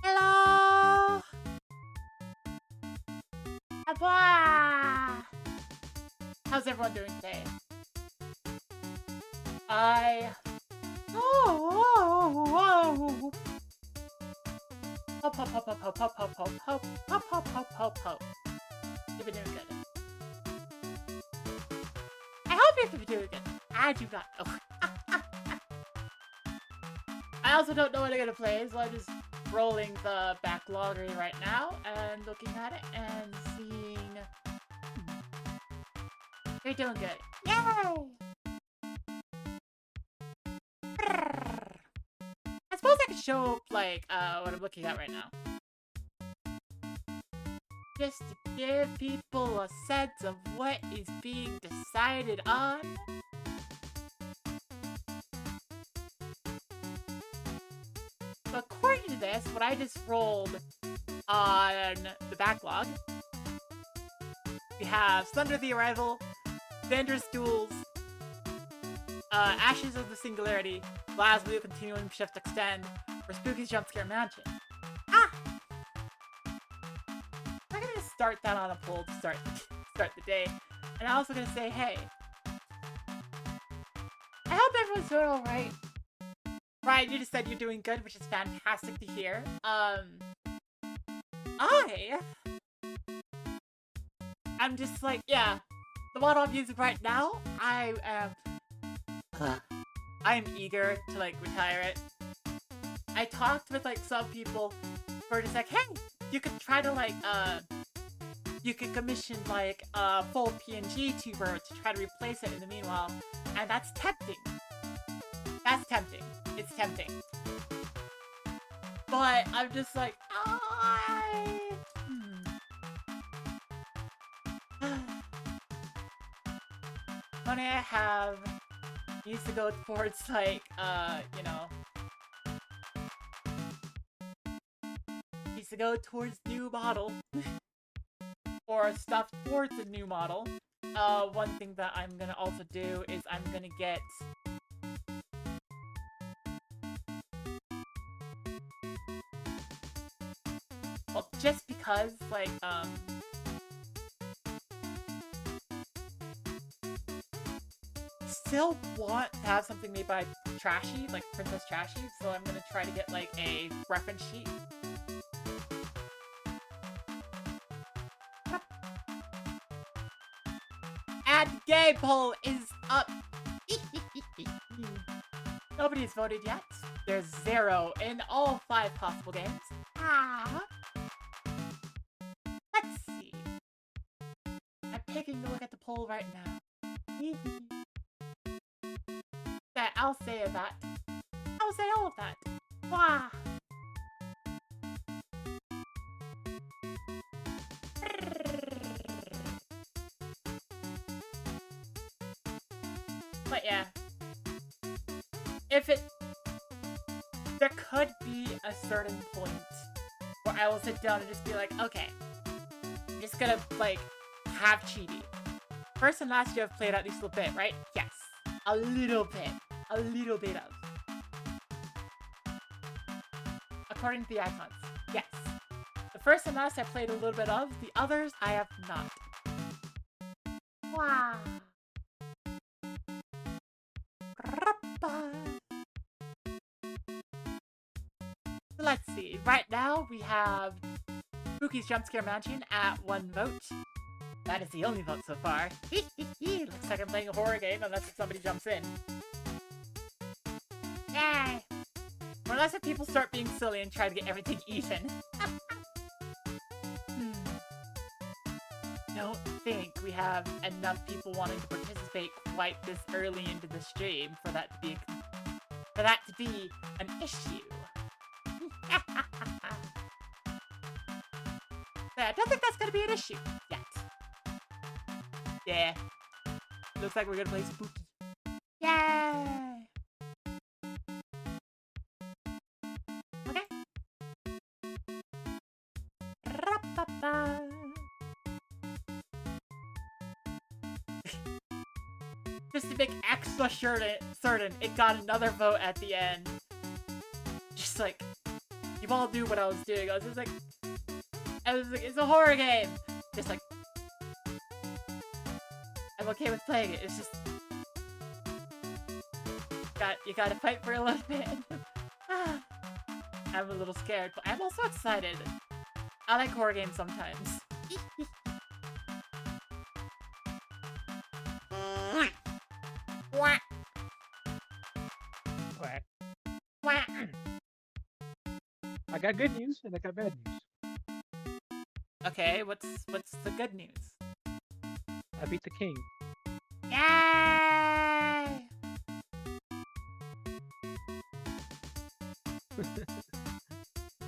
Hello! Abba! How's everyone doing today? Oh! Hop, hop, hop, hop, hop, hop, hop, hop, hop, hop, hop, hop, hop, hop. You've been doing good. I hope you've been doing good. I do not know. I also don't know what I'm gonna play, so I'm just rolling the backlog right now and looking at it and seeing. You're doing good. Yay! I suppose I could show like what I'm looking at right now. Just to give people a sense of what is being decided on. So according to this, what I just rolled on the backlog we have Thunder the Arrival, Dangerous Duels, Ashes of the Singularity, Blaz Wheel Continuum Shift Extend, or Spooky's Jumpscare Mansion. Ah! I'm gonna start that on a poll to start the day. And I'm also gonna say, hey, I hope everyone's doing alright. Ryan, you just said you're doing good, which is fantastic to hear. I'm just like, yeah, the model I'm using right now, I am eager to, like, retire it. I talked with, like, some people who are just like, hey, you could try to, like, you could commission, like, a full PNG tuber to try to replace it in the meanwhile, and that's tempting. That's tempting. It's tempting. But I'm just like, money I have needs to go towards, like, you know, needs to go towards new model. Or stuff towards the new model. One thing that I'm gonna also do is I'm gonna get... Well, just because, like, still want to have something made by Trashy, like Princess Trashy, so I'm gonna try to get, like, a reference sheet. And gay poll is up! Nobody's voted yet. There's 0 in all 5 possible games. Let's see. I'm taking a look at the poll right now. That I'll say that. I'll say all of that. Wah! But yeah. There could be a certain point where I will sit down and just be like, okay, I'm just gonna, like, have chibi. First and last year I've played at least a little bit, right? Yes. A little bit. A little bit of. According to the icons. Yes. The first and last I played a little bit of, the others I have not. Wow. Let's see. Right now, we have Spooky's Jumpscare Mansion at 1 vote. That is the only vote so far. Looks like I'm playing a horror game unless somebody jumps in. Yay! Or unless if people start being silly and try to get everything even. Don't think we have enough people wanting to participate quite this early into the stream for that to be an issue. I don't think that's gonna be an issue yet. Yeah. Looks like we're gonna play Spooky. Yay! Okay. Just to make extra certain, it got another vote at the end. Just like, you all knew what I was doing. I was just like, it's a horror game. Just like, I'm okay with playing it. It's just, you gotta fight for a little bit. I'm a little scared, but I'm also excited. I like horror games sometimes. Quack. Quack. Quack. I got good news and I got bad news. Okay, what's the good news? I beat the king. Yay!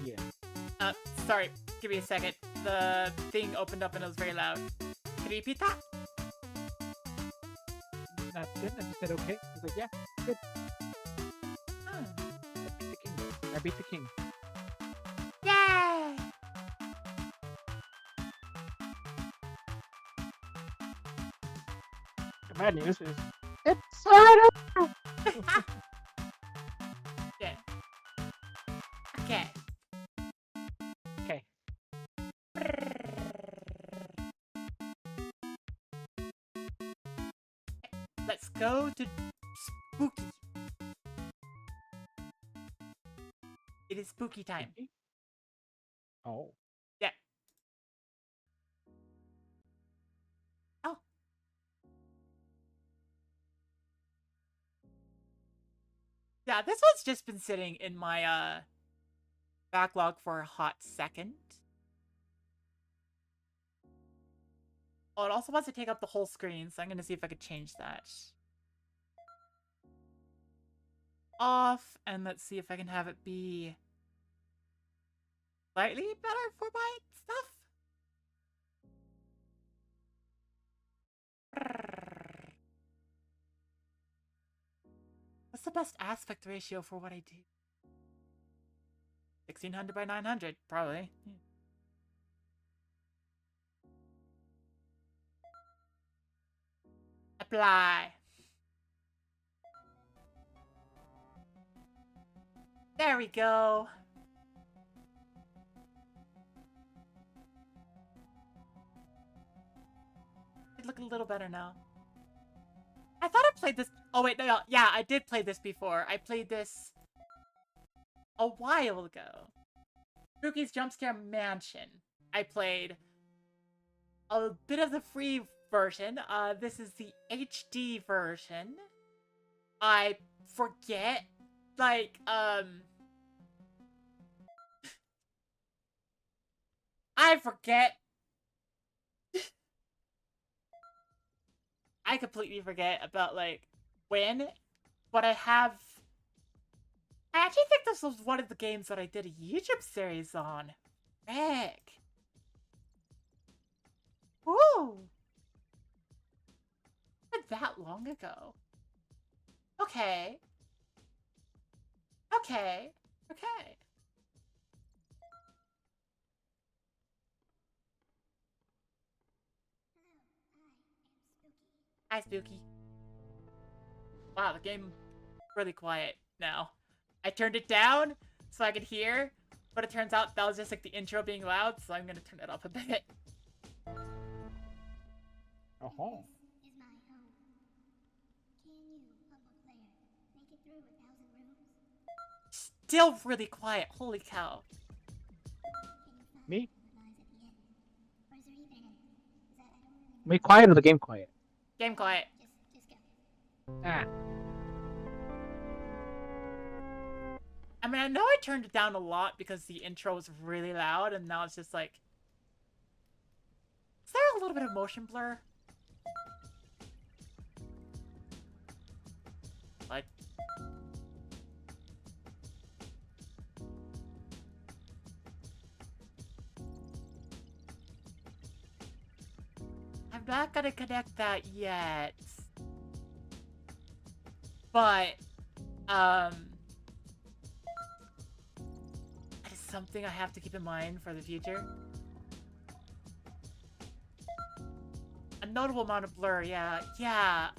Yeah. Sorry, give me a second. The thing opened up and it was very loud. Can you repeat that? Not good. I just said okay. I was like, yeah, good. Oh. I beat the king. Yay! The bad news is it's right over. Yeah. Okay. Okay. Let's go to spooky. It is spooky time. Oh. Yeah. Oh. Yeah, this one's just been sitting in my backlog for a hot second. Oh, it also wants to take up the whole screen, so I'm gonna see if I could change that. Off, and let's see if I can have it be slightly better for my stuff. What's the best aspect ratio for what I do? 1600 by 900, probably. Yeah. Apply. There we go. It look a little better now. I thought I played this. Oh wait, no, yeah, I did play this before. I played this a while ago. Spooky's Jumpscare Mansion. I played a bit of the free version. This is the HD version. I forget, like, I forget. I completely forget about, like, when, but I actually think this was one of the games that I did a YouTube series on. Heck. Ooh. Not that long ago. Okay. Okay. Okay. Hi, Spooky. Wow, the game really quiet now. I turned it down so I could hear, but it turns out that was just like the intro being loud, so I'm gonna turn it up a bit. Oh. This is my home. Can you, humble player, make it through 1,000 rooms? Still really quiet. Holy cow. Can you find Me? what lies at the end? Or is there even an end? 'Cause I don't really know. Me quiet or the game quiet? Game quiet. Just go. Ah. I mean, I know I turned it down a lot because the intro was really loud, and now it's just like... Is there a little bit of motion blur? What? I'm not gonna connect that yet. But, that is something I have to keep in mind for the future. A notable amount of blur, yeah. Yeah,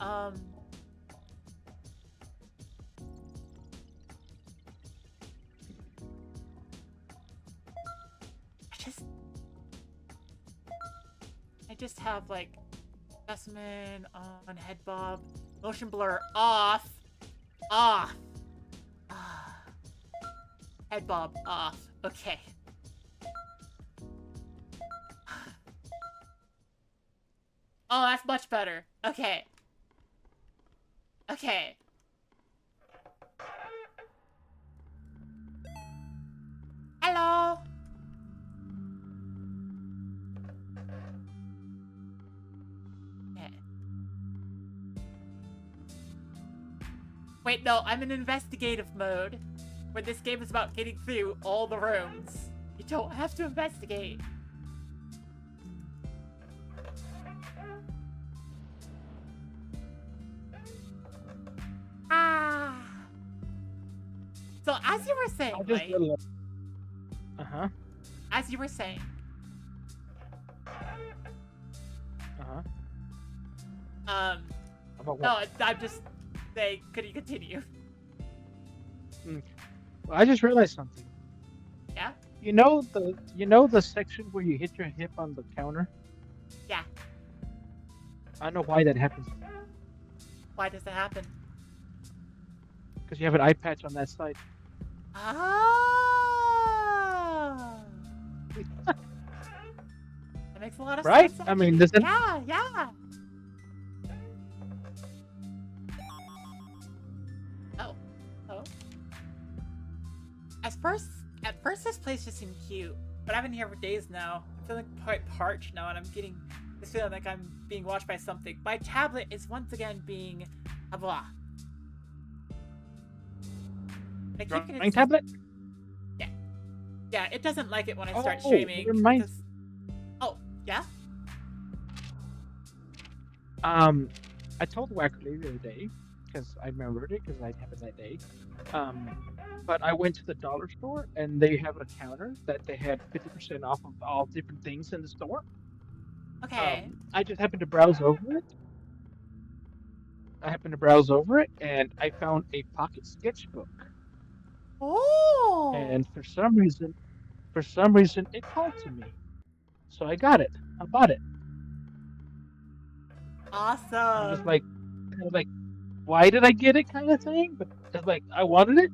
I just have, like, specimen on, head bob, motion blur off, off, head bob off, okay. Oh, that's much better. Okay. Okay. Hello. Okay. Wait, no, I'm in investigative mode, where this game is about getting through all the rooms. You don't have to investigate. Ah. So as you were saying, right? Uh-huh. As you were saying, Uh-huh. About No, what? I'm just saying, could you continue? Well, I just realized something. Yeah? You know the section where you hit your hip on the counter? Yeah. I know why that happens. Why does that happen? Because you have an eye patch on that side. Ah! That makes a lot of Right? sense, I mean, actually. doesn't Yeah. Oh. Oh. At first this place just seemed cute, but I've been here for days now. I'm feeling quite parched now, and I'm getting this feeling like I'm being watched by something. My tablet is once again being blah. I keep drawing getting tablet? yeah, it doesn't like it when I start Oh, streaming. it reminds. Because... Oh, yeah? I told Wackerly the other day because I remembered it because it happened that day. But I went to the dollar store and they have a counter that they had 50% off of all different things in the store. Okay. I just happened to browse over it. And I found a pocket sketchbook. Oh! And for some reason, it called to me. So I got it. I bought it. I'm just Awesome. like, why did I get it, kind of thing? But it's like I wanted it.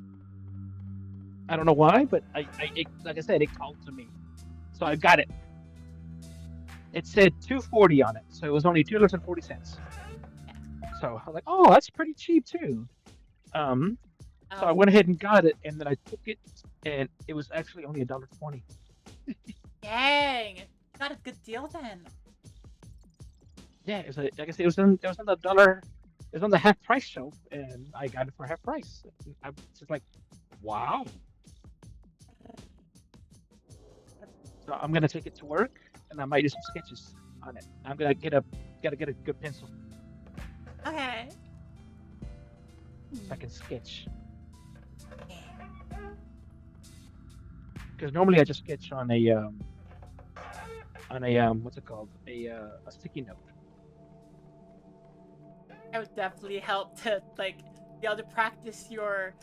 I don't know why, but like I said, it called to me, so I got it. It said $2.40 on it, so it was only $2.40. So I'm like, oh, that's pretty cheap too. So I went ahead and got it, and then I took it, and it was actually only $1.20. Dang. Got a good deal then. Yeah, it was like I said, it was on the dollar. It was on the half price shelf, and I got it for half price. I was just like, wow. So I'm gonna take it to work, and I might do some sketches on it. I'm gonna gotta get a good pencil Okay. so I can sketch. Because normally I just sketch on a what's it called, a sticky note. That would definitely help to, like, be able to practice your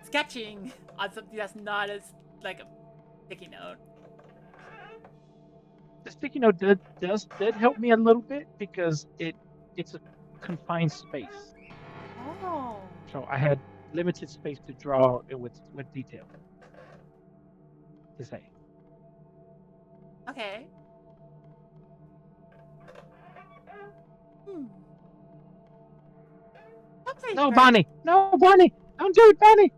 sketching on something that's not as, like, a sticky note. The sticky note did help me a little bit because it's a confined space. Oh. So I had limited space to draw it with detail. To say. Okay. Hmm. No, Bonnie! No, Bonnie! Don't do it, Bonnie!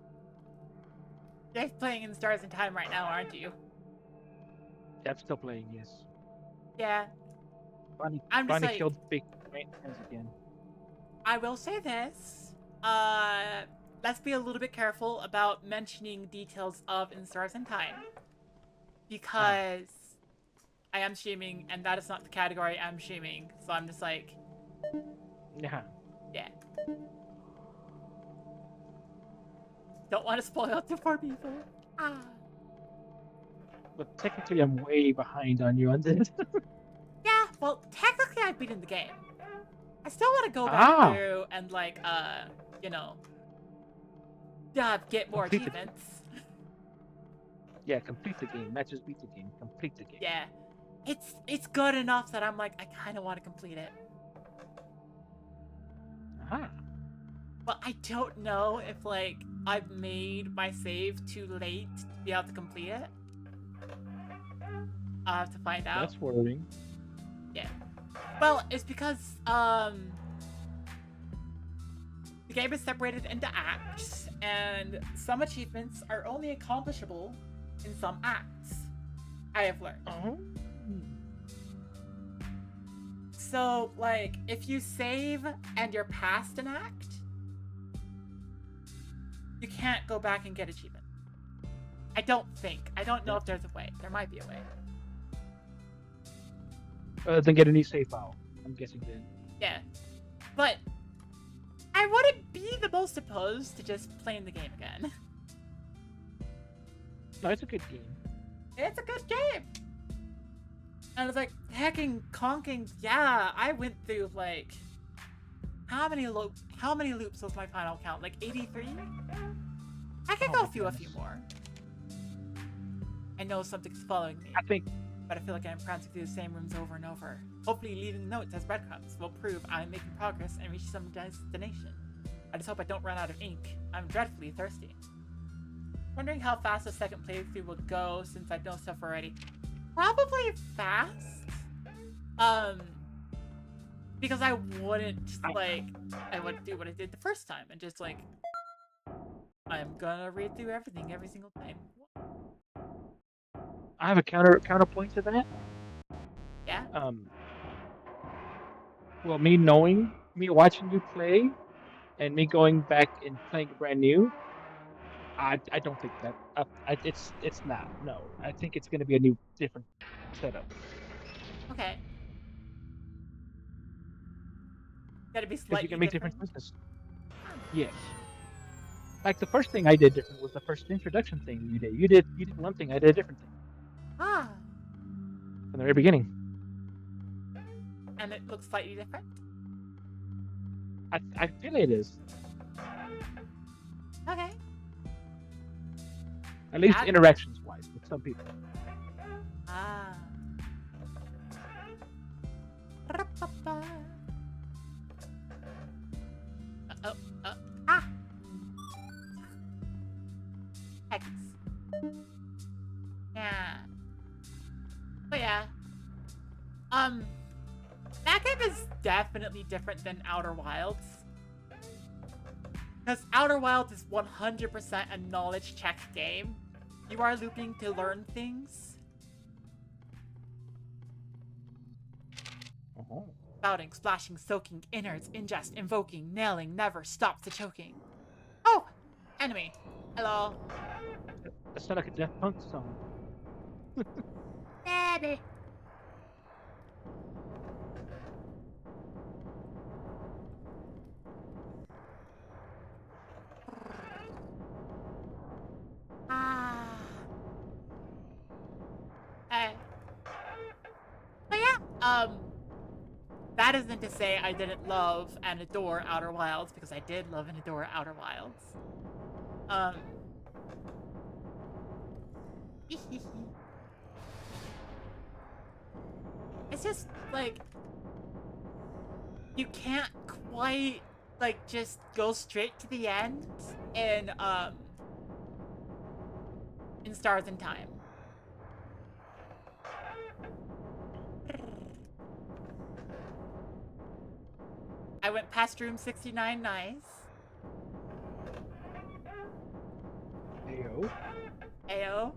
You're playing in Stars in Time right now, aren't you? I'm still playing, yes. Yeah. Bonnie I'm just like, killed Big hands again. I will say this. Let's be a little bit careful about mentioning details of In Stars in Time. Because I am streaming, and that is not the category I'm streaming. So I'm just like... Yeah. Yeah. Don't want to spoil it for people. Ah. But technically, I'm way behind on you on this. Yeah, well, technically I've beaten the game. I still want to go back through and, like, you know, get more achievements. Yeah, complete the game. Not just beat the game. Complete the game. Yeah. It's good enough that I'm like, I kind of want to complete it. But I don't know if, like, I've made my save too late to be able to complete it. I'll have to find out. That's worrying. Yeah. Well, it's because, the game is separated into acts, and some achievements are only accomplishable in some acts. I have learned. Oh. So, like, if you save and you're past an act, you can't go back and get achievement. I don't think. I don't know if there's a way. There might be a way. Then get a new save file. I'm guessing then. Yeah. But I wouldn't be the most opposed to just playing the game again. No, it's a good game. It's a good game. And it's like, hecking, conking, yeah, I went through, like, How many loops? How many loops was my final count? Like 83? I could go through a few more. I know something's following me, I think but I feel like I'm prancing through the same rooms over and over. Hopefully, leaving notes as breadcrumbs will prove I'm making progress and reach some destination. I just hope I don't run out of ink. I'm dreadfully thirsty. Wondering how fast the second playthrough will go since I know stuff already. Probably fast. Because I wouldn't just like I would do what I did the first time and just like I'm gonna read through everything every single time. I have a counterpoint to that. Yeah. Well, me watching you play, and me going back and playing brand new, I don't think that it's not. No, I think it's going to be a new, different setup. Okay. Gotta be Because slightly you can make different. different choices. Yes. Like the first thing I did different was the first introduction thing you did. You did one thing, I did a different thing Ah. from the very beginning. And it looks slightly different. I feel it is. Okay. At least That- interactions wise with some people. Ah. Ra-pa-pa. Ah. Hex. Yeah. But yeah. That game is definitely different than Outer Wilds. Because Outer Wilds is 100% a knowledge check game. You are looping to learn things. Spouting, splashing, soaking, innards, ingest, invoking, nailing, never stops the choking. Oh! Enemy. Hello. That sounded like a Death Punk song. Baby. Ah. Hey. But yeah, that isn't to say I didn't love and adore Outer Wilds, because I did love and adore Outer Wilds. It's just, like, you can't quite, like, just go straight to the end in Stars in Time. I went past room 69, nice. Ayo. Ayo.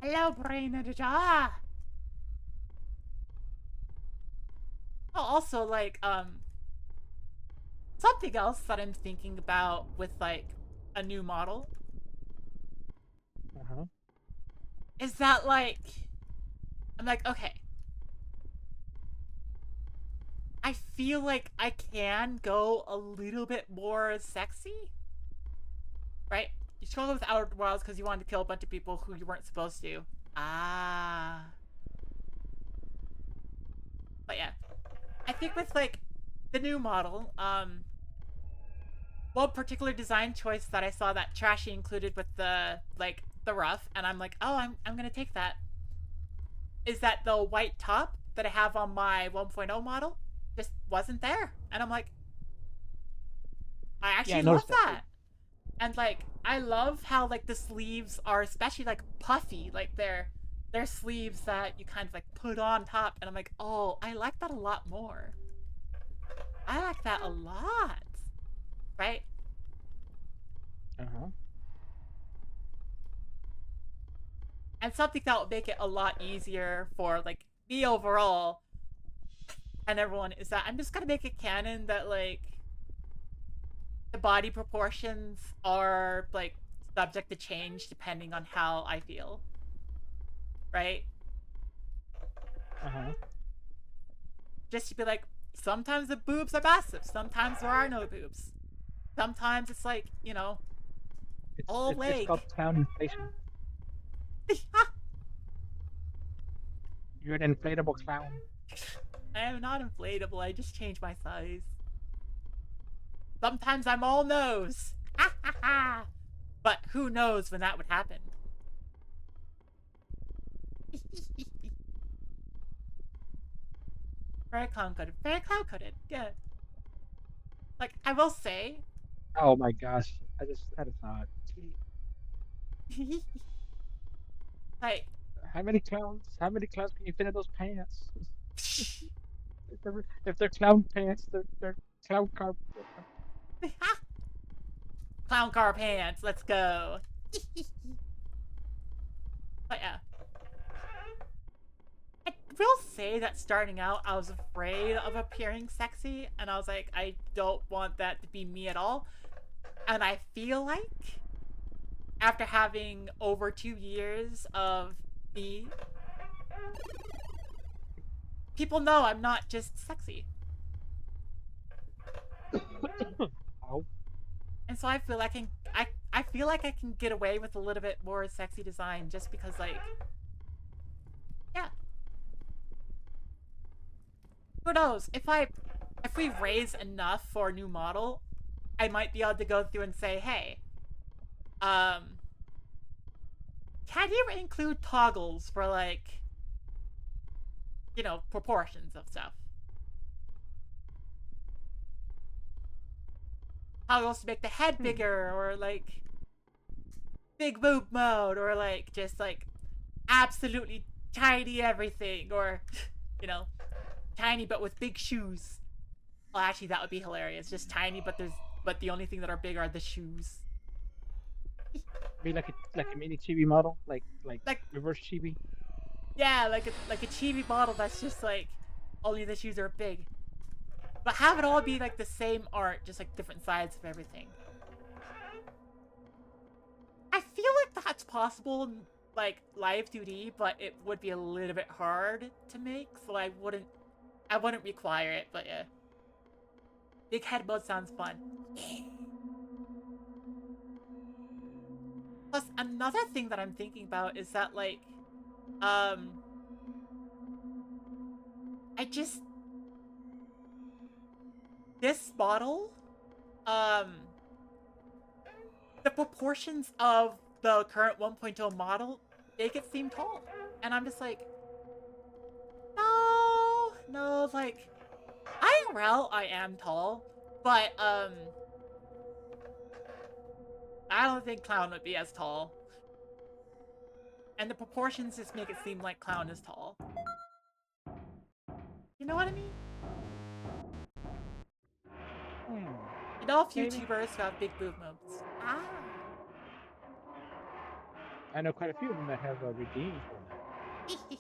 Hello, brain of the jaw. Oh, also, like, something else that I'm thinking about with, like, a new model is that, like, I'm like, okay, I feel like I can go a little bit more sexy, right? You struggle with Outer Wilds because you wanted to kill a bunch of people who you weren't supposed to. Ah. But yeah, I think with, like, the new model, one particular design choice that I saw that Trashy included with the, like, the rough, and I'm like, oh, I'm gonna take that, is that the white top that I have on my 1.0 model just wasn't there. And I'm like, I actually love that. And, like, I love how, like, the sleeves are especially, like, puffy. Like, they're sleeves that you kind of, like, put on top. And I'm like, oh, I like that a lot more. I like that a lot. Right? And something that would make it a lot easier for, like, me overall and everyone is that I'm just gonna make it canon that, like, the body proportions are, like, subject to change depending on how I feel. Right? Just to be like, sometimes the boobs are massive, sometimes there are no boobs. Sometimes it's like, you know, all leg. It's called town inflation. You're an inflatable clown. I am not inflatable. I just change my size. Sometimes I'm all nose. Ha ha ha. But who knows when that would happen? Very clown coded. Very clown coded. Yeah. Like I will say. Oh my gosh! I just had a thought. Like. How many clowns? How many clowns can you fit in those pants? If they're clown pants, they're clown car. Clown car pants. Let's go. But yeah. I will say that starting out, I was afraid of appearing sexy, and I was like, I don't want that to be me at all. And I feel like, after having over 2 years of me, people know I'm not just sexy. Ow. And so I feel like I feel like I can get away with a little bit more sexy design just because, like, yeah. Who knows? If we raise enough for a new model, I might be able to go through and say, hey, can you include toggles for, like, you know, proportions of stuff? Toggles to make the head bigger, or like big boob mode, or like just like absolutely tiny everything, or you know, tiny but with big shoes. Well, actually, that would be hilarious. Just tiny, but the only thing that are big are the shoes. Be like a mini chibi model, like Like reverse chibi. yeah, like a chibi model that's just like only the shoes are big. But have it all be like the same art, just like different sides of everything. I feel like that's possible in like live 2D, but it would be a little bit hard to make, so I wouldn't require it, but yeah. Big head mode sounds fun. Plus, another thing that I'm thinking about is that, like, I just... This model, the proportions of the current 1.0 model make it seem tall. And I'm just like, no, like, IRL, I am tall, but, I don't think Clown would be as tall. And the proportions just make it seem like Clown is tall. You know what I mean? You know, YouTubers who have big boob moves. Ah. I know quite a few of them that have redeemed for that.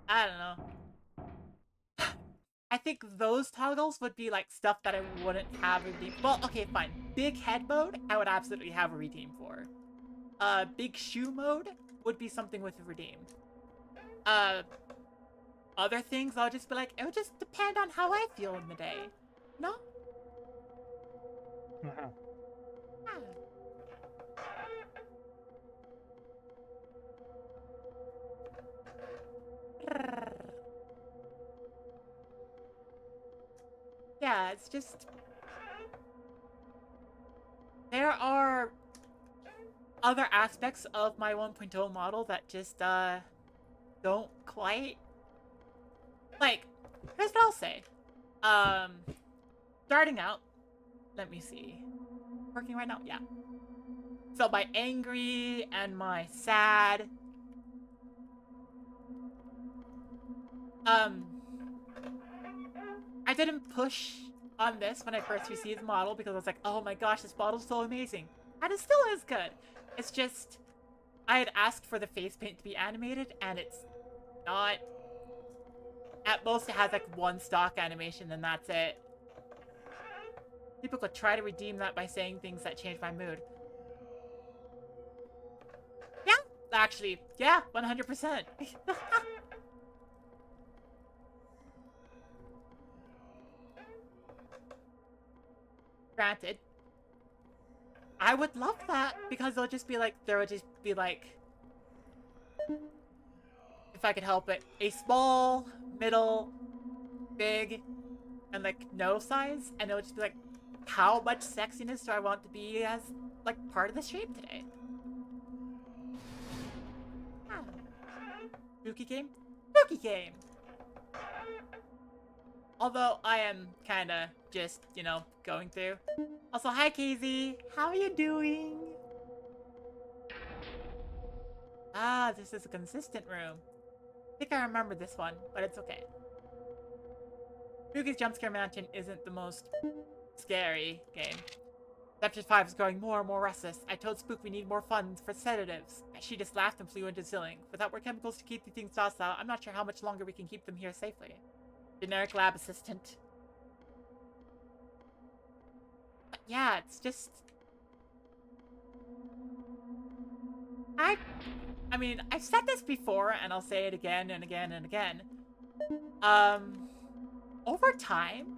I don't know. I think those toggles would be like stuff that I wouldn't have redeemed. Well, okay, fine. Big head mode, I would absolutely have a redeem for. Big shoe mode would be something with a redeem. Other things, I'll just be like, it would just depend on how I feel in the day. No? Uh-huh. Yeah, it's just... There are other aspects of my 1.0 model that just, don't quite... Like, here's what I'll say. Starting out, let me see. Working right now? Yeah. So my angry and my sad. I didn't push on this when I first received the model because I was like, oh my gosh, this model's so amazing. And it still is good. It's just, I had asked for the face paint to be animated, and it's not. At most, it has like one stock animation, and that's it. People could try to redeem that by saying things that change my mood. Yeah, actually. Yeah, 100%. Granted, I would love that because they'll just be like, there would just be like if I could help it, a small, middle, big, and like no size, and it would just be like, how much sexiness do I want to be as like part of the stream today? Spooky game? Spooky game! Although I am kinda just, you know, going through. Also, hi Casey! How are you doing? Ah, this is a consistent room. I think I remember this one, but it's okay. Spooky's Jumpscare Mansion isn't the most scary game. Chapter 5 is growing more and more restless. I told Spook we need more funds for sedatives. She just laughed and flew into the ceiling. Without more chemicals to keep the things docile, I'm not sure how much longer we can keep them here safely. Generic lab assistant. But yeah, it's just... I mean, I've said this before, and I'll say it again and again and again. Over time,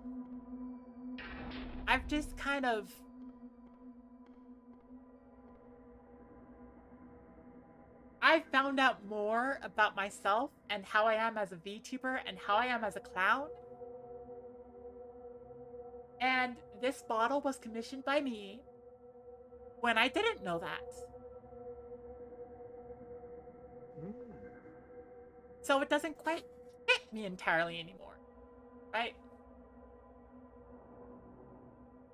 I've just kind of... I found out more about myself and how I am as a VTuber and how I am as a clown. And this bottle was commissioned by me when I didn't know that. So it doesn't quite fit me entirely anymore, right?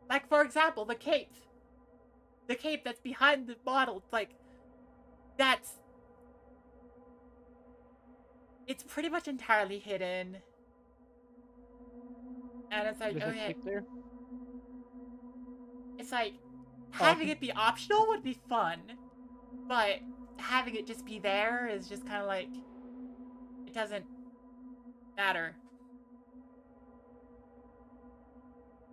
Like, for example, the cape. The cape that's behind the bottle, like, that's... It's pretty much entirely hidden. And it's like, There's a okay. cape there? It's like, having it be optional would be fun. But having it just be there is just kind of like, it doesn't matter.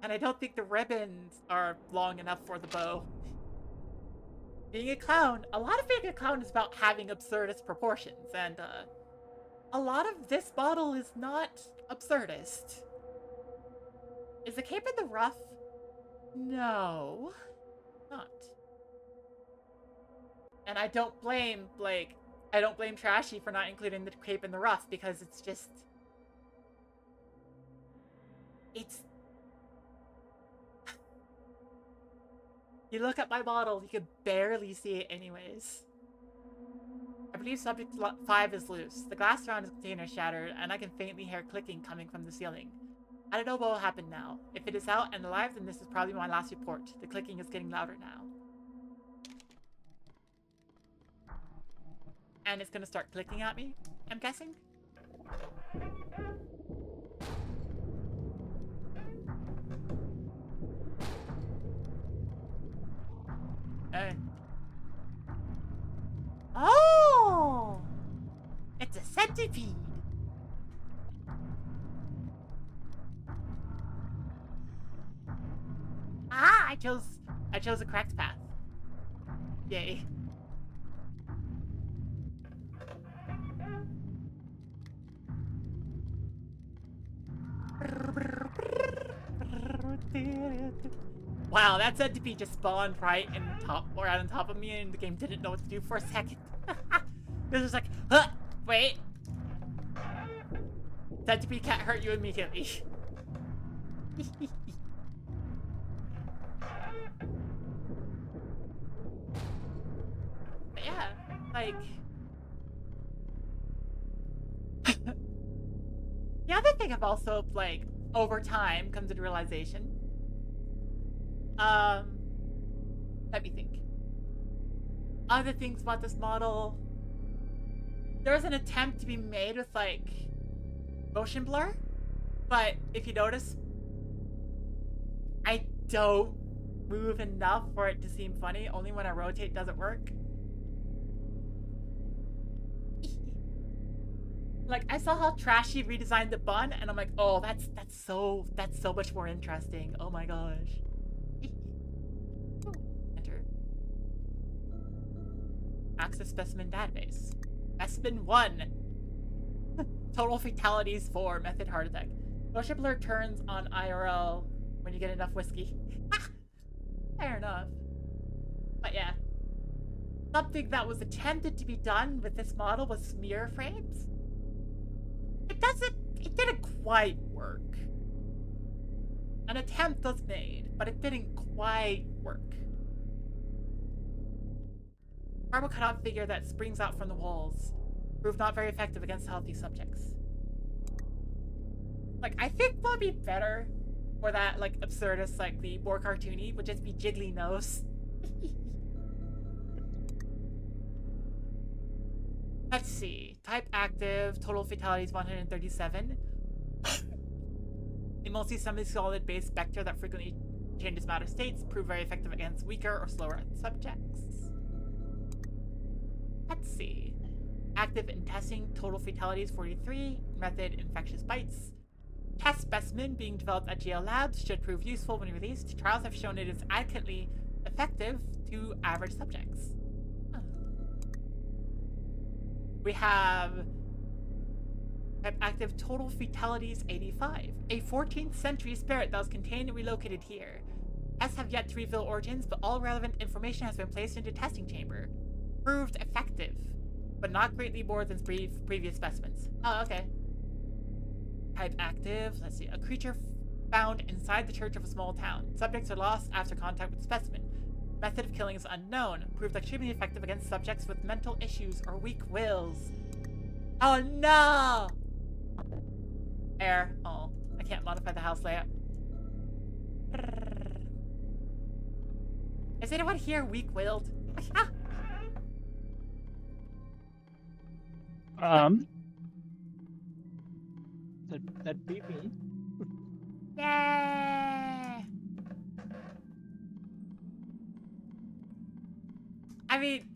And I don't think the ribbons are long enough for the bow. Being a clown, a lot of being a clown is about having absurdist proportions, and a lot of this bottle is not absurdist. Is the cape in the rough? No, not. And I don't blame, like, I don't blame Trashy for not including the cape in the rough, because it's just... It's... You look at my bottle, you can barely see it anyways. I believe subject 5 is loose. The glass around the container is shattered, and I can faintly hear clicking coming from the ceiling. I don't know what will happen now. If it is out and alive, then this is probably my last report. The clicking is getting louder now. And it's gonna start clicking at me, I'm guessing? Oh! It's a centipede! Ah! I chose a correct path. Yay. Wow, that centipede just spawned right on top of me, and the game didn't know what to do for a second. This was like, huh, wait. Centipede can't hurt you immediately. But yeah, like... The other thing I've also, like, over time come to the realization... let me think. Other things about this model... There's an attempt to be made with, like, motion blur. But if you notice, I don't move enough for it to seem funny. Only when I rotate does it work. Like, I saw how Trashy redesigned the bun, and I'm like, oh, that's so much more interesting. Oh my gosh. Enter. Access specimen database. Specimen 1. Total fatalities 4. Method heart attack. Motion blur turns on IRL when you get enough whiskey. Fair enough. But yeah. Something that was attempted to be done with this model was smear frames. It didn't quite work. An attempt was made, but it didn't quite work. Marble cannot figure that springs out from the walls. Prove not very effective against healthy subjects. Like, I think what would be better for that, like, absurdist, like, the more cartoony would just be Jiggly Nose. Let's see. Type active, total fatalities 137. A mostly semi-solid base specter that frequently changes matter states, prove very effective against weaker or slower subjects. Let's see. Active in testing, total fatalities 43. Method, infectious bites. Test specimen being developed at GL Labs should prove useful when released. Trials have shown it is adequately effective to average subjects. Oh. We have active total fatalities 85. A 14th century spirit that was contained and relocated here. Tests have yet to reveal origins, but all relevant information has been placed into testing chamber. Proved effective, but not greatly more than previous specimens. Oh, okay. Type active. Let's see. A creature found inside the church of a small town. Subjects are lost after contact with the specimen. Method of killing is unknown. Proved extremely effective against subjects with mental issues or weak wills. Oh no! Air. Oh, I can't modify the house layout. Is anyone here weak-willed? That'd be me. Yay! I mean,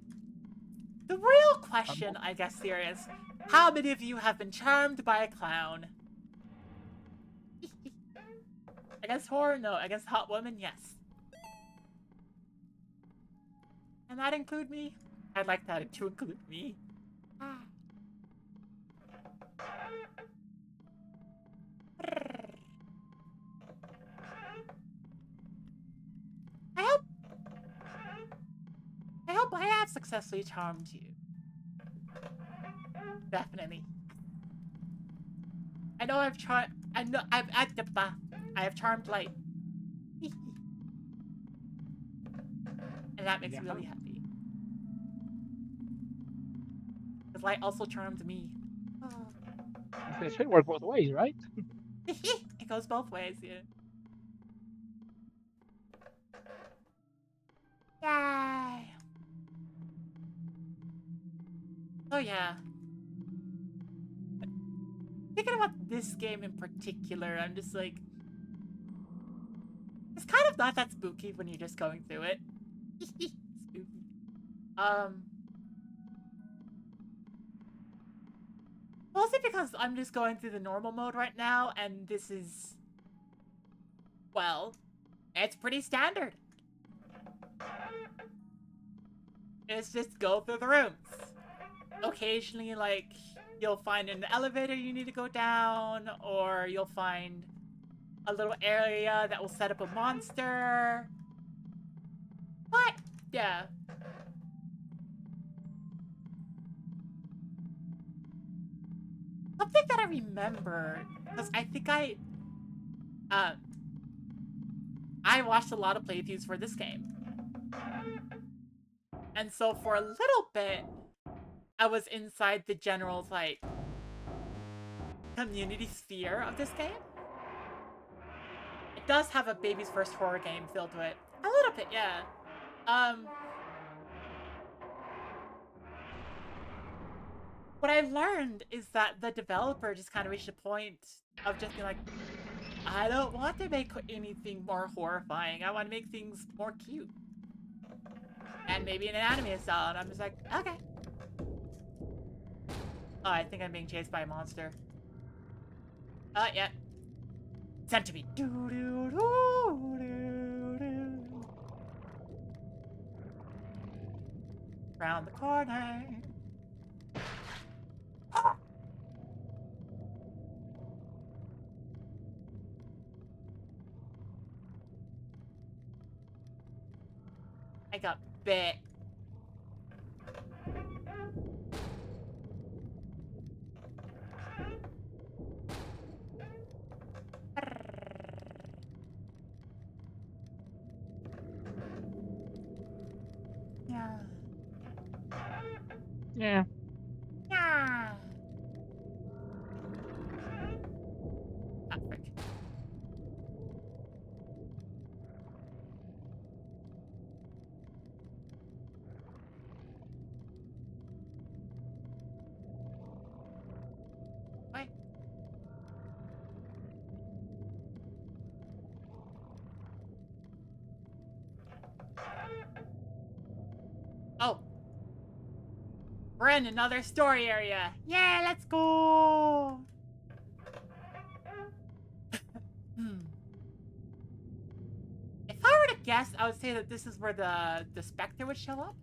the real question, I guess, here is, how many of you have been charmed by a clown? Against horror? No. Against hot women? Yes. And that include me? I'd like that to include me. I hope I have successfully charmed you. Definitely. I know I've charmed. I know I have charmed light. And that makes me really happy. Because light also charmed me. It should work both ways, right? It goes both ways, yeah. Yay! Oh yeah. Thinking about this game in particular, I'm just like... It's kind of not that spooky when you're just going through it. Spooky. Mostly because I'm just going through the normal mode right now, and this is... Well, it's pretty standard. It's just go through the rooms. Occasionally, like, you'll find an elevator you need to go down, or you'll find a little area that will set up a monster. But, yeah. Something that I remember, because I think I watched a lot of playthroughs for this game. And so for a little bit, I was inside the general, like, community sphere of this game. It does have a baby's first horror game feel to it. A little bit, yeah. What I learned is that the developer just kind of reached a point of just being like, I don't want to make anything more horrifying. I want to make things more cute. And maybe in an anime style. And I'm just like, okay. Oh, I think I'm being chased by a monster. Yeah. Centipede. Round the corner. I got bit. Yeah. Yeah. Yeah. Ah, frick. Wait. Oh. We're in another story area. Yeah, let's go. Hmm. If I were to guess, I would say that this is where the specter would show up.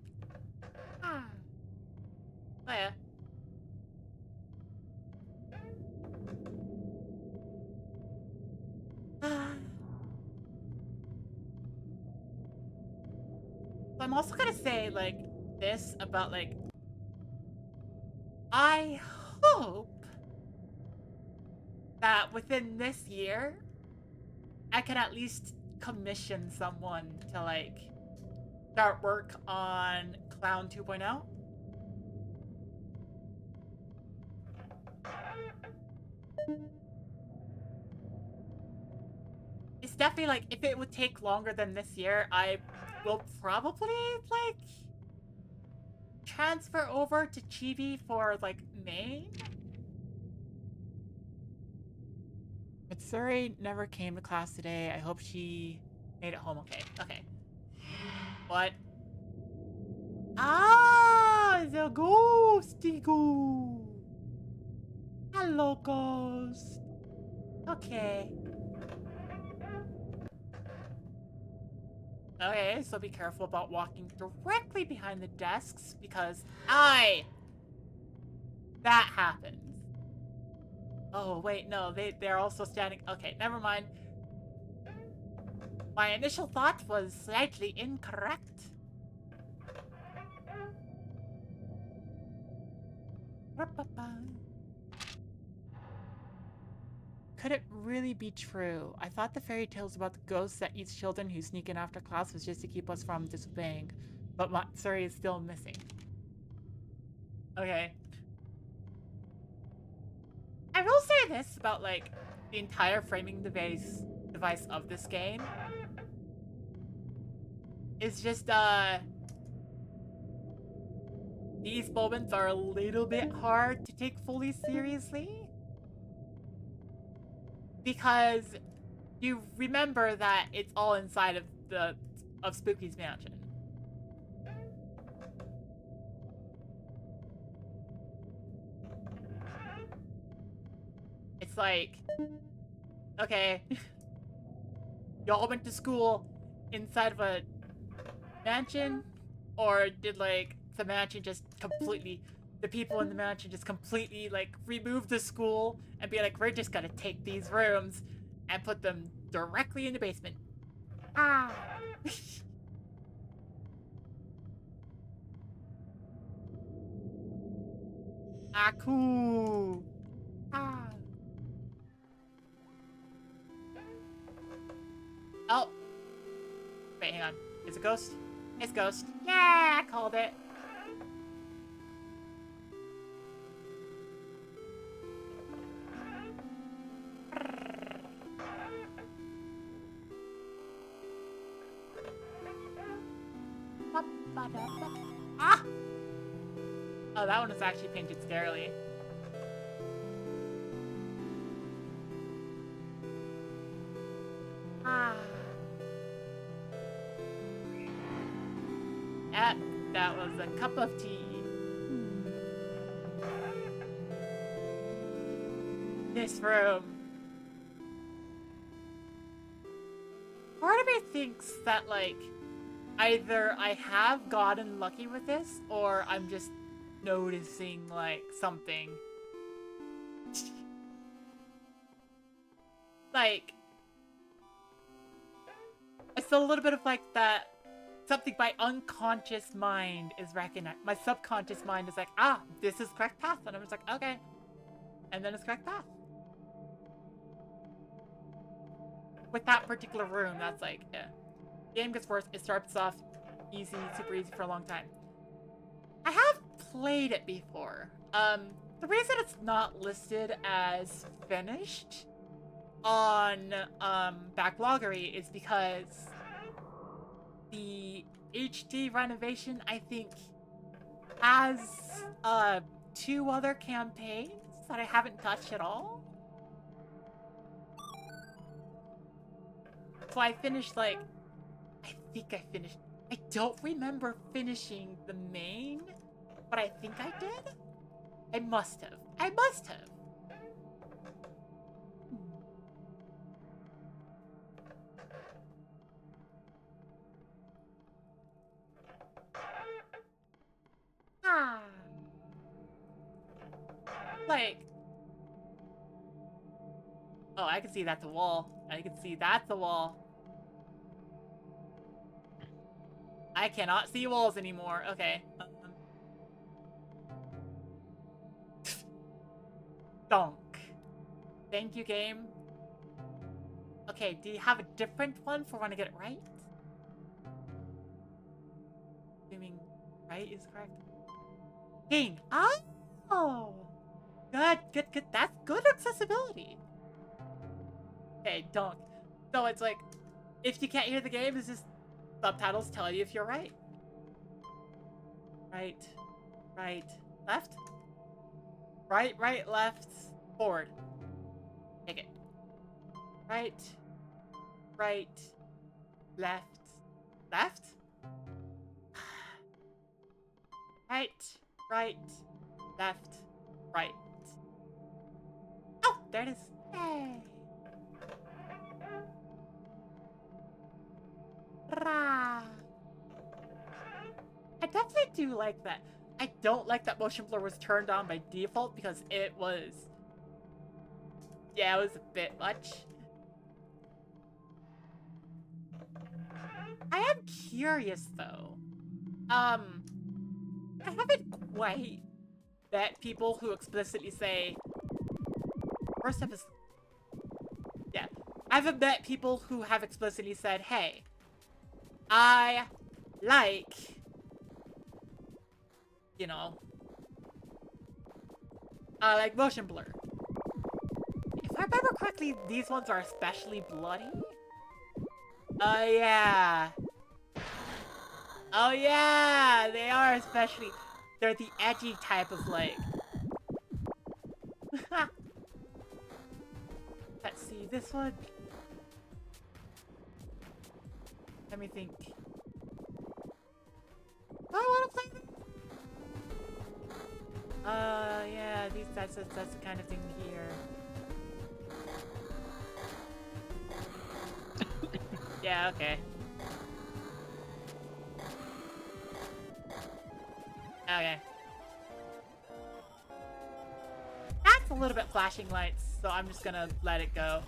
Ah. Oh yeah. Ah. So I'm also gonna say like this about like I hope that within this year I can at least commission someone to like start work on Clown 2.0. It's definitely like if it would take longer than this year, I will probably like transfer over to Chibi for like May. Mitsuri never came to class today. I hope she made it home okay. Okay. What? Ah, the ghosty goo. Hello, ghost. Okay. Okay, so be careful about walking directly behind the desks because that happens. Oh, wait, no, they're also standing. Okay, never mind. My initial thought was slightly incorrect. Could it really be true? I thought the fairy tales about the ghosts that eat children who sneak in after class was just to keep us from disobeying. But Matsuri is still missing. Okay. I will say this about, like, the entire framing device of this game. It's just, these moments are a little bit hard to take fully seriously. Because you remember that it's all inside of Spooky's mansion. It's like, okay, y'all went to school inside of a mansion, or did like the mansion just completely, the people in the mansion just completely like remove the school and be like, we're just gonna take these rooms and put them directly in the basement. Ah. Aku. Ah. Oh. Wait, hang on. Is it Ghost? It's Ghost. Yeah, I called it. Ah! Oh, that one is actually painted scarily. Ah. That was a cup of tea. This room. Part of me thinks that, like, either I have gotten lucky with this, or I'm just noticing, like, something. Like, it's a little bit of, like, that something my unconscious mind is recognizing. My subconscious mind is like, ah, this is correct path. And I'm just like, okay. And then it's correct path. With that particular room, that's like, yeah. Game gets worse. It starts off easy, super easy for a long time. I have played it before. The reason it's not listed as finished on Backloggery is because the HD renovation, I think, has 2 other campaigns that I haven't touched at all. So I finished, like, I think I finished, I don't remember finishing the main, but I think I did. I must have. I must have. Ah. Like. Oh, I can see that's a wall. I can see that's a wall. I cannot see walls anymore. Okay. Donk. Thank you, game. Okay, do you have a different one for when I get it right? Assuming right is correct. King. Oh! Good, good, good. That's good accessibility. Okay, donk. So it's like, if you can't hear the game, it's just subtitles tell you if you're right. Right, right, left. Right, right, left, forward. Take it. Right, right, left, left. Right, right, left, right. Oh, there it is. Yay. Rah. I definitely do like that. I don't like that motion blur was turned on by default because it was... Yeah, it was a bit much. I am curious, though. I haven't quite met people who explicitly say... First step is... Yeah. I haven't met people who have explicitly said, hey, I like... You know... I like motion blur. If I remember correctly, these ones are especially bloody. Oh, yeah. Oh, yeah! They are especially... They're the edgy type of, like... Let's see, this one... Let me think. Do I want to play this? Yeah, that's the kind of thing here. Yeah, okay. Okay. That's a little bit flashing lights, so I'm just gonna let it go.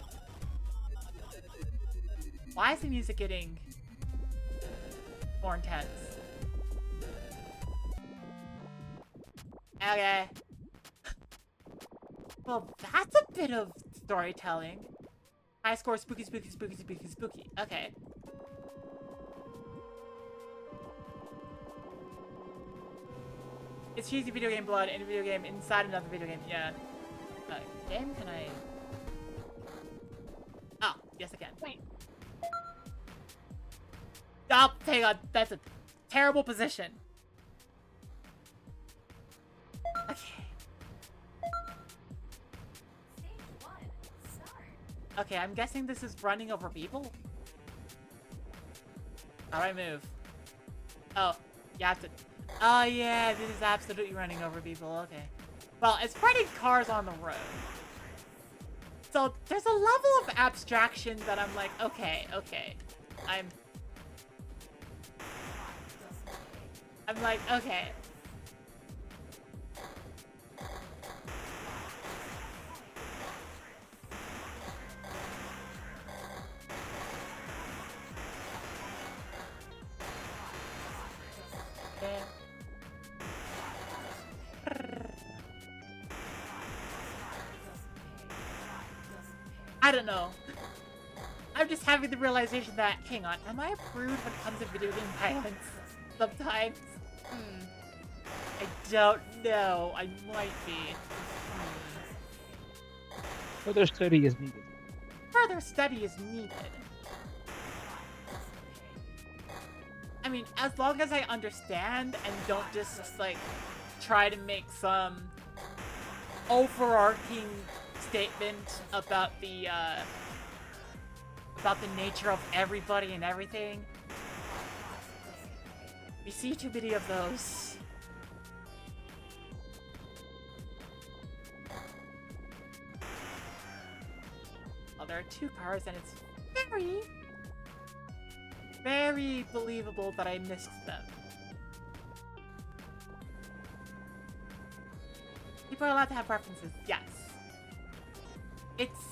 Why is the music getting more intense? Okay. Well, that's a bit of storytelling. High score, spooky, spooky, spooky, spooky, spooky. Okay. It's cheesy video game blood in a video game inside another video game. Yeah. Game, can I... Oh, yes I can. Wait. Oh, hang on. That's a terrible position. Okay. Okay, I'm guessing this is running over people. Alright, move. Oh, you have to... Oh yeah, this is absolutely running over people, okay. Well, it's fighting cars on the road. So, there's a level of abstraction that I'm like, okay, okay. I'm like, okay. Yeah. I don't know. I'm just having the realization that, hang on, am I a prude when it comes to video game violence? Sometimes? I don't know. I might be. Further study is needed. Further study is needed. I mean, as long as I understand and don't just, like, try to make some overarching statement about the nature of everybody and everything. We see too many of those. Well, there are 2 cars, and it's very believable that I missed them. People are allowed to have preferences, yes. It's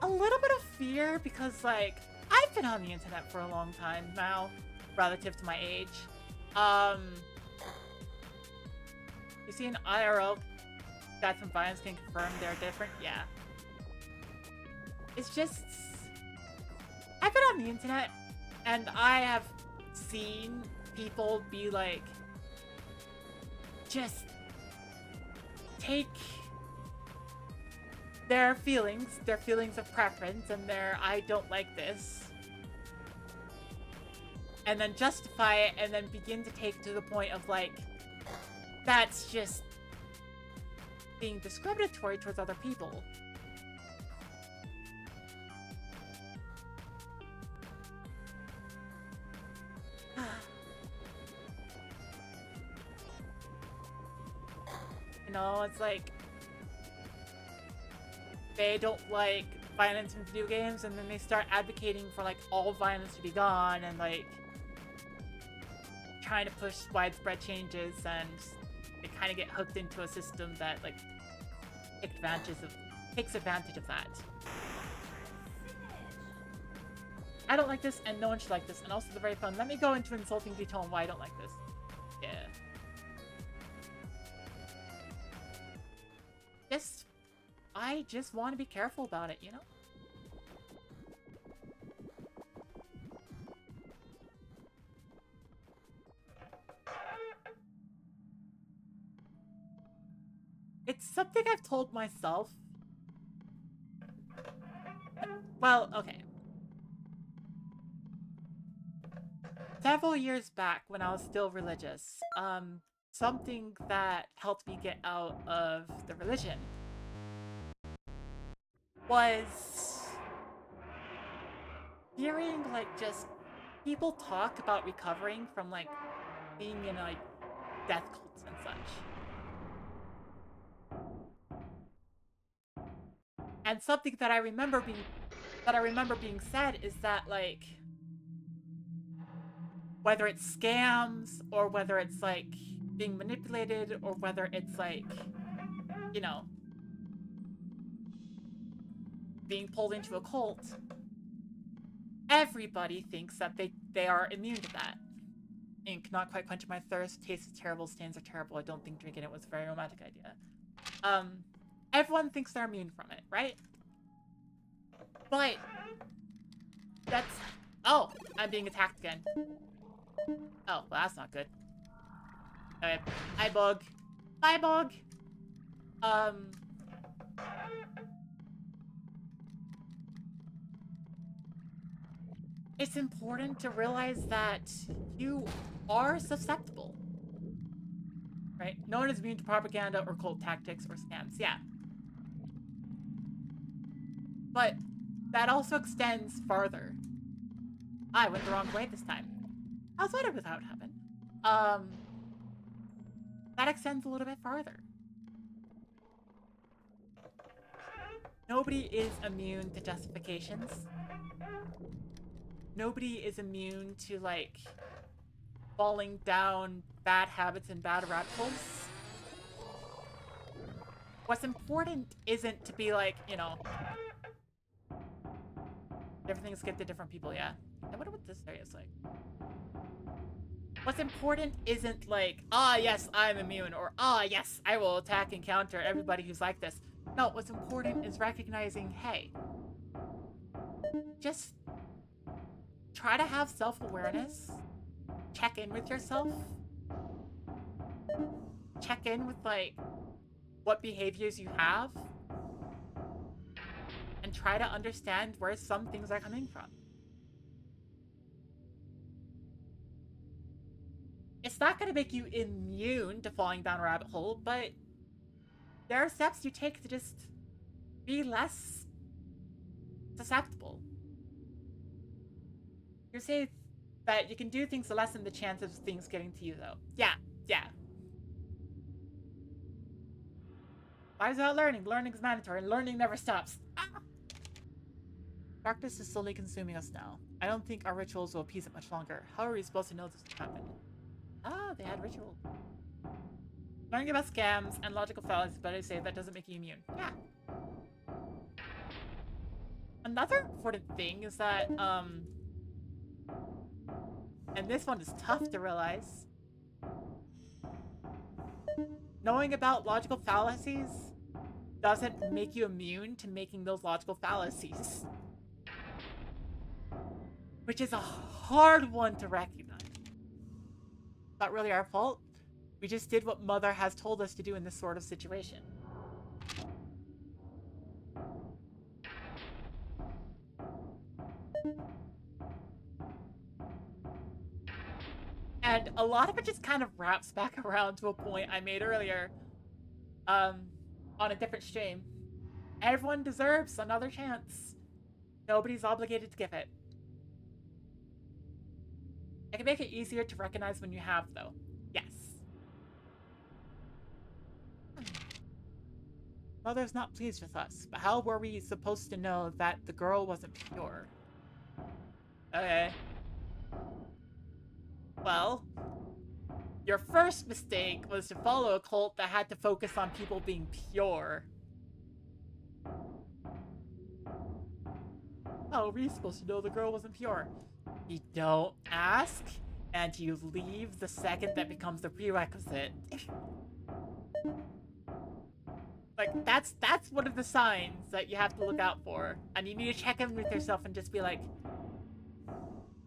a little bit of fear because, like, I've been on the internet for a long time now, relative to my age. You see an IRL guys from Violence can confirm they're different? Yeah. It's just... I've been on the internet, and I have seen people be like... just... take... their feelings of preference, and their I don't like this, and then justify it, and then begin to take to the point of, like, that's just being discriminatory towards other people. You know, it's like, they don't like violence in video games, and then they start advocating for, like, all violence to be gone, and, like, trying to push widespread changes, and they kind of get hooked into a system that, like, takes advantage of that. I don't like this, and no one should like this, and also they're very fun. Let me go into insulting detail on why I don't like this. Yeah. I just want to be careful about it, you know? It's something I've told myself. Well, okay. Several years back, when I was still religious, something that helped me get out of the religion was hearing, like, just people talk about recovering from, like, being in, like, death cults and such. And something that I remember being said is that, like, whether it's scams, or whether it's, like, being manipulated, or whether it's, like, you know, being pulled into a cult, everybody thinks that they are immune to that. Ink, not quite quenching my thirst. Taste is terrible. Stains are terrible. I don't think drinking it was a very romantic idea. Everyone thinks they're immune from it, right? But that's... Oh, I'm being attacked again. Oh, well, that's not good. Okay. Hi, Bug. Bye, Bug. It's important to realize that you are susceptible. Right? No one is immune to propaganda or cult tactics or scams, yeah. But that also extends farther. I went the wrong way this time. I was wondering what would happen. That extends a little bit farther. Nobody is immune to justifications. Nobody is immune to, like, falling down bad habits and bad rabbit holes. What's important isn't to be like, you know, different things get to different people, yeah? I wonder what this area is like. What's important isn't like, ah, yes, I'm immune, or ah, yes, I will attack and counter everybody who's like this. No, what's important is recognizing, hey, just try to have self-awareness. Check in with yourself. Check in with, like, what behaviors you have. And try to understand where some things are coming from. It's not going to make you immune to falling down a rabbit hole, but there are steps you take to just be less susceptible. You say that you can do things to lessen the chance of things getting to you, though. Yeah. Why is that learning? Learning is mandatory, and learning never stops. Ah! Darkness is slowly consuming us now. I don't think our rituals will appease it much longer. How are we supposed to know this will happen? Ah, they had ritual. Learning about scams and logical fallacies, but I say that doesn't make you immune. Yeah. Another important thing is that, and this one is tough to realize. Knowing about logical fallacies doesn't make you immune to making those logical fallacies. Which is a hard one to recognize. Not really our fault. We just did what Mother has told us to do in this sort of situation. And a lot of it just kind of wraps back around to a point I made earlier on a different stream. Everyone deserves another chance. Nobody's obligated to give it. It can make it easier to recognize when you have, though. Yes. Mother's not pleased with us, but how were we supposed to know that the girl wasn't pure? Okay. Well, your first mistake was to follow a cult that had to focus on people being pure. How are we supposed to know the girl wasn't pure? You don't ask, and you leave the second that becomes the prerequisite. Like, that's one of the signs that you have to look out for. And you need to check in with yourself and just be like, am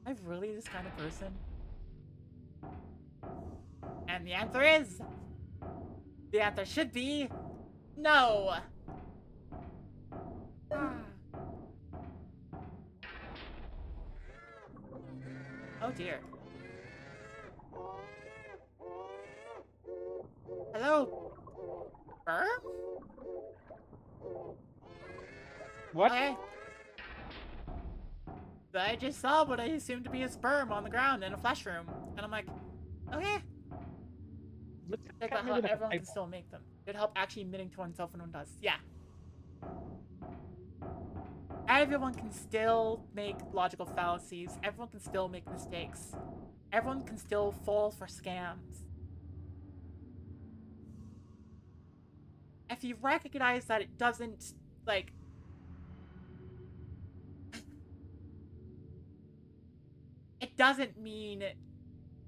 I really this kind of person? And the answer is... the answer should be... no! Oh dear. Hello? Sperm? What? Okay. I just saw what I assumed to be a sperm on the ground in a flash room. And I'm like, okay. Think about how everyone can still make them. It'd help actually admitting to oneself when one does. Yeah. Everyone can still make logical fallacies. Everyone can still make mistakes. Everyone can still fall for scams. If you recognize that it doesn't, like... it doesn't mean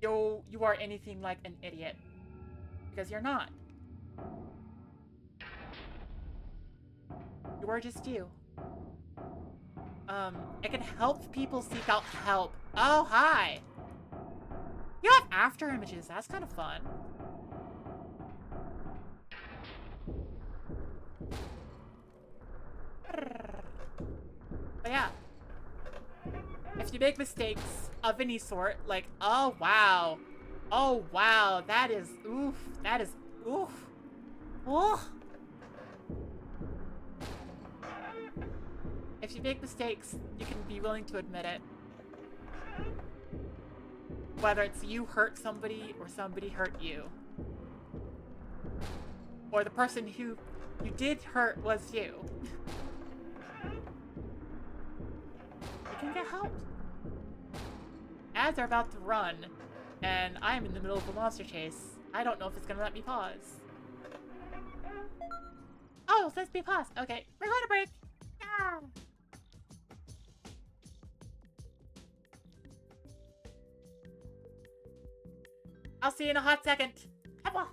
you are anything like an idiot. Because you're not. You are just you. It can help people seek out help. Oh, hi! You have after images. That's kind of fun. But yeah. If you make mistakes of any sort, like, oh, wow. Oh, wow. That is, oof. That is, oof. Oh. If you make mistakes, you can be willing to admit it. Whether it's you hurt somebody or somebody hurt you. Or the person who you did hurt was you. You can get help. Ads are about to run, and I'm in the middle of a monster chase. I don't know if it's gonna let me pause. Oh, it says be paused. Okay, we're going to break. Yeah. I'll see you in a hot second. Come on.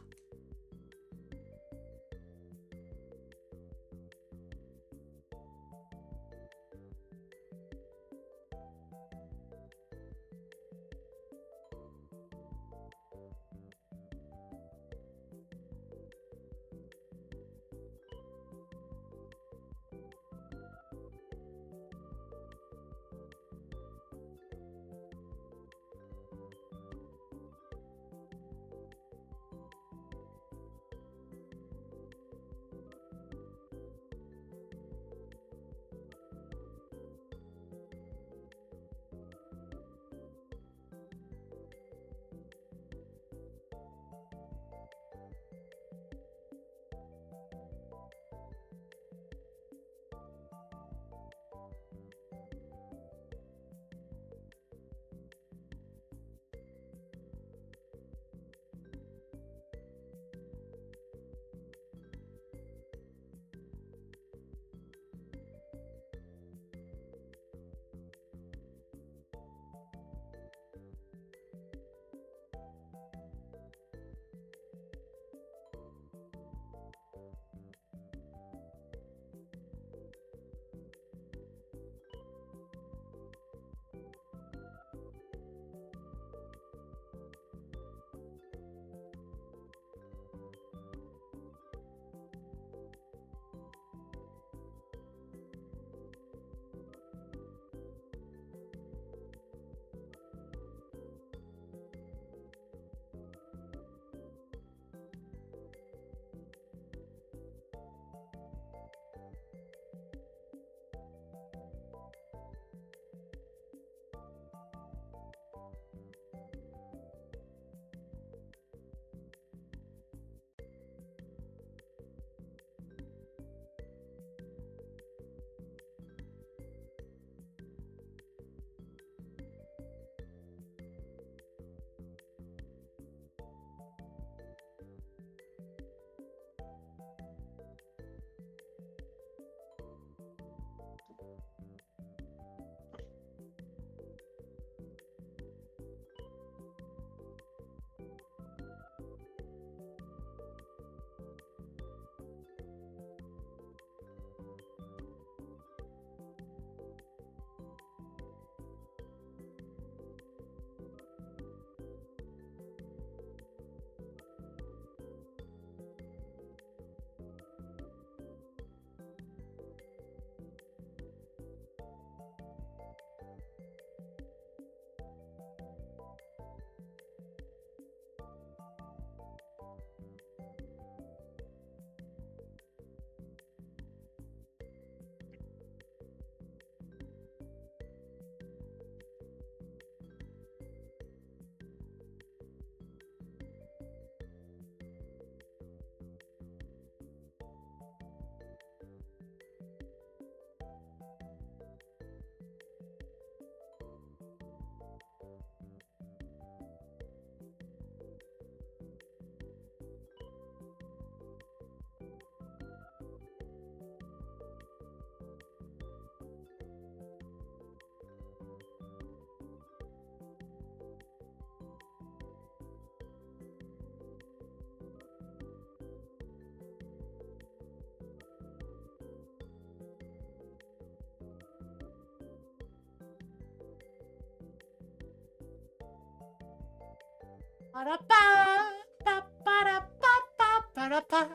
Ba-da-ba, ba-ba-da-ba-ba, ba-da-ba.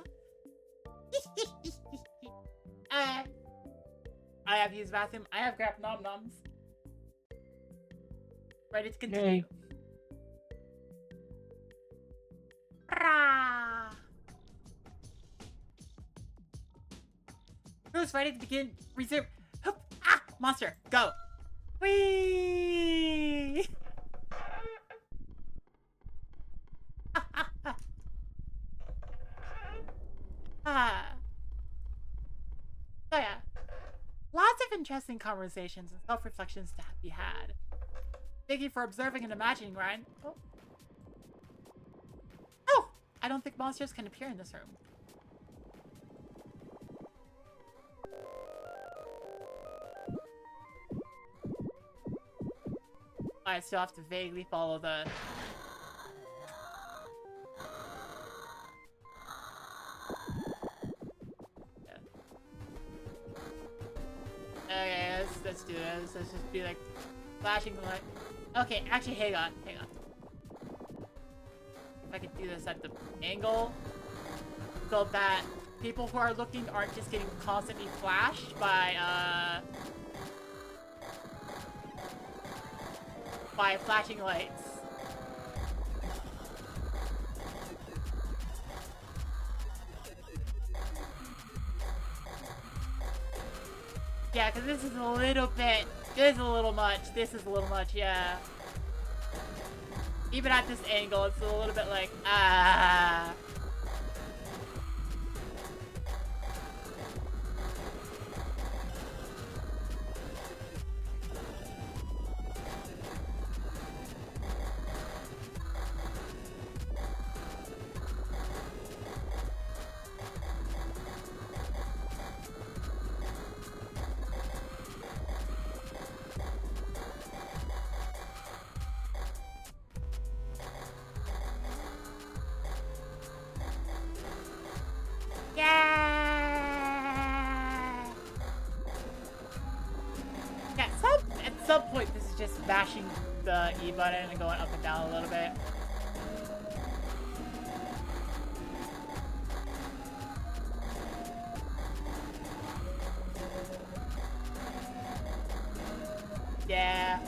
I have used bathroom. I have grabbed nom noms. Ready to continue. Rah! Who's ready to begin? Resume. Hoop. Ah! Monster, go! Whee! Ah. So yeah, lots of interesting conversations and self-reflections to be had. Thank you for observing and imagining, Ryan. Oh. Oh! I don't think monsters can appear in this room. I still have to vaguely follow the... Okay, let's do this. Let's just be like flashing the light. Okay, actually, hang on. If I could do this at the angle so that people who are looking aren't just getting constantly flashed by flashing lights. Yeah, because this is a little bit... This is a little much. This is a little much, yeah. Even at this angle, it's a little bit like, ah. At some point, this is just mashing the E button and going up and down a little bit. Yeah.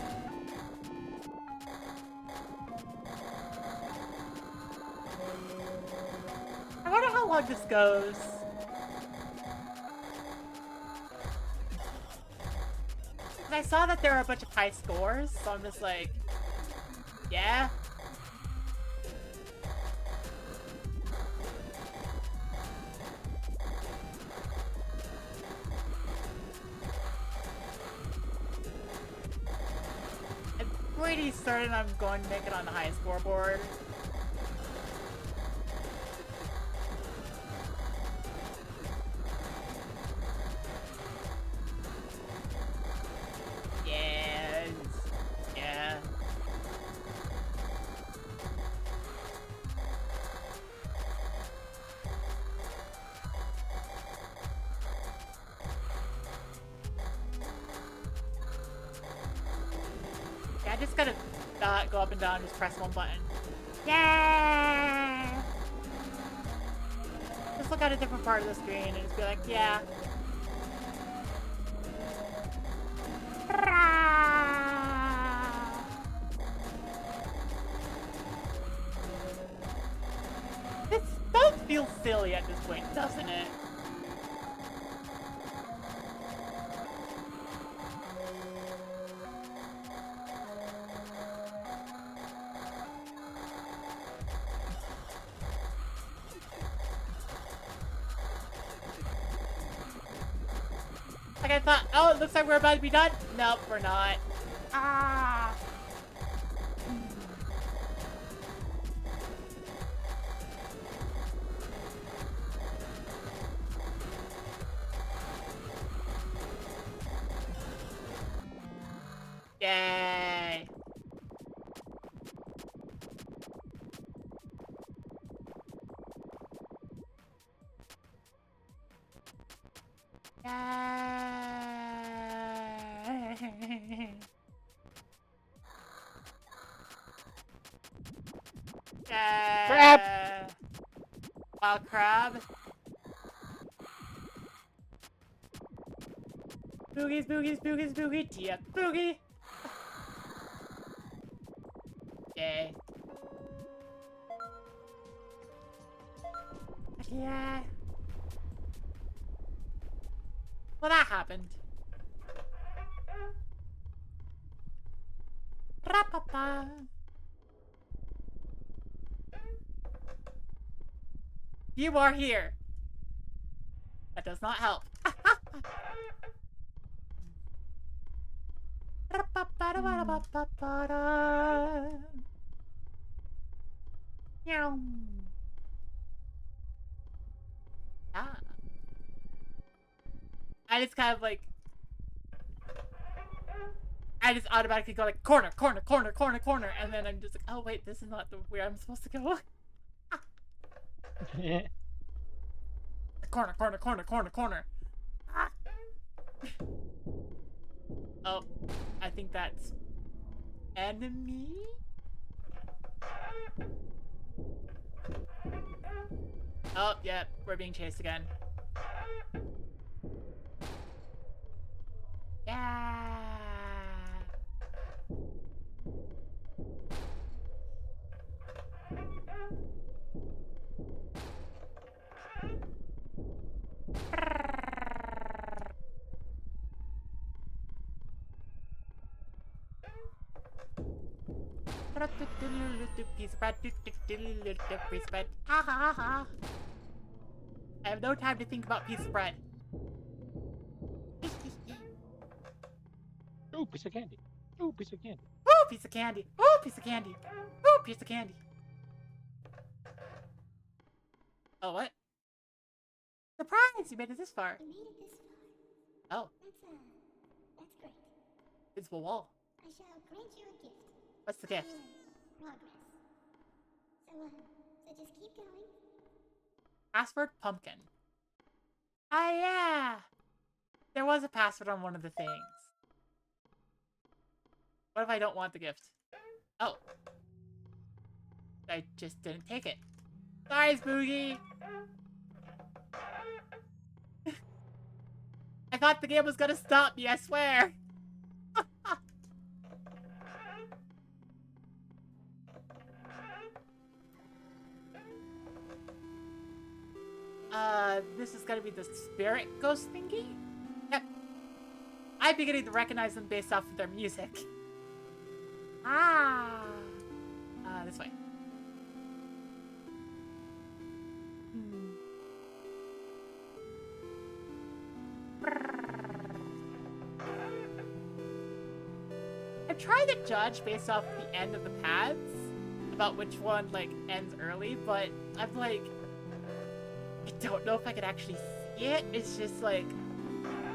I wonder how long this goes. I saw that there are a bunch of high scores, so I'm just like, yeah. I'm pretty certain I'm going to make it on the high scoreboard. Just gotta go up and down and just press one button. Yeah! Just look at a different part of the screen and just be like, yeah. This does feel silly at this point, doesn't it? Like I thought, oh, it looks like we're about to be done. Nope, we're not. Ah. Yay. Yeah. Wild crab. Boogie, boogie, boogie, boogie, tee up, boogie. Yay. Yeah. Well, that happened. Ra-pa-pa. You are here. That does not help. Meow. Ah. I just kind of like, I just automatically go like corner, corner, corner, corner, corner, and then I'm just like, oh wait, this is not the where I'm supposed to go. Corner, corner, corner, corner, corner. Ah. Oh, I think that's enemy. Oh, yeah, we're being chased again. Yeah. Piece of bread, piece of bread. Ha ha ha ha. I have no time to think about piece of bread. Ooh, piece of candy. Ooh, piece of candy. Ooh, piece of candy. Ooh, piece of candy. Ooh, piece of candy. Oh, what? Surprise! You made it this far. You made it this far. Oh, That's great. it's the wall. I shall grant you a gift. What's the gift? Progress. So just keep going. Password pumpkin. Ah, yeah. There was a password on one of the things. What if I don't want the gift? Oh. I just didn't take it. Sorry, Spooky. I thought the game was gonna stop me, I swear. This is gonna be the spirit ghost thingy? Yep. I'm beginning to recognize them based off of their music. Ah. This way. I'm trying to judge based off the end of the paths about which one like ends early, but I'm like, I don't know if I could actually see it. It's just like,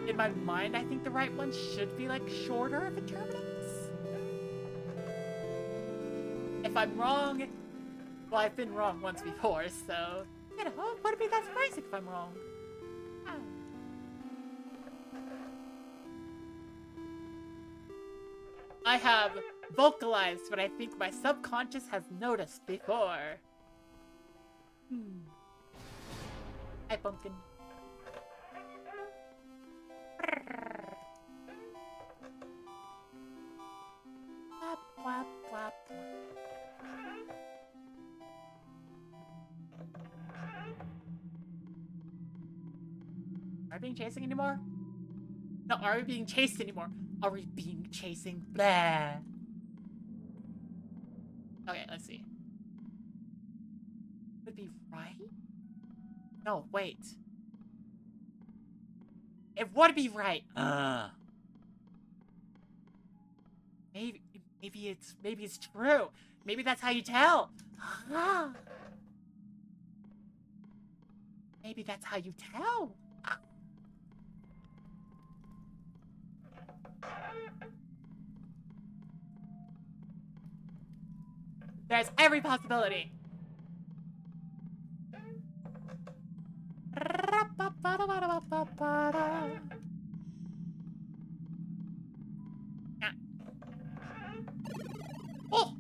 in my mind, I think the right one should be like shorter if it terminates. If I'm wrong, well, I've been wrong once before, so, you know, wouldn't be that surprising if I'm wrong. Ah. I have vocalized what I think my subconscious has noticed before. Hi, pumpkin. Wap, wap, wap. Are we being chasing anymore? No, are we being chased anymore? Are we being chasing? Blah. Okay, let's see. Would be right? No, wait. It would be right. Maybe it's true. Maybe that's how you tell. Maybe that's how you tell. There's every possibility. Oh!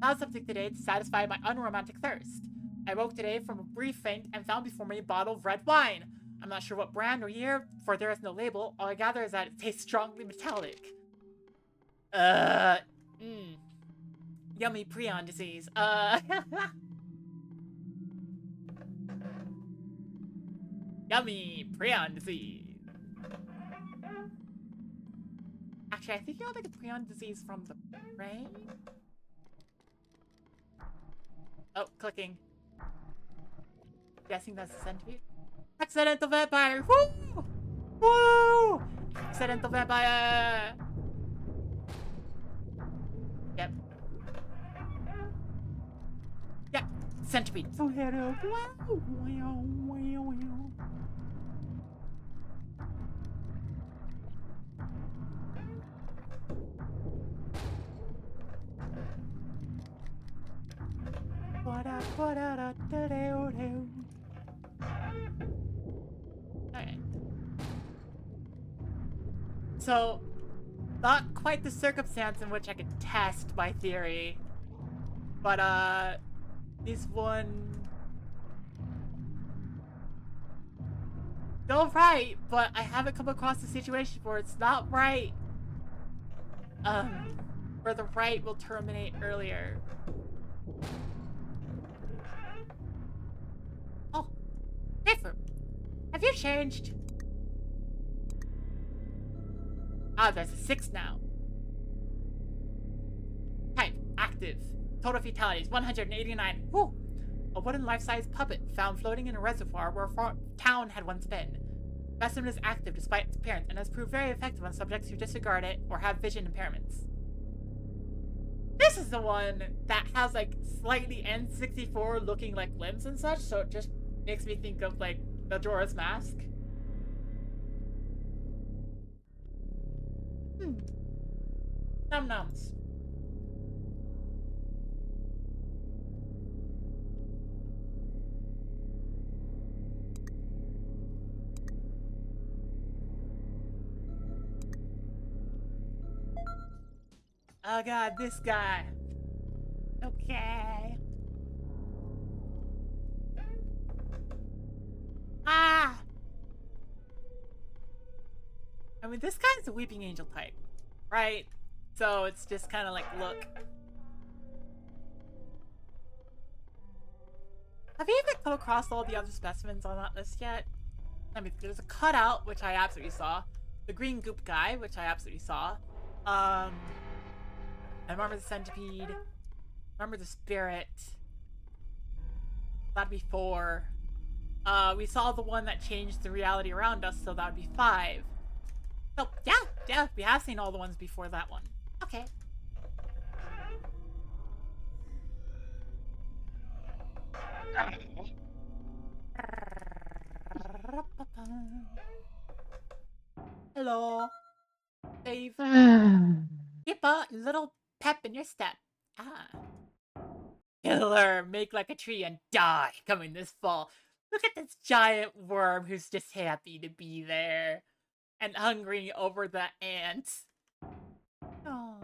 Found something today to satisfy my unromantic thirst. I woke today from a brief faint and found before me a bottle of red wine. I'm not sure what brand or year, for there is no label. All I gather is that it tastes strongly metallic. Yummy prion disease. Yummy prion disease. Actually, I think you'll get prion disease from the brain. Oh, clicking. Guessing that's the centipede. Accidental vampire! Woo! Woo! Accidental vampire! Yep. Yep. Centipede. Alright. So, not quite the circumstance in which I could test my theory. But, this one... Still right, but I haven't come across a situation where it's not right. Where the right will terminate earlier. Oh, different. Have you changed? Ah, there's a 6 now. Type, active. Total fatalities, 189. Whew. A wooden life-size puppet found floating in a reservoir where a town had once been. Specimen is active despite its appearance and has proved very effective on subjects who disregard it or have vision impairments. This is the one that has like slightly N64 looking like limbs and such, so it just makes me think of like Majora's Mask. Num nums. Oh god, this guy. Okay. Ah! I mean, this guy's a Weeping Angel type, right? So it's just kind of like, look. Have you even come across all the other specimens on that list yet? I mean, there's a cutout, which I absolutely saw. The green goop guy, which I absolutely saw. I remember the centipede. Remember the spirit. That'd be 4. We saw the one that changed the reality around us, so that would be 5. So, yeah, we have seen all the ones before that one. Okay. Hello. Dave. Keep a little pep in your step. Ah. Killer, make like a tree and die coming this fall. Look at this giant worm who's just happy to be there. And hungry over the ants. Oh.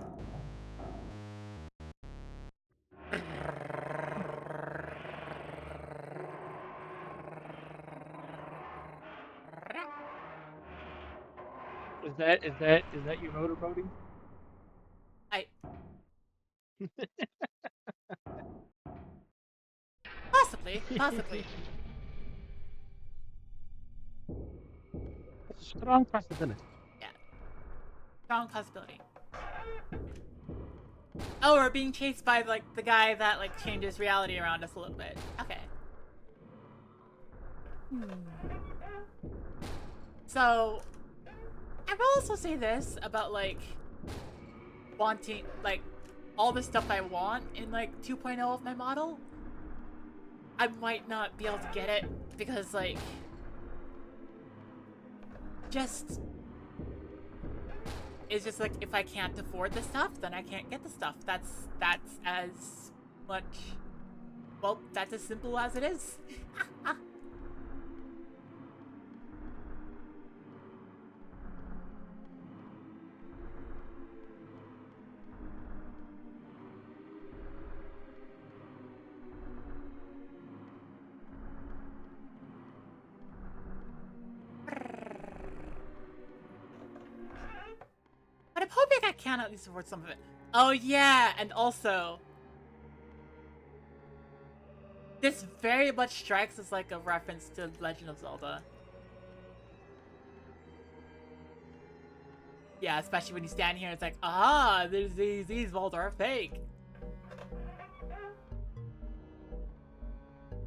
Is that your motorboating? Possibly. Strong possibility. Yeah. Strong possibility. Oh, we're being chased by, like, the guy that, like, changes reality around us a little bit. Okay. So, I will also say this about, like, wanting, like, all the stuff I want in, like, 2.0 of my model. I might not be able to get it because, like, it's just like, if I can't afford the stuff, then I can't get the stuff. That's as much, well, that's as simple as it is. can at least afford some of it. Oh yeah, and also, this very much strikes as like a reference to Legend of Zelda. Yeah, especially when you stand here, it's like, ah, there's these walls are fake.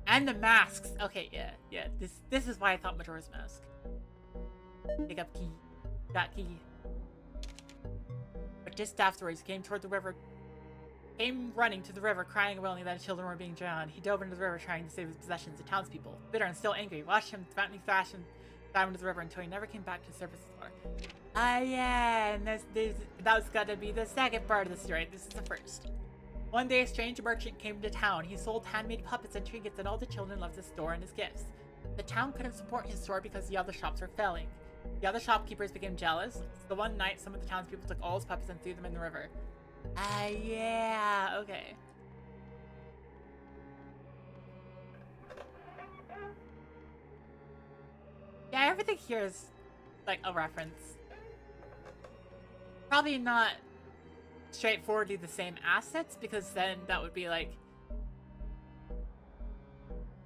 And the masks. Okay, yeah. This is why I thought Majora's Mask. Pick up key. Got key. But just afterwards, he came running to the river, crying wailing that his children were being drowned. He dove into the river trying to save his possessions. The townspeople, bitter and still angry, watched him threatening thrash and dive into the river until he never came back to the surface of the water. Ah, yeah, and that was gotta be the second part of the story. This is the first. One day, a strange merchant came to town. He sold handmade puppets and trinkets, and all the children loved his store and his gifts. The town couldn't support his store because the other shops were failing. The other shopkeepers became jealous, so the one night some of the townspeople took all his puppets and threw them in the river. Ah, yeah, okay. Yeah, everything here is like a reference. Probably not straightforwardly the same assets, because then that would be like,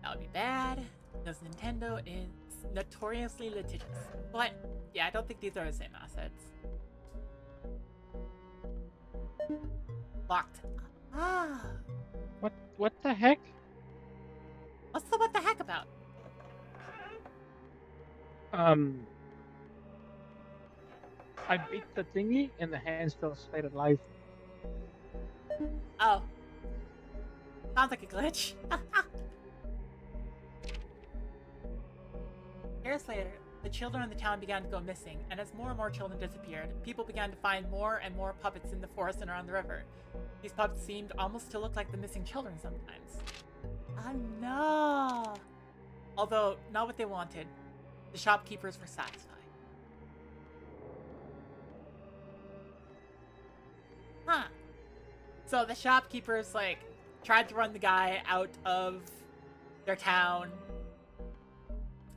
that would be bad, because Nintendo is notoriously litigious. But yeah, I don't think these are the same assets. Locked. Ah. What the heck? What's the what the heck about? I beat the thingy and the hand still stayed alive. Oh. Sounds like a glitch. Years later, the children in the town began to go missing, and as more and more children disappeared, people began to find more and more puppets in the forest and around the river. These puppets seemed almost to look like the missing children sometimes. Oh no! Although, not what they wanted. The shopkeepers were satisfied. Huh. So the shopkeepers, like, tried to run the guy out of their town.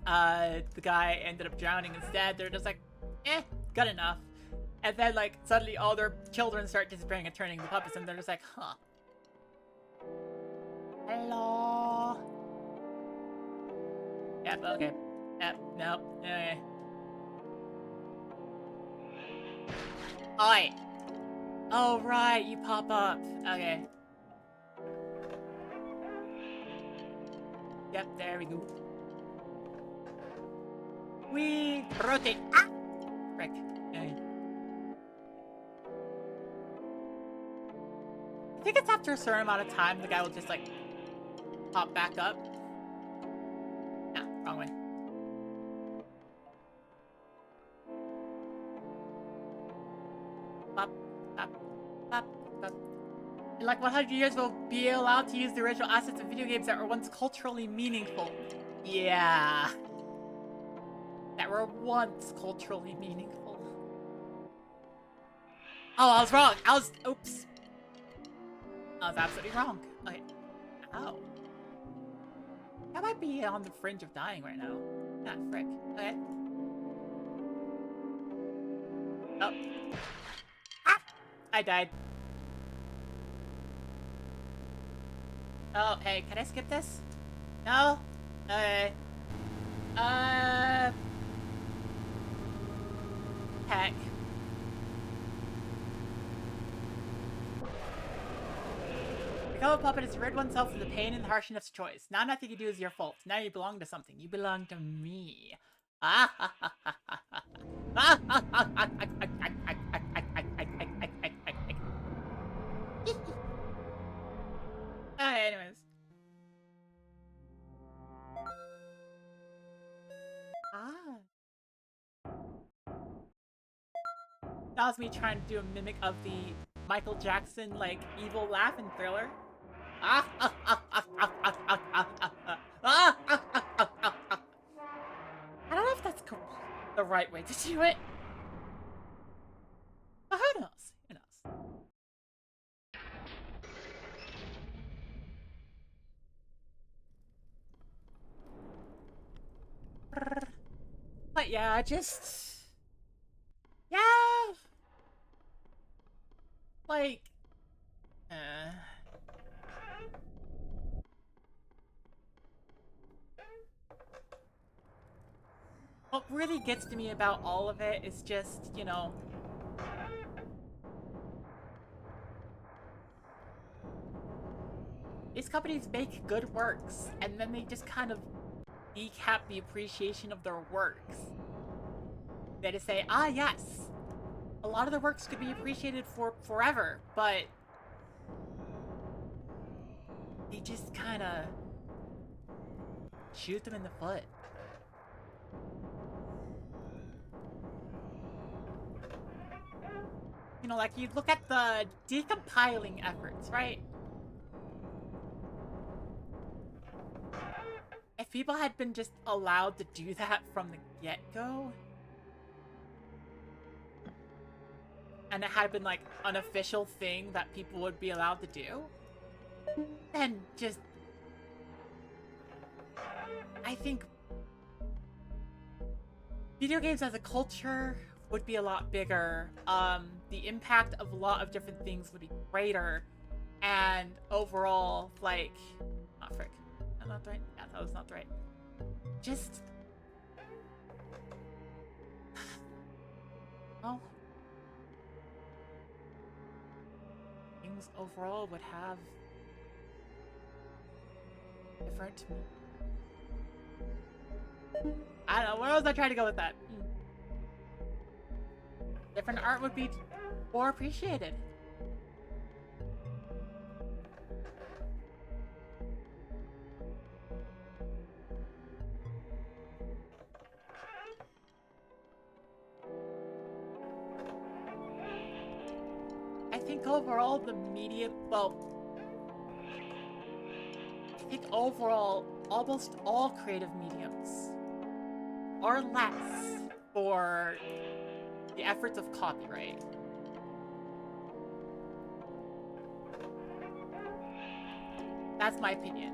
The guy ended up drowning instead. They're just like, good enough. And then, like, suddenly all their children start disappearing and turning into puppets, and they're just like, huh. Hello? Yep, okay. Yep, nope, okay. Oi! Oh, right, you pop up. Okay. Yep, there we go. We rotate. Ah! Frick. Okay. I think it's after a certain amount of time the guy will just, like, pop back up. Nah, wrong way. Pop, pop, pop, pop. In like 100 years, we'll be allowed to use the original assets of video games that were once culturally meaningful. Yeah. That were once culturally meaningful. Oh, I was wrong. Oops. I was absolutely wrong. Okay. Ow. I might be on the fringe of dying right now. Ah, frick. Okay. Oh. Ah! I died. Oh, hey, can I skip this? No? Okay. Heck. Become a puppet is to rid oneself of the pain and the harshness of choice. Now nothing you do is your fault. Now you belong to something. You belong to me. Ah ha ha ha ha ha. Ah ha ha ha ha. Anyways. Ah. That was me trying to do a mimic of the Michael Jackson, like, evil laugh in Thriller. Ah, ah, ah, ah, ah, ah, ah, ah, ah, ah, ah, ah, ah, ah, ah. I don't know if that's the right way to do it. But who knows? Who knows? But yeah, just... yeah. like... What really gets to me about all of it is just, you know... These companies make good works, and then they just kind of decap the appreciation of their works. They just say, ah, yes, a lot of their works could be appreciated for forever, but they just kind of shoot them in the foot. You know, like, you look at the decompiling efforts, right? If people had been just allowed to do that from the get-go, and it had been, like, an official thing that people would be allowed to do, then just... I think video games as a culture would be a lot bigger. The impact of a lot of different things would be greater, and overall, like... Oh, frick. That's not right? Yeah, that was not right. Just... Oh... Things overall would have... different... I don't know, where was I trying to go with that? Different art would be more appreciated. I think overall the media, well, I think overall almost all creative mediums are less for the efforts of copyright. That's my opinion.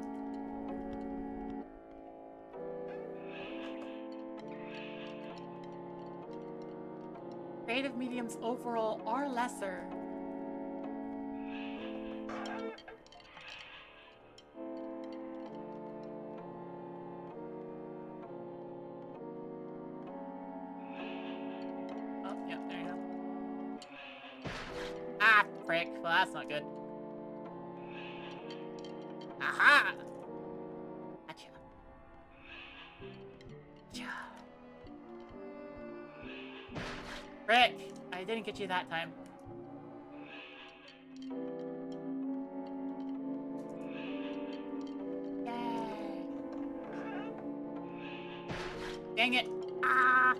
Creative mediums overall are lesser. Oh, yep, there you go. Ah, frick. Well, that's not good. Aha! Gotcha. Gotcha. Frick! I didn't get you that time. Yay! Dang it! Ah!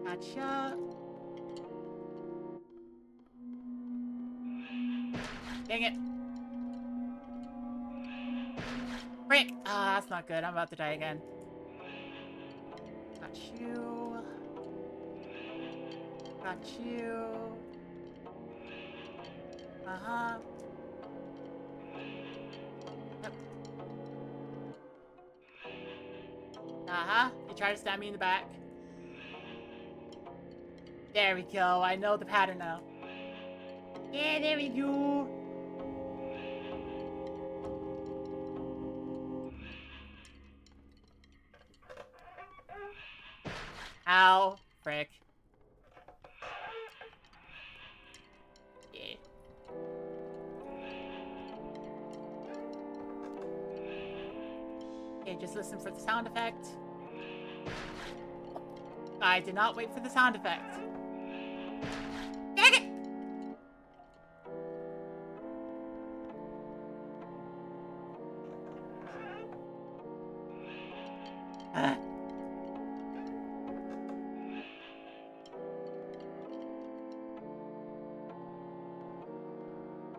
Gotcha. Dang it. Frick! Ah, that's not good. I'm about to die again. Got you. Got you. Uh-huh. Yep. Uh-huh. You try to stab me in the back. There we go. I know the pattern now. Yeah, there we go. Ow. Frick. Yeah. Okay, just listen for the sound effect. I did not wait for the sound effect. Dang it!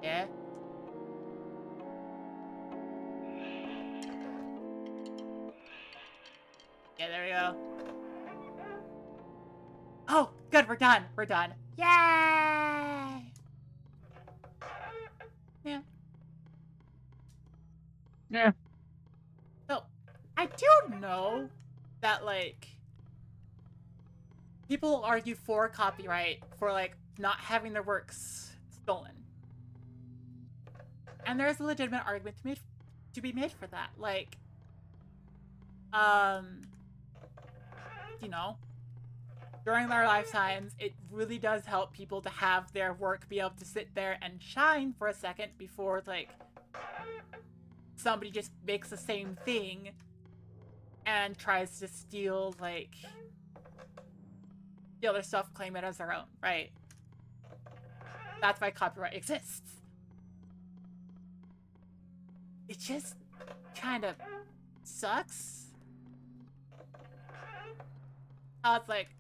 Yeah? Yeah, there we go. Oh, good, we're done. We're done. Yay! Yeah. Yeah. So, I do know that, like, people argue for copyright for, like, not having their works stolen. And there's a legitimate argument to be made for that. Like, you know, during their lifetimes, it really does help people to have their work be able to sit there and shine for a second before, like, somebody just makes the same thing and tries to steal, like, steal their stuff, claim it as their own, right? That's why copyright exists. It just kind of sucks. It's like,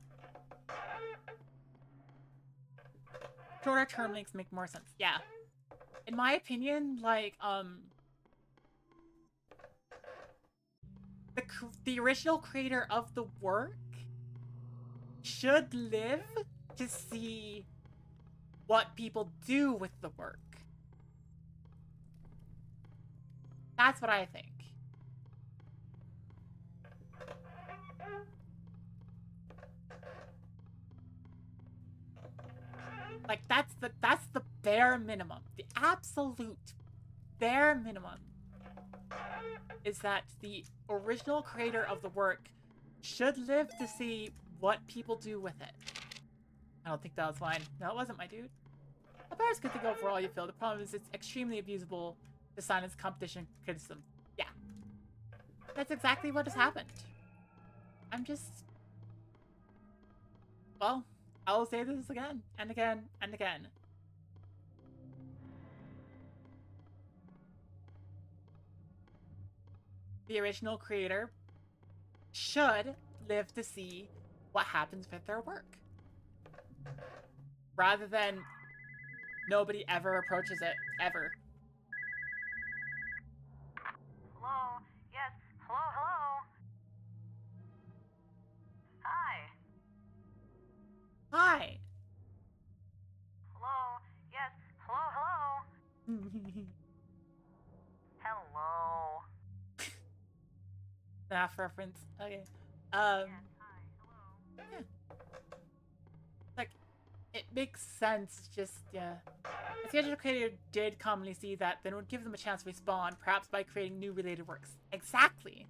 shorter term links make more sense. Yeah. In my opinion, like, the original creator of the work should live to see what people do with the work. That's what I think. Like, that's the bare minimum. The absolute bare minimum is that the original creator of the work should live to see what people do with it. I don't think that was mine. No, it wasn't, my dude. A bear is good to go for all you feel. The problem is it's extremely abusable to silence competition criticism. Yeah. That's exactly what has happened. I'm just... Well, I will say this again, and again, and again. The original creator should live to see what happens with their work. Rather than nobody ever approaches it, ever. Hello? Yes. Hello, hello? Hi. Hi! Hello? Yes. Hello, hello? Hello. Math reference. Okay. Yes, hi. Hello. Yeah. Like, it makes sense, just, yeah. If the original creator did commonly see that, then it would give them a chance to respawn, perhaps by creating new related works. Exactly!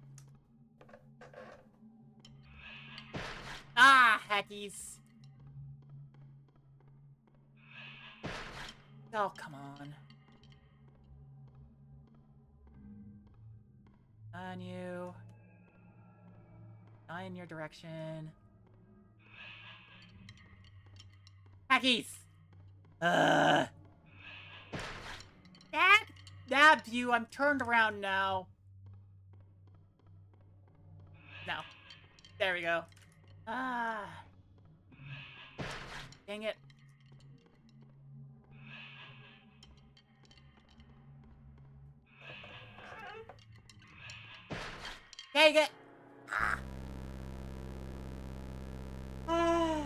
Ah, hackies! Oh, come on. On you. Not in your direction. Hackies! That view, I'm turned around now. No. There we go. Ah. Dang it. Dang it! Ah. Ah.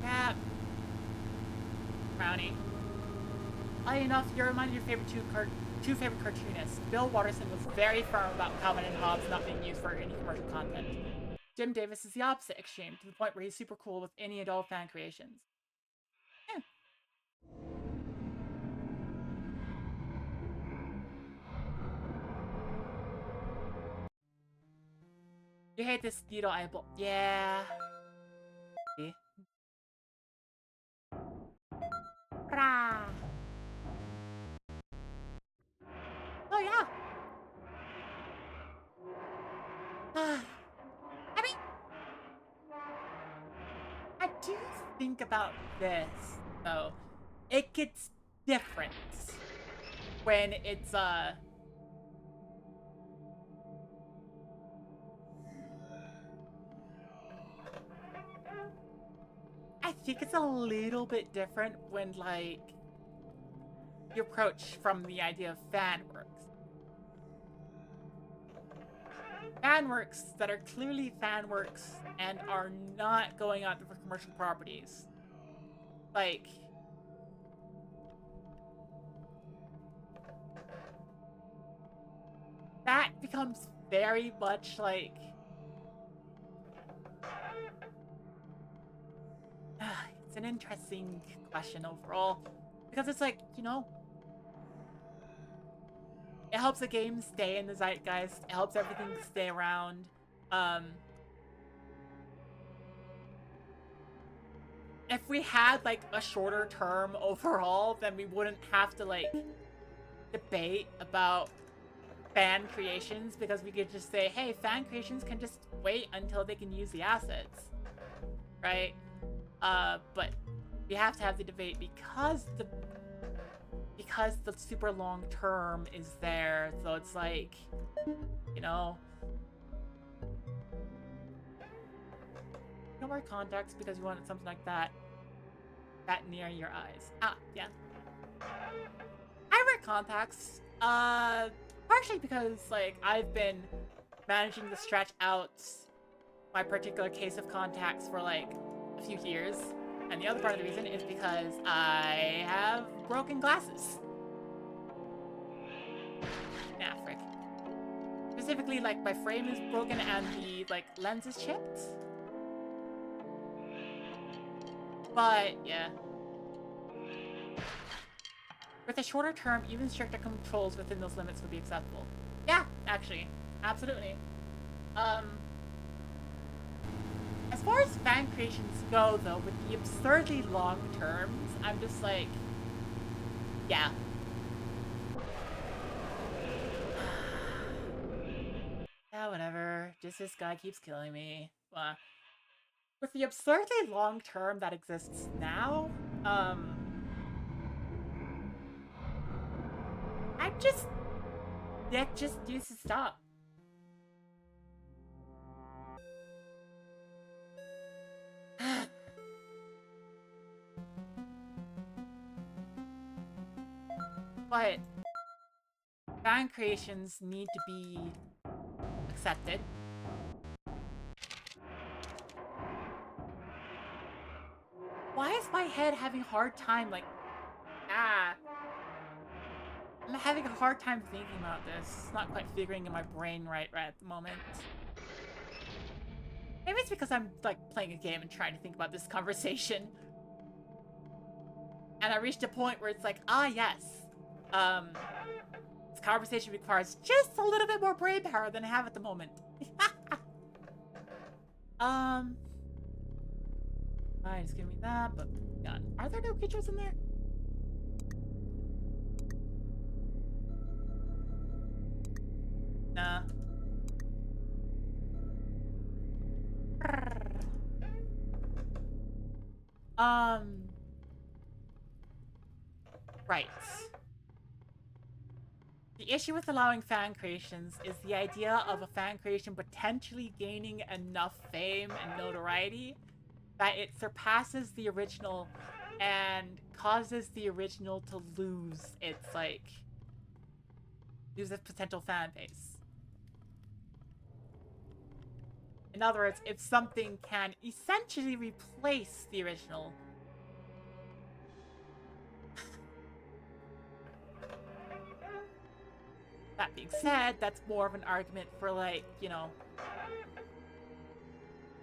Crap. Brownie. Oddly enough, you're reminded of your favorite two favorite cartoonists. Bill Watterson was very firm about Calvin and Hobbes not being used for any commercial content. Jim Davis is the opposite extreme, to the point where he's super cool with any adult fan creations. Yeah. You hate this needle eyeball. Yeah. See? Rah. Oh, yeah. I mean, I do think about this, though. It gets different when it's, I think it's a little bit different when, like, you approach from the idea of fan works. Fan works that are clearly fan works and are not going out for commercial properties. Like, that becomes very much like it's an interesting question overall because it's like, you know, it helps the game stay in the zeitgeist. It helps everything stay around. If we had like a shorter term overall, then we wouldn't have to like debate about fan creations because we could just say, hey, fan creations can just wait until they can use the assets, right? But we have to have the debate because the super long term is there, so it's like, you know, no more contacts because you wanted something like that near your eyes. Ah, yeah. I wear contacts, partially because, like, I've been managing to stretch out my particular case of contacts for, like, a few years. And the other part of the reason is because I have broken glasses. Nah, frick. Specifically, like, my frame is broken and the, like, lens is chipped. But, yeah. With a shorter term, even stricter controls within those limits would be acceptable. Yeah, actually. Absolutely. As far as fan creations go, though, with the absurdly long terms, I'm just like, yeah. Yeah, whatever. Just this guy keeps killing me. With the absurdly long term that exists now, that just needs to stop. But fan creations need to be accepted. Why is my head having a hard time, like, I'm having a hard time thinking about this. It's not quite figuring in my brain right at the moment. Maybe it's because I'm, like, playing a game and trying to think about this conversation. And I reached a point where it's like, yes. This conversation requires just a little bit more brain power than I have at the moment. Alright, just give me that, but God. Are there no creatures in there? Nah. Right. The issue with allowing fan creations is the idea of a fan creation potentially gaining enough fame and notoriety that it surpasses the original and causes the original to lose its, like, lose its potential fan base. In other words, if something can essentially replace the original, that being said, that's more of an argument for, like, you know,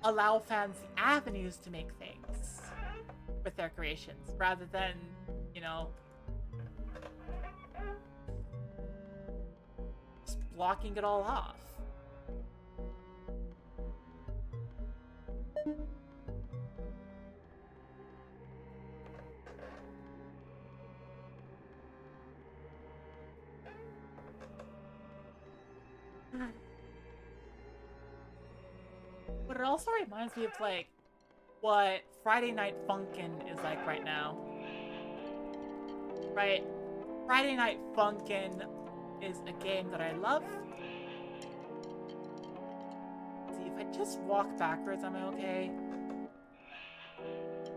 allow fans the avenues to make things with their creations, rather than, you know, just blocking it all off. But it also reminds me of, like, what Friday Night Funkin' is like right now. Right? Friday Night Funkin' is a game that I love. Let's see, if I just walk backwards, am I okay?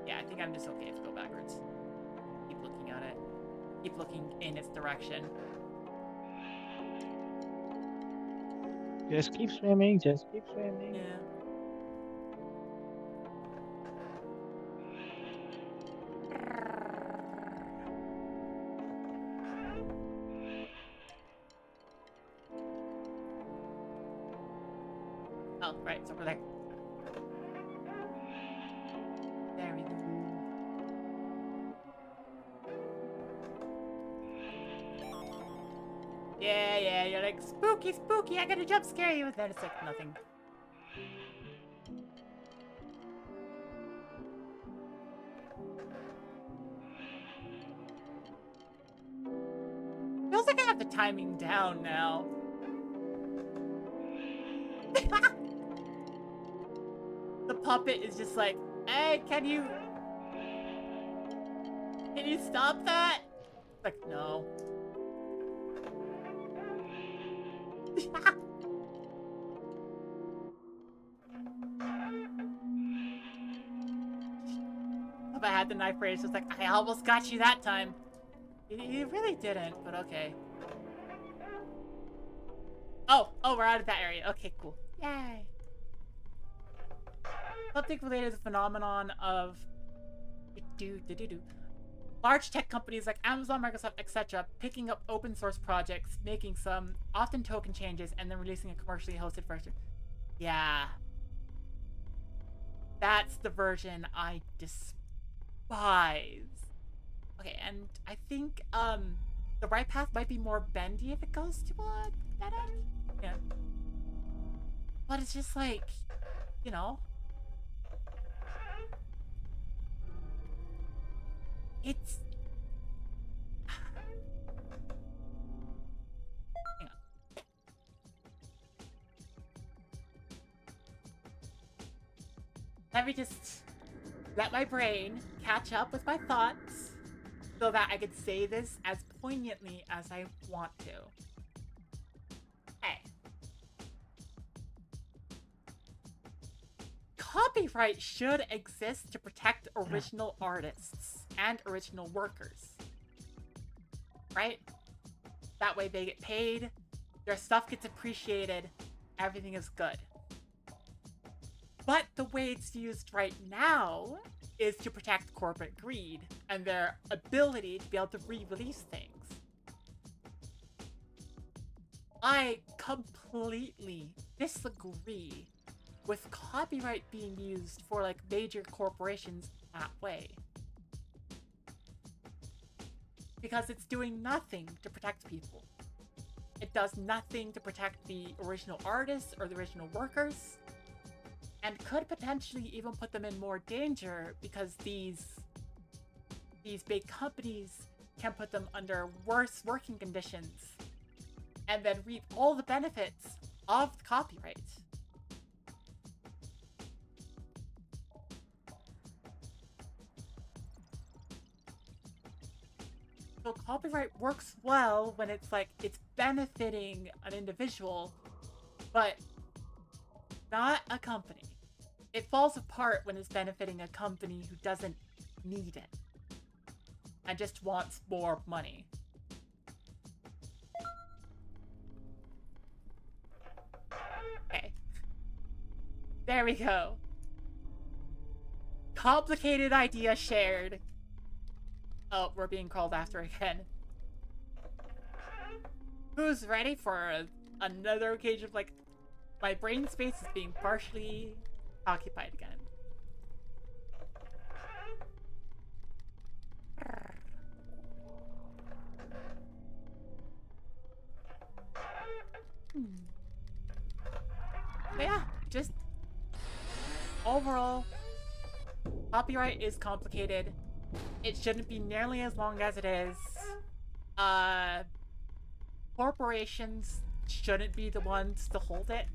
Yeah, I think I'm just okay if I go backwards. Keep looking at it. Keep looking in its direction. Just keep swimming, just keep swimming. Yeah. Oh, right, it's over there. There we go. Yeah, you're like, spooky, spooky, I gotta jump scare you, and then it's like, nothing. Feels like I have the timing down now. The puppet is just like, hey, can you stop that? Like, no. If I had the knife raise, it's like, I almost got you that time. You really didn't, but okay. Oh, we're out of that area. Okay, cool. Yay. Something related to the phenomenon of large tech companies like Amazon, Microsoft, etc. picking up open source projects, making some, often token changes, and then releasing a commercially hosted version. Yeah. That's the version I despise. Okay, and I think the right path might be more bendy if it goes to that end. Yeah. But it's just like, you know, it's hang on. Let me just let my brain catch up with my thoughts so that I could say this as poignantly as I want to. Hey. Copyright should exist to protect original artists and original workers. Right? That way they get paid, their stuff gets appreciated, everything is good. But the way it's used right now is to protect corporate greed and their ability to be able to re-release things. I completely disagree with copyright being used for like major corporations that way. Because it's doing nothing to protect people. It does nothing to protect the original artists or the original workers. And could potentially even put them in more danger because these big companies can put them under worse working conditions and then reap all the benefits of the copyright. So copyright works well when it's like it's benefiting an individual, but not a company. It falls apart when it's benefiting a company who doesn't need it and just wants more money. Okay. There we go. Complicated idea shared. Oh, we're being called after again. Who's ready for another occasion of like, my brain space is being partially occupied again. But yeah, just overall, copyright is complicated. It shouldn't be nearly as long as it is. Corporations shouldn't be the ones to hold it.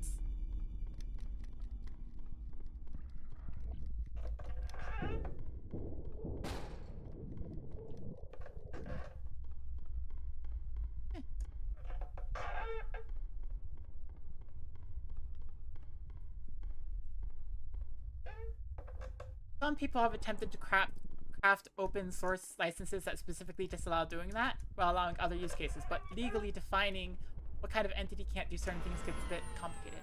Some people have attempted to craft open source licenses that specifically disallow doing that, while allowing other use cases, but legally defining what kind of entity can't do certain things gets a bit complicated.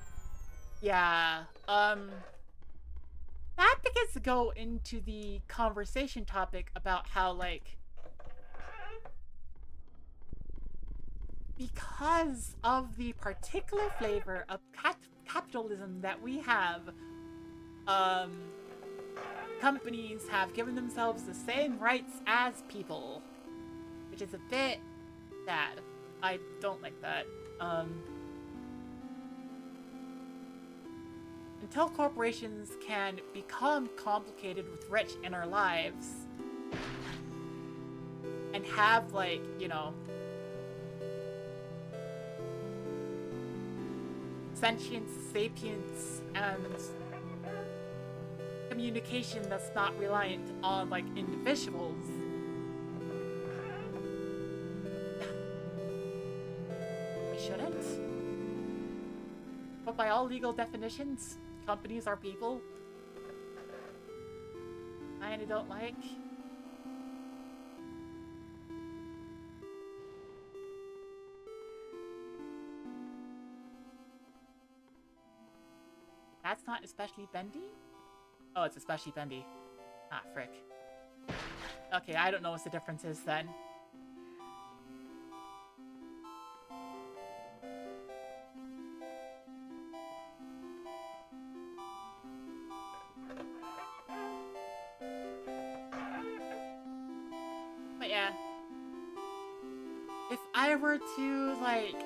Yeah, that begins to go into the conversation topic about how, like, because of the particular flavor of capitalism that we have, companies have given themselves the same rights as people, which is a bit sad. I don't like that. Until corporations can become complicated with rich inner lives and have, like, you know, sentience, sapience, and communication that's not reliant on, like, individuals, we shouldn't. But by all legal definitions, companies are people. I kinda don't like. That's not especially bendy? Oh, it's especially bendy. Ah, frick. Okay, I don't know what the difference is then. But yeah. If I were to, like,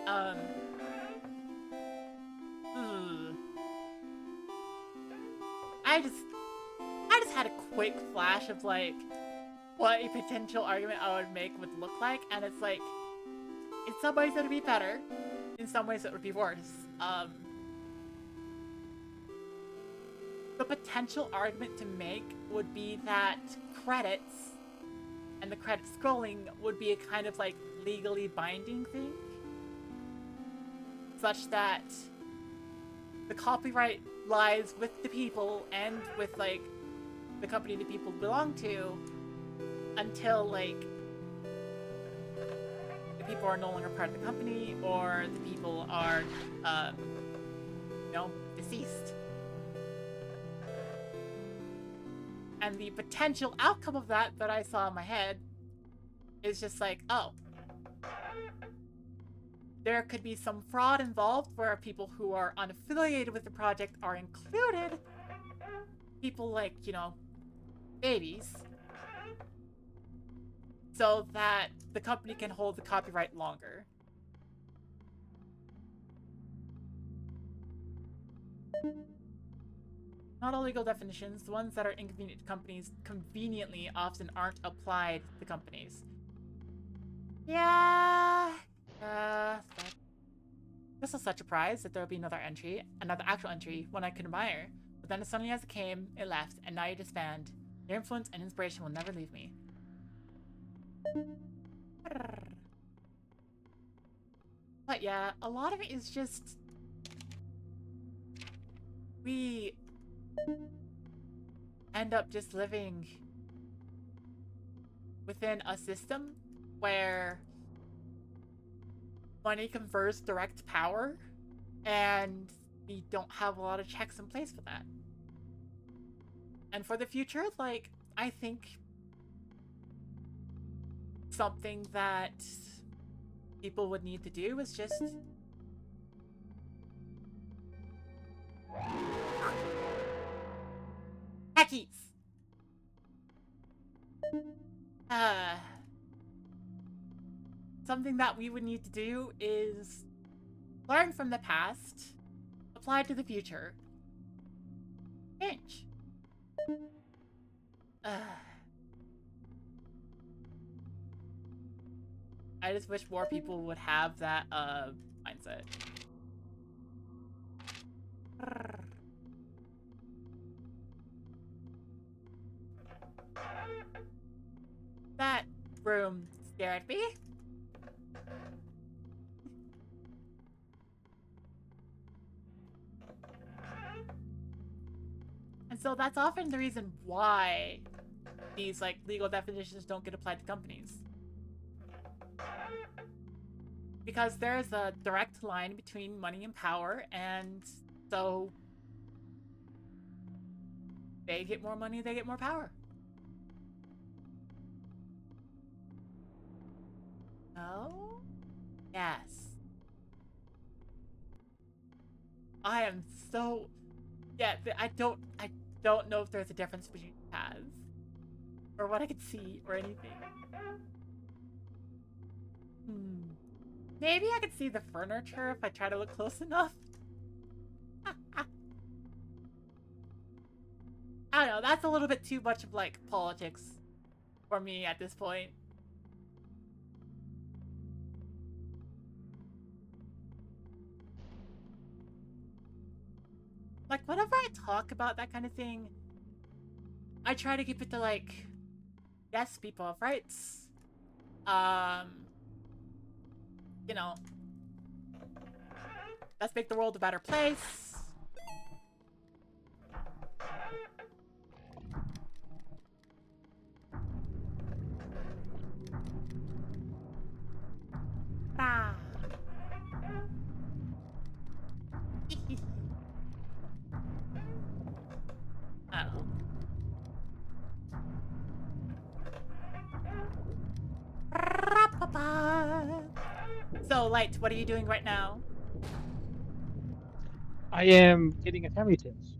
I just had a quick flash of, like, what a potential argument I would make would look like, and it's like, in some ways it would be better, in some ways it would be worse. The potential argument to make would be that credits and the credit scrolling would be a kind of, like, legally binding thing, such that the copyright lies with the people and with, like, the company the people belong to until, like, the people are no longer part of the company or the people are, you know, deceased. And the potential outcome of that I saw in my head is just like, oh, there could be some fraud involved where people who are unaffiliated with the project are included. People like, you know, babies. So that the company can hold the copyright longer. Not all legal definitions, the ones that are inconvenient to companies, conveniently often aren't applied to companies. Yeah. This was such a surprise that there would be another actual entry, one I could admire. But then as suddenly as it came, it left, and now you disband. Your influence and inspiration will never leave me. But yeah, a lot of it is just... we end up just living within a system where money confers direct power, and we don't have a lot of checks in place for that. And for the future, like, I think something that people would need to do is just... hackies! Something that we would need to do is learn from the past, apply to the future, change. I just wish more people would have that mindset. That room scared me. And so that's often the reason why these, like, legal definitions don't get applied to companies. Because there's a direct line between money and power, and so they get more money, they get more power. Oh? Yes. I am so... Yeah, I don't know if there's a difference between paths. Or what I could see, or anything. Maybe I could see the furniture if I try to look close enough. I don't know, that's a little bit too much of, like, politics for me at this point. Like, whenever I talk about that kind of thing, I try to keep it to, like, yes, people have rights. You know, let's make the world a better place. Ah. I don't know. So, Light, what are you doing right now? I am getting a tummy tails.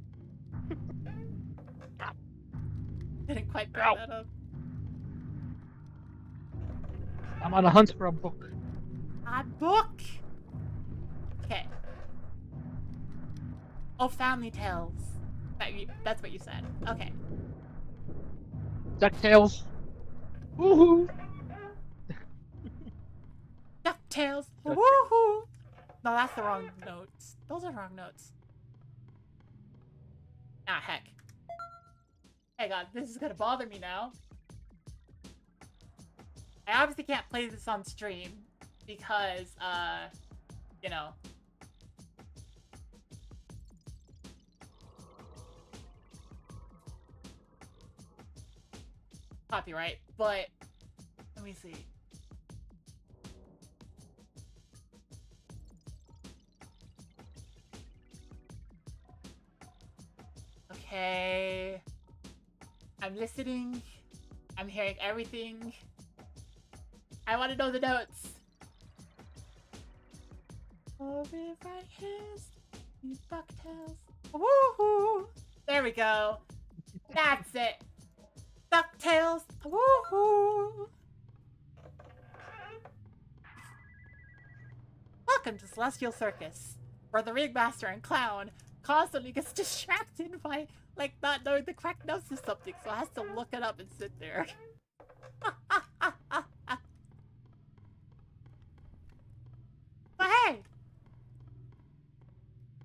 Didn't quite pick Ow. that up. I'm on a hunt for a book. A book? Okay. Oh, Family Tales. That's what you said. Okay. DuckTales. Woohoo! DuckTales. DuckTales. Woohoo! No, that's the wrong notes. Those are wrong notes. Ah, heck. Hey God, this is gonna bother me now. I obviously can't play this on stream because, you know. Copyright, but let me see. Okay. I'm listening. I'm hearing everything. I want to know the notes. Oh, if I kiss these DuckTales. Woohoo! There we go. That's it. DuckTales. Woohoo! Welcome to Celestial Circus, where the ringmaster and clown constantly gets distracted by, like, not knowing the correct notes of something, so has to look it up and sit there. But hey!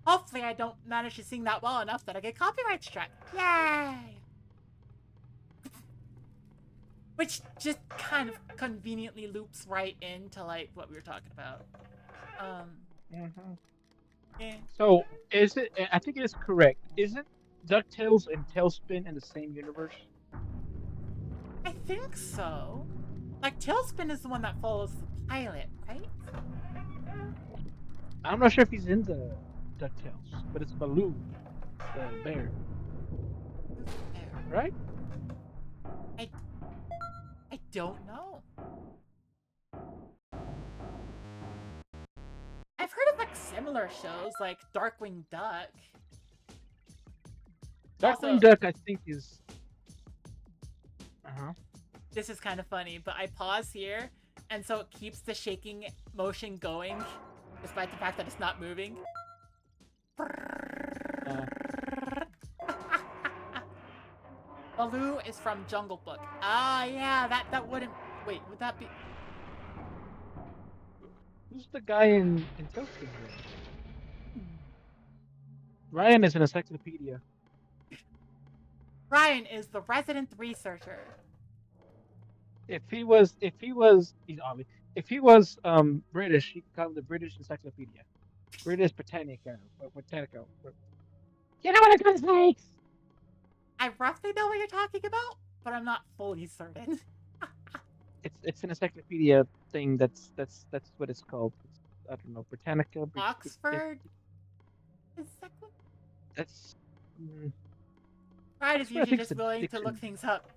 Hopefully I don't manage to sing that well enough that I get copyright struck. Yay! Which just kind of conveniently loops right into, like, what we were talking about. Yeah. So, is it? I think it is correct. Isn't DuckTales and Tailspin in the same universe? I think so. Like, Tailspin is the one that follows the pilot, right? I'm not sure if he's in the DuckTales, but it's Baloo, the bear, right? I don't know. I've heard of, like, similar shows, like Darkwing Duck. Darkwing Duck, I think, is. This is kind of funny, but I pause here, and so it keeps the shaking motion going, despite the fact that it's not moving. Baloo is from Jungle Book. Ah, yeah, that wouldn't... Wait, would that be... Who's the guy in Tailspin? Ryan is an encyclopedia. Ryan is the resident researcher. If he was British, he could call him the British Encyclopedia, British Britannica, or Britannica. You know what I'm saying? I roughly know what you're talking about, but I'm not fully certain. It's an encyclopedia thing. That's what it's called. I don't know, Britannica. Oxford? That's. Ryan is That's what I usually think just it's a willing to diction. look things up.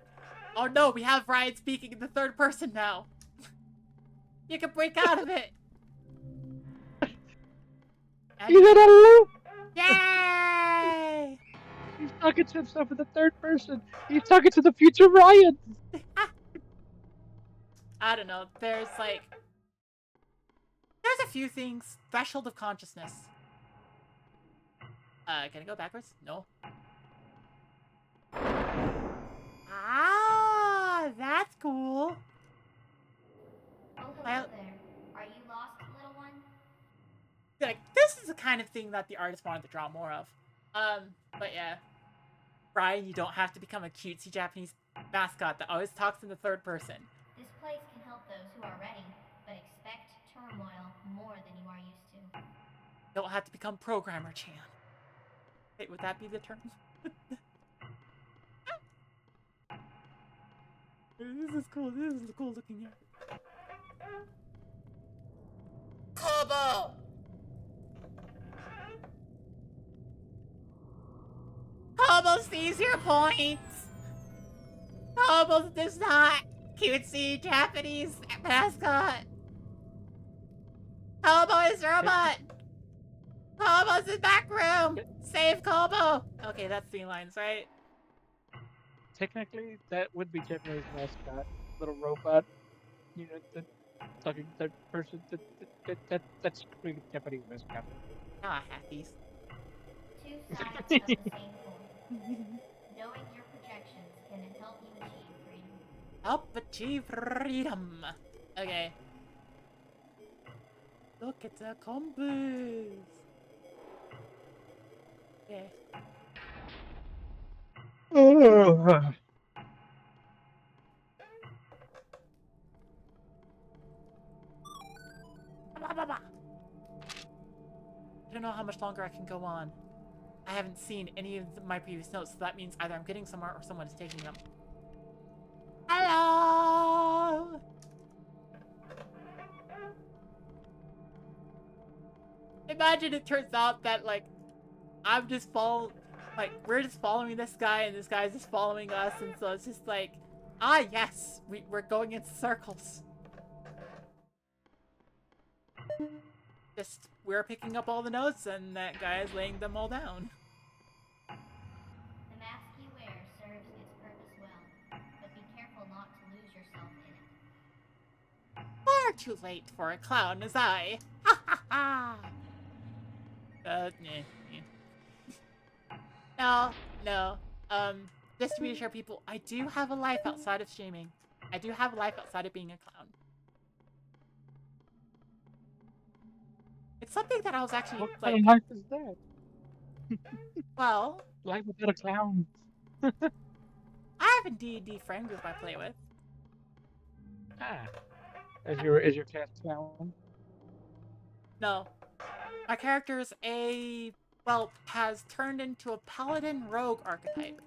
Oh no, we have Ryan speaking in the third person now. You can break out of it. And He's in a loop. Yay! He's talking to himself in the third person. He's talking to the future Ryan. I don't know. There's a few things. Threshold of consciousness. Can I go backwards? No. Ah, that's cool. Oh, hello Well- there. Are you lost, little one? Like, this is the kind of thing that the artist wanted to draw more of. But yeah. Brian, you don't have to become a cutesy Japanese mascot that always talks in the third person. This place can help those who are ready, but expect turmoil more than you are used to. You don't have to become Programmer Chan. Wait, would that be the term? This is cool. This is cool looking here. Kobo! Kobo sees your points! Kobo does not cutesy Japanese mascot! Kobo is robot! Kobo's in back room! Save Kobo! Okay, that's 3 lines, right? Technically, that would be Japanese mascot. Little robot. You know, the talking third person. That's really Japanese mascot. Now I have these. Two sides of the same coin. Knowing your projections can help you achieve freedom. Help achieve freedom. Okay. Look at the combos. Okay. Oh. I don't know how much longer I can go on. I haven't seen any of my previous notes, so that means either I'm getting somewhere or someone is taking them. Hello! Imagine it turns out that, like, we're just following this guy and this guy's just following us, and so it's just like, ah, yes, we're going in circles. Just, we're picking up all the notes and that guy is laying them all down. The mask you wear serves its purpose well, but be careful not to lose yourself in it. Far too late for a clown as I. Ha ha ha! No. Just to reassure people, I do have a life outside of streaming. I do have a life outside of being a clown. It's something that I was actually, What like, kind of life is that? well, Life without a clown. I have a D&D friend group I play with. Ah. Is your class clown? No. My character is has turned into a paladin rogue archetype.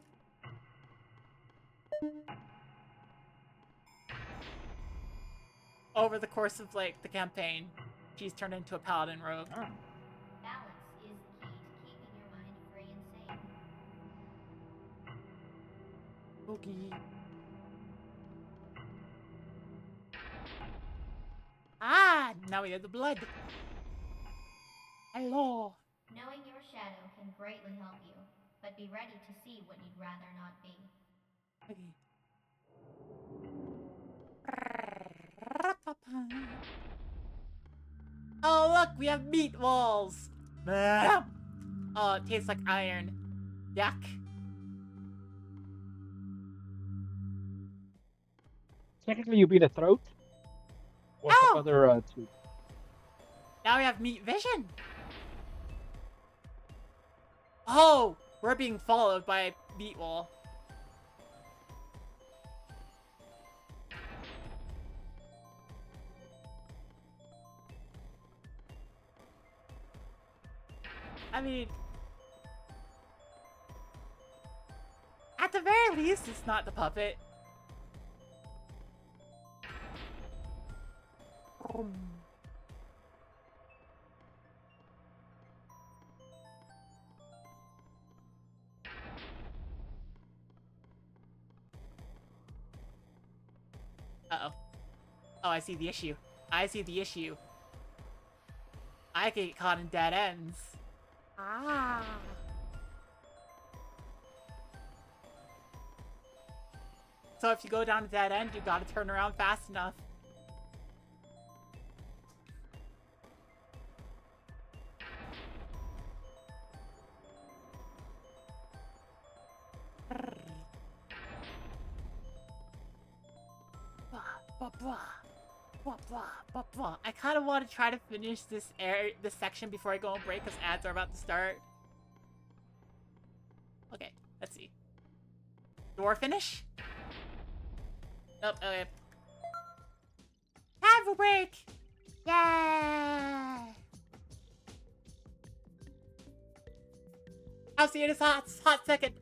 Over the course of, like, the campaign, she's turned into a paladin rogue. Oh. Balance is the key to keeping your mind free and sane. Boogie. Ah, now we have the blood. Hello. Knowing your shadow can greatly help you, but be ready to see what you'd rather not be. Okay. Oh, look, we have meatballs. Oh, it tastes like iron. Yuck. Technically, you'd be the throat. What's Oh! the other two? Now we have meat vision. Oh, we're being followed by a meat wall. I mean, at the very least, it's not the puppet. Uh-oh. Oh, I see the issue. I see the issue. I get caught in dead ends. Ah. So if you go down to that end, you gotta turn around fast enough. I kind of want to try to finish this section before I go on break because ads are about to start. Okay, let's see. Door finish? Nope, okay. Have a break! Yay! I'll see you in a hot second.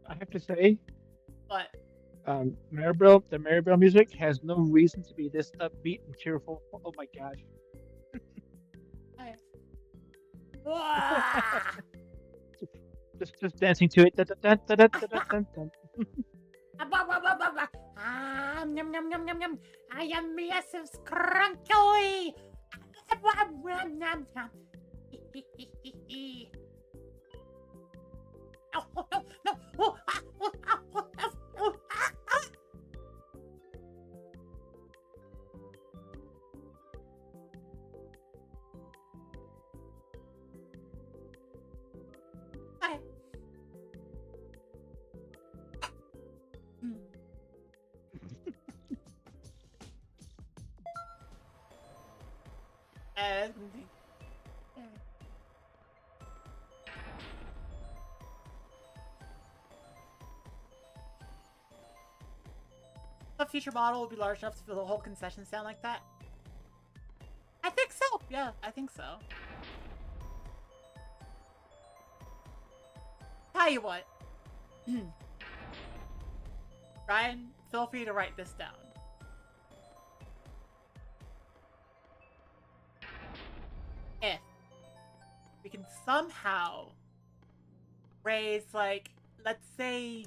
I have to say, What? the Maribel music has no reason to be this upbeat and cheerful. Oh my gosh. Okay. Wah! Just dancing to it. Dun, dun, dun, dun, dun, dun, dun, dun. Yum yum yum yum yum. I am massive scrunkily. No, no, no. Oh, ah, oh, ah, oh, ah, oh, ah, ah. Okay. Hmm. Uh, a future model will be large enough to fill the whole concession stand like that? I think so. Yeah, I think so. Tell you what. Ryan, feel free to write this down. If we can somehow raise, like, let's say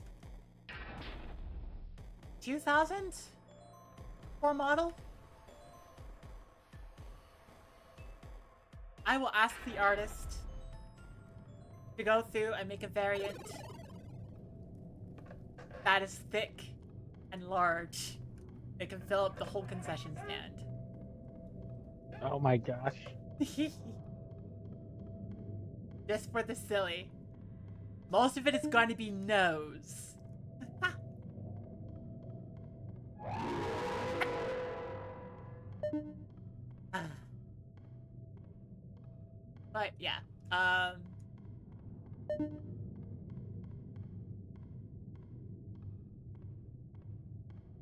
2,000 for a model, I will ask the artist to go through and make a variant that is thick and large. It can fill up the whole concession stand. Oh my gosh. Just for the silly. Most of it is going to be nose. But yeah.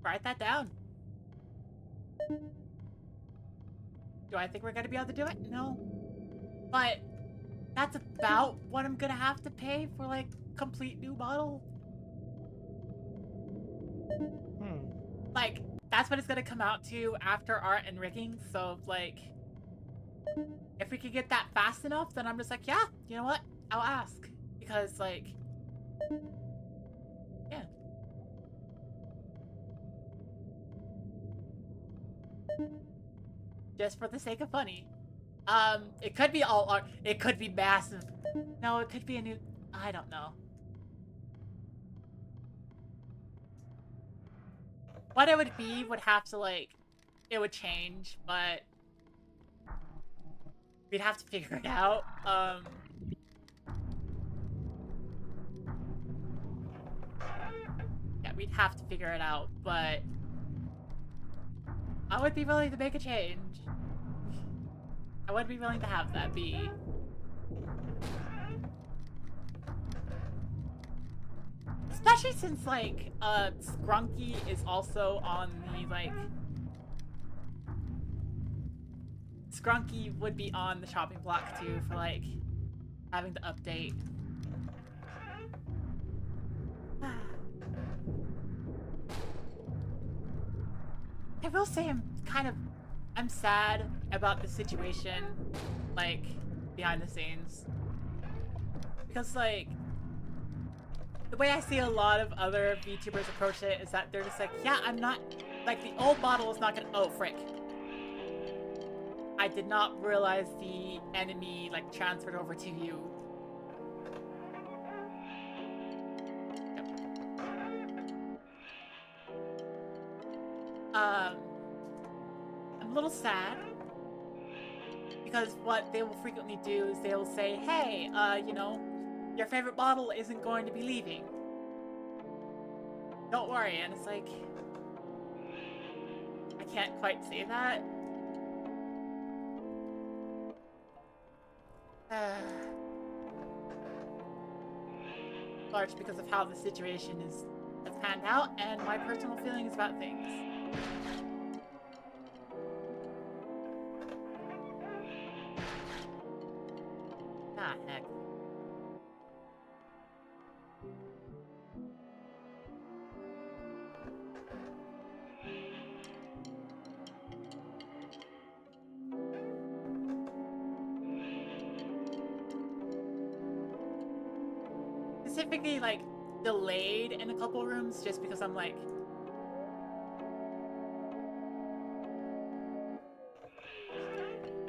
Write that down. Do I think we're gonna be able to do it? No. But that's about what I'm gonna have to pay for, like, complete new model. Like, that's what it's gonna come out to after art and rigging. So, like, if we could get that fast enough, then I'm just like, yeah, you know what? I'll ask. Because, like, yeah. Just for the sake of funny. It could be all art. It could be massive. No, it could be a new... I don't know. What it would be would have to, like... It would change, but... We'd have to figure it out. Yeah, we'd have to figure it out, but... I would be willing to make a change. I would be willing to have that be... Especially since, like, Scrunky is also on the, like... Scrunky would be on the chopping block, too, for, like, having to update. I will say I'm sad about the situation, like, behind the scenes. Because, like, the way I see a lot of other VTubers approach it is that they're just like, yeah, I'm not, like, the old model is not gonna, oh, frick. I did not realize the enemy, like, transferred over to you. I'm a little sad because what they will frequently do is they will say, hey, you know, your favorite model isn't going to be leaving. Don't worry. And it's like, I can't quite say that. Large because of how the situation has panned out and my personal feelings about things. Ah, heck. specifically like delayed in a couple rooms just because I'm like,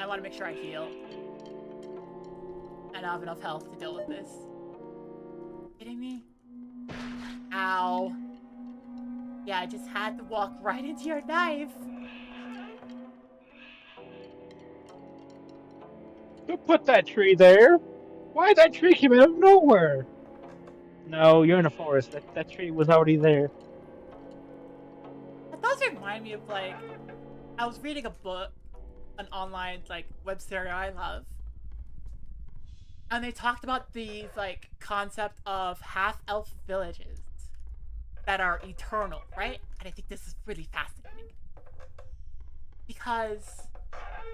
I want to make sure I heal. And I have enough health to deal with this. Kidding me? Ow. Yeah, I just had to walk right into your knife. Who put that tree there? Why that tree came out of nowhere? No, you're in a forest. That tree was already there. That does remind me of like, I was reading a book, an online like web series I love, and they talked about these like concept of half-elf villages that are eternal, right? And I think this is really fascinating because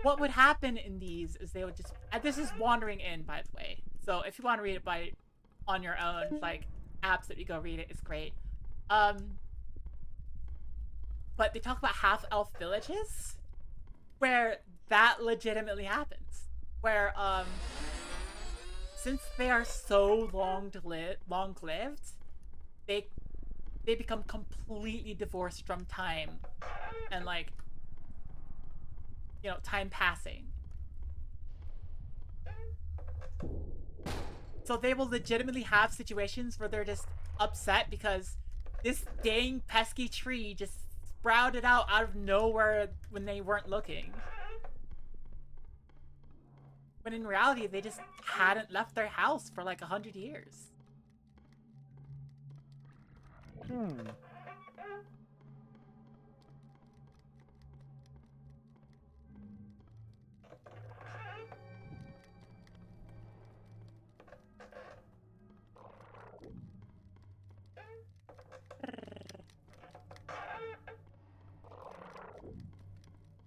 what would happen in these is they would just, and this is wandering in, by the way, so if you want to read it on your own, like absolutely go read it, it's great. But they talk about half-elf villages where that legitimately happens, where since they are so long-lived, they become completely divorced from time and like, you know, time passing. So they will legitimately have situations where they're just upset because this dang pesky tree just sprouted out of nowhere when they weren't looking. When in reality, they just hadn't left their house for like 100 years.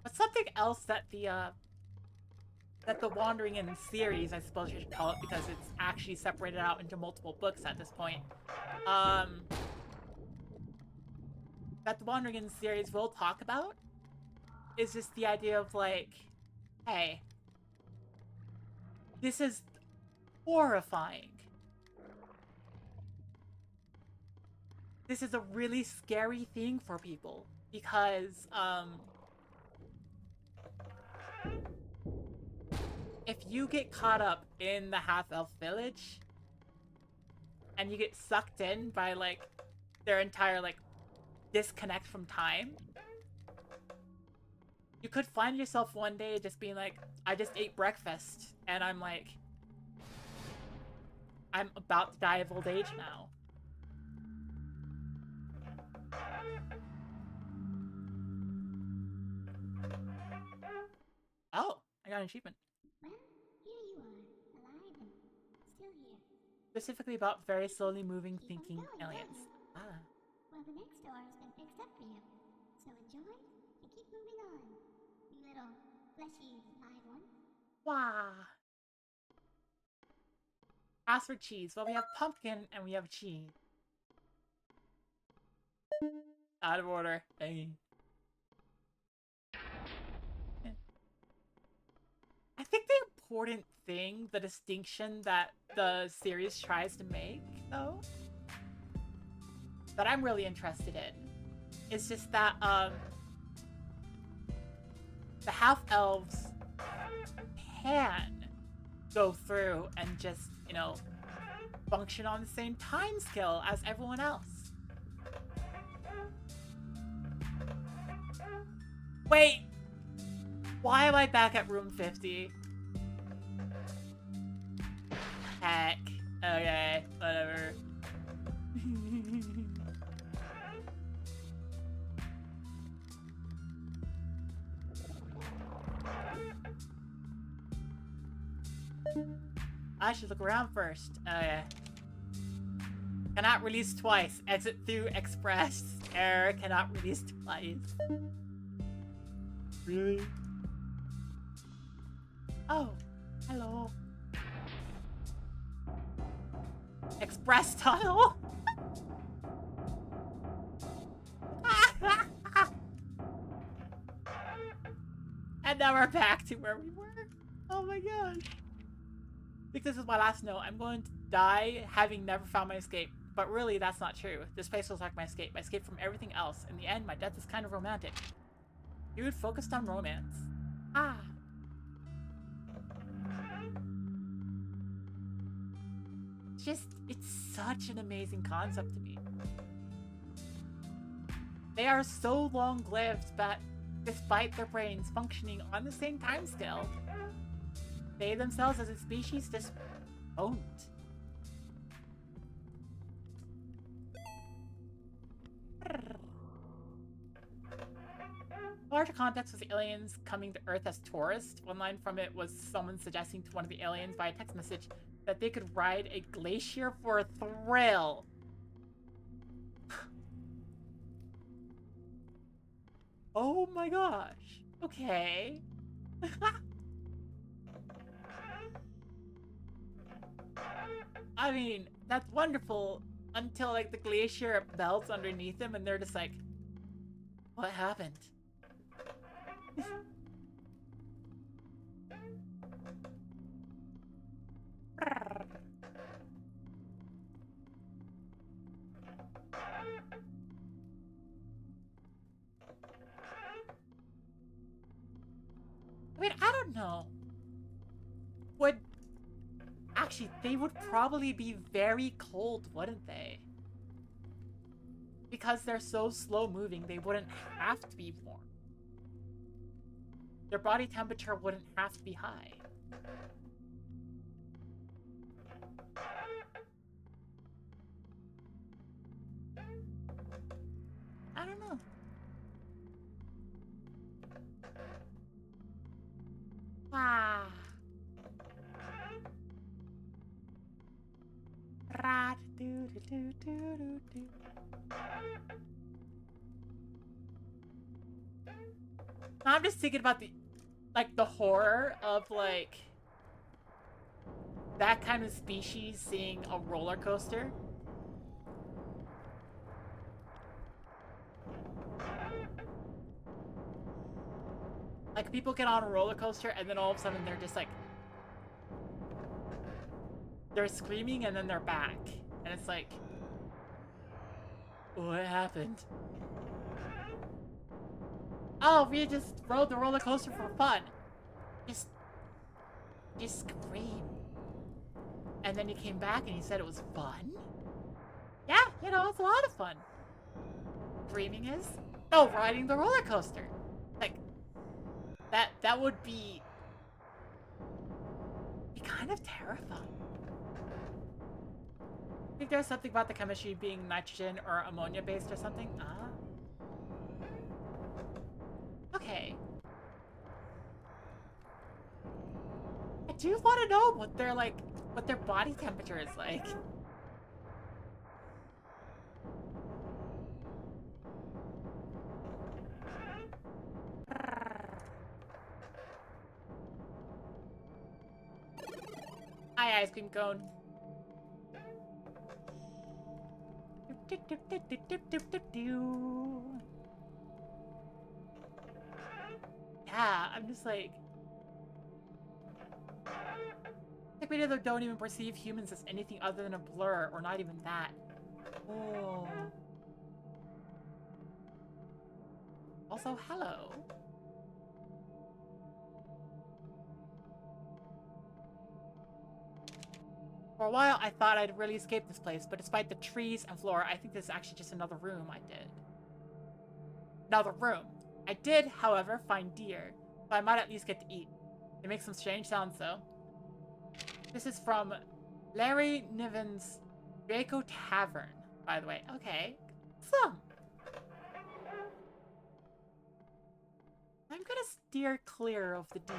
But something else that the Wandering In series, I suppose you should call it, because it's actually separated out into multiple books at this point, that the Wandering In series will talk about is just the idea of like, hey, this is horrifying. This is a really scary thing for people because, if you get caught up in the half-elf village and you get sucked in by like their entire like disconnect from time, you could find yourself one day just being like, I just ate breakfast and I'm like, I'm about to die of old age now. Oh, I got an achievement. Well, here you are, alive and still here. Specifically about very slowly moving, Keep on thinking going, aliens. don't you? Ah. Well, the next door has been fixed up for you. So enjoy and keep moving on, you little fleshy live one. Wow. Ask for cheese. Well, we have pumpkin and we have cheese. Out of order. Dang. I think the important thing, the distinction that the series tries to make, though, that I'm really interested in, is just that, the half-elves can go through and just, you know, function on the same time scale as everyone else. Wait! Why am I back at room 50? Heck. Okay, whatever. I should look around first. Okay. Cannot release twice. Exit through express. Error. Cannot release twice. Really? Oh, hello. Express tunnel? And now we're back to where we were. Oh my gosh. I think this is my last note. I'm going to die having never found my escape. But really, that's not true. This place was like my escape. My escape from everything else. In the end, my death is kind of romantic. Dude, focused on romance. Ah. It's such an amazing concept to me. They are so long-lived that despite their brains functioning on the same timescale, they themselves as a species just won't. Larger context was aliens coming to Earth as tourists. One line from it was someone suggesting to one of the aliens via text message that they could ride a glacier for a thrill. Oh my gosh. Okay. I mean, that's wonderful until like the glacier melts underneath them and they're just like, what happened? I mean, I don't know. Actually, they would probably be very cold, wouldn't they? Because they're so slow moving, they wouldn't have to be warm. Their body temperature wouldn't have to be high. I don't know. Ah. Rat do do do do do do. I'm just thinking about the horror of like that kind of species seeing a roller coaster. Like people get on a roller coaster and then all of a sudden they're just like they're screaming and then they're back. And it's like, what happened? Oh, we just rode the roller coaster for fun. Just scream. And then you came back and you said it was fun? Yeah, you know, it's a lot of fun. Dreaming is? No, riding the roller coaster. Like, that would be kind of terrifying. I think there's something about the chemistry being nitrogen or ammonia based or something. Ah. Okay. I do want to know what their body temperature is like. Hi, ice cream cone. Yeah, I'm just like many of them don't even perceive humans as anything other than a blur, or not even that. Oh. Also, hello. For a while, I thought I'd really escaped this place, but despite the trees and flora, I think this is actually just another room I did. Another room. I did, however, find deer, so I might at least get to eat. They make some strange sounds, though. This is from Larry Niven's Draco Tavern, by the way. Okay. Some. I'm gonna steer clear of the deer.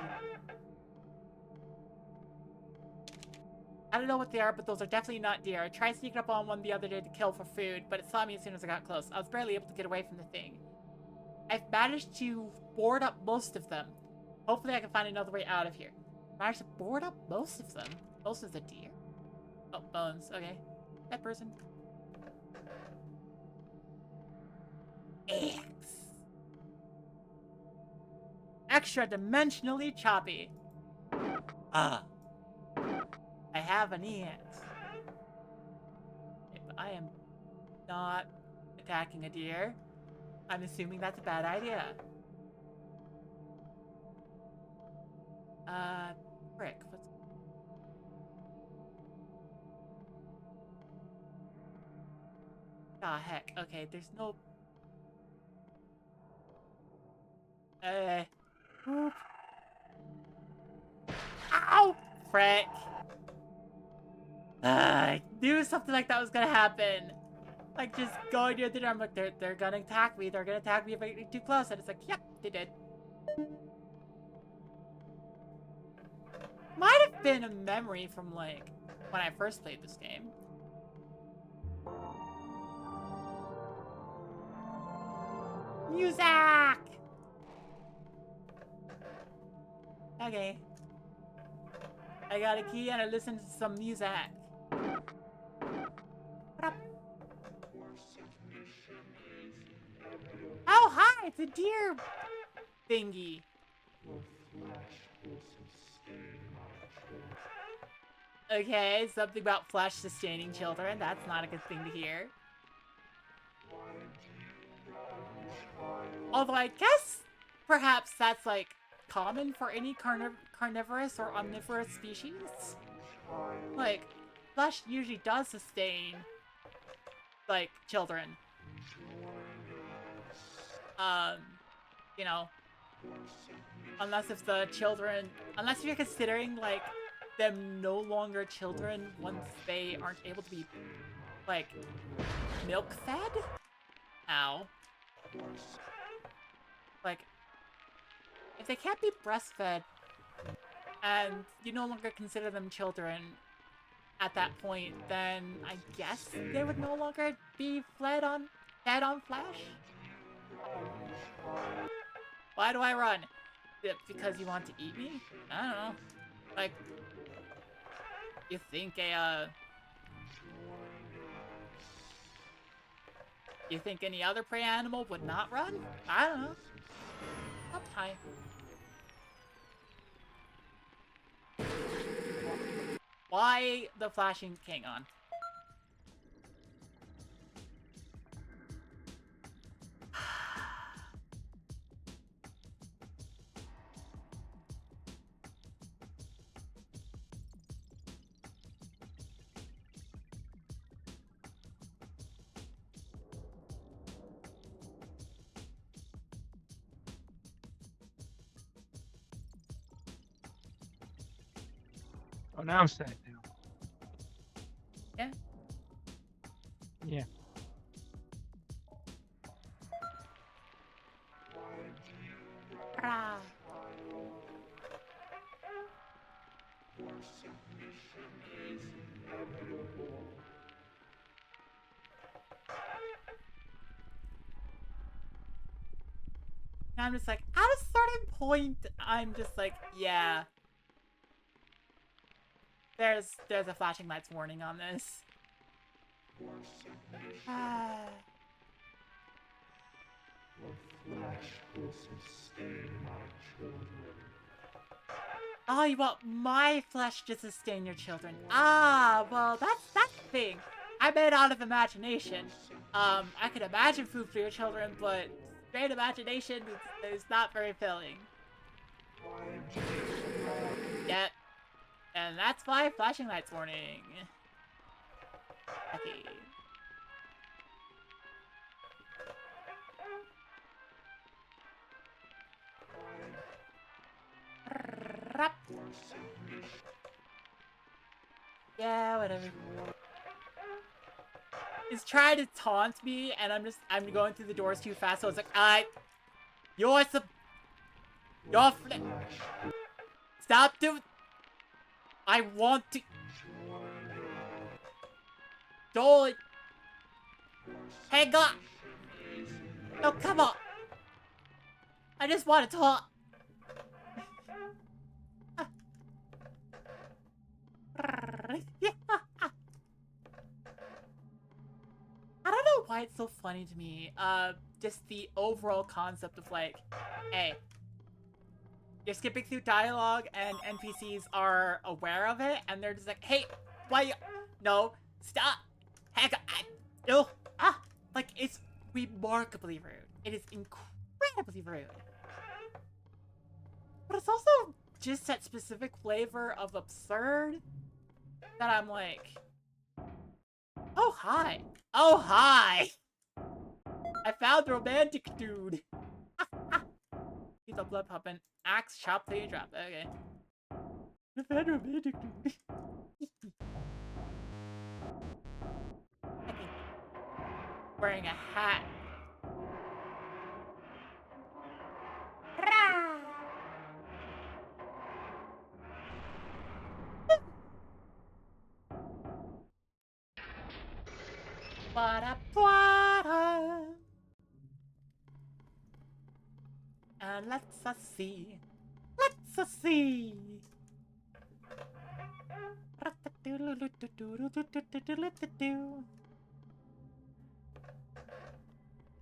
I don't know what they are, but those are definitely not deer. I tried sneaking up on one the other day to kill for food, but it saw me as soon as I got close. I was barely able to get away from the thing. I've managed to board up most of them. Hopefully I can find another way out of here. Managed to board up most of them? Most of the deer? Oh, bones. Okay. That person. X. Extra dimensionally choppy. Ah. I have an ant. not attacking a deer. I'm assuming that's a bad idea. Frick. What's... Ah, heck. Okay, there's no... Ow! Frick. I knew something like that was gonna happen. Like, just going near the door, I'm like, they're gonna attack me. They're gonna attack me if I get too close. And it's like, yep, they did. Might have been a memory from, like, when I first played this game. Music! Okay. I got a key and I listened to some music. Oh, hi! It's a deer thingy. Okay, something about flesh sustaining children. That's not a good thing to hear. Although I guess perhaps that's like common for any carnivorous or omnivorous species. Like, flesh usually does sustain, like, children. You know, unless you're considering, like, them no longer children once they aren't able to be, like, milk-fed? Ow. Like, if they can't be breastfed, and you no longer consider them children at that point, then I guess they would no longer be fed on flesh? Why do I run? Is it because you want to eat me? I don't know. Like, you think you think any other prey animal would not run? I don't know. Up high. Why the flashing? Hang on. Oh, now I'm sad now. Yeah. Yeah. Ah. And I'm just like, at a certain point, I'm just like, yeah. There's a flashing lights warning on this. Oh, you want my flesh to sustain your children? Ah, well, that's the thing. I made out of imagination. I could imagine food for your children, but straight imagination is not very filling. Yep. And that's why flashing lights warning. Okay. Yeah, whatever. He's trying to taunt me, and I'm going through the doors too fast, so it's like, you're stop doing. I want to. Don't. Hang on. No, come on. I just want to talk. I don't know why it's so funny to me. Just the overall concept of like, hey, you're skipping through dialogue and NPCs are aware of it and they're just like, hey, why you... No, stop. Heck, no. Ah. Like, it's remarkably rude. It is incredibly rude. But it's also just that specific flavor of absurd that I'm like, oh, hi. Oh, hi. I found the romantic dude. Keep the blood pumping. Axe chop till you drop. Okay. I found a romantic dude. Wearing a hat. And let's see. Let's see.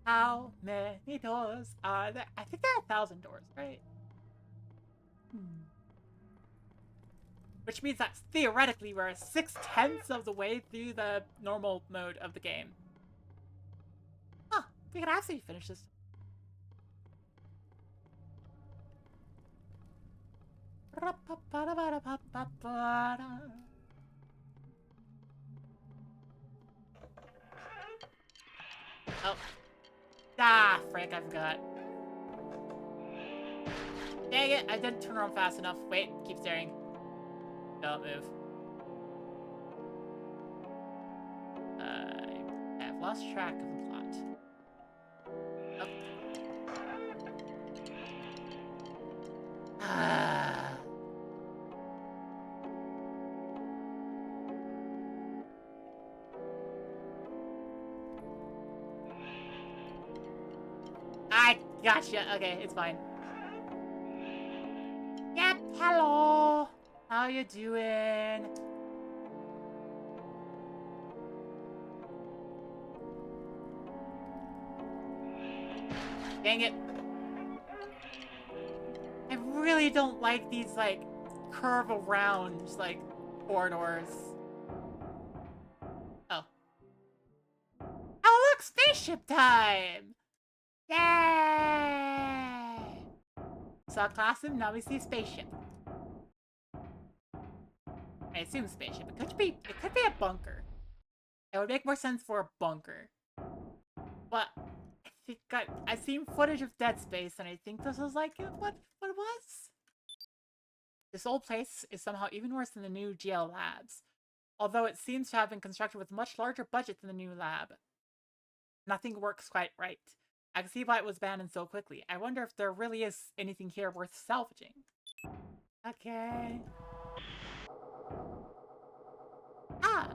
How many doors are there? I think there are 1,000 doors, right? Which means that theoretically we're 6/10 of the way through the normal mode of the game. Huh, we could actually finish this. Oh. Ah, frick, I forgot. Dang it, I didn't turn around fast enough. Wait, keep staring. Don't move. I've lost track of the plot. Oh. Ah. I gotcha. Okay, it's fine. Yep, hello. How you doing? Dang it. I really don't like these, like, curve around, like, corridors. Oh. Oh, look! Spaceship time! Yay! Saw classroom, now we see spaceship. I assume spaceship. It could be a bunker. It would make more sense for a bunker. But I think I've seen footage of Dead Space, and I think this is like what it was. This old place is somehow even worse than the new GL labs, although it seems to have been constructed with a much larger budget than the new lab. Nothing works quite right. I can see why it was abandoned so quickly. I wonder if there really is anything here worth salvaging. Okay. Ah!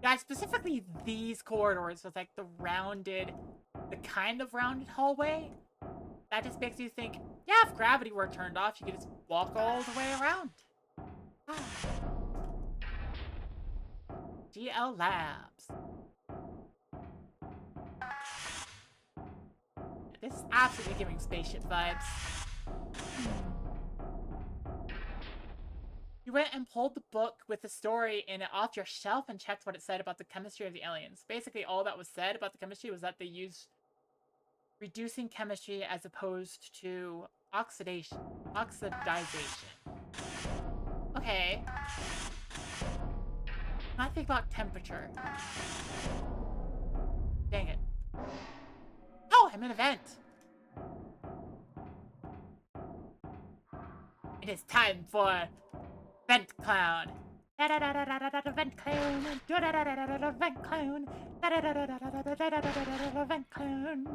Yeah, specifically these corridors with, like, the kind of rounded hallway. That just makes you think, yeah, if gravity were turned off, you could just walk all the way around. Ah. GL Labs. This is absolutely giving spaceship vibes. You went and pulled the book with the story in it off your shelf and checked what it said about the chemistry of the aliens. Basically, all that was said about the chemistry was that they use reducing chemistry as opposed to oxidization. Okay. I think about temperature. Dang it. Oh, I'm in a vent. It is time for Vent Clown. Vent Clown. Vent Clown. Vent Clown.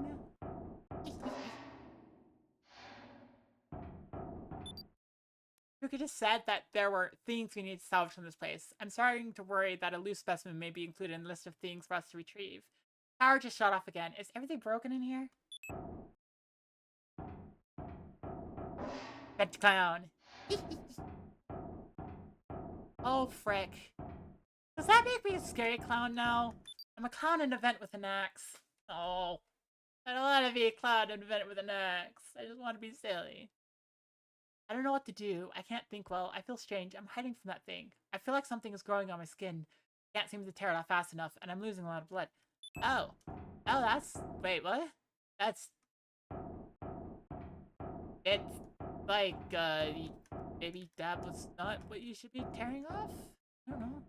You could just said that there were things we need to salvage from this place. I'm starting to worry that a loose specimen may be included in the list of things for us to retrieve. Power just shut off again. Is everything broken in here? Vent Clown. Oh, frick. Does that make me a scary clown now? I'm a clown in a vent with an axe. Oh. I don't want to be a clown in a vent with an axe. I just want to be silly. I don't know what to do. I can't think well. I feel strange. I'm hiding from that thing. I feel like something is growing on my skin. Can't seem to tear it off fast enough, and I'm losing a lot of blood. Oh. Oh, that's... Wait, what? That's... It's like, maybe that was not what you should be tearing off? I don't know.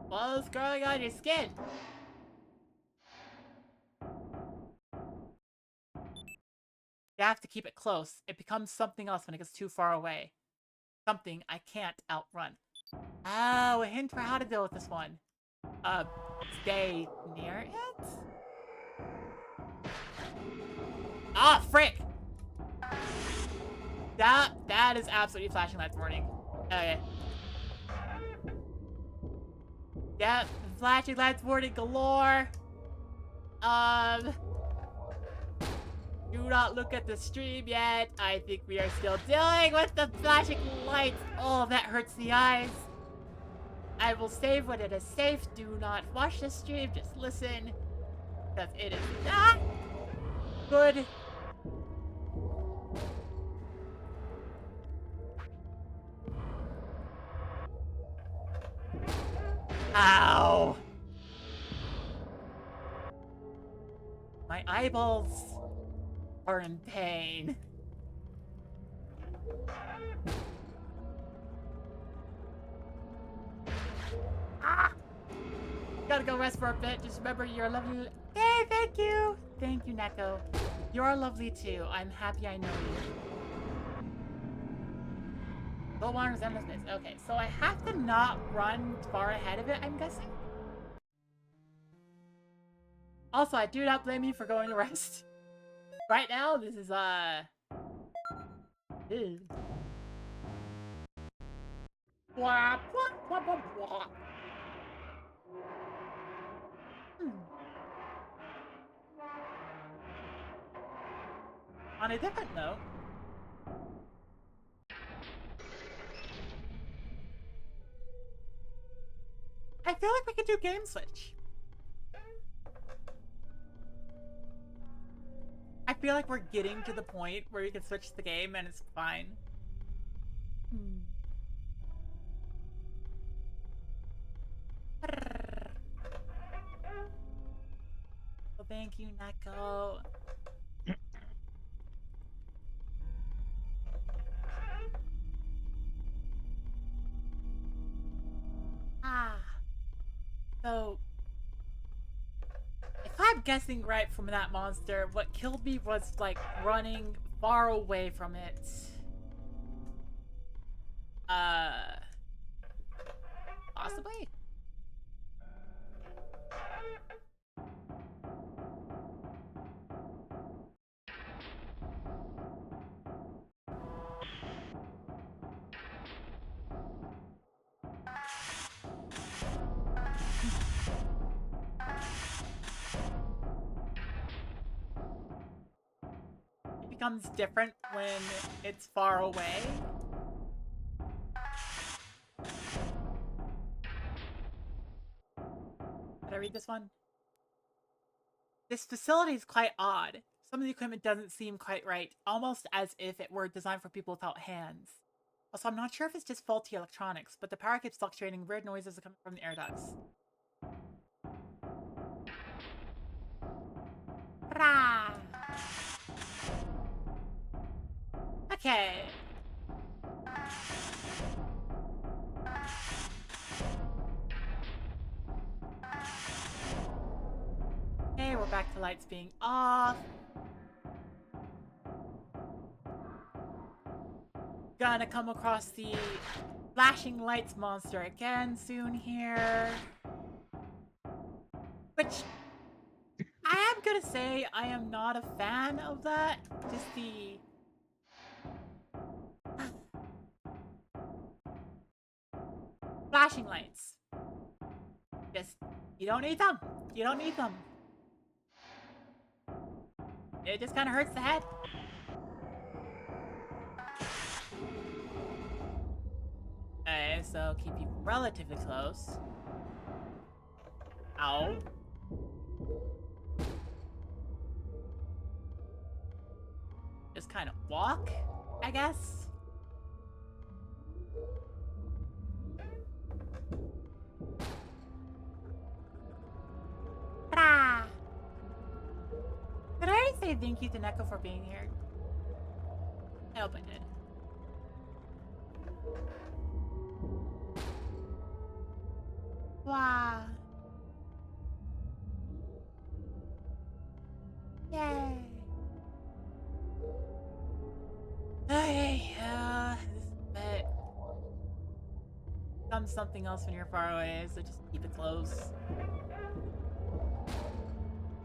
What's growing on your skin? You have to keep it close. It becomes something else when it gets too far away. Something I can't outrun. Oh, a hint for how to deal with this one. Stay near it? Ah, frick! That is absolutely flashing lights warning. Okay. Yep, flashing lights warning galore. Do not look at the stream yet. I think we are still dealing with the flashing lights. Oh, that hurts the eyes. I will save when it is safe. Do not watch the stream, just listen. Because it is not good. Ow! My eyeballs are in pain. Ah! Gotta go rest for a bit. Just remember you're lovely. Hey, thank you! Thank you, Neko. You're lovely too. I'm happy I know you. Go Wander's Endless Maze. Okay, so I have to not run far ahead of it, I'm guessing? Also, I do not blame you for going to rest. Right now, this is, ew. Blah, blah, blah, blah, blah. On a different note, I feel like we could do game switch. I feel like we're getting to the point where we can switch the game and it's fine. Well, thank you, Neko. So, if I'm guessing right from that monster, what killed me was, like, running far away from it. Possibly? It becomes different when it's far away. Did I read this one? This facility is quite odd. Some of the equipment doesn't seem quite right, almost as if it were designed for people without hands. Also, I'm not sure if it's just faulty electronics, but the power keeps fluctuating, weird noises are coming from the air ducts. Rah! Okay. Okay, we're back to lights being off. Gonna come across the flashing lights monster again soon here. Which, I am gonna say I am not a fan of that. Just the... flashing lights. Just, you don't need them. You don't need them. It just kind of hurts the head. Okay, so keep you relatively close. Ow. Just kind of walk, I guess. say thank you to Neko for being here? I hope I did. Wow. Yay. Okay, but becomes something else when you're far away, so just keep it close.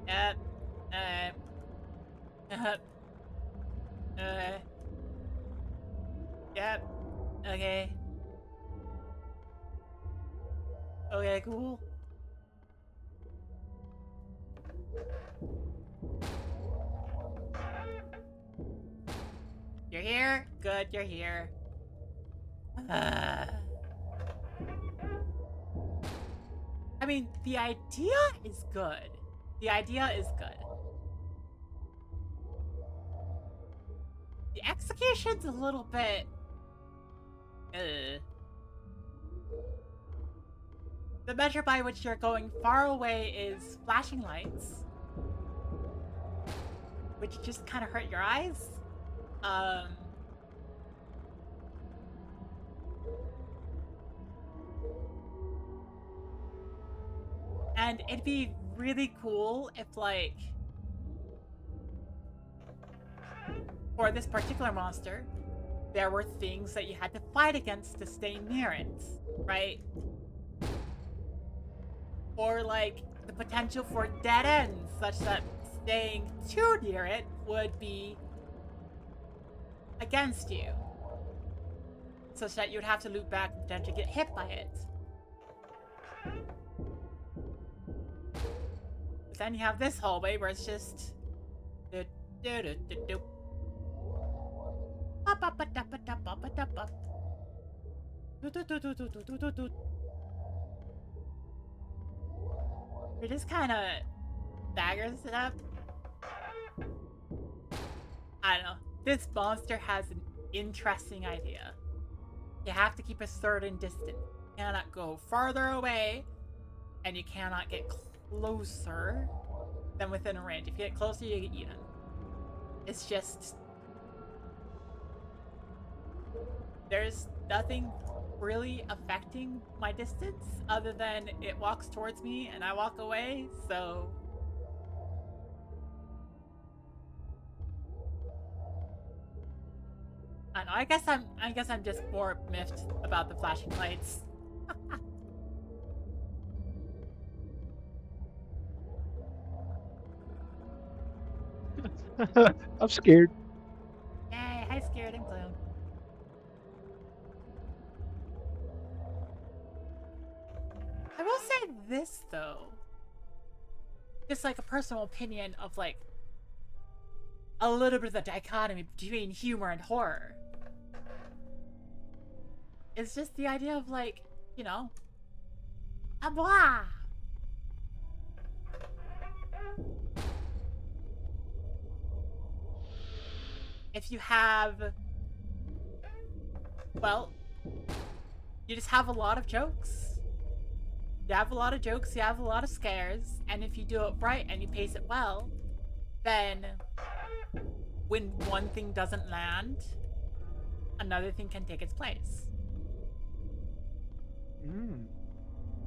Yep. Yep. Okay. Okay, cool. You're here? Good, you're here. I mean, the idea is good. The idea is good. The execution's a little bit... The measure by which you're going far away is flashing lights, which just kind of hurt your eyes. And it'd be really cool if, like, for this particular monster, there were things that you had to fight against to stay near it, right? Or, like, the potential for dead ends, such that staying too near it would be against you. Such that you would have to loop back and potentially get hit by it. But then you have this hallway where it's just... It just kind of daggers it up. I don't know. This monster has an interesting idea. You have to keep a certain distance. You cannot go farther away, and you cannot get closer than within a range. If you get closer, you get eaten. It's just... There's nothing really affecting my distance other than it walks towards me and I walk away, so... I don't know, I guess I'm just more miffed about the flashing lights. I'm scared. Yay, hi Scared and Gloom. I will say this though. Just like a personal opinion of like a little bit of the dichotomy between humor and horror. It's just the idea of like, you know, a blah. If you have, well, you just have a lot of jokes. You have a lot of jokes, you have a lot of scares, and if you do it right and you pace it well, then when one thing doesn't land, another thing can take its place.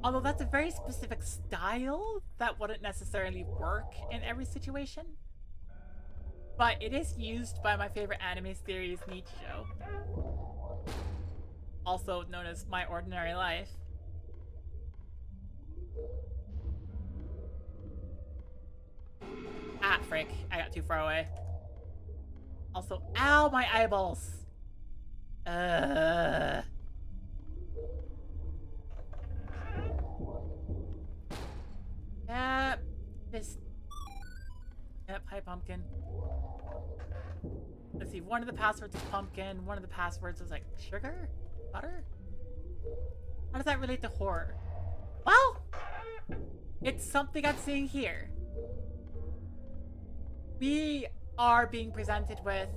Although that's a very specific style that wouldn't necessarily work in every situation. But it is used by my favorite anime series, Nichijou. Also known as My Ordinary Life. Ah, frick. I got too far away. Also, ow, my eyeballs! Yep. This... Yep, hi, pumpkin. Let's see, one of the passwords is pumpkin, one of the passwords is like sugar? Butter? How does that relate to horror? Well, it's something I'm seeing here. We are being presented with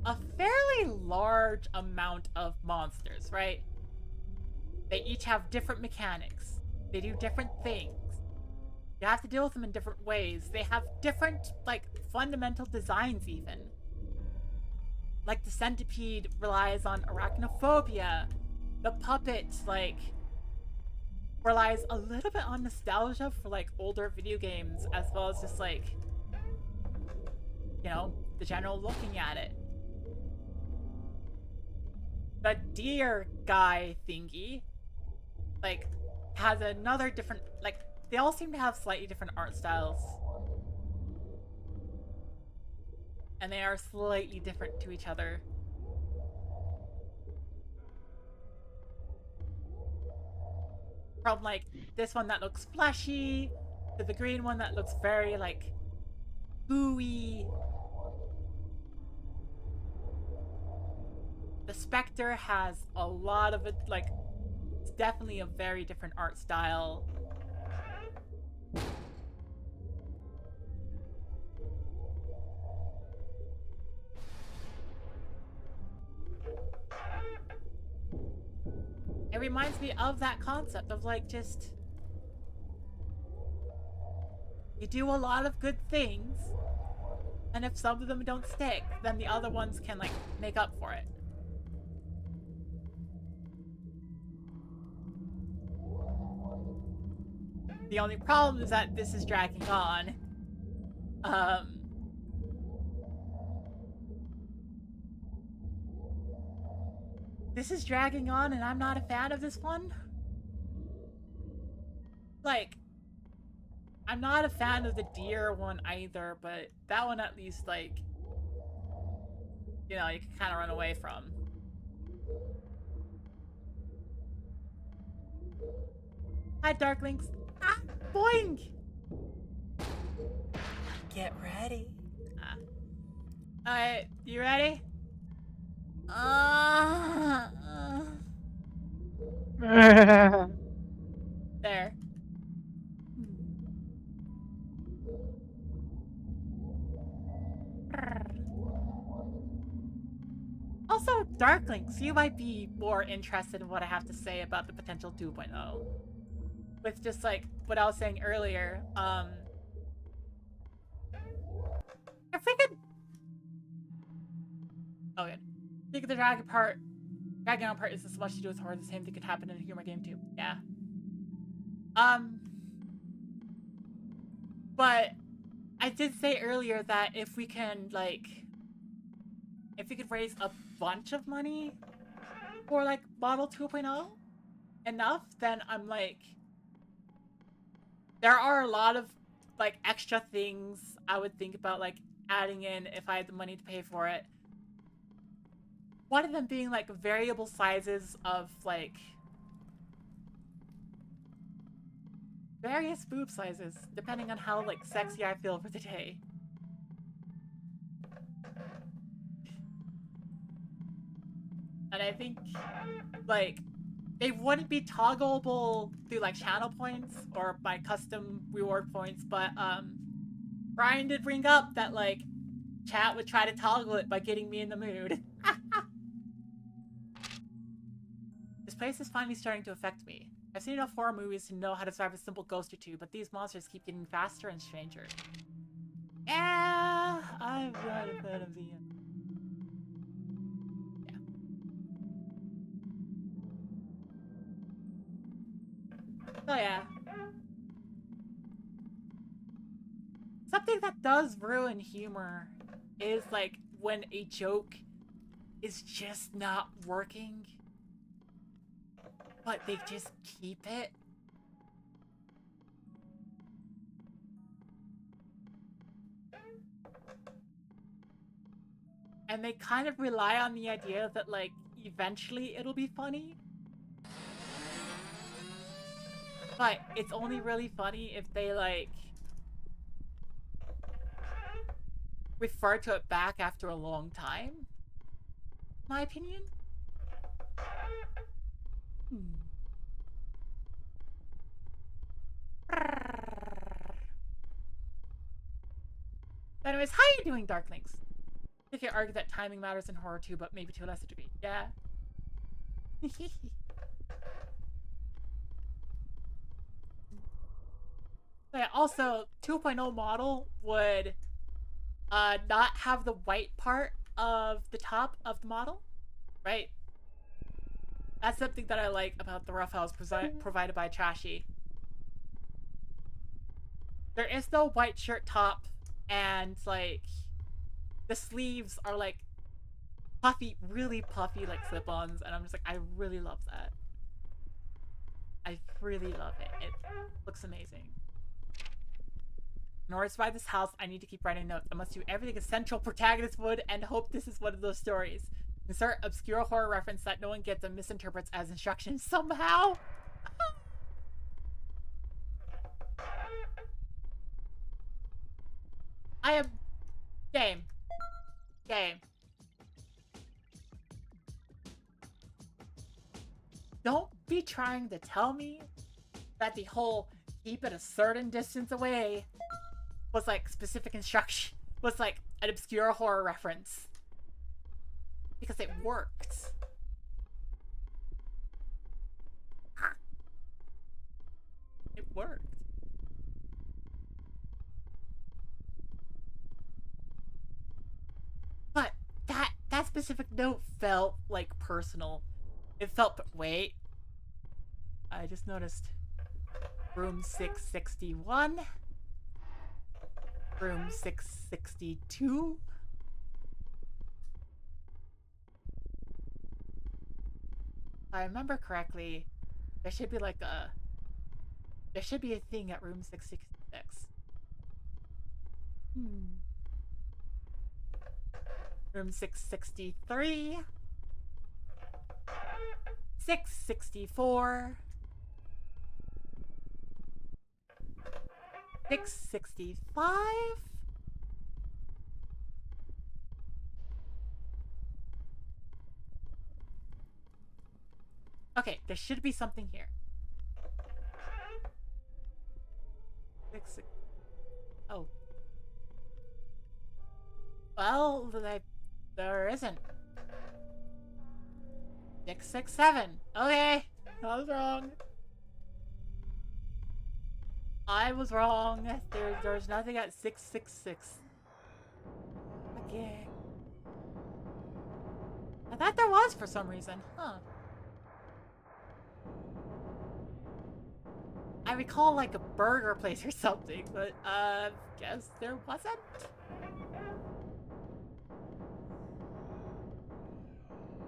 a fairly large amount of monsters, right? They each have different mechanics. They do different things. You have to deal with them in different ways. They have different, like, fundamental designs even. Like, the centipede relies on arachnophobia. The puppet, like, relies a little bit on nostalgia for, like, older video games, as well as just, like, you know, the general looking at it. The deer guy thingy, like, has another different, like, they all seem to have slightly different art styles. And they are slightly different to each other. From, like, this one that looks fleshy, to the green one that looks very, like, gooey. The Spectre has a lot of it, like, it's definitely a very different art style. It reminds me of that concept of, like, just... You do a lot of good things, and if some of them don't stick, then the other ones can, like, make up for it. The only problem is that this is dragging on. This is dragging on, and I'm not a fan of this one. Like, I'm not a fan of the deer one either, but that one at least, like, you know, you can kind of run away from. Hi, Darklings. Ah, boing! Get ready. Alright, you ready? There. Also, Darklings, you might be more interested in what I have to say about the potential 2.0. With just, like, what I was saying earlier, if we could... Oh, good. I think the dragging on part isn't so much to do with horror, the same thing could happen in a humor game too. Yeah. But I did say earlier that if we can, like, if we could raise a bunch of money for, like, Model 2.0 enough, then I'm like, there are a lot of, like, extra things I would think about, like, adding in if I had the money to pay for it. One of them being, like, variable sizes of, like, various boob sizes, depending on how, like, sexy I feel for the day. And I think, like, they wouldn't be toggleable through, like, channel points or my custom reward points, but, Brian did bring up that, like, chat would try to toggle it by getting me in the mood. This place is finally starting to affect me. I've seen enough horror movies to know how to survive a simple ghost or two, but these monsters keep getting faster and stranger. Yeah, I'm not a fan of the... Yeah. So yeah. Something that does ruin humor is, like, when a joke is just not working, but they just keep it. And they kind of rely on the idea that, like, eventually it'll be funny. But it's only really funny if they, like, refer to it back after a long time. My opinion? Anyways, how are you doing, Darklings? I think I argue that timing matters in horror too, but maybe to a lesser degree. Yeah. Yeah, also, 2.0 model would not have the white part of the top of the model, right? That's something that I like about the roughhouse provided by Trashy. There is no white shirt top, and like the sleeves are like puffy, really puffy, like slip-ons, and I'm just like, I really love that. I really love it. It looks amazing. In order to survive this house, I need to keep writing notes. I must do everything a central protagonist would and hope this is one of those stories. Insert obscure horror reference that no one gets and misinterprets as instructions somehow. I am... Game. Game. Don't be trying to tell me that the whole keep it a certain distance away was like specific instruction, was like an obscure horror reference. Because it worked. It worked. But that specific note felt like personal. It felt, wait. I just noticed room 661. Room 662. If I remember correctly, there should be like a... There should be a thing at room 666. Room 663. 664. 665. Okay, there should be something here. Oh. Well, there isn't. 667. Okay, I was wrong. I was wrong. There's nothing at 666. Okay. I thought there was for some reason. Huh. I recall like a burger place or something, but guess there wasn't.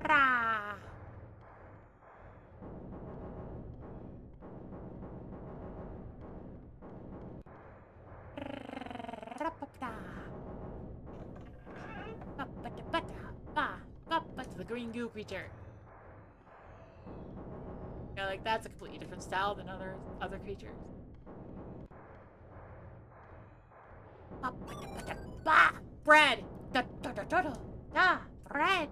Rah. To the green goo creature. Yeah, like that's a completely different style than other creatures. Bread. Bread.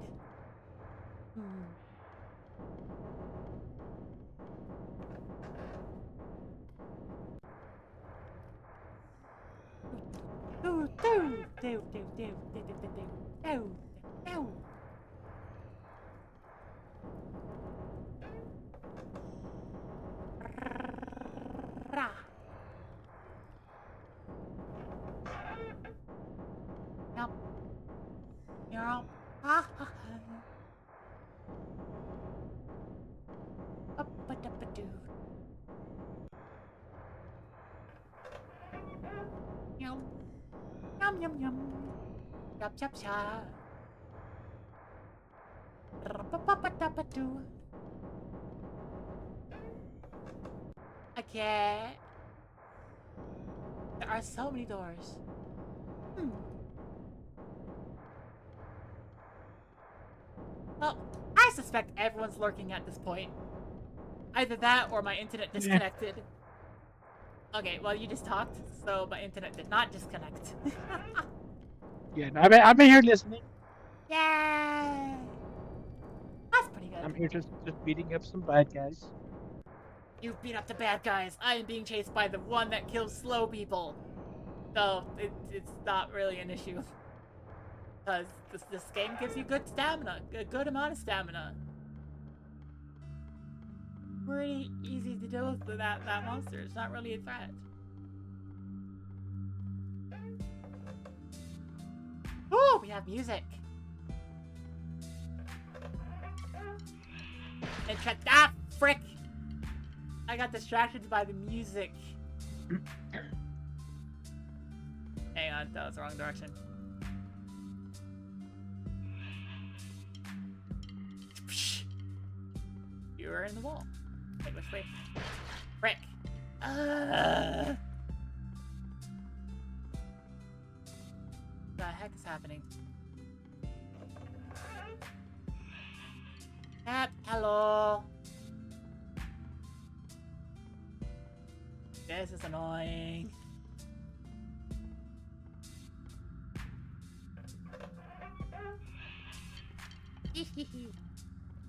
Yum yum yum. Chop chop chop. Okay. There are so many doors. Well, I suspect everyone's lurking at this point. Either that or my internet disconnected. Okay, well, you just talked, so my internet did not disconnect. Yeah, no, I've been here listening. Yay! That's pretty good. I'm here just beating up some bad guys. You beat up the bad guys. I am being chased by the one that kills slow people. So, it's not really an issue. Because this game gives you good stamina. A good amount of stamina. Pretty easy to deal with that monster. It's not really a threat. Ooh, we have music. Ah, frick! I got distracted by the music. Hang on, that was the wrong direction. You were in the wall. Wait, which way? Frick! What the heck is happening? Hello. This is annoying.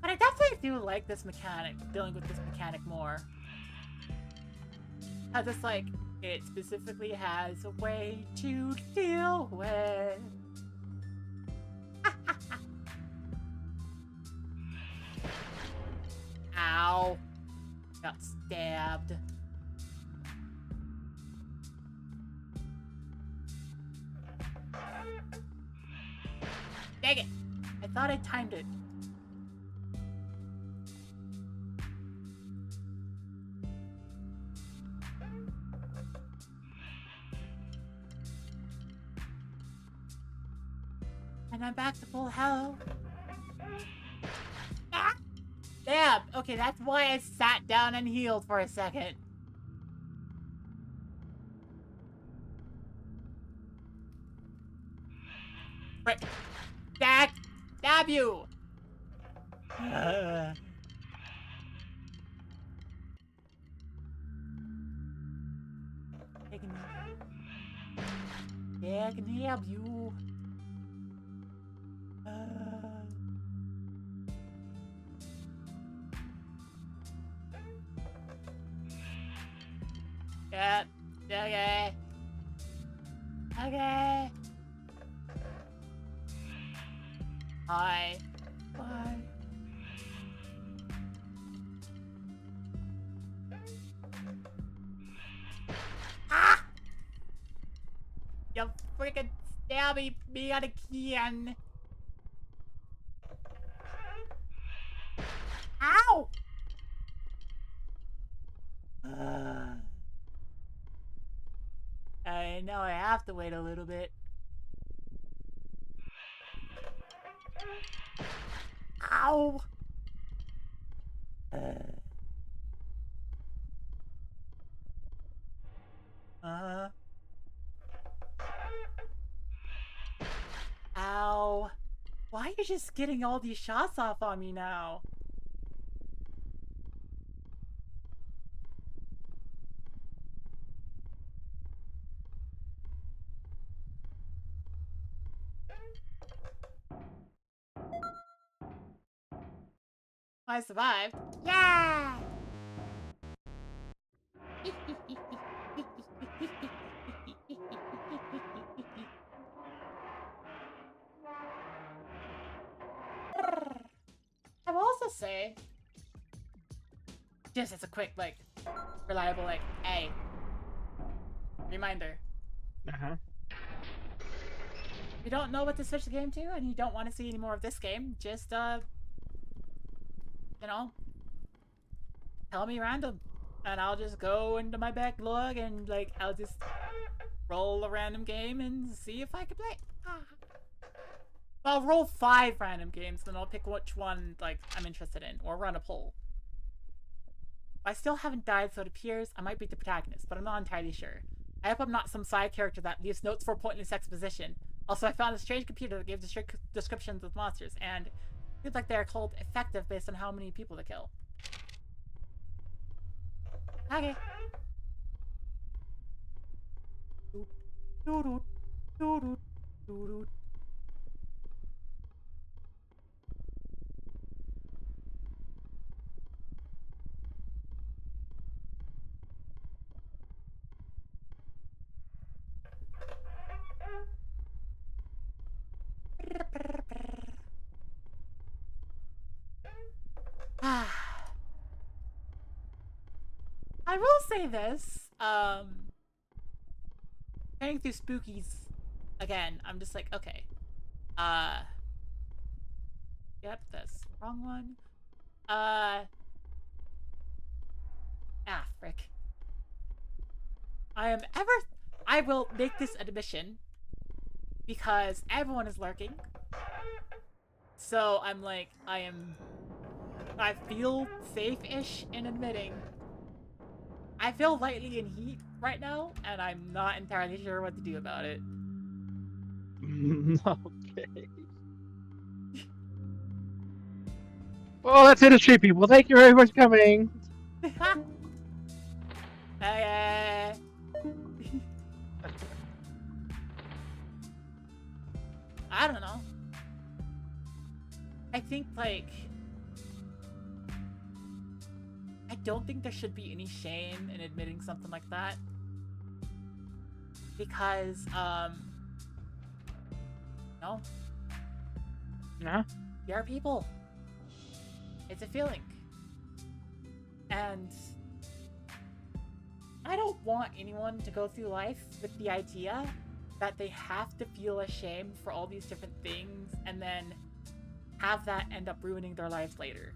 But I definitely do like this mechanic, dealing with this mechanic more. Cause it's like, it specifically has a way to deal with. Ow. Got stabbed. Dang it! I thought I timed it. And I'm back to full health. Ah! Damn! Okay, that's why I sat down and healed for a second. Frick. Stab you! I can help you. Yeah. Okay. Okay. Hi. Bye. Ah! You freaking stabby me again. Ow! I know I have to wait a little bit. Ow! Ow. Why are you just getting all these shots off on me now? I survived. Yeah! I will also say, just as a quick, like, reliable, like, hey, reminder. Uh-huh. If you don't know what to switch the game to, and you don't want to see any more of this game, just, you know, tell me random. And I'll just go into my backlog and, like, I'll just roll a random game and see if I can play. I'll roll 5 random games, then I'll pick which one, like, I'm interested in, or run a poll. I still haven't died, so it appears I might be the protagonist, but I'm not entirely sure. I hope I'm not some side character that leaves notes for pointless exposition. Also, I found a strange computer that gave descriptions of monsters, and it seems like they are called effective based on how many people they kill. Okay. I will say this, playing through Spookies again, I'm just like, okay, Yep, that's the wrong one. Frick. I will make this admission because everyone is lurking. So I'm like, I feel safe-ish in admitting. I feel lightly in heat right now, and I'm not entirely sure what to do about it. Okay. Well, that's it, street people. Thank you very much for coming. Okay. I don't know. I think, like, I don't think there should be any shame in admitting something like that. Because, no. Yeah. You're people. It's a feeling. And I don't want anyone to go through life with the idea that they have to feel ashamed for all these different things and then have that end up ruining their lives later.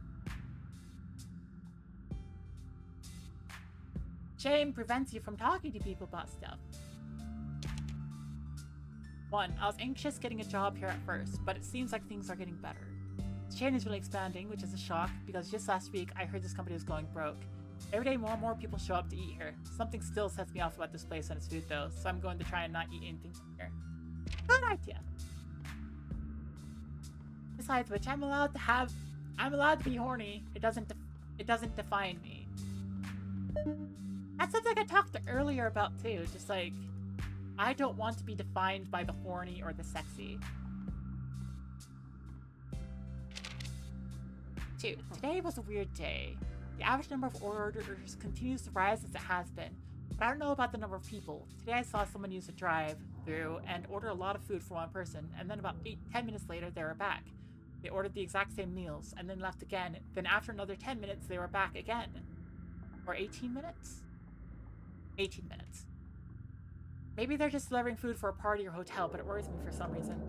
Shame prevents you from talking to people about stuff. 1. I was anxious getting a job here at first, but it seems like things are getting better. The chain is really expanding, which is a shock, because just last week I heard this company was going broke. Every day more and more people show up to eat here. Something still sets me off about this place and its food though, so I'm going to try and not eat anything from here. Good idea. Besides which, I'm allowed to be horny. It doesn't define me. That's something I talked earlier about too, just like, I don't want to be defined by the horny or the sexy. 2. Today was a weird day. The average number of orders continues to rise as it has been, but I don't know about the number of people. Today I saw someone use a drive-through and order a lot of food for one person, and then about 10 minutes later they were back. They ordered the exact same meals, and then left again. Then after another 10 minutes they were back again. Or 18 minutes? 18 minutes. Maybe they're just delivering food for a party or hotel, but it worries me for some reason.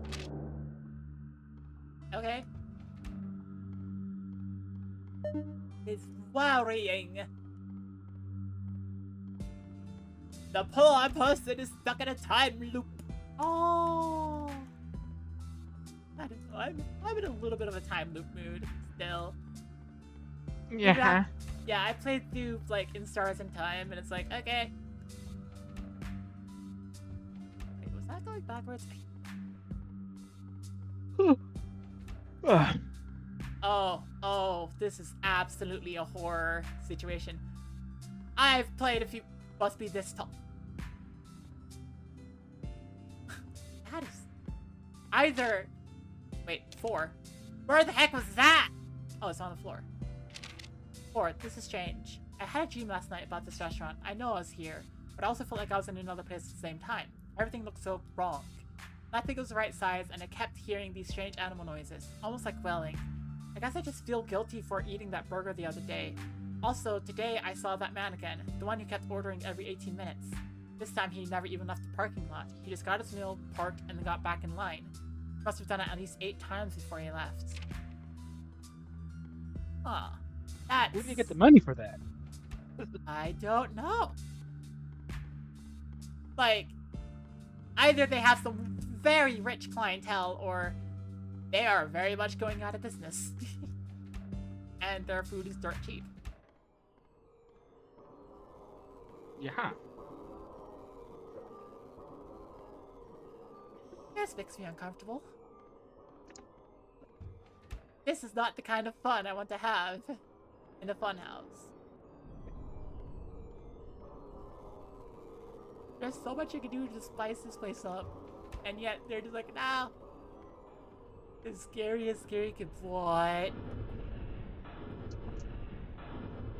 Okay. It's worrying. The poor person is stuck in a time loop. Oh. I don't know. I'm in a little bit of a time loop mood still. Yeah. Yeah, I played through, like, In Stars in Time, and it's like, okay. Wait, was that going backwards? Oh, this is absolutely a horror situation. I've played a few... Must be this tall. That is... Either... Wait, 4. Where the heck was that? Oh, it's on the floor. 4. This is strange. I had a dream last night about this restaurant. I know I was here, but I also felt like I was in another place at the same time. Everything looked so wrong. Nothing was the right size, and I kept hearing these strange animal noises, almost like wailing. I guess I just feel guilty for eating that burger the other day. Also, today I saw that man again, the one who kept ordering every 18 minutes. This time he never even left the parking lot. He just got his meal, parked, and then got back in line. He must have done it at least 8 times before he left. Huh. That's... Where did you get the money for that? I don't know. Like, either they have some very rich clientele, or they are very much going out of business. And their food is dirt cheap. Yeah. This makes me uncomfortable. This is not the kind of fun I want to have in a fun house. There's so much you can do to spice this place up, and yet they're just like, nah. As scary as scary could. What?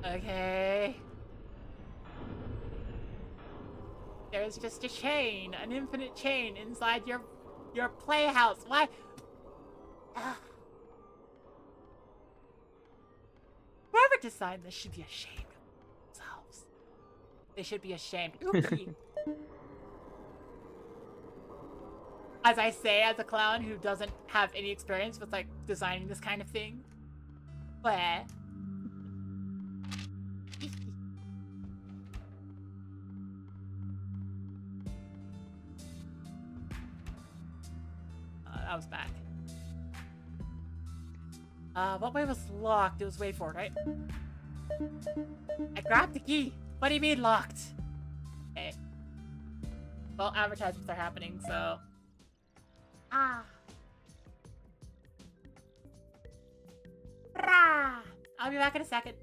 Okay. There's just a chain, an infinite chain inside your playhouse. Why? Whoever designed this should be ashamed of themselves. They should be ashamed. Oopsie. As I say, as a clown who doesn't have any experience with like designing this kind of thing. But I was back. What way was locked? It was way forward, right? I grabbed the key. What do you mean locked? Okay. Well, advertisements are happening, so. Ah. Rah. I'll be back in a second.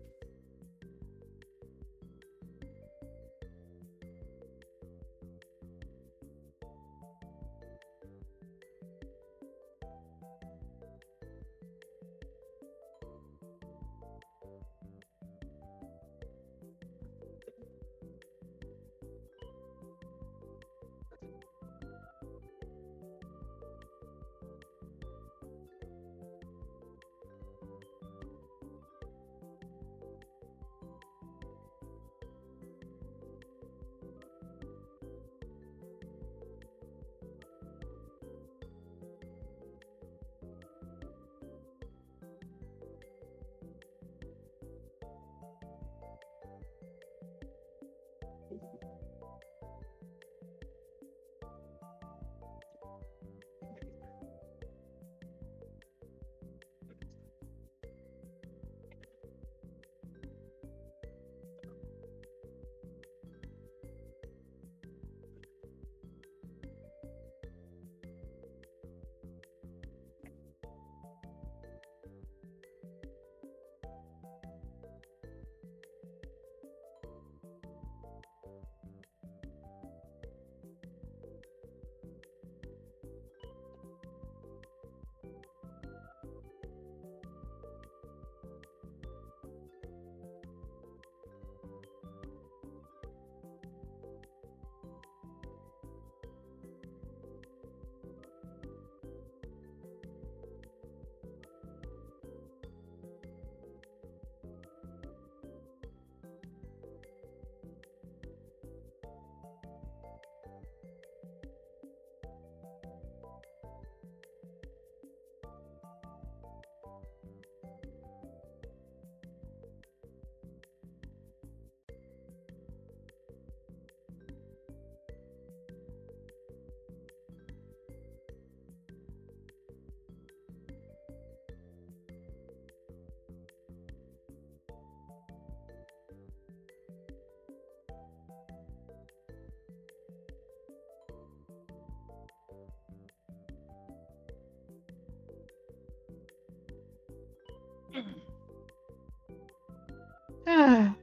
Ah.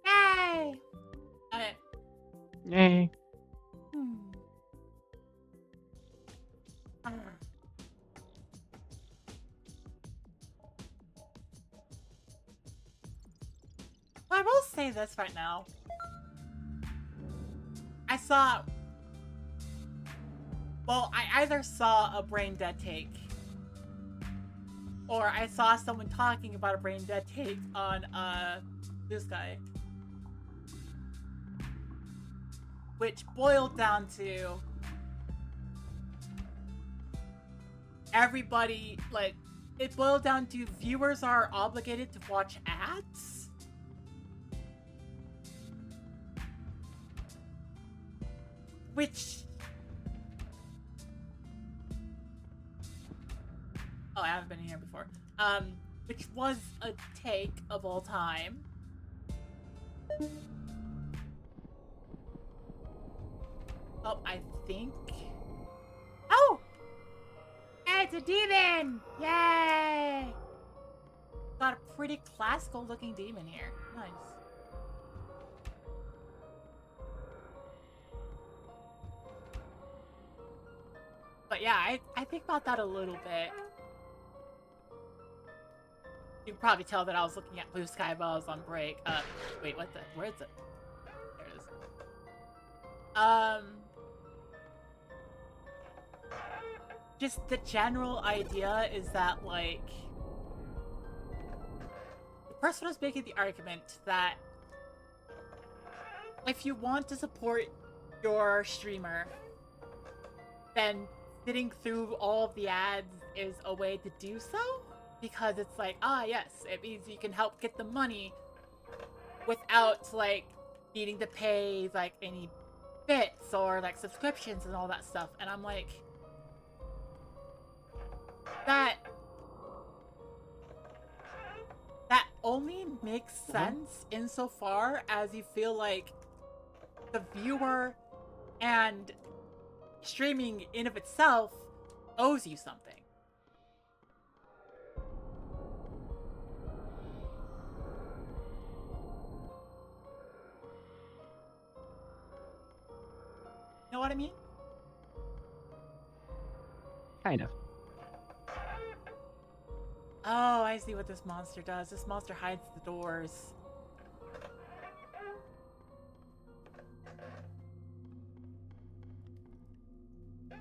Yay! Okay. Yay. Ah. Well, I will say this right now. I saw. Well, I either saw a brain dead take, or I saw someone talking about a brain dead take on this guy, which boiled down to everybody, like, it boiled down to viewers are obligated to watch ads. which... Oh, I haven't been in here before. Which was a take of all time. Oh, I think... Oh! It's a demon! Yay! Got a pretty classical looking demon here. Nice. But yeah, I think about that a little bit. You can probably tell that I was looking at Blue Sky while I was on break. Wait, what the? Where is it? There it is. Just the general idea is that, like, the person was making the argument that if you want to support your streamer, then sitting through all of the ads is a way to do so. Because it's like, yes, it means you can help get the money without, like, needing to pay, like, any bits or, like, subscriptions and all that stuff. And I'm like, that only makes sense insofar as you feel like the viewer and streaming in of itself owes you something. Know what I mean? Kind of. Oh, I see what this monster does. This monster hides the doors.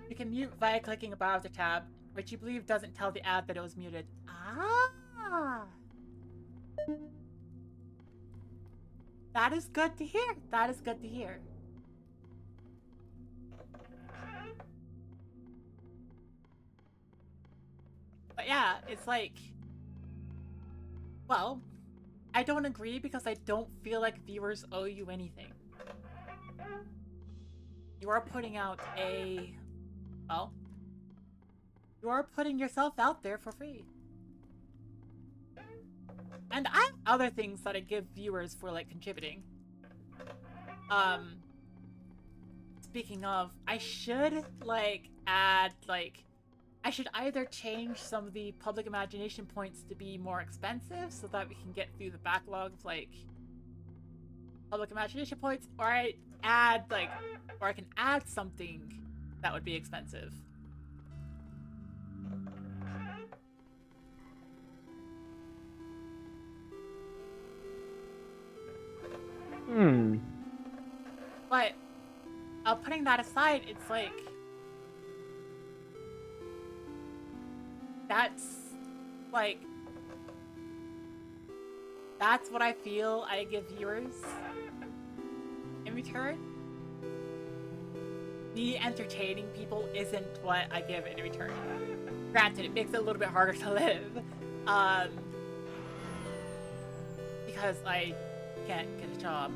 You can mute via clicking a browser tab, which you believe doesn't tell the ad that it was muted. Ah! That is good to hear. That is good to hear. But yeah, it's like... Well, I don't agree because I don't feel like viewers owe you anything. You are putting out a... Well, you are putting yourself out there for free. And I have other things that I give viewers for, like, contributing. Speaking of, I should, like, add, like... I should either change some of the public imagination points to be more expensive so that we can get through the backlog of, like, public imagination points, or I add, like, or I can add something that would be expensive. But, putting that aside, it's like... That's what I feel I give viewers in return. Me entertaining people isn't what I give in return. Granted, it makes it a little bit harder to live. Because I can't get a job.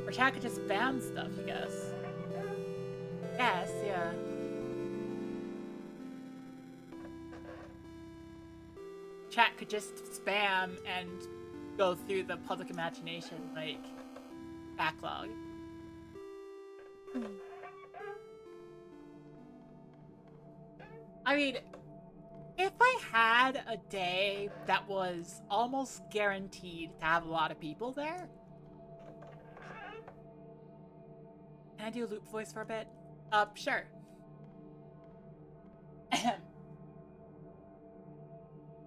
Or chat could just spam stuff, I guess. Yes, yeah. Chat could just spam and go through the public imagination, like, backlog. I mean, if I had a day that was almost guaranteed to have a lot of people there... Can I do a loop voice for a bit? Sure.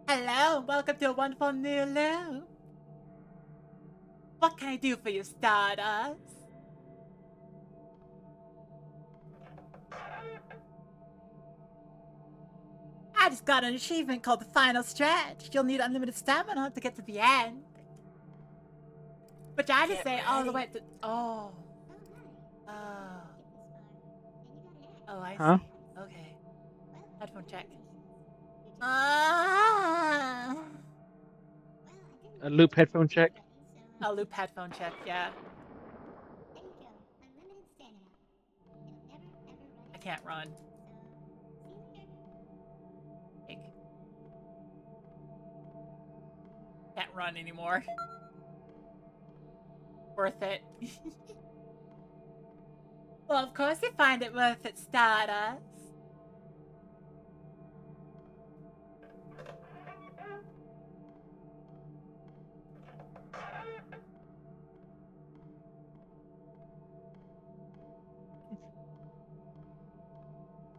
Hello, welcome to a wonderful new loop. What can I do for you, Stardust? I just got an achievement called the Final Stretch. You'll need unlimited stamina to get to the end. But I just say all the way to... Oh. Oh. Oh, I see. Okay. Headphone check. A loop headphone check. A loop headphone check, yeah. can't run. Like, can't run anymore. Worth it. Well, of course you find it worth it, Stardust.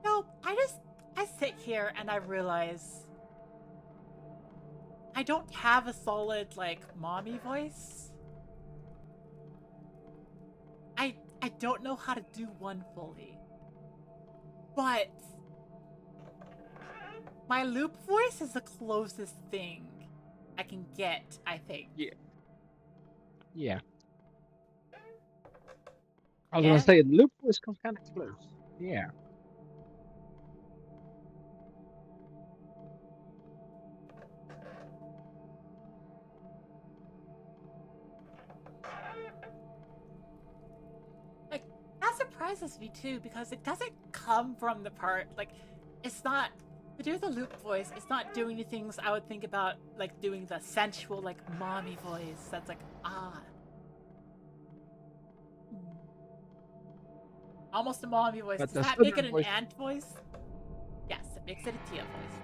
No, I sit here and I realize I don't have a solid, like, mommy voice. I don't know how to do one fully. But my loop voice is the closest thing I can get, I think. Yeah. I was gonna say loop voice comes kind of close. Yeah. Like, that surprises me too, because it doesn't come from the part, like, it's not, to do the loop voice, it's not doing the things I would think about, like, doing the sensual, like, mommy voice that's like, ah. Almost a mommy voice. But Does the that make it southern an voice- ant voice? Yes, it makes it a Tia voice.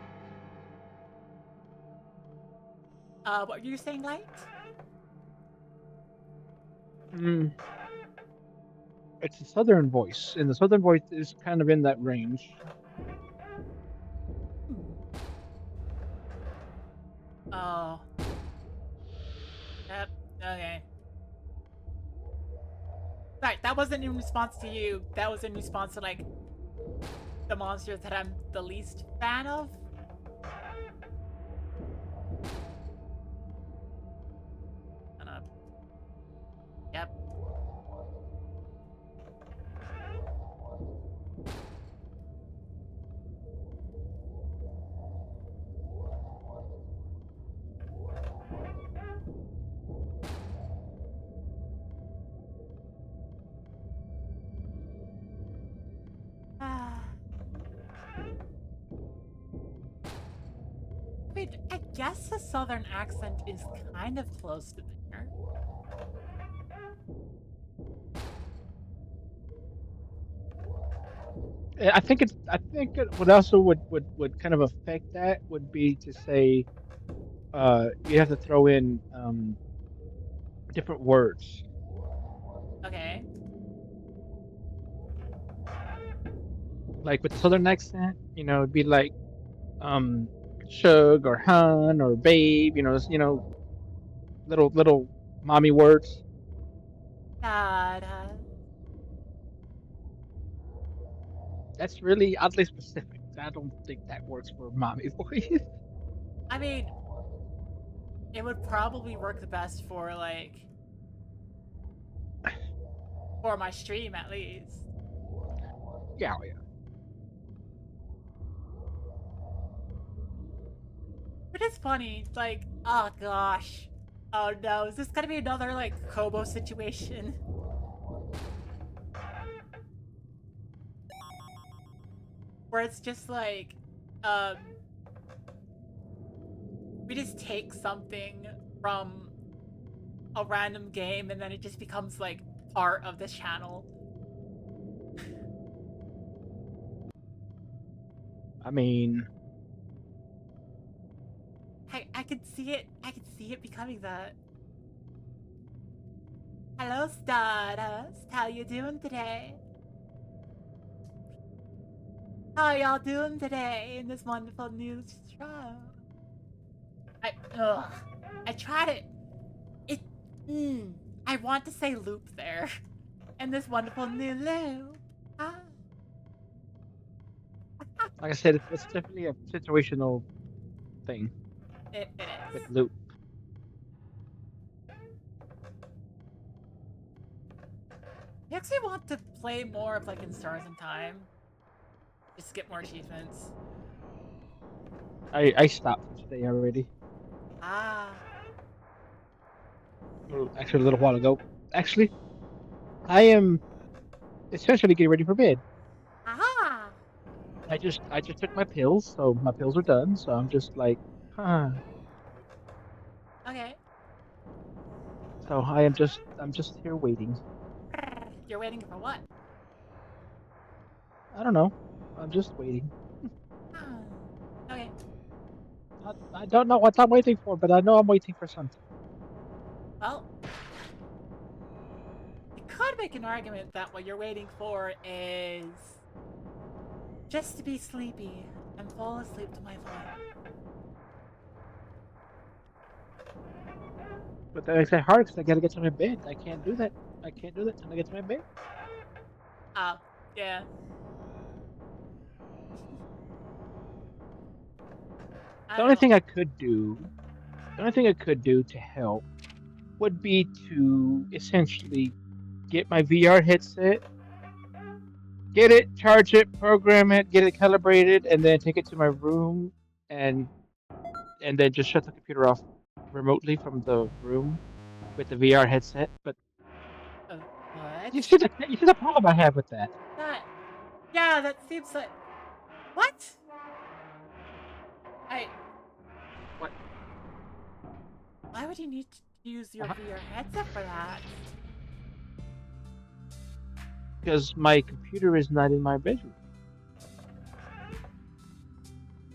What were you saying, Light? It's a southern voice, and the southern voice is kind of in that range. Oh. Yep. Okay. Right, that wasn't in response to you. That was in response to, like, the monsters that I'm the least fan of. Yep. Wait, I guess the southern accent is kind of close to there. I think what also would kind of affect that would be to say, you have to throw in different words. Okay. Like with the southern accent, it'd be like shug or hun or babe, little mommy words. Da-da. That's really oddly specific. I don't think that works for mommy voice. I mean, it would probably work the best for, like, for my stream at least. Yeah. But it's funny, like, oh gosh. Oh no, is this gonna be another, like, Kobo situation? Where it's just like, we just take something from a random game and then it just becomes, like, part of this channel. I mean, I could see it becoming that. Hello, Stardust. How you doing today? How y'all doing today in this wonderful new show? I tried it. I want to say loop there. And this wonderful new loop. Ah. like I said, it's definitely a situational thing It with is. loop. I actually want to play more of, like, in Stars in Time. Just to get more achievements. I stopped for today already. Ah. Actually, a little while ago. Actually, I am essentially getting ready for bed. Ah. I just took my pills, so my pills are done. So I'm just like, huh. Okay. So I'm just here waiting. You're waiting for what? I don't know. I'm just waiting. Okay. I don't know what I'm waiting for, but I know I'm waiting for something. Well, you could make an argument that what you're waiting for is just to be sleepy and fall asleep to my phone. But that makes it hard because I gotta get to my bed. I can't do that. I can't do that until I get to my bed. Yeah. I The don't only know. thing I could do, the only thing I could do to help would be to essentially get my VR headset, get it, charge it, program it, get it calibrated, and then take it to my room and then just shut the computer off remotely from the room with the VR headset. But What? you see the problem I have with that. That. Yeah, that seems like. What? I. What? Why would you need to use your Uh-huh. VR headset for that? Because my computer is not in my bedroom.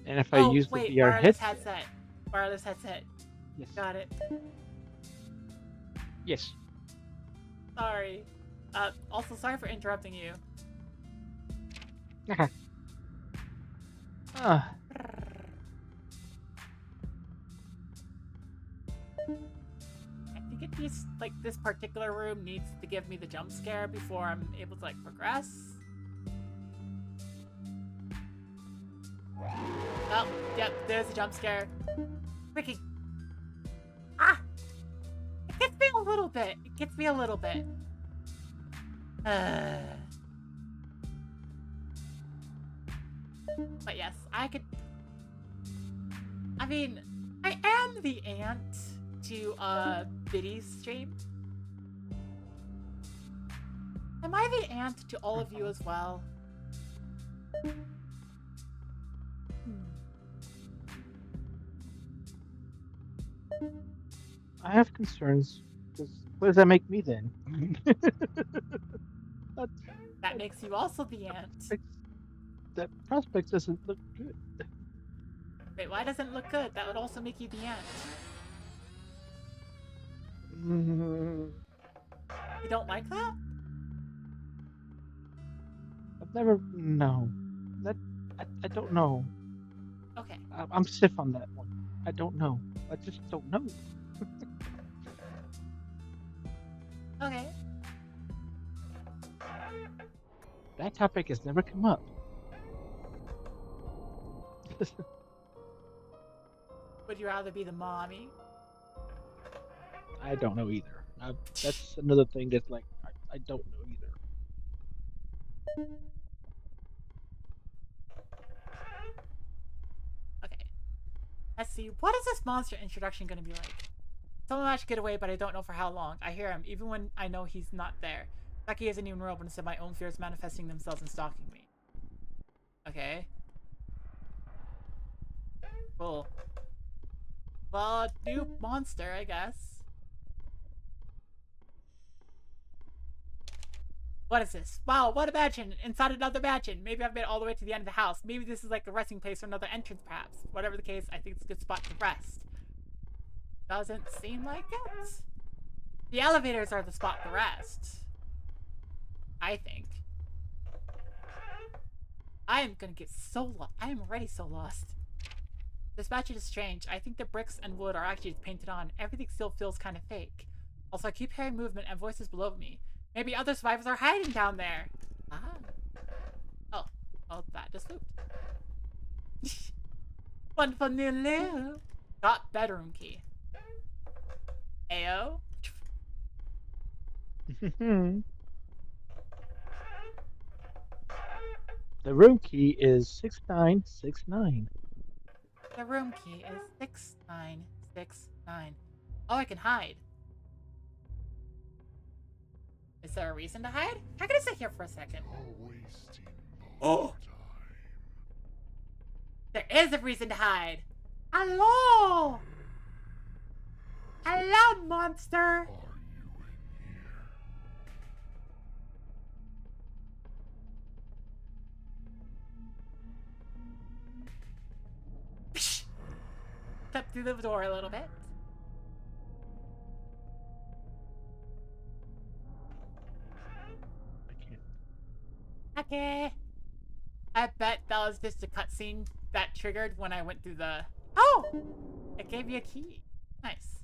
And if I Oh, use the wait, VR wireless headset, headset. Wireless headset. yes, Got it. yes. Sorry. Also, sorry for interrupting you. Ah, I think it needs, like, this particular room needs to give me the jump scare before I'm able to, like, progress. Oh, yep, there's a jump scare. Freaking. Ah! It gets me a little bit. It gets me a little bit. But yes, I could. I mean, I am the aunt to Biddy's stream. Am I the aunt to all of you as well? I have concerns. Because what does that make me then? That makes you also the aunt. That prospect doesn't look good. Wait, why doesn't it look good? That would also make you the aunt. Mm, You don't like that? I've never. No. That. I don't know. Okay. I'm stiff on that one. I don't know. I just don't know. Okay. That topic has never come up. Would you rather be the mommy? I don't know either. That's another thing that's like I don't know either. Okay. Let's see. What is this monster introduction gonna be like? Someone managed to get away, but I don't know for how long. I hear him, even when I know he's not there. Becky isn't even real, but instead my own fears manifesting themselves and stalking me. Okay. Cool. Well, new monster, I guess. What is this? Wow, what a mansion! Inside another mansion! Maybe I've made it all the way to the end of the house. Maybe this is like a resting place or another entrance, perhaps. Whatever the case, I think it's a good spot to rest. Doesn't seem like it. The elevators are the spot to rest. I think. I am gonna get so lost. I am already so lost. This mansion is strange. I think the bricks and wood are actually painted on. Everything still feels kind of fake. Also, I keep hearing movement and voices below me. Maybe other survivors are hiding down there. Ah. Oh. Oh, that just looped. Wonderful new loop. Got bedroom key. Ayo. The room key is 6969. The room key is 6969. Oh, I can hide. Is there a reason to hide? I'm gonna sit here for a second. You're wasting Oh. time. There is a reason to hide. Hello! Hello, monster! Are you in here? Psh! Step through the door a little bit. I can't. Okay. I bet that was just a cutscene that triggered when I went through the... Oh! It gave me a key. Nice.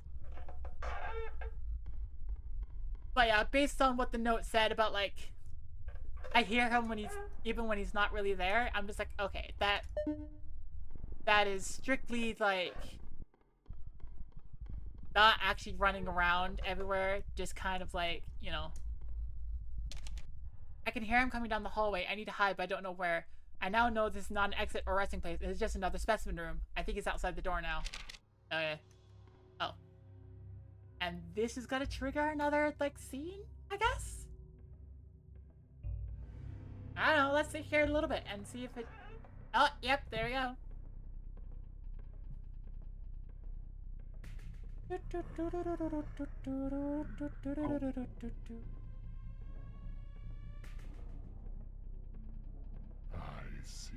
But yeah, based on what the note said about, like... I hear him when he's... Even when he's not really there, I'm just like, okay, that is strictly, like... Not actually running around everywhere, just kind of like, you know... I can hear him coming down the hallway. I need to hide, but I don't know where. I now know this is not an exit or resting place. It's just another specimen room. I think he's outside the door now. Oh. And this is gonna trigger another, like, scene, I guess? I don't know. Let's sit here a little bit and see if it... Oh, yep, there we go. I see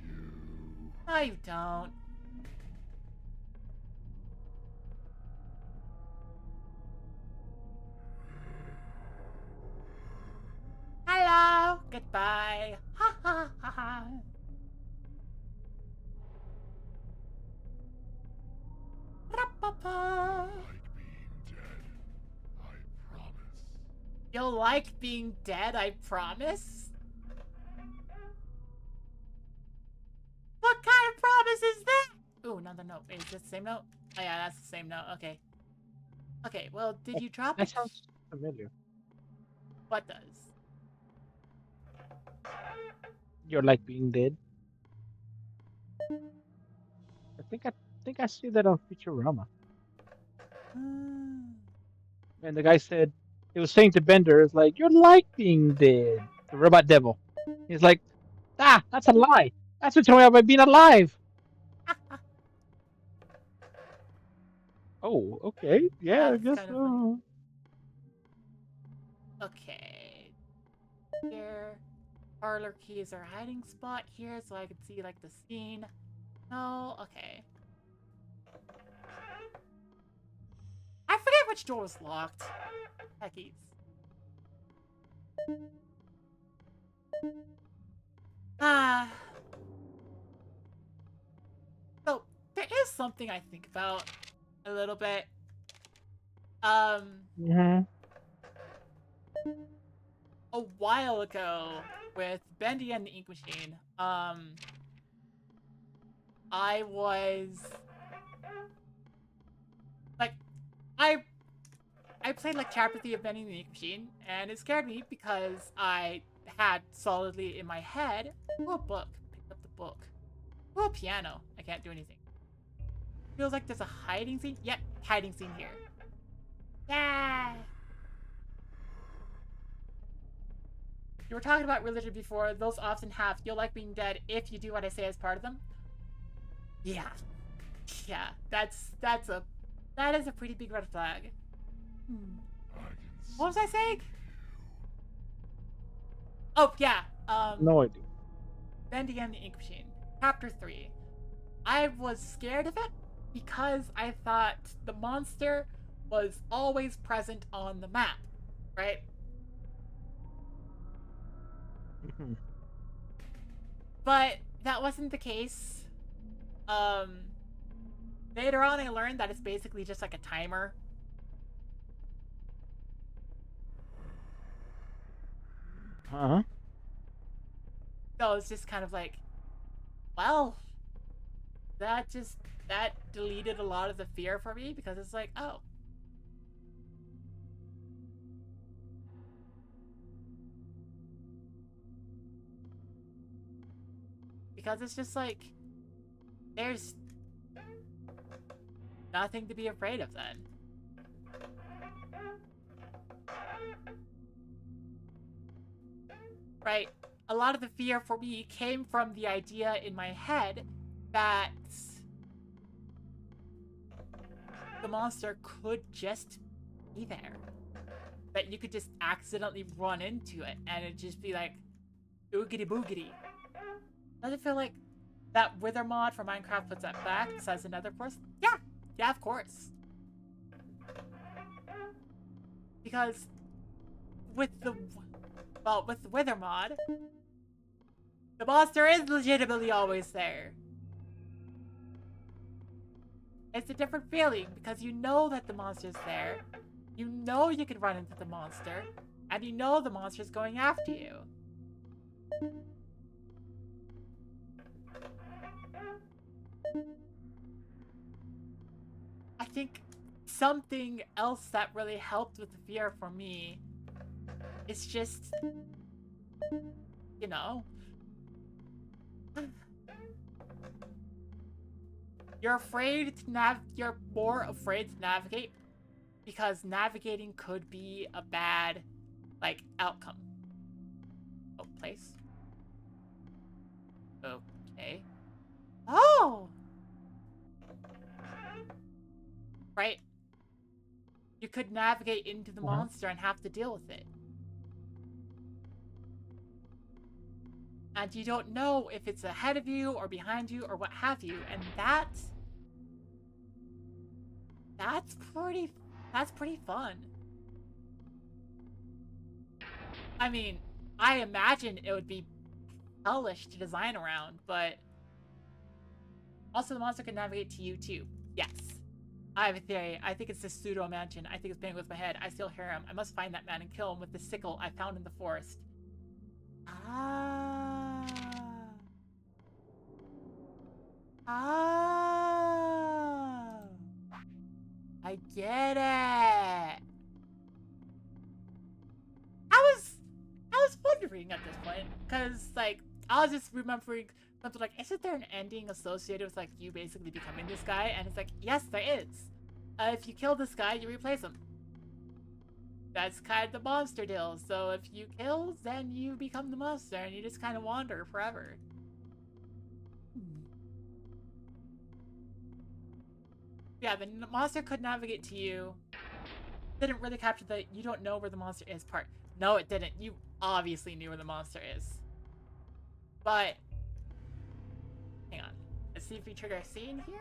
you. No, you don't. Hello. Goodbye. Ha ha ha ha. Ra-pa-pa. Like being dead, I promise. You'll like being dead, I promise? What kind of promise is that? Ooh, another note. Wait, is this the same note? Oh yeah, that's the same note. Okay. Okay, well, did you drop That it? sounds familiar. What does? You're like being dead. I think I see that on Futurama. And the guy said, he was saying to Bender, it's like, you're like being dead. The robot devil. He's like, that's a lie. That's what told me about being alive. Oh, okay. Yeah, I That's guess kind of so. Okay. Here. Parlor key is our hiding spot here, so I can see, like, the scene. No, okay. I forget which door was locked. Heckies. So, there is something I think about a little bit. Mhm. A while ago with Bendy and the Ink Machine, I was like, I played like chapter 3 of Bendy and the Ink Machine, and it scared me because I had solidly in my head, oh, a book. Picked up the book. Oh, a piano. I can't do anything. Feels like there's a hiding scene. Yep, hiding scene here. Yeah. You were talking about religion before. Those often have "you'll like being dead if you do what I say" as part of them. Yeah. Yeah, that is a pretty big red flag. What was I saying? Oh, yeah. No idea. Bendy and the Ink Machine. Chapter 3. I was scared of it because I thought the monster was always present on the map, right? Mhm. But that wasn't the case. Later on I learned that it's basically just like a timer. Huh? So it's just kind of like, well, that deleted a lot of the fear for me because it's like, oh. Because it's just like, there's nothing to be afraid of then. Right? A lot of the fear for me came from the idea in my head that the monster could just be there. That you could just accidentally run into it and it'd just be like, oogity boogity. Does it feel like that Wither mod for Minecraft puts that back says another course? Yeah! Yeah, of course. Because with the Wither mod, the monster is legitimately always there. It's a different feeling because you know that the monster's there. You know you can run into the monster, and you know the monster's going after you. I think something else that really helped with the fear for me is just, you know, you're more afraid to navigate because navigating could be a bad, like, outcome. Oh, place. Okay. Oh! Right? You could navigate into the monster and have to deal with it. And you don't know if it's ahead of you or behind you or what have you, and that's pretty fun. I mean, I imagine it would be hellish to design around, but also the monster can navigate to you too. Yes. I have a theory. I think it's this pseudo mansion. I think it's playing with my head. I still hear him. I must find that man and kill him with the sickle I found in the forest. Ah. Ah. I get it. I was wondering at this point, because, like, I was just remembering something like, isn't there an ending associated with, like, you basically becoming this guy? And it's like, yes, there is. If you kill this guy, you replace him. That's kind of the monster deal. So if you kill, then you become the monster, and you just kind of wander forever. Yeah, the monster could navigate to you. Didn't really capture the you don't know where the monster is part. No, it didn't. You obviously knew where the monster is. But hang on. Let's see if we trigger a scene here.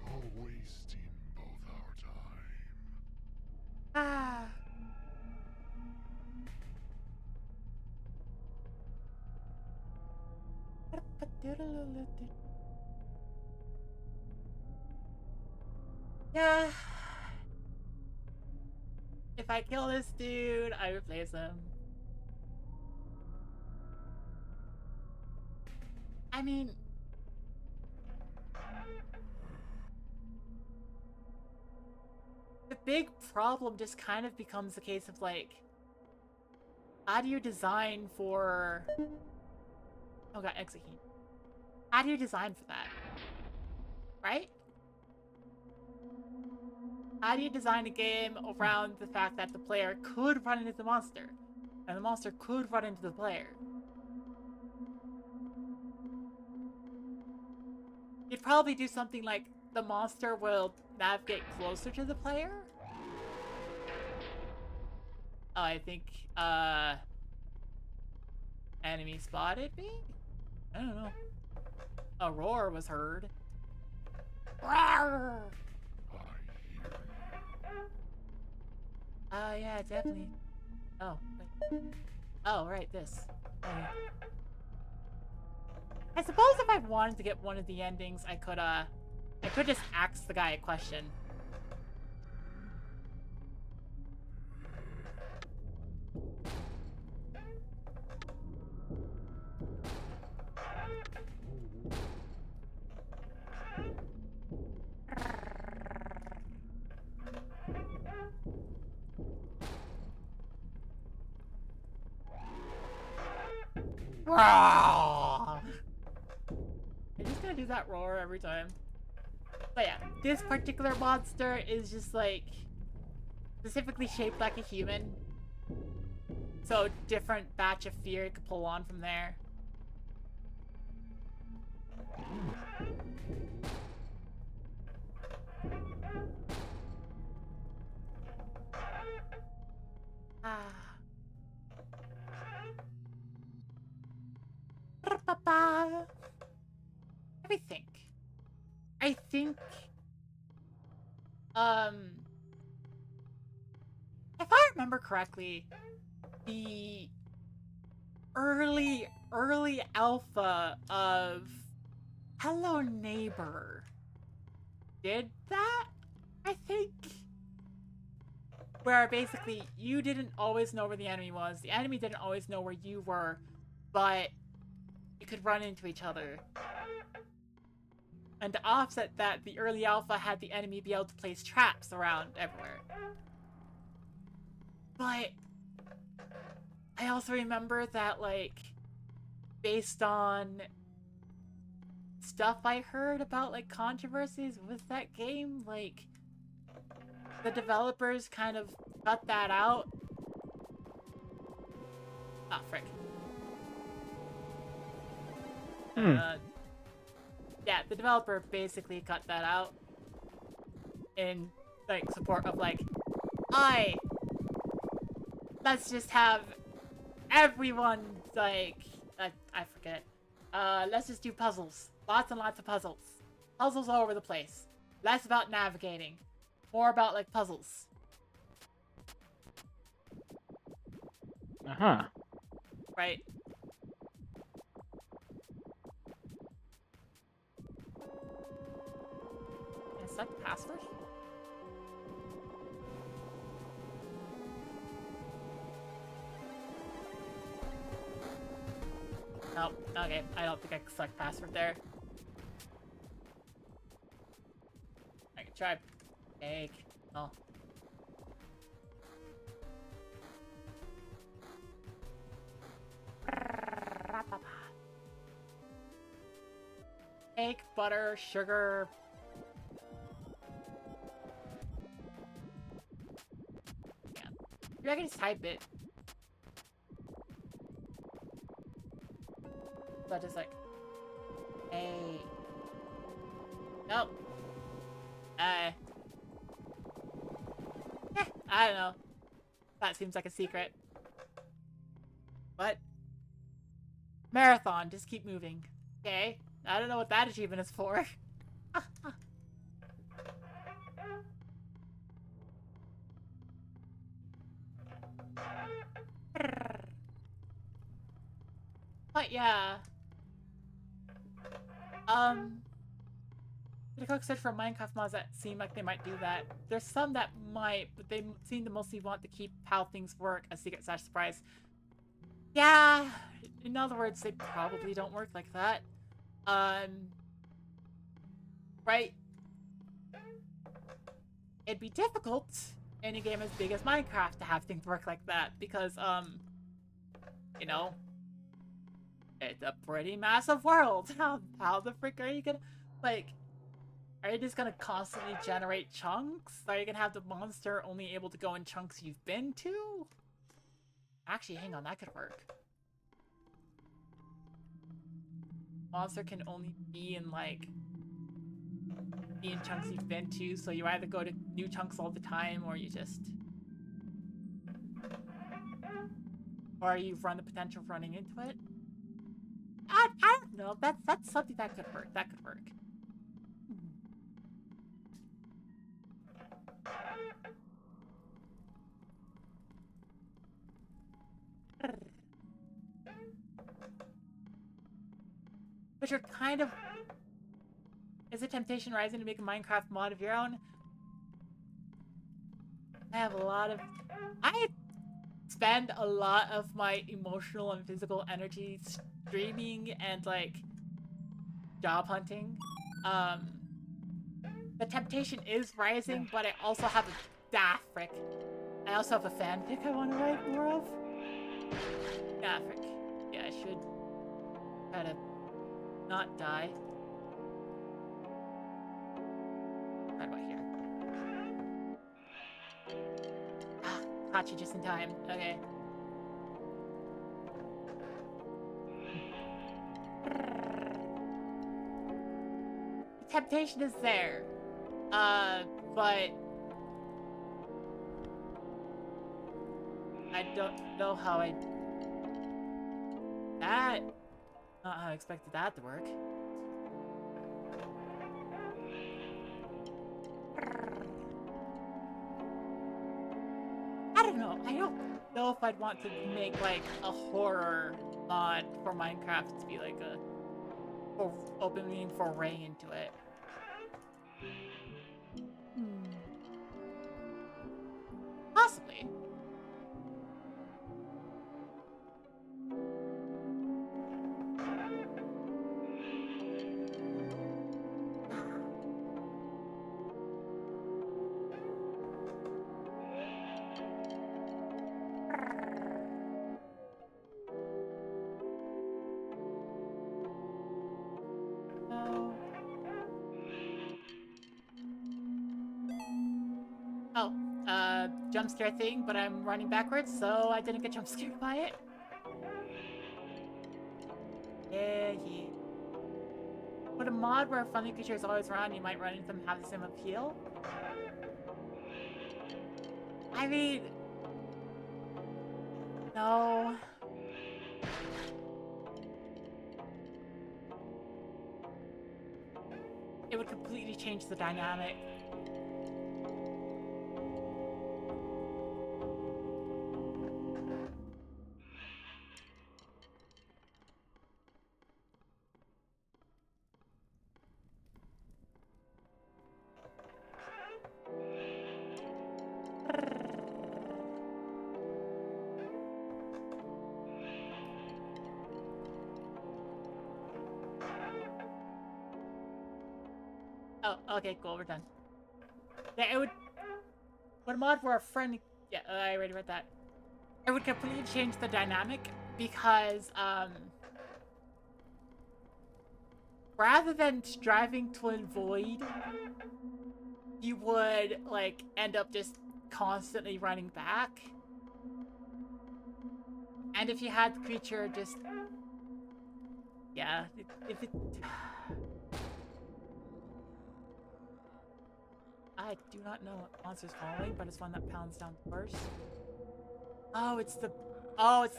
You're wasting both our time. Ah. Yeah. If I kill this dude, I replace him. I mean, the big problem just kind of becomes a case of, like, how do you design for... Oh god, execute. How do you design for that? Right? How do you design a game around the fact that the player could run into the monster, and the monster could run into the player? You'd probably do something like the monster will navigate closer to the player? Oh, I think, enemy spotted me? I don't know. A roar was heard. Roar! Yeah, definitely. Oh, wait. Oh, right, this. Oh, yeah. I suppose if I wanted to get one of the endings, I could just ask the guy a question. I'm just gonna do that roar every time. But yeah, this particular monster is just like specifically shaped like a human. So different batch of fear you could pull on from there. Ah. Ba-ba-ba. Let me think. I think, if I remember correctly, the early alpha of Hello Neighbor did that, I think. Where basically you didn't always know where the enemy was, the enemy didn't always know where you were, but you could run into each other. And to offset that, the early alpha had the enemy be able to place traps around everywhere. But I also remember that, like, based on stuff I heard about, like, controversies with that game, like, the developers kind of cut that out. Ah, frick. Yeah, the developer basically cut that out in, like, support of, like, let's just have everyone, like, I forget. Let's just do puzzles. Lots and lots of puzzles. Puzzles all over the place. Less about navigating. More about, like, puzzles. Uh-huh. Right? Is that password? Oh, okay. I don't think I can select password there. I can try egg. Oh. Egg, butter, sugar. Yeah. Maybe I can just type it. So just like, hey. Nope. I don't know. That seems like a secret. What? Marathon, just keep moving. Okay. I don't know what that achievement is for. But yeah. The cook said for Minecraft mods that seem like they might do that. There's some that might, but they seem to mostly want to keep how things work a secret/surprise. Yeah, in other words, they probably don't work like that. Right? It'd be difficult in a game as big as Minecraft to have things work like that because, you know, it's a pretty massive world. How the frick are you gonna, like, are you just gonna constantly generate chunks? Are you gonna have the monster only able to go in chunks you've been to? Actually, hang on, that could work. Monster can only be in, like, chunks you've been to, so you either go to new chunks all the time, or you just... Or you run the potential of running into it. I don't know, that's something that could work, But you're kind of... Is it temptation rising to make a Minecraft mod of your own? I have a lot of... I spend a lot of my emotional and physical energy streaming and, like, job hunting. The temptation is rising, but I also have a... Ah, frick. I also have a fanfic I want to write more of. Ah, frick. Yeah, I should try to not die. caught you just in time. Okay. The temptation is there. But I don't know how that. Not how I expected that to work. I don't know. I don't know if I'd want to make like a horror mod for Minecraft to be like a opening foray into it. Possibly. Oh, jump scare thing, but I'm running backwards, so I didn't get jump scared by it. Yeah. Would a mod where a friendly creature is always around, you might run into them, have the same appeal? I mean, no. It would completely change the dynamic. Oh, okay, cool, we're done. Yeah, it would a mod for a friend. Yeah, I already read that. It would completely change the dynamic because, rather than striving to avoid, you would, like, end up just constantly running back. And if you had the creature just... Yeah, if it... I do not know what monster's following, but it's one that pounds down first. Oh, it's the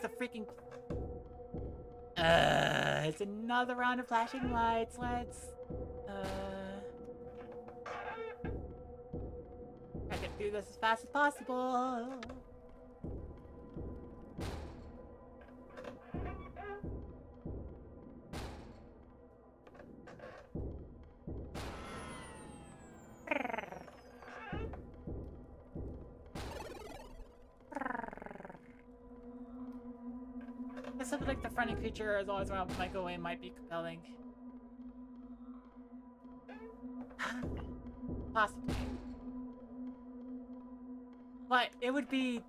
freaking... it's another round of flashing lights. Let's... I can do this as fast as possible. Something like the friendly creature is always around might go away might be compelling. Possibly. But it would be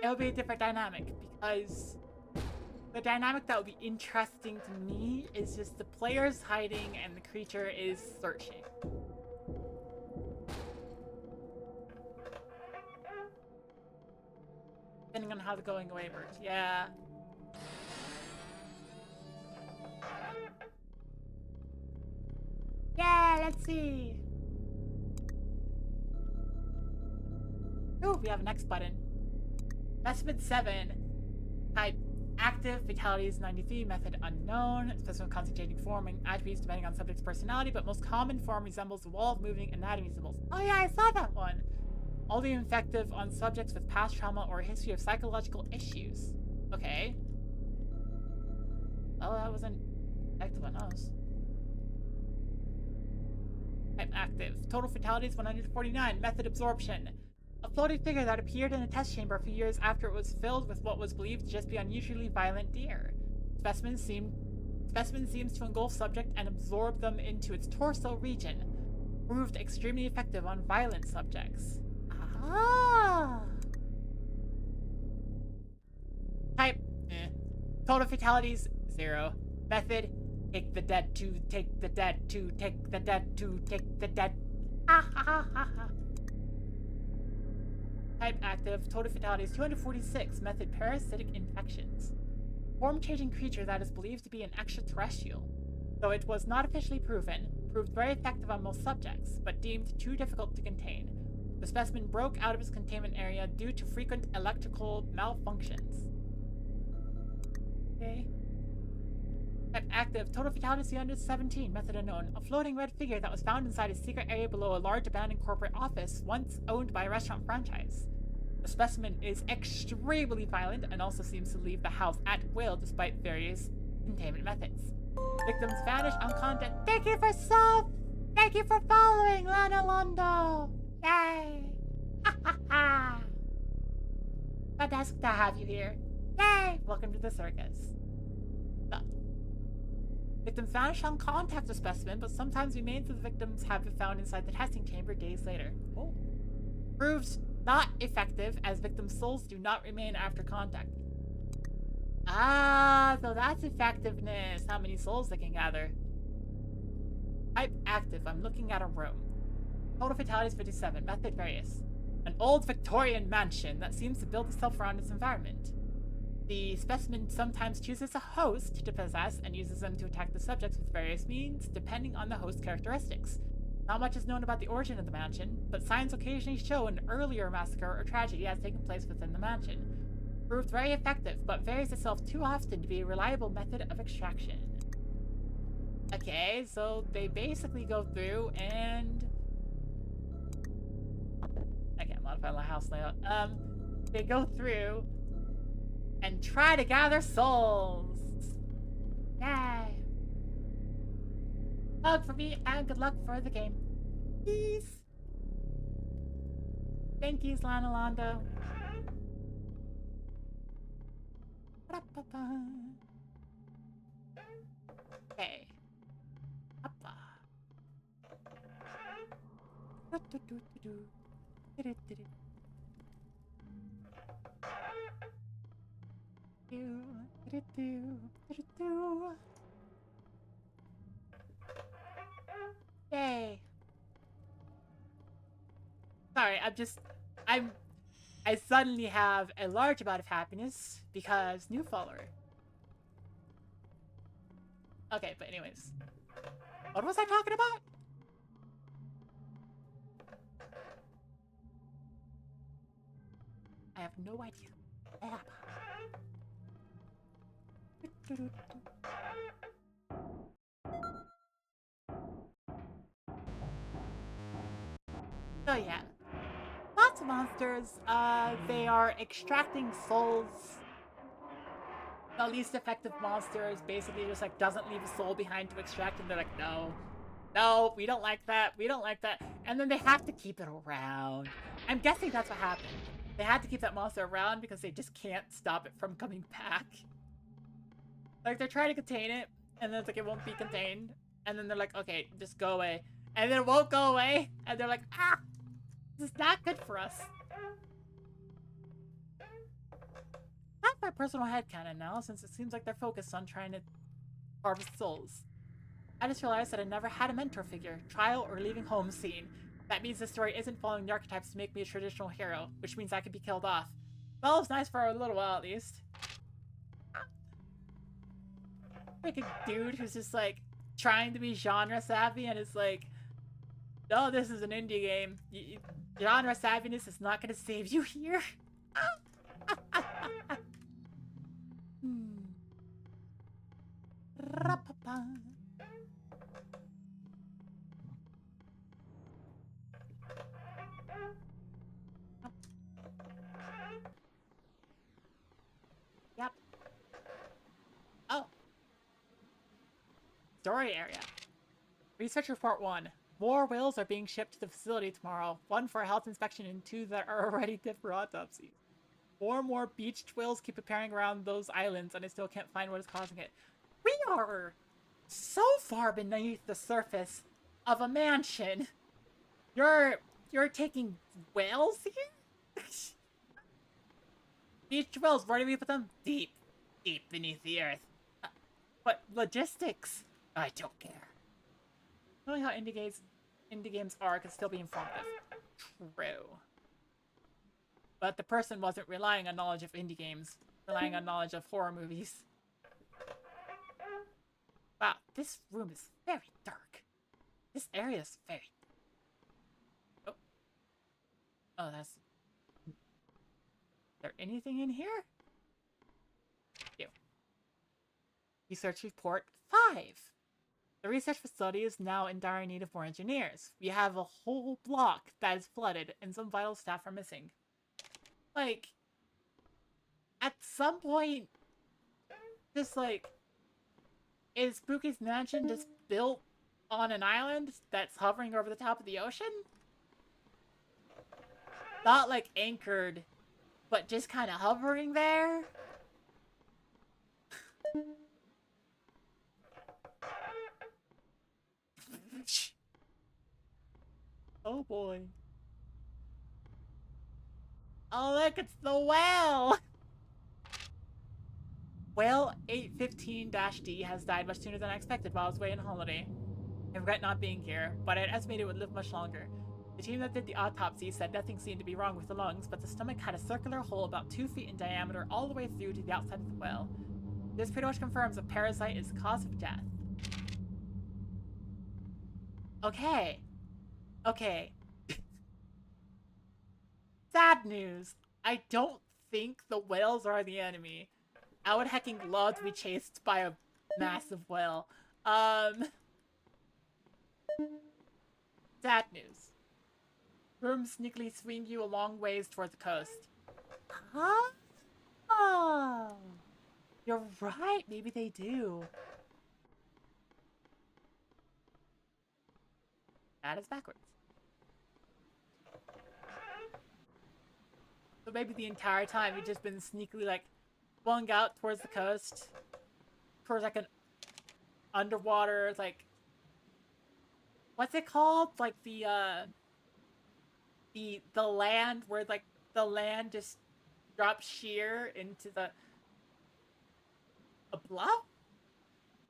a different dynamic because the dynamic that would be interesting to me is just the player's hiding and the creature is searching. Depending on how the going away works. Yeah. Yeah, let's see. Oh, we have a next button. Specimen 7. Type active, fatalities 93, method unknown, specimen concentrating form and attributes depending on subject's personality, but most common form resembles the wall of moving anatomy symbols. Oh yeah, I saw that one. Only effective on subjects with past trauma or a history of psychological issues. Okay. Well, that wasn't effective on us. Type active. Total fatalities 149. Method absorption. A floating figure that appeared in a test chamber a few years after it was filled with what was believed to just be unusually violent deer. Specimen seems to engulf subject and absorb them into its torso region. Proved extremely effective on violent subjects. Ah. Type. Total fatalities 0. Method. Take the dead to take the dead to take the dead to take the dead. Ah ha ha ha ha. Type active, total fatalities 246, method parasitic infections. Form-changing creature that is believed to be an extraterrestrial. Though it was not officially proven, proved very effective on most subjects, but deemed too difficult to contain. The specimen broke out of its containment area due to frequent electrical malfunctions. Okay. Type active, total fatalities 317, method unknown. A floating red figure that was found inside a secret area below a large abandoned corporate office once owned by a restaurant franchise. The specimen is extremely violent and also seems to leave the house at will despite various containment methods. Victims vanished on contact. Thank you for following, Lana Londo! Yay! Ha ha ha! Fantastic to have you here. Yay! Welcome to the circus. Victims vanish on contact with specimen, but sometimes remains of the victims have been found inside the testing chamber days later. Oh. Proves not effective, as victims' souls do not remain after contact. Ah, so that's effectiveness. How many souls they can gather. Type active. I'm looking at a room. Total fatalities 57. Method various. An old Victorian mansion that seems to build itself around its environment. The specimen sometimes chooses a host to possess and uses them to attack the subjects with various means, depending on the host's characteristics. Not much is known about the origin of the mansion, but signs occasionally show an earlier massacre or tragedy has taken place within the mansion. Proved very effective, but varies itself too often to be a reliable method of extraction. Okay, so they basically go through and... I can't modify my house layout. They go through and try to gather souls. Yay. Hug for me and good luck for the game. Peace. Thank you, Lana Londo. Okay. Hoppa. Yay. Sorry, I suddenly have a large amount of happiness because new follower. Okay, but anyways. What was I talking about? I have no idea. So yeah. Lots of monsters, they are extracting souls. The least effective monster is basically just like doesn't leave a soul behind to extract, and they're like, no, we don't like that, and then they have to keep it around. I'm guessing that's what happened. They had to keep that monster around because they just can't stop it from coming back. Like, they're trying to contain it, and then it's like it won't be contained, and then they're like, okay, just go away, and then it won't go away, and they're like, ah, this is not good for us. Not my personal headcanon now, since it seems like they're focused on trying to harvest souls. I just realized that I never had a mentor figure, trial or leaving home scene. That means the story isn't following the archetypes to make me a traditional hero, which means I could be killed off. Well, it's nice for a little while at least. Like a dude who's just like trying to be genre savvy and is like, no, this is an indie game. Genre savviness is not gonna save you here. Yep. Oh. Story area. Research report 1. More whales are being shipped to the facility tomorrow. 1 for a health inspection and 2 that are already fit for autopsy. 4 more beached whales keep appearing around those islands, and I still can't find what is causing it. We are so far beneath the surface of a mansion. You're taking whales here? Beached whales, where do we put them? Deep beneath the earth. But logistics? I don't care. Knowing how indie games are can still be informative. True. But the person wasn't relying on knowledge of indie games, relying on knowledge of horror movies. Wow, this room is very dark. This area is very... Oh. Oh, that's... Is there anything in here? Ew. Research report 5. The research facility is now in dire need of more engineers. We have a whole block that is flooded, and some vital staff are missing. Like, at some point, just like, is Spooky's mansion just built on an island that's hovering over the top of the ocean? Not like anchored, but just kind of hovering there? Oh boy. Oh look, it's the well! Well 815-D has died much sooner than I expected while I was away on holiday. I regret not being here, but I had estimated it would live much longer. The team that did the autopsy said nothing seemed to be wrong with the lungs, but the stomach had a circular hole about 2 feet in diameter all the way through to the outside of the well. This pretty much confirms a parasite is the cause of death. Okay. Okay. Sad news. I don't think the whales are the enemy. I would hecking love to be chased by a massive whale. Sad news. Rooms sneakily swing you a long ways toward the coast. Huh? Oh. You're right. Maybe they do. That is backwards. So maybe the entire time you've just been sneakily like flung out towards the coast, towards like an underwater like what's it called? Like the land where like the land just drops sheer into the a bluff?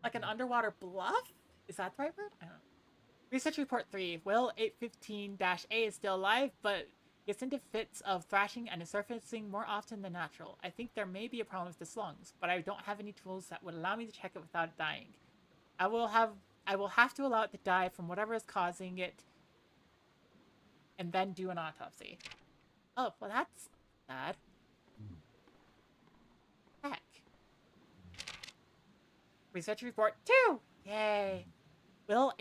Like an underwater bluff? Is that the right word? I don't know. Research report 3. Will 815-A is still alive, but gets into fits of thrashing and is surfacing more often than natural. I think there may be a problem with its lungs, but I don't have any tools that would allow me to check it without it dying. I will have to allow it to die from whatever is causing it, and then do an autopsy. Oh, well that's bad. Heck. Research report 2! Yay! Will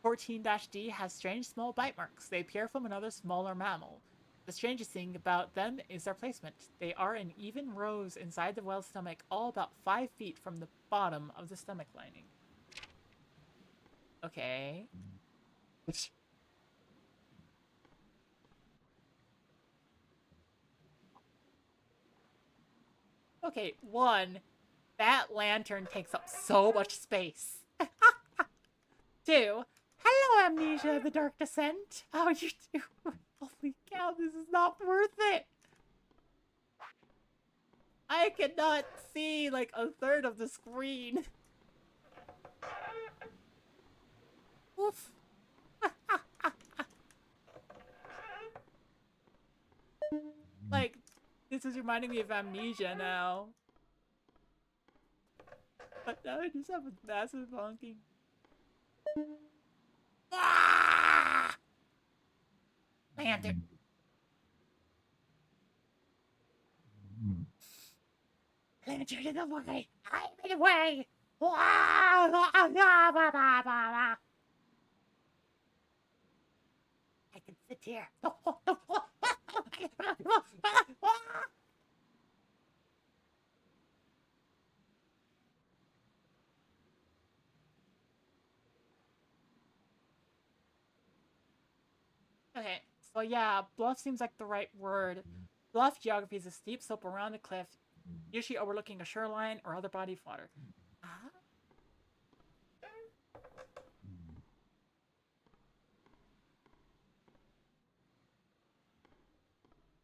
814-D has strange small bite marks. They appear from another smaller mammal. The strangest thing about them is their placement. They are in even rows inside the whale's stomach, all about 5 feet from the bottom of the stomach lining. Okay. Okay, 1, that lantern takes up so much space. 2, hello, Amnesia, the Dark Descent. How are you doing? Holy cow, this is not worth it. I cannot see like a third of the screen. Oof. Like, this is reminding me of Amnesia now. But now I just have a massive honking. Ah! Lantern. Lantern in the way. I'm in the way. I can sit here. Okay, so yeah, bluff seems like the right word. Bluff geography is a steep slope around a cliff, usually overlooking a shoreline or other body of water.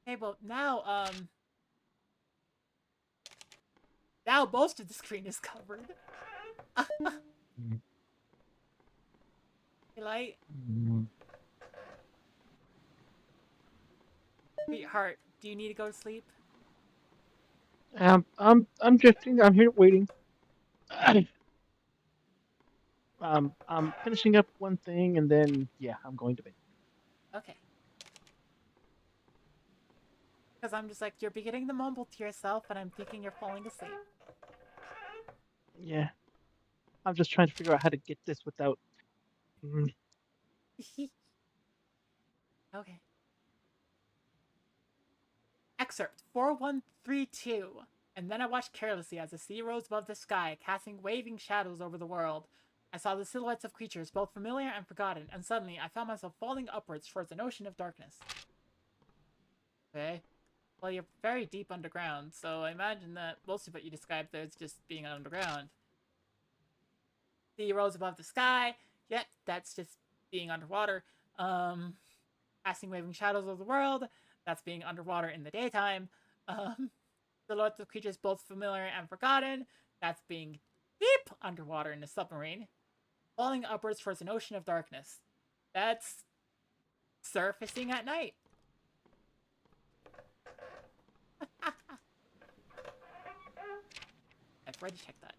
Okay, well now, now most of the screen is covered. Hey, light. Sweetheart, Do you need to go to sleep? I'm drifting. I'm here waiting. I'm finishing up one thing, and then yeah, I'm going to bed. Okay. Because I'm just like, you're beginning to mumble to yourself, and I'm thinking you're falling asleep. Yeah, I'm just trying to figure out how to get this without. Okay. Excerpt 4132. And then I watched carelessly as the sea rose above the sky, casting waving shadows over the world. I saw the silhouettes of creatures, both familiar and forgotten, and suddenly I found myself falling upwards towards an ocean of darkness. Okay. Well, you're very deep underground, so I imagine that most of what you described there is just being underground. Sea rose above the sky. Yep, that's just being underwater. Casting waving shadows over the world. That's being underwater in the daytime. Silhouettes of creatures both familiar and forgotten. That's being deep underwater in a submarine. Falling upwards towards an ocean of darkness. That's surfacing at night. I've already checked that.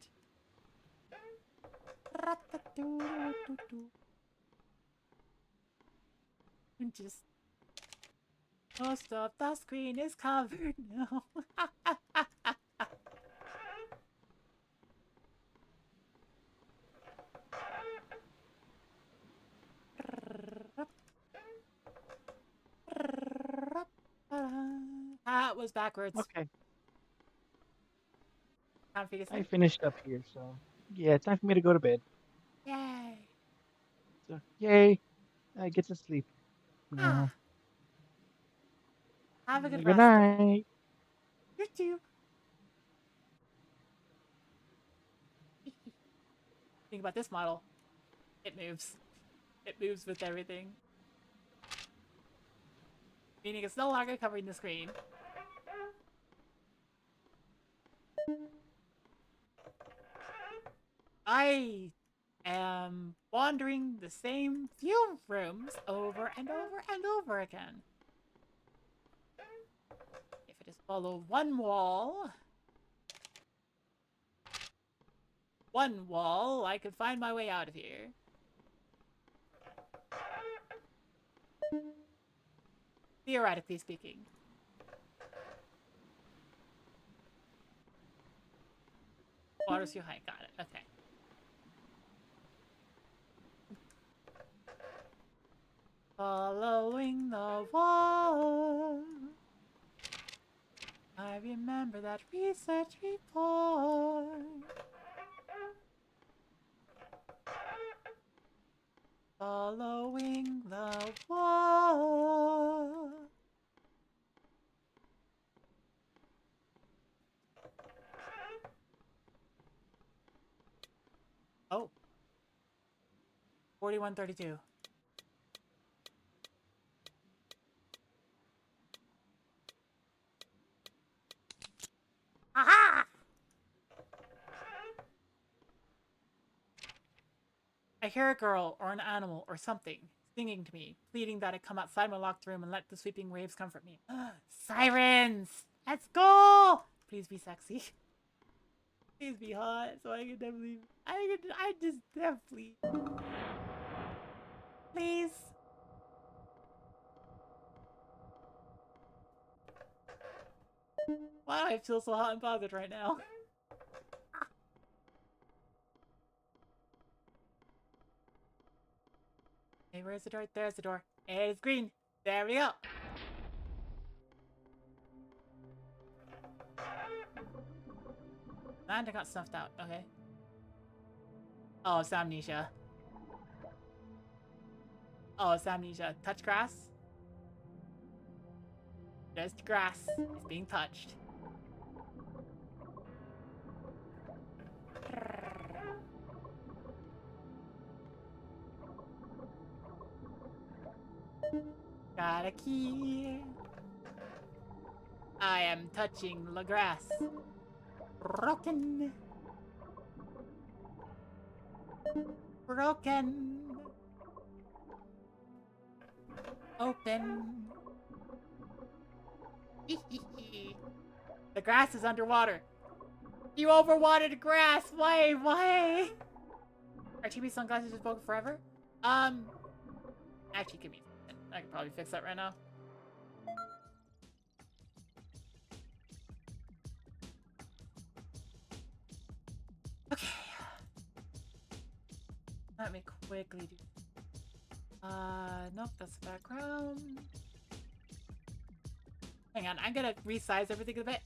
And just most of the screen is covered now. That was backwards. Okay, Time for you to I sleep. finished up here, so yeah, it's time for me to go to bed. Yay. So yay, I get to sleep now. Have a good Good rest day. night. You too. Think about this model. It moves. It moves with everything. Meaning it's no longer covering the screen. I am wandering the same few rooms over and over and over again. If I just follow one wall, I could find my way out of here. Theoretically speaking. Water's too high. Got it. Okay. Following the wall. I remember that research report. Following the wall. Oh. 4132. Aha! I hear a girl or an animal or something singing to me, pleading that I come outside my locked room and let the sweeping waves comfort me. Sirens! Let's go! Please be sexy. Please be hot so I can definitely. I just definitely. Please. Why do I feel so hot and bothered right now? Hey, where's the door? There's the door. It's green. There we go. And I got snuffed out. Okay. Oh, it's amnesia. Oh, it's amnesia. Touch grass? Just grass. It's being touched. Got a key. I am touching the grass. Broken. Broken. Open. The grass is underwater. You overwatered the grass. Why? Why? Are TV sunglasses just broken forever? Actually, give me. I can probably fix that right now. Okay. Let me quickly do. Nope, that's the background. Hang on, I'm gonna resize everything a bit,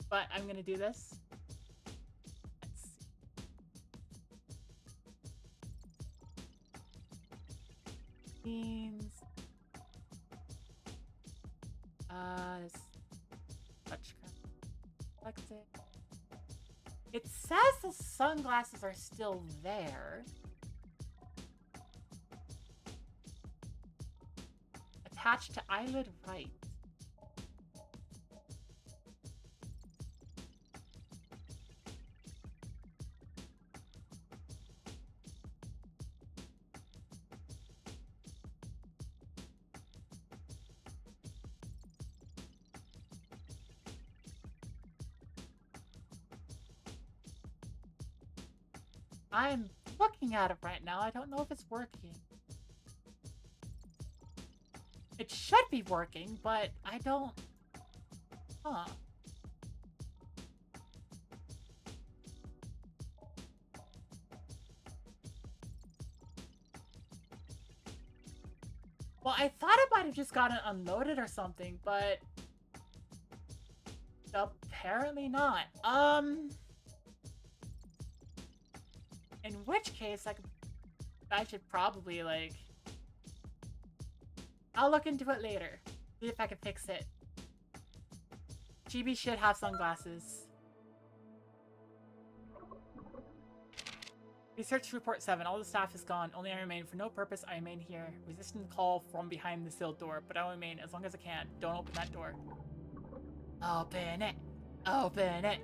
but I'm gonna do this. Let's see. Scenes. Touch select it. It says the sunglasses are still there. Attached to eyelid right. I'm looking at it right now. I don't know if it's working. It should be working, but I don't... Huh. Well, I thought it might have just gotten unloaded or something, but... apparently not. In which case, I should probably, like... I'll look into it later. See if I can fix it. GB should have sunglasses. Research report 7. All the staff is gone. Only I remain. For no purpose, I remain here. Resisting the call from behind the sealed door, but I'll remain as long as I can. Don't open that door. Open it. Open it.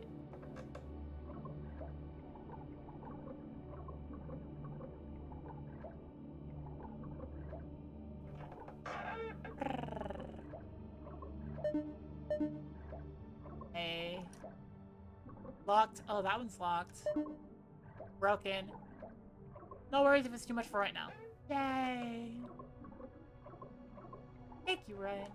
Hey. Locked. Oh, that one's locked. Broken. No worries if it's too much for right now. Yay! Thank you, Ryan.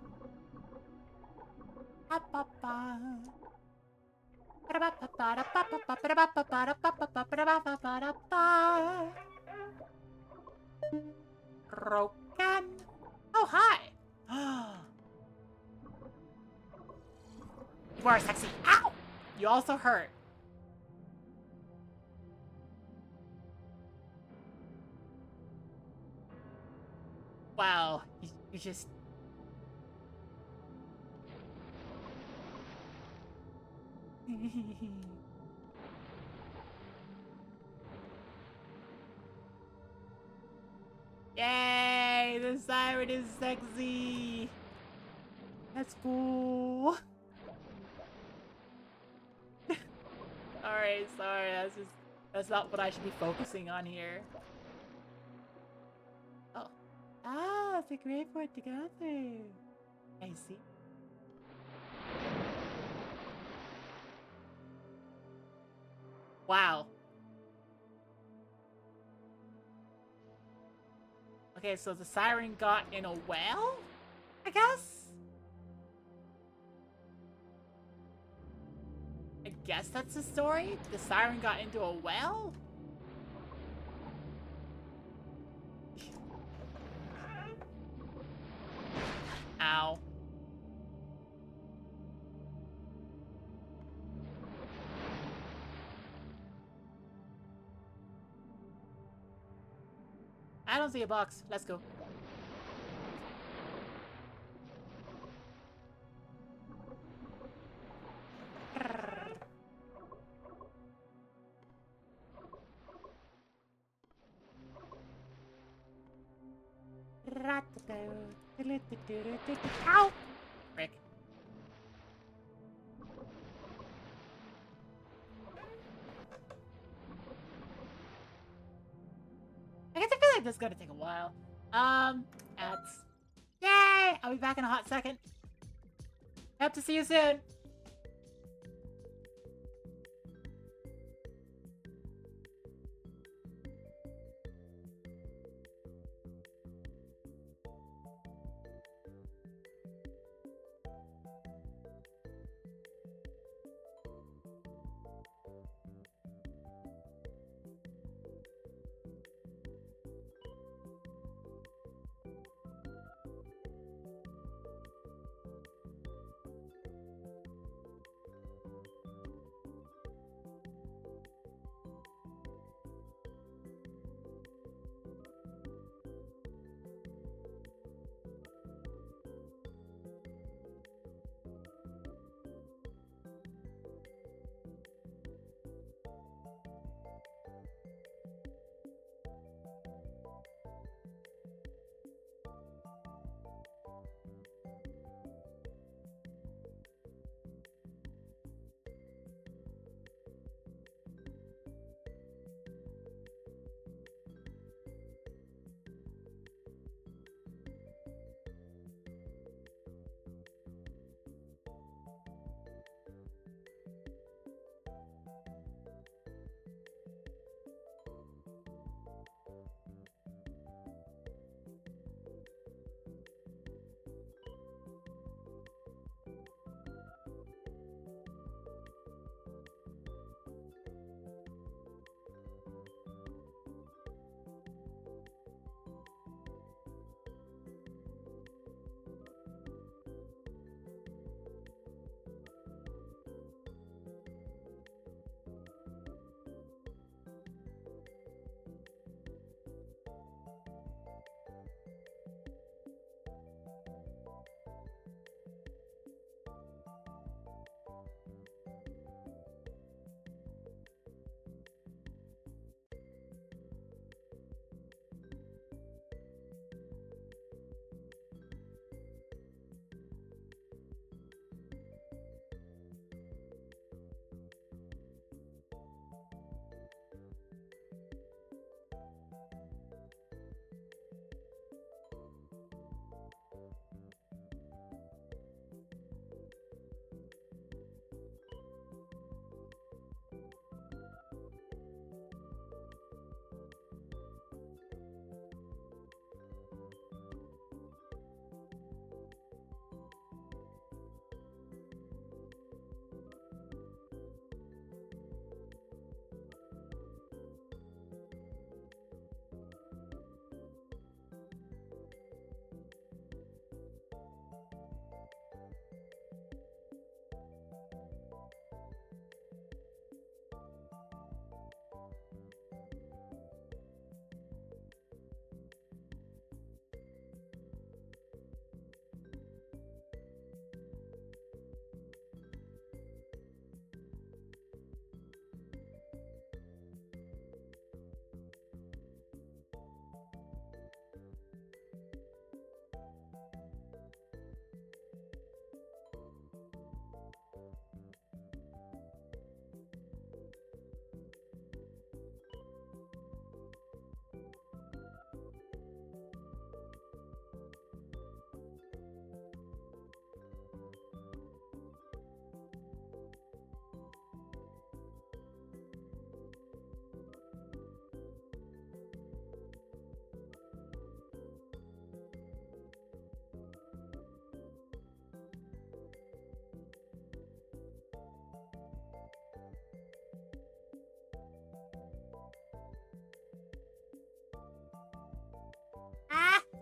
Broken. Oh, hi. You are sexy. Ow! You also hurt. Wow, you just... Yay! The siren is sexy! That's cool. Sorry, that's not what I should be focusing on here. Oh. Ah, it's a great for it together. I see. Wow. Okay, so the siren got in a well? I guess? I guess that's the story? The siren got into a well? Ow. I don't see a box. Let's go. Ow! Frick. I guess I feel like this is gonna take a while. Ads. Yay! I'll be back in a hot second. Hope to see you soon.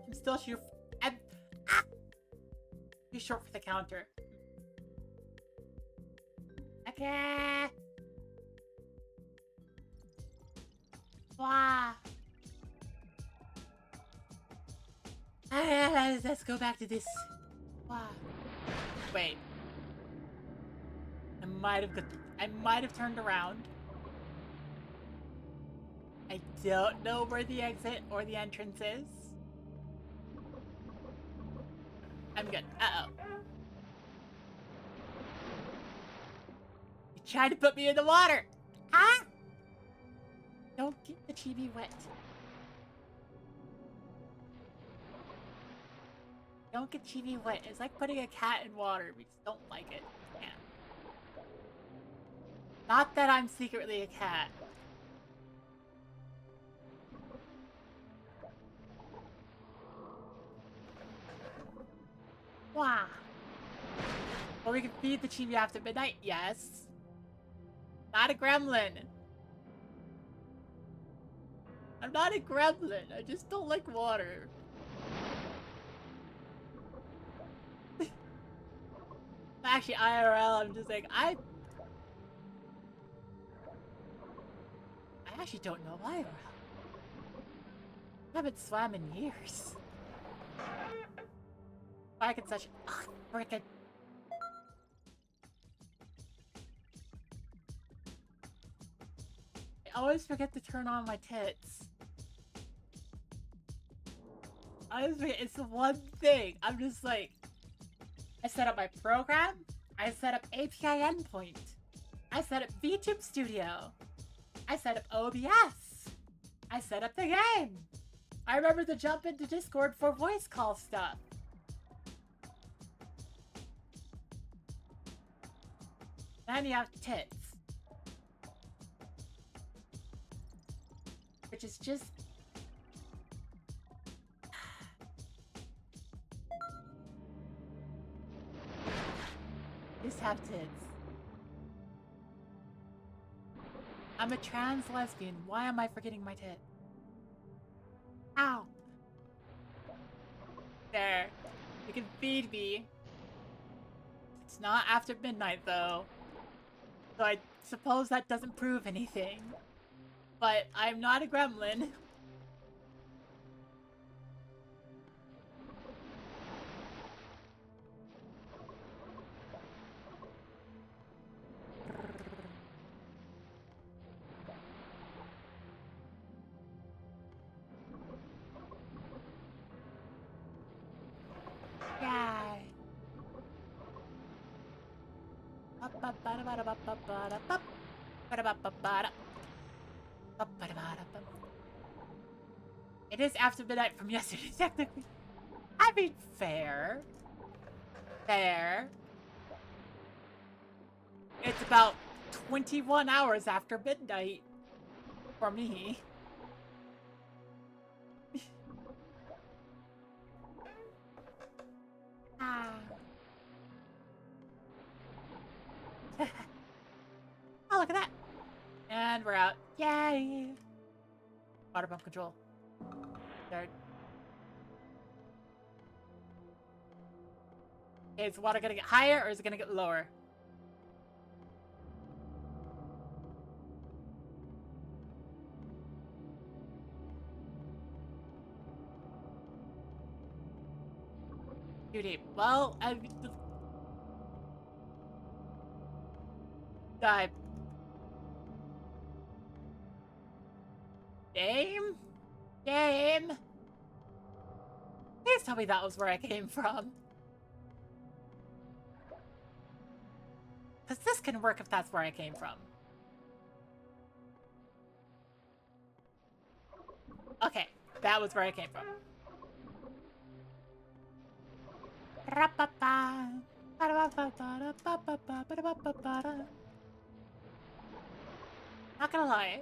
I'm still short. I'm too short for the counter. Okay. Wow. Let's go back to this. Wow. Wait. I might have turned around. I don't know where the exit or the entrance is. I'm good. Uh-oh. You tried to put me in the water! Ah! Don't get the chibi wet. Don't get Chibi wet. It's like putting a cat in water. We just don't like it. Yeah. Not that I'm secretly a cat. Wow. Well, we can feed the Chibi after midnight? Yes. Not a gremlin. I'm not a gremlin. I just don't like water. Actually, IRL, I'm just like, I actually don't know IRL. I haven't swam in years. I can such frickin'. I always forget to turn on my tits. I always forget, it's the one thing. I'm just like, I set up my program. I set up API endpoint. I set up VTube Studio. I set up OBS. I set up the game. I remember to jump into Discord for voice call stuff. Then you have tits. Which is just... just have tits. I'm a trans lesbian. Why am I forgetting my tit? Ow! There. You can feed me. It's not after midnight, though. So I suppose that doesn't prove anything. But I'm not a gremlin. Yeah. It is after midnight from yesterday, technically. I mean, fair. Fair. It's about 21 hours after midnight. For me. Ah. Oh, look at that. And we're out. Yay. Water pump control. Third. Okay, is the water gonna get higher or is it gonna get lower? Too deep. Well, dive. Game? Game? Please tell me that was where I came from. Because this can work if that's where I came from. Okay, that was where I came from. Not gonna lie.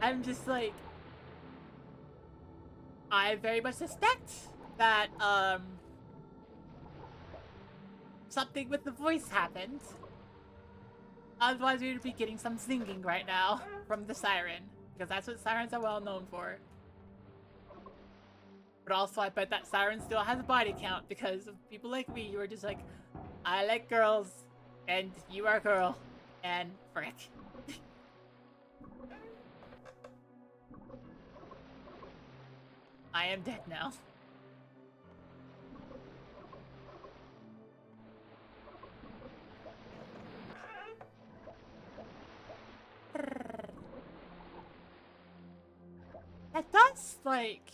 I'm just like, I very much suspect that, something with the voice happened. Otherwise, we would be getting some singing right now from the siren. Because that's what sirens are well known for. But also, I bet that siren still has a body count because of people like me who are just like, I like girls, and you are a girl, and frick. I am dead now. That does, like...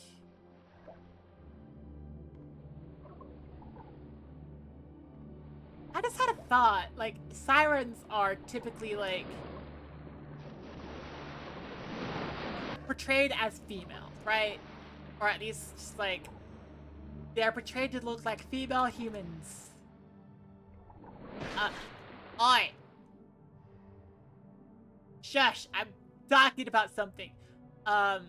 I just had a thought. Like, sirens are typically, like, portrayed as females, right? Or at least, just, like, they're portrayed to look like female humans. Oi! Shush! I'm talking about something. And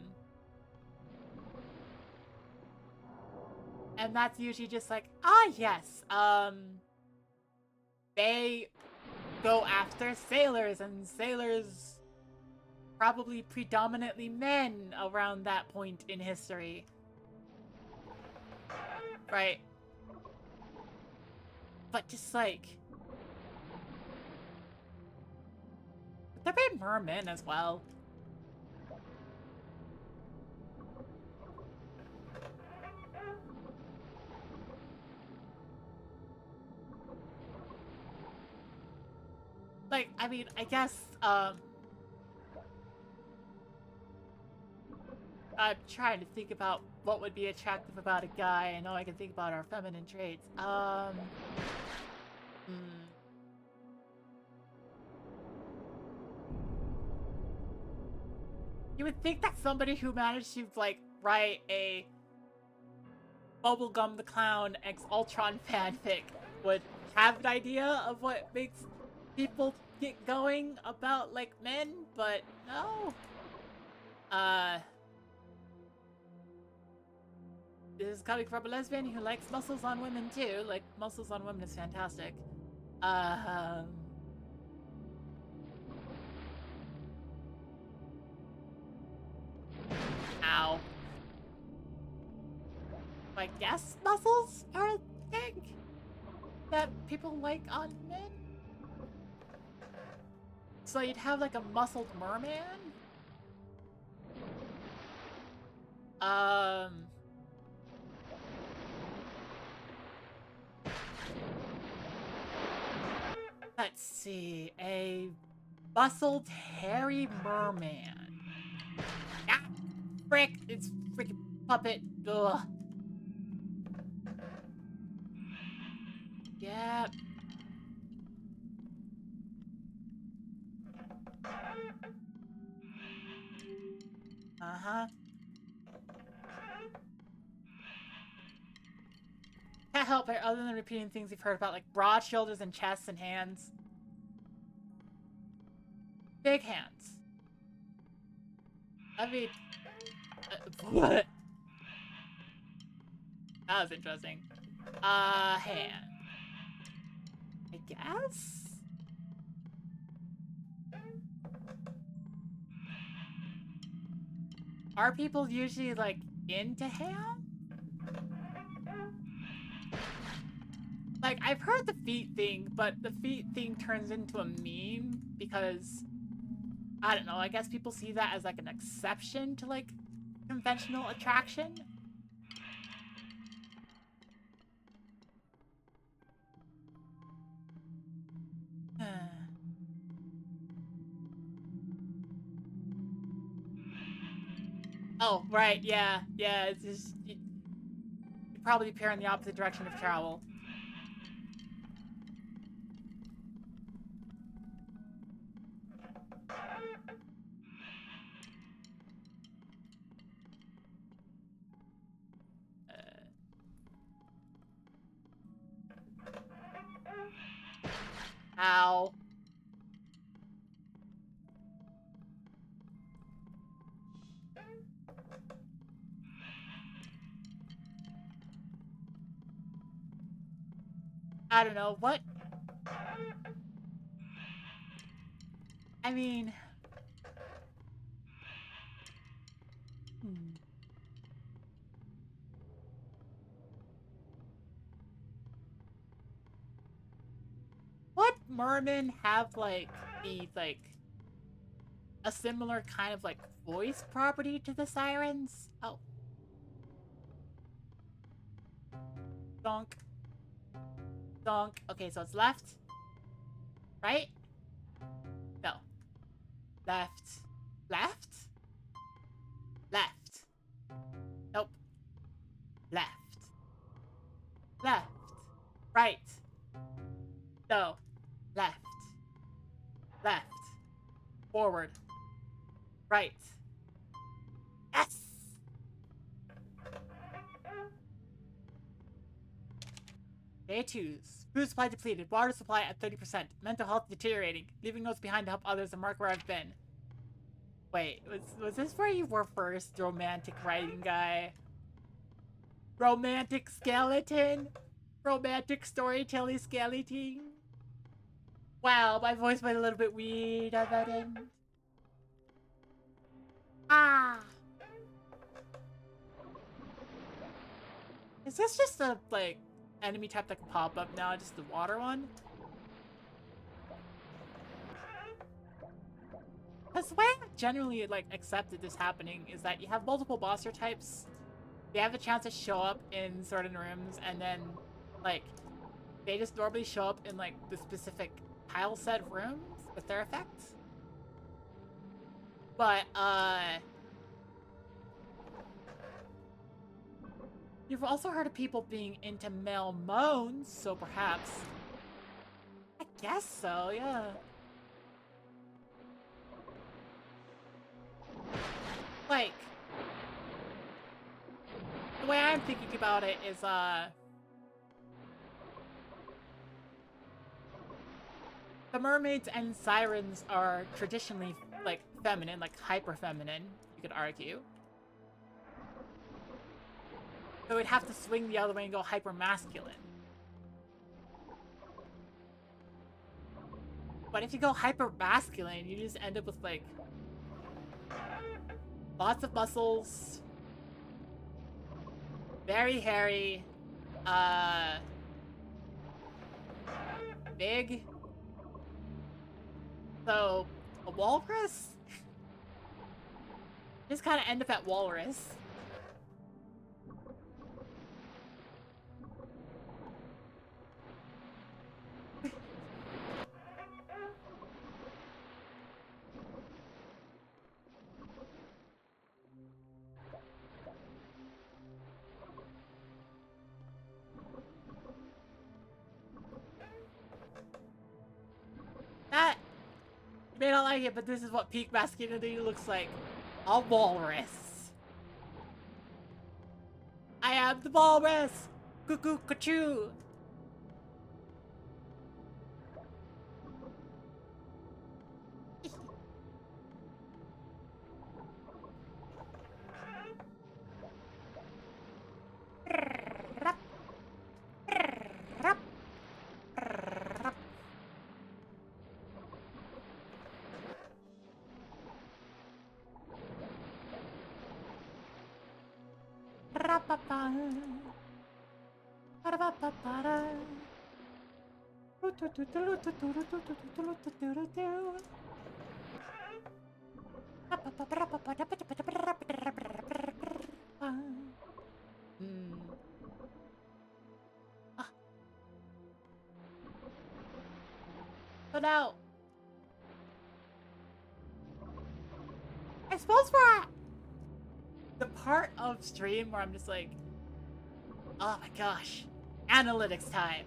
that's usually just like, yes, they go after sailors, and sailors probably predominantly men around that point in history. Right? But just like, there be mermen as well. Like, I mean, I guess, I'm trying to think about what would be attractive about a guy. I know I can think about our feminine traits. You would think that somebody who managed to, like, write a Bubblegum the Clown X Ultron fanfic would have an idea of what makes people get going about, like, men, but no. This is coming from a lesbian who likes muscles on women too. Like, muscles on women is fantastic. Ow. I guess muscles are a thing that people like on men. So you'd have like a muscled merman? Let's see. A muscled hairy merman. Ah! Frick! It's freaking puppet. Ugh. Yep. Uh-huh. Can't help it other than repeating things you've heard about, like broad shoulders and chests and hands. Big hands. I mean... what? That was interesting. Hand. I guess? Are people usually, like, into ham? Like, I've heard the feet thing, but the feet thing turns into a meme because, I don't know, I guess people see that as, like, an exception to, like, conventional attraction. Oh, right, yeah, it's just, you probably appear in the opposite direction of travel. Ow. I don't know, what? I mean... What mermen have, like, a similar kind of, like, voice property to the sirens? Oh. Donk. Donk. Okay, so it's left. Right? No. Left. Left? Left. Nope. Left. Left. Right. Day 2. Food supply depleted. Water supply at 30%. Mental health deteriorating. Leaving notes behind to help others and mark where I've been. Wait, was this where you were first, romantic writing guy? Romantic skeleton? Romantic storytelling skeleton? Wow, my voice went a little bit weird at that end. Ah! Is this just a, like, enemy type that can pop up now? Just the water one? Because the way I've generally, like, accepted this happening is that you have multiple monster types. They have a chance to show up in certain rooms, and then, like, they just normally show up in, like, the specific tile set rooms with their effects. But, you've also heard of people being into male moans, so perhaps... I guess so, yeah. Like... The way I'm thinking about it is, the mermaids and sirens are traditionally, like, feminine, like, hyper-feminine, you could argue. So we'd have to swing the other way and go hyper-masculine. But if you go hyper-masculine, you just end up with, like, lots of muscles, very hairy, big. So, a walrus? Just kind of end up at walrus. That, you may not like it, but this is what peak masculinity looks like. A walrus. I am the walrus! Cuckoo, cuckoo! So now, I suppose we're at the part of stream where I'm just like, oh my gosh, analytics time.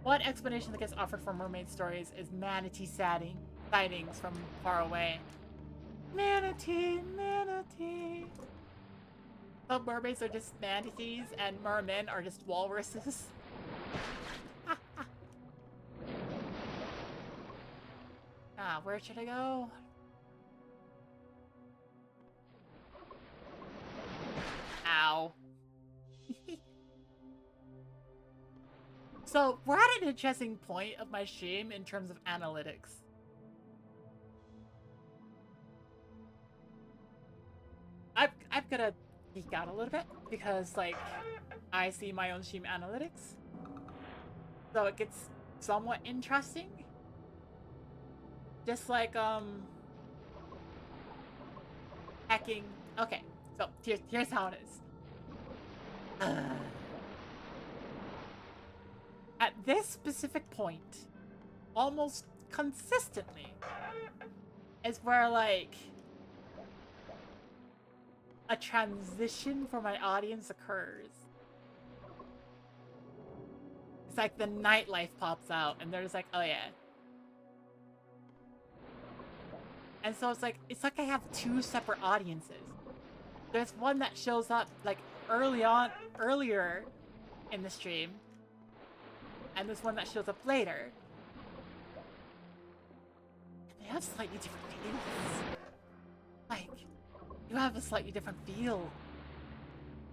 One explanation that gets offered for mermaid stories is manatee sightings from far away. Manatee, manatee. Some mermaids are just manatees and mermen are just walruses. Where should I go? Ow. So, we're at an interesting point of my stream in terms of analytics. I'm gonna geek out a little bit because, like, I see my own stream analytics. So it gets somewhat interesting. Just like, hacking. Okay, so here's how it is. At this specific point, almost consistently, is where, like, a transition for my audience occurs. It's like the nightlife pops out, and they're just like, oh yeah. And so it's like I have two separate audiences. There's one that shows up, like, earlier in the stream, and there's one that shows up later. And they have slightly different feels. Like, you have a slightly different feel.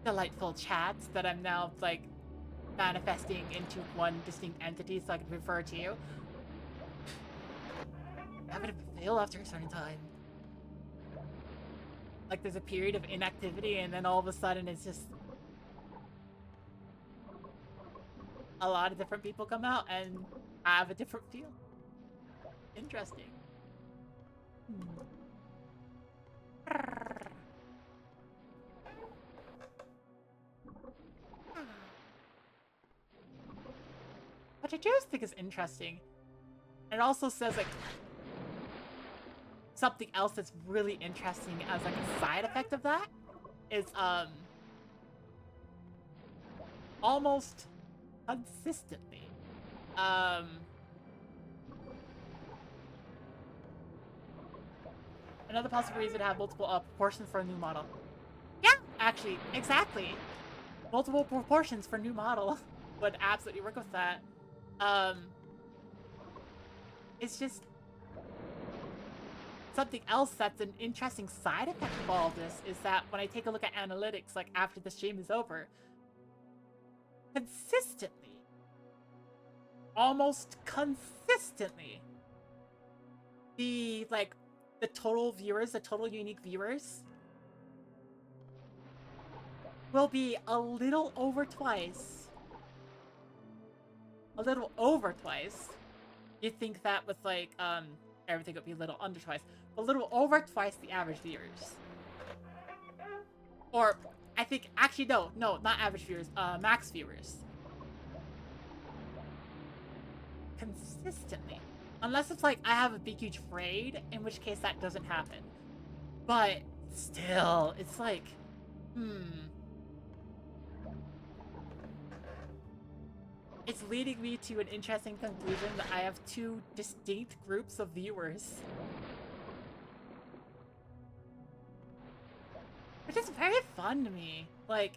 Delightful chats that I'm now, like, manifesting into one distinct entity so I can refer to you. Have it fail after a certain time. Like, there's a period of inactivity, and then all of a sudden it's just a lot of different people come out and have a different feel. Interesting. Which I just think is interesting. And it also says, like, something else that's really interesting as, like, a side effect of that is, almost consistently, another possible reason to have multiple proportions for a new model. Yeah, actually, exactly. Multiple proportions for new model would absolutely work with that. It's just something else that's an interesting side effect of all of this is that when I take a look at analytics, like after the stream is over, consistently, almost consistently, the total viewers, the total unique viewers will be a little over twice. A little over twice. You'd think that with, like, everything would be a little under twice. A little over twice the average viewers. Or, I think, actually, no, not average viewers, max viewers. Consistently. Unless it's like, I have a big, huge raid, in which case that doesn't happen. But, still, it's like, It's leading me to an interesting conclusion that I have two distinct groups of viewers. Which is very fun to me. Like,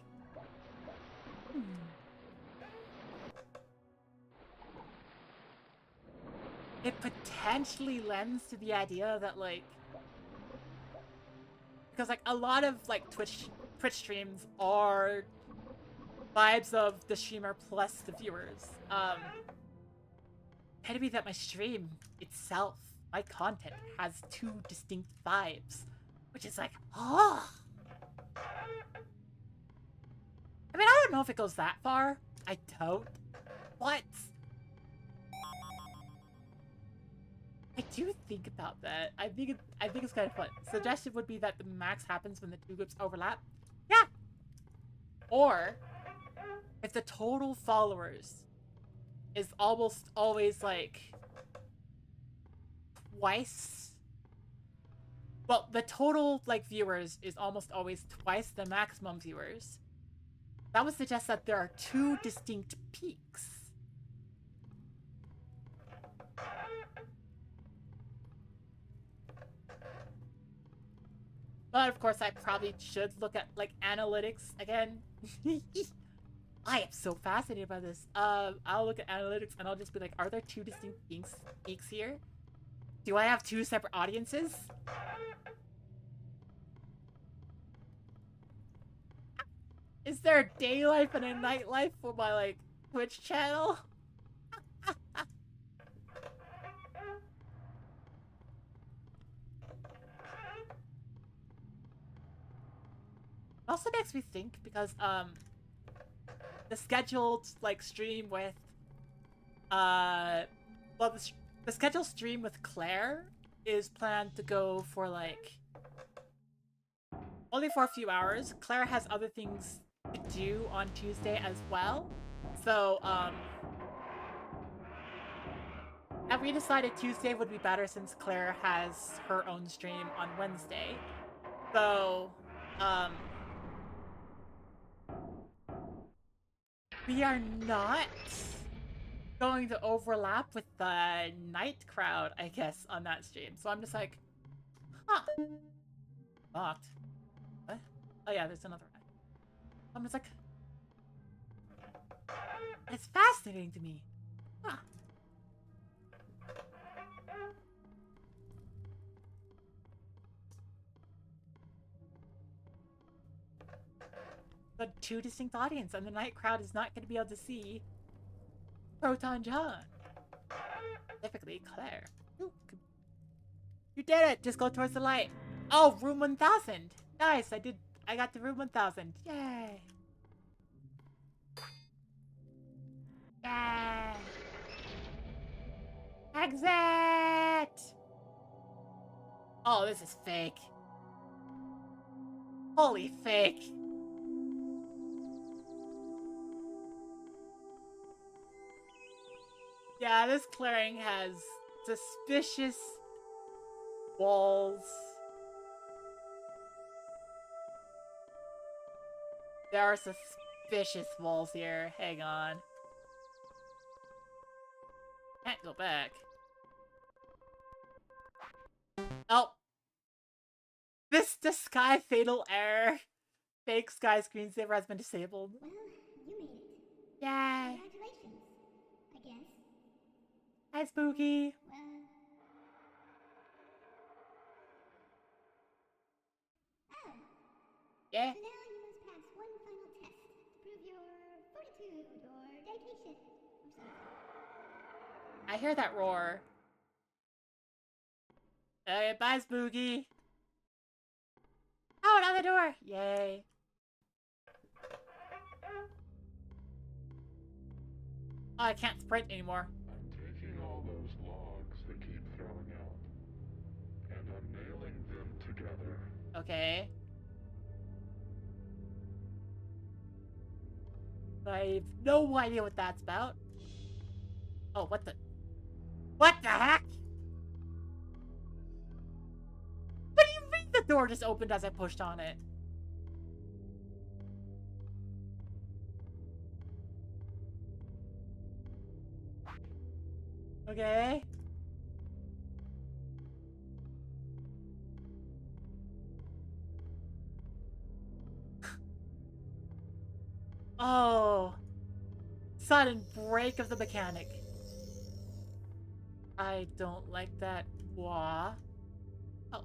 it potentially lends to the idea that, like, because, like, a lot of, like, Twitch streams are vibes of the streamer plus the viewers. Could it be that my stream itself, my content, has two distinct vibes? Which is like, oh! I mean, I don't know if it goes that far. I don't. But I do think about that. I think it's kind of fun. Suggestion would be that the max happens when the two groups overlap. Yeah! Or if the total followers is almost always, like, twice. Well, the total, like, viewers is almost always twice the maximum viewers. That would suggest that there are two distinct peaks. But, of course, I probably should look at, like, analytics again. I am so fascinated by this. I'll look at analytics and I'll just be like, are there two distinct peaks here? Do I have two separate audiences? Is there a day life and a night life for my, like, Twitch channel? It also makes me think because, the scheduled, like, stream with, well, the scheduled stream with Claire is planned to go for, like, only for a few hours. Claire has other things to do on Tuesday as well. So, and we decided Tuesday would be better since Claire has her own stream on Wednesday. So, we are not going to overlap with the night crowd, I guess, on that stream. So I'm just like, huh. Locked. What? Oh yeah, there's another one. I'm just like, it's fascinating to me. Huh. But two distinct audience, and the night crowd is not going to be able to see Proton John. Specifically, Claire. Ooh, you did it! Just go towards the light. Oh, room 1000. Nice, I got to room 1000. Yay. Yay. Exit! Oh, this is fake. Holy fake. Yeah, this clearing has suspicious walls. There are suspicious walls here. Hang on. Can't go back. Oh! The Sky Fatal Error! Fake Sky Screensaver has been disabled. Well, you made it. Yay! Congratulations, I guess. Hi, Spooky! Well... Oh! Yeah? So now you must pass one final test to prove your fortitude or dedication or something. I hear that roar. Okay, bye, Spooky! Oh, another door! Yay! Oh, I can't sprint anymore. I'm taking all those logs they keep throwing out, and I'm nailing them together. Okay. I have no idea what that's about. Oh, what the... What the heck? What do you mean the door just opened as I pushed on it? Okay. Oh. Sudden break of the mechanic. I don't like that. Wah. Oh.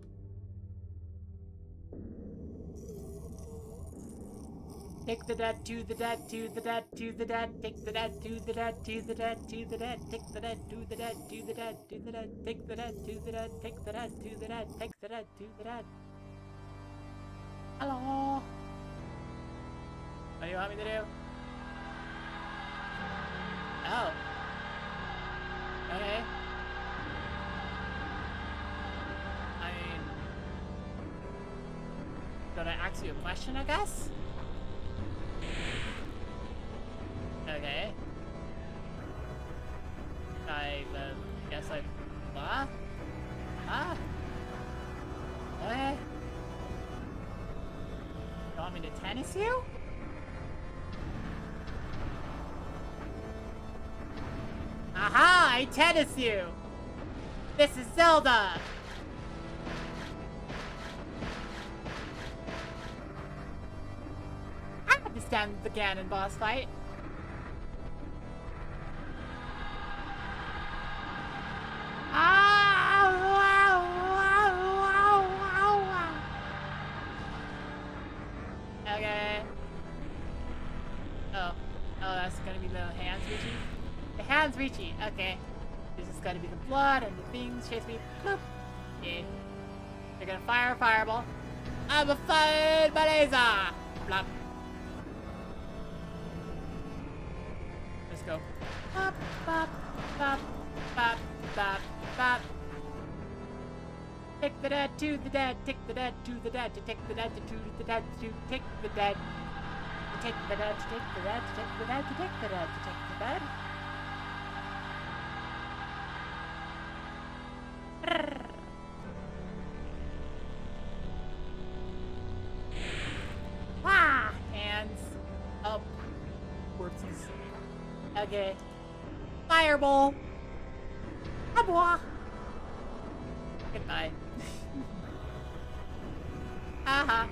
Take the dead to the dead to the dead to the dead. Take the dead to the dead to the dead to the dead. Take the dead to the dead to the dead to the dead. Take the dead to the dead. Take the dead to the dead. Take the dead to the dead. Hello. What do you want me to do? Oh. Okay. I mean... Gonna ask you a question, I guess? Okay. Guess I... What? Ah? Okay. You want me to tennis you? Aha! I tennis you! This is Zelda! I understand the Ganon boss fight. Okay. Oh, that's gonna be the hands reaching. The hands reaching. Okay. This is gonna be the blood and the things chase me. Bloop. Yeah. They're gonna fire a fireball. I'm a fire my laser. Blop. Let's go. Bop, bop, bop, bop, bop, bop. Take the dead to the dead, take the dead to the dead, to take the dead to the dead, to take the dead. To take the dead, to take the dead, to take the dead, to take the dead, to take the dead. Wah! Hands up. Whoopsies. Okay. Fireball. Abois. Goodbye. Haha.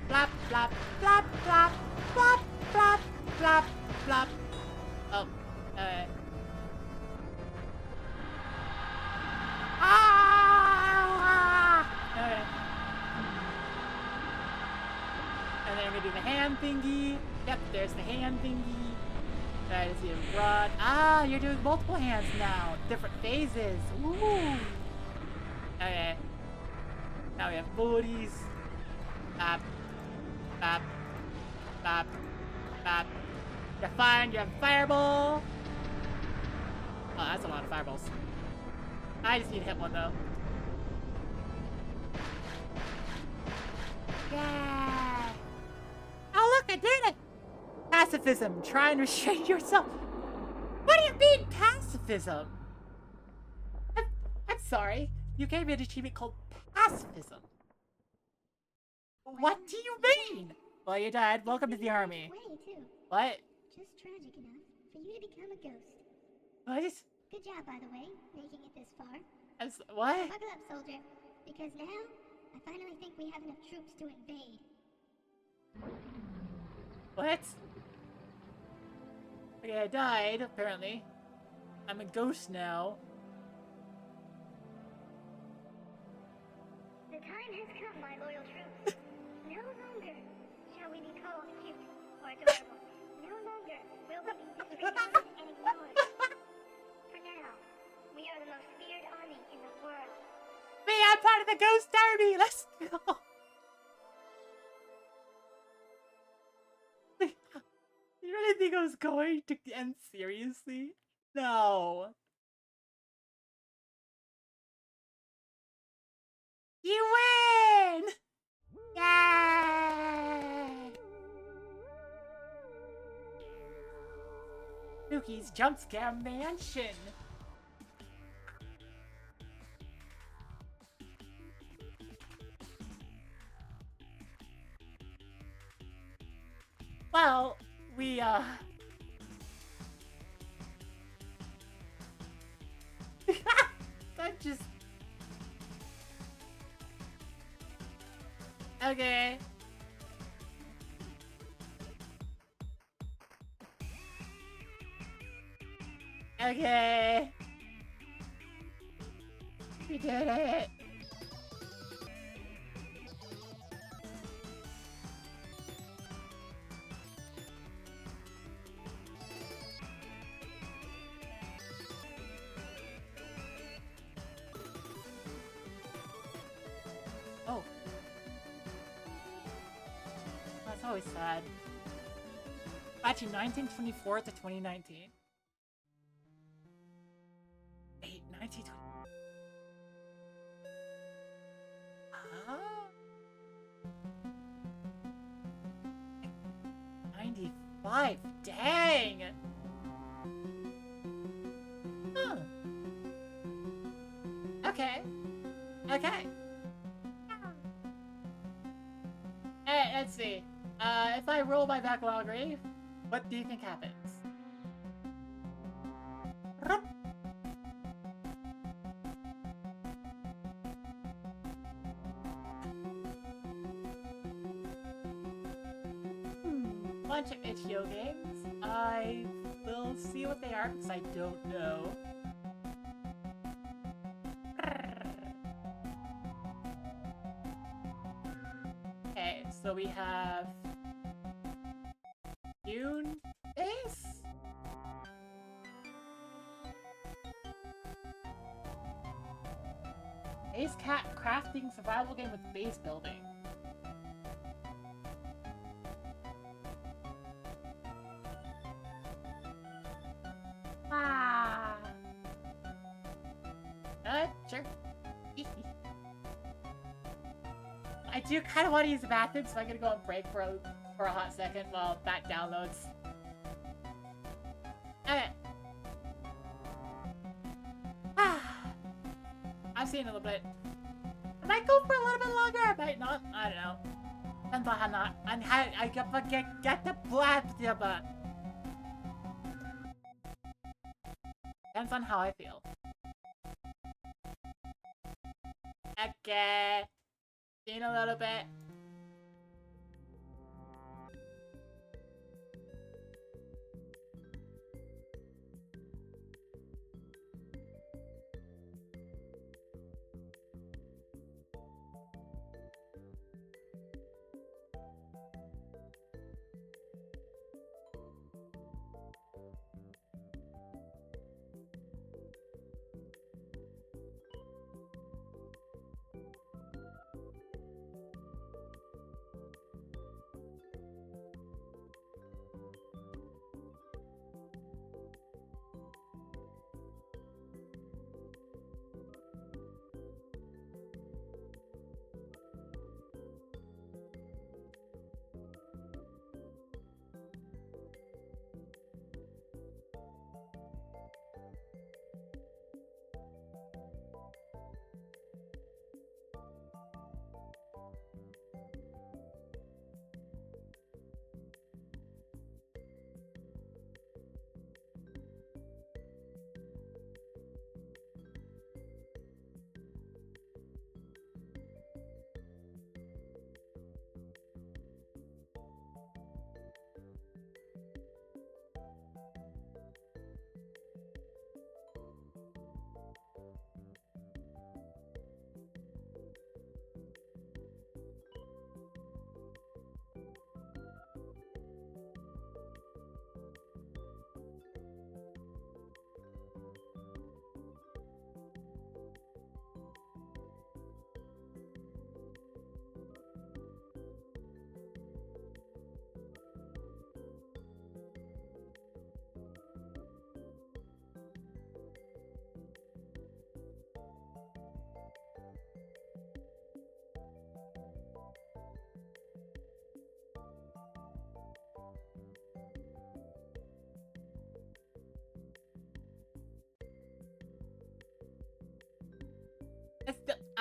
Flap, flap, flap, flap, flap, flap, flap, flap. Oh, And then I'm gonna do the hand thingy. Yep, there's the hand thingy. Try to see him run. Ah, you're doing multiple hands now. Different phases. Ooh. Okay. Now we have booties. Bop. Bop. Bop. Bop. You're fine. You have fireball. Oh, that's a lot of fireballs. I just need to hit one though. Yeah. Oh look, I did it. Pacifism. Try and restrain yourself. What do you mean pacifism? I'm sorry. You gave me an achievement called pacifism. What do you mean? Well, you died. Welcome to the army. Way too. What? Just tragic enough for you to become a ghost. What? Good job, by the way, making it this far. What? Buckle up, soldier, because now I finally think we have enough troops to invade. What? Okay, I died, apparently. I'm a ghost now. The time has come, my loyal troops. No longer shall we be called cute or adorable. No longer will we be disregarded and ignored. For now, we are the most feared army in the world. Me, I'm part of the ghost army! Let's go! You really think I was going to end seriously? No. You win! Yay! Spooky's Jumpscare Mansion. Well, we, that just... Okay. Okay. We did it. Oh. That's always sad. Actually, 1924 to 2019. Wait, 1920. Huh? 95. Dang! Huh. Okay. Okay. Hey, let's see. If I roll my backlog grave, what do you think happens? Bunch of itch.io games. I will see what they are because I don't know. Okay, so we have Mewn base. Base cat crafting survival game with base building. Ah. Sure. I do kind of want to use the bathroom, so I'm gonna go on break for a hot second while that downloads. Okay. I've seen a little bit. I might go for a little bit longer, I might not. I don't know. Depends on how not. And how I get the blood. Depends on how I feel. Okay. See you in a little bit.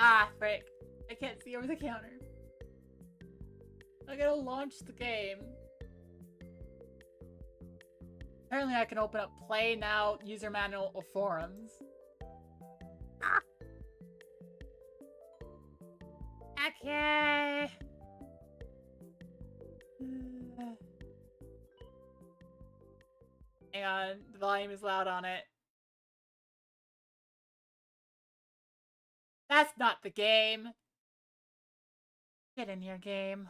Ah, frick. I can't see over the counter. I gotta launch the game. Apparently I can open up Play Now, User Manual, or Forums. Ah. Okay. Hang on, the volume is loud on it. That's not the game. Get in here, game.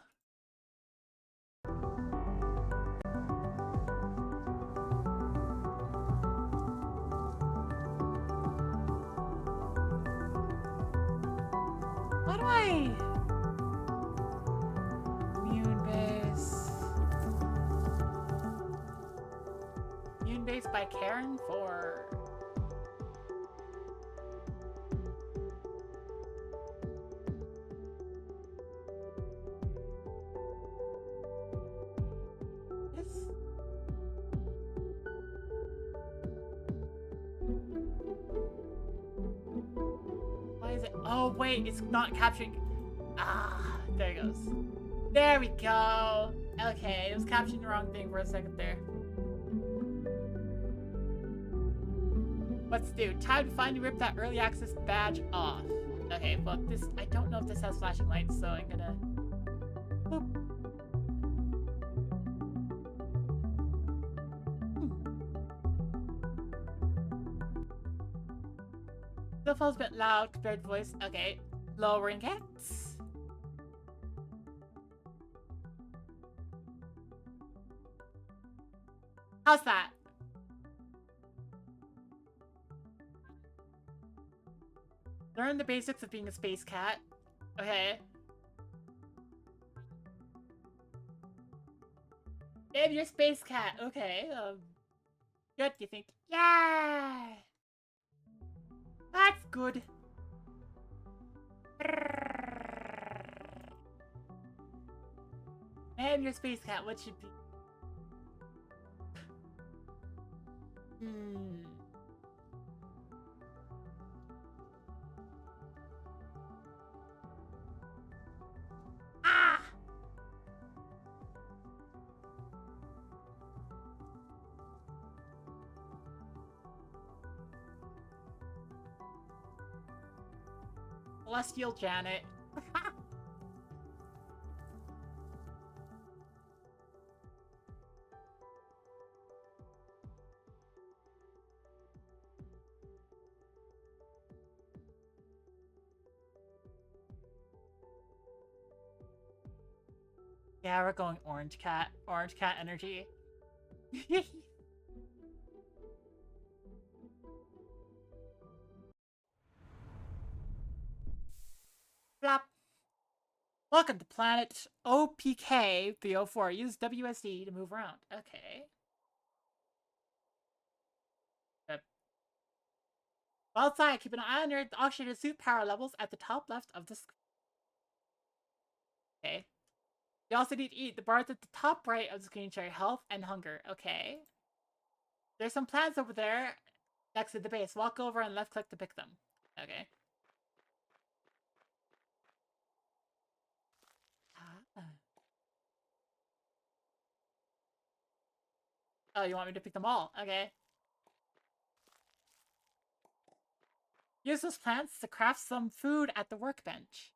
How do I... Mewn base. Mewn base by Karen for... This? Why is it? Oh, wait, it's not capturing. Ah, there it goes. There we go. Okay, it was capturing the wrong thing for a second there. Let's do. Time to finally rip that early access badge off. Okay, well, this. I don't know if this has flashing lights, so I'm gonna. Boop. Still feels a bit loud compared to voice. Okay, lowering it. How's that? Learn the basics of being a space cat. Okay. Babe, you're a space cat. Okay. Good, you think? Yeah! That's good. And your space cat, what should be? Ah! Celestial Janet. Yeah, we're going orange cat. Orange cat energy. Flop. Welcome to planet OPK 304. Use WSD to move around. Okay. While outside, keep an eye on your oxygen suit power levels at the top left of the screen. Okay. You also need to eat. The bars at the top right of the screen show your health and hunger. Okay. There's some plants over there next to the base. Walk over and left click to pick them. Okay. Ah. Oh, you want me to pick them all? Okay. Use those plants to craft some food at the workbench.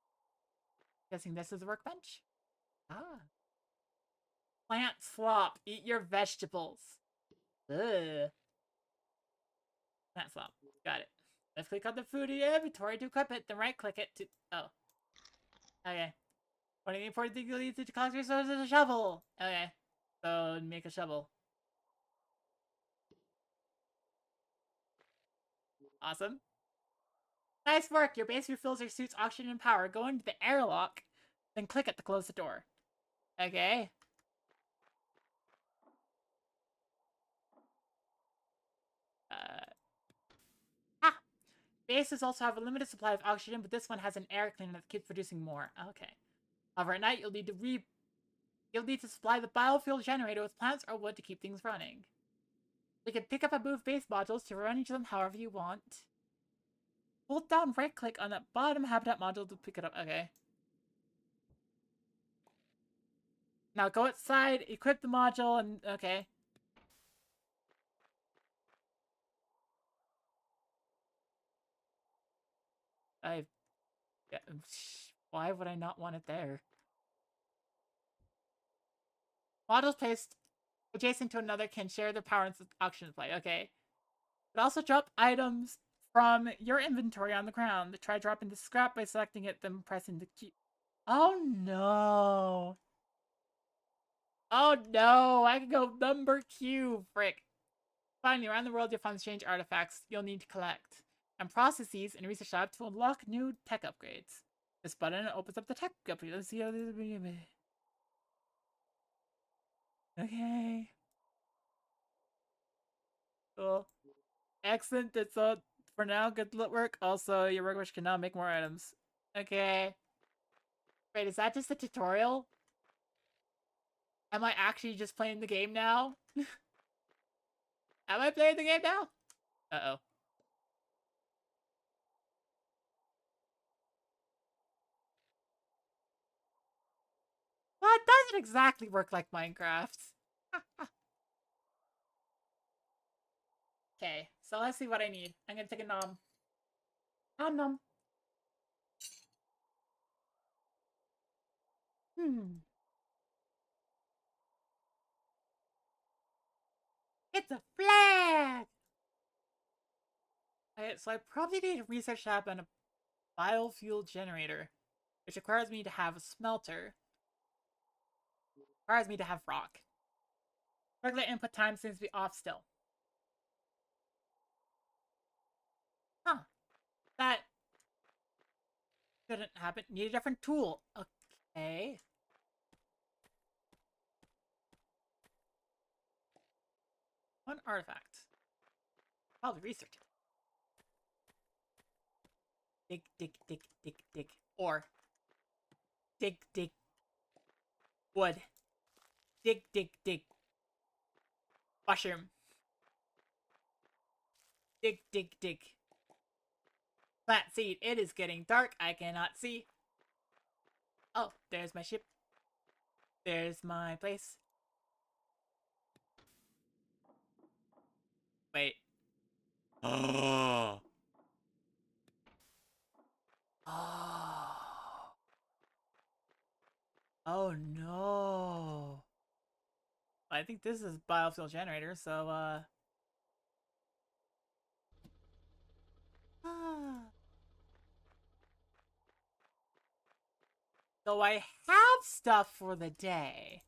Guessing this is the workbench? Ah. Plant slop. Eat your vegetables. Ugh. Plant slop. Got it. Let's click on the food in your inventory to equip it, then right click it to... Oh. Okay. One of the important things you'll need to collect resources is a shovel. Okay. So, make a shovel. Awesome. Nice work! Your base refills your suit's oxygen and power. Go into the airlock, then click it to close the door. Okay. Bases also have a limited supply of oxygen, but this one has an air cleaner that keeps producing more. Okay. However, at night, you'll need to supply the biofuel generator with plants or wood to keep things running. You can pick up and move base modules to arrange them however you want. Hold down right click on that bottom habitat module to pick it up. Okay. Now go outside, equip the module, and okay. Yeah, why would I not want it there? Models placed adjacent to another can share their power and auction play. Okay. But also drop items from your inventory on the ground. Try dropping the scrap by selecting it, then pressing the key. Oh no. Oh no, I can go number Q, frick. Finally, around the world you'll find strange artifacts you'll need to collect, and processes in Research Lab to unlock new tech upgrades. This button opens up the tech upgrade. Let's see how this is. Okay. Cool. Excellent, that's all for now. Good work. Also, your workbench can now make more items. Okay. Wait, is that just a tutorial? Am I actually just playing the game now? Am I playing the game now? Uh-oh. Well, it doesn't exactly work like Minecraft. Okay, so let's see what I need. I'm gonna take a nom. Nom nom. It's a flag! Okay, so I probably need a research lab and a biofuel generator, which requires me to have a smelter. Requires me to have rock. Regular input time seems to be off still. Huh. That shouldn't happen. Need a different tool. Okay. One artifact. Probably research it. Dig, dig, dig, dig, dig. Or dig, dig. Wood. Dig, dig, dig. Mushroom. Dig, dig, dig. Plant seed. It is getting dark. I cannot see. Oh, there's my ship. There's my place. Wait. Oh. Oh. Oh no. I think this is biofuel generator, so So I have stuff for the day.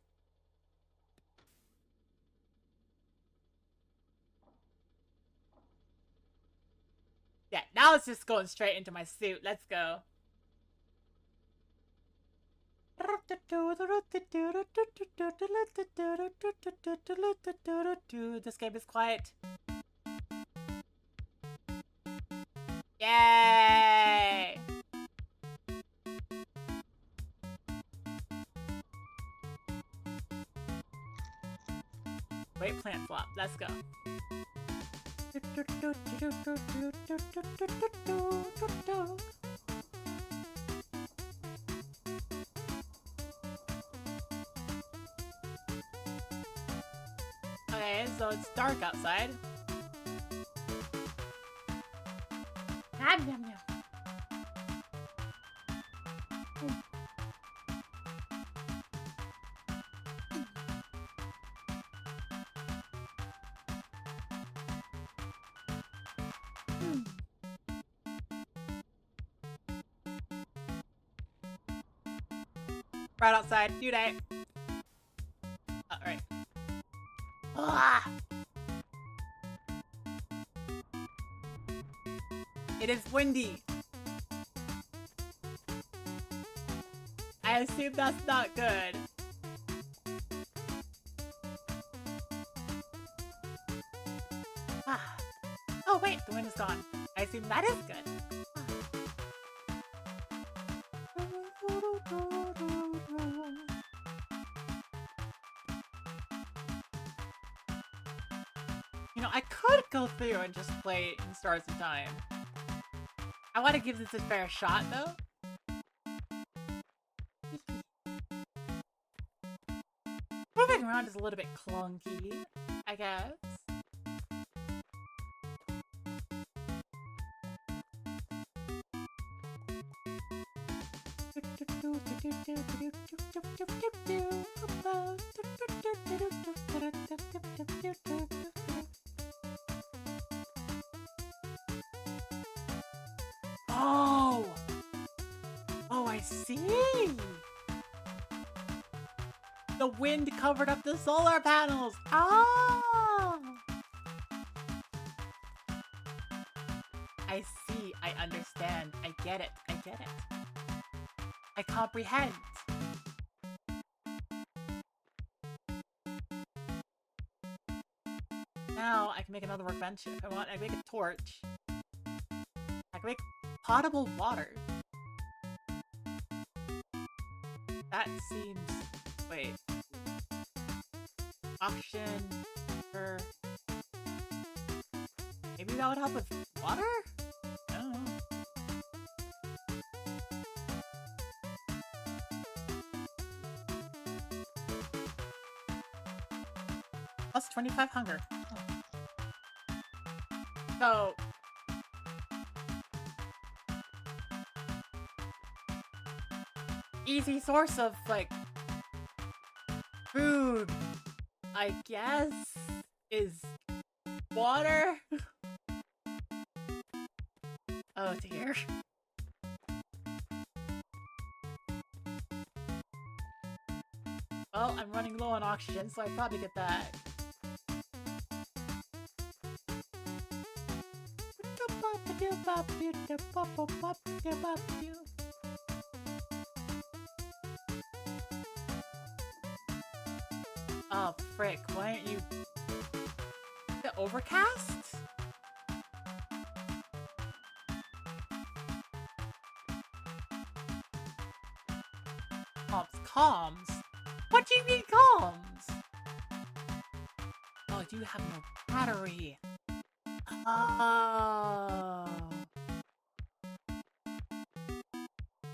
Yeah, now it's just going straight into my suit. Let's go. This game is quiet. Yay! Wait, plant flop. Let's go. Okay, so it's dark outside. Nom, nom, nom. Right outside. New day. Alright. Ah! It is windy. I assume that's not good. Ah. Oh wait, the wind is gone. I assume that is good. You know, I could go through and just play it in Stars of Time. I want to give this a fair shot, though. Moving around is a little bit clunky, I guess. Oh! Oh, I see! The wind covered up the solar panels! Oh! I see, I understand, I get it, I get it. I comprehend. Now I can make another workbench if I want. I can make a torch. I can make potable water. That seems... Wait. Auction. For... Maybe that would help with water? I don't know. Plus 25 hunger. So... Easy source of, like... food, I guess, is... water? Oh dear. Well, I'm running low on oxygen, so I probably get that. Oh, frick, why aren't you... The overcast? Comms? What do you mean comms? Oh, you have no battery. Oh.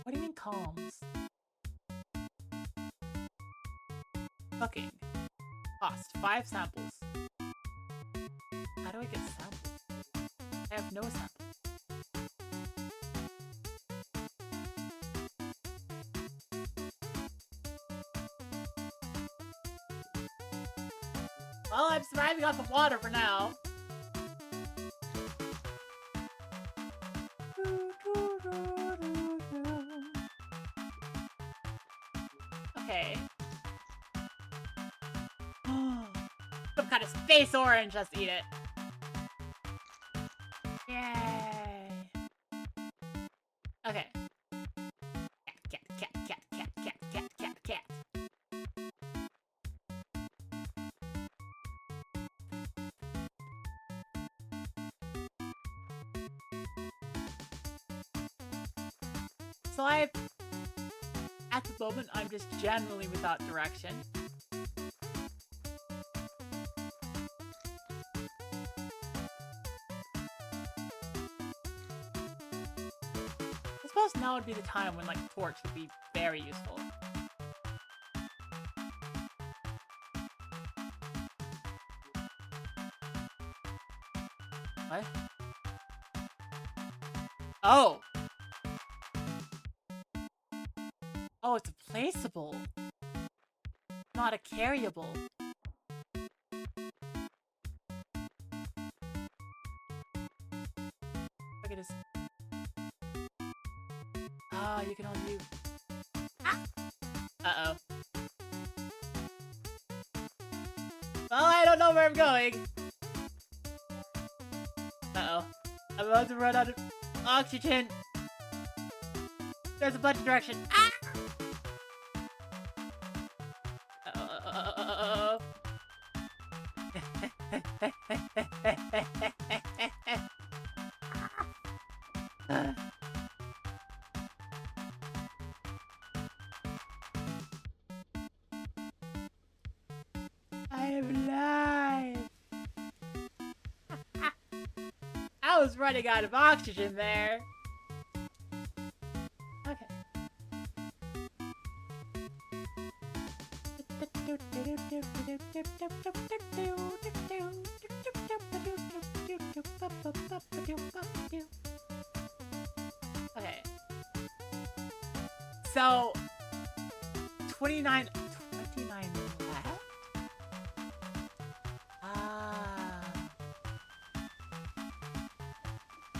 What do you mean comms? Cooking. Cost 5 samples. How do I get samples? I have no samples. Well, I'm surviving off of water for now. Okay. Some kind of space orange, let's eat it. Yay. Okay. Cat. So at the moment, I'm just generally without direction. I suppose now would be the time when, like, a torch would be very useful. What? Oh! Oh, it's a placeable. Not a carryable. I can just... Ah, you can only use... Ah! Uh-oh. Well, I don't know where I'm going. Uh-oh. I'm about to run out of oxygen. There's a bunch of direction. Ah! I am alive. I was running out of oxygen there. Okay. So 29 left?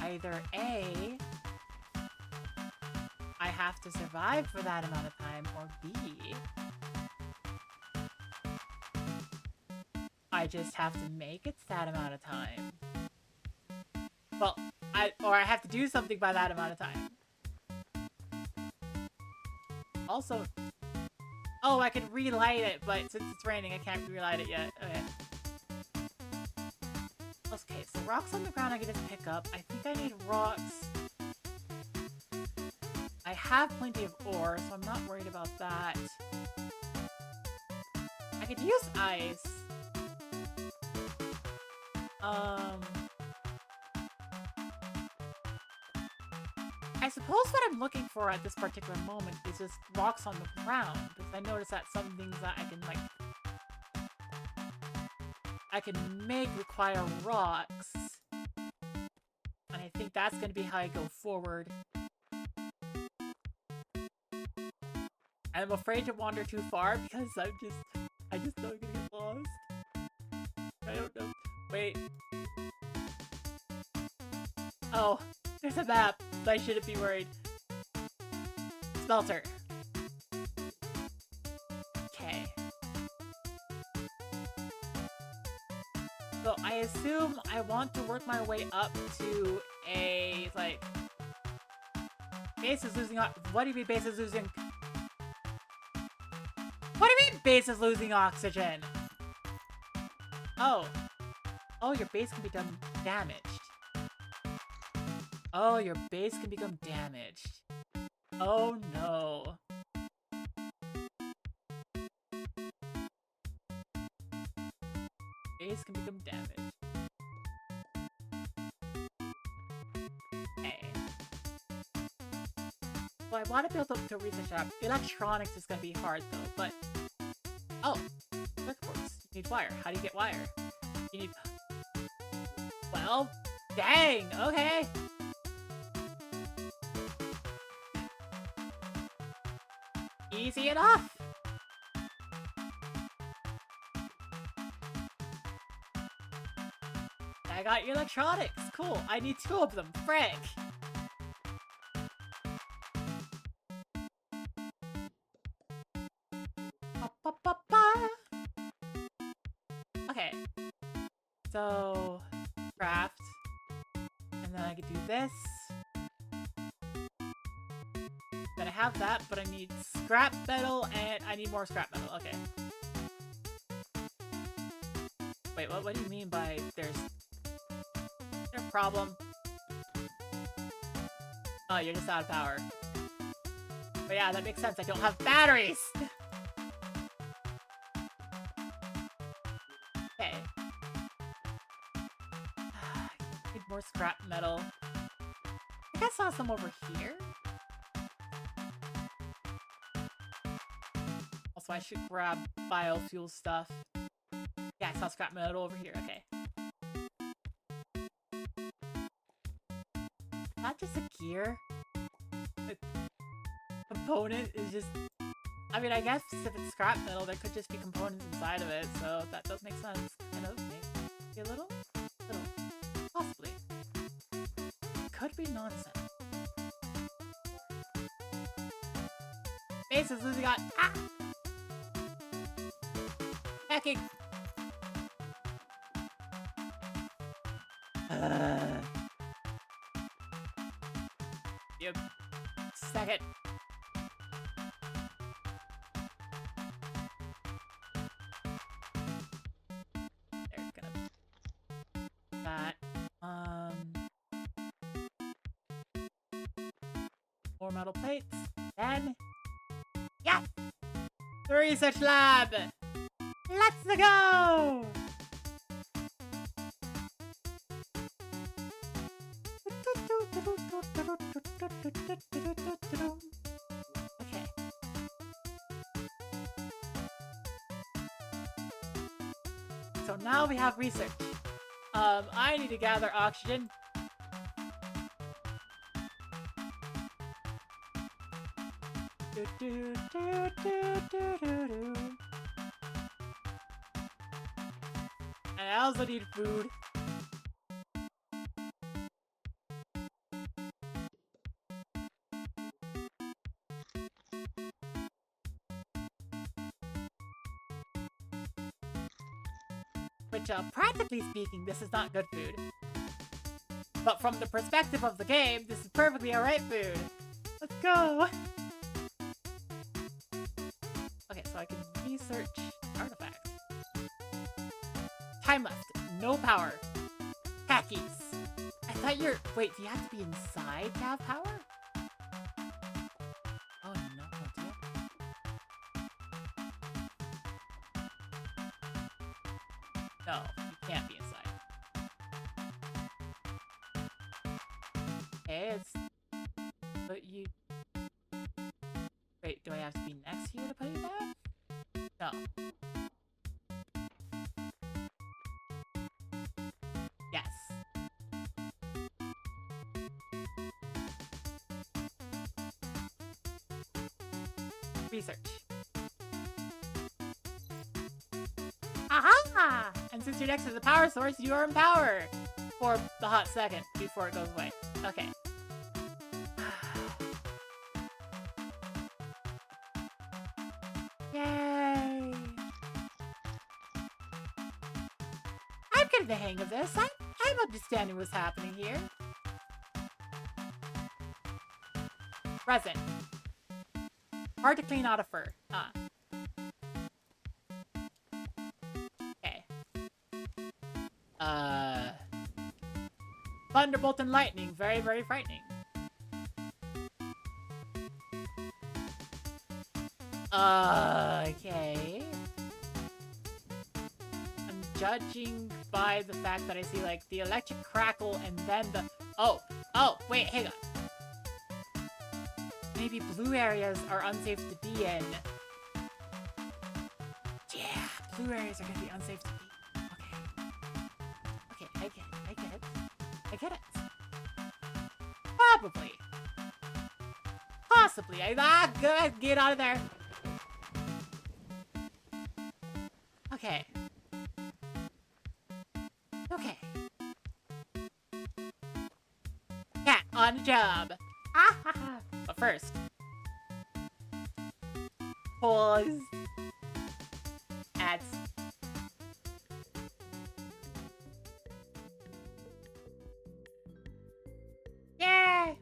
Either A, I have to survive for that amount of time, or B, I just have to make it that amount of time. Well, I have to do something by that amount of time. Also, oh, I can relight it, but since it's raining, I can't relight it yet. Okay. Okay, so rocks on the ground I can just pick up. I think I need rocks. I have plenty of ore, so I'm not worried about that. I could use ice. I suppose what I'm looking for at this particular moment is just rocks on the ground, because I noticed that some things that I can make require rocks. And I think that's going to be how I go forward. I'm afraid to wander too far because I just know I'm gonna get lost. I don't know. Wait. Oh, there's a map. I shouldn't be worried. Smelter. Okay. So I assume I want to work my way up to a, like... Base is losing... What do you mean base is losing... What do you mean base is losing oxygen? Oh. Oh, your base can become damaged. Oh, your base can become damaged. Oh no. Base can become damaged. Okay. Well, I want to build up to a research lab. Electronics is going to be hard though, but... Oh! Circuit boards. You need wire. How do you get wire? You need... Well, dang! Okay! Easy enough! I got your electronics! Cool, I need 2 of them, frick! Okay. So... craft. And then I could do this. Then I have that, but I need scrap metal, and I need more scrap metal. Okay. Wait, what do you mean by there's a problem? Oh, you're just out of power. But yeah, that makes sense. I don't have batteries! Okay. Need more scrap metal. I think I saw some over here. Also, I should grab biofuel stuff. Yeah, I saw scrap metal over here. Okay. Not just a gear. The component is just... I mean, I guess if it's scrap metal, there could just be components inside of it, so that does make sense. Kind of, maybe a little? Little. Possibly. Could be nonsense. Base is losing on... Ah! Hacking! Yep. Second. There's gonna... That. More metal plates. Then... Yes! The research lab! Let's go! Okay. so now we have research. I need to gather oxygen. Do, do, do, do, do, do, do. And I also need food. Which, practically speaking, this is not good food. But from the perspective of the game, this is perfectly alright food. Let's go! Okay, so I can research artifacts. Time left. No power. Khakis. I thought you're... Wait, do you have to be inside to have power? Oh no, do you? No, you can't be inside. Okay, it's... But you... Wait, do I have to be next to you to put you back? No. Yes. Research. Aha! And since you're next to the power source, you are in power! For the hot second before it goes away. Okay. Yay! I'm getting the hang of this. I'm understanding what's happening here. Resin. Hard to clean out of fur. Okay. Thunderbolt and lightning. Very, very frightening. Okay. I'm judging by the fact that I see, like, the electric crackle and then the... Oh, wait, hang on. Maybe blue areas are unsafe to be in. Yeah, blue areas are gonna be unsafe to be. Okay, I get it. Probably. Possibly. Good. Get out of there. Okay. Cat on the job. But first. Pause. Ads. Yay!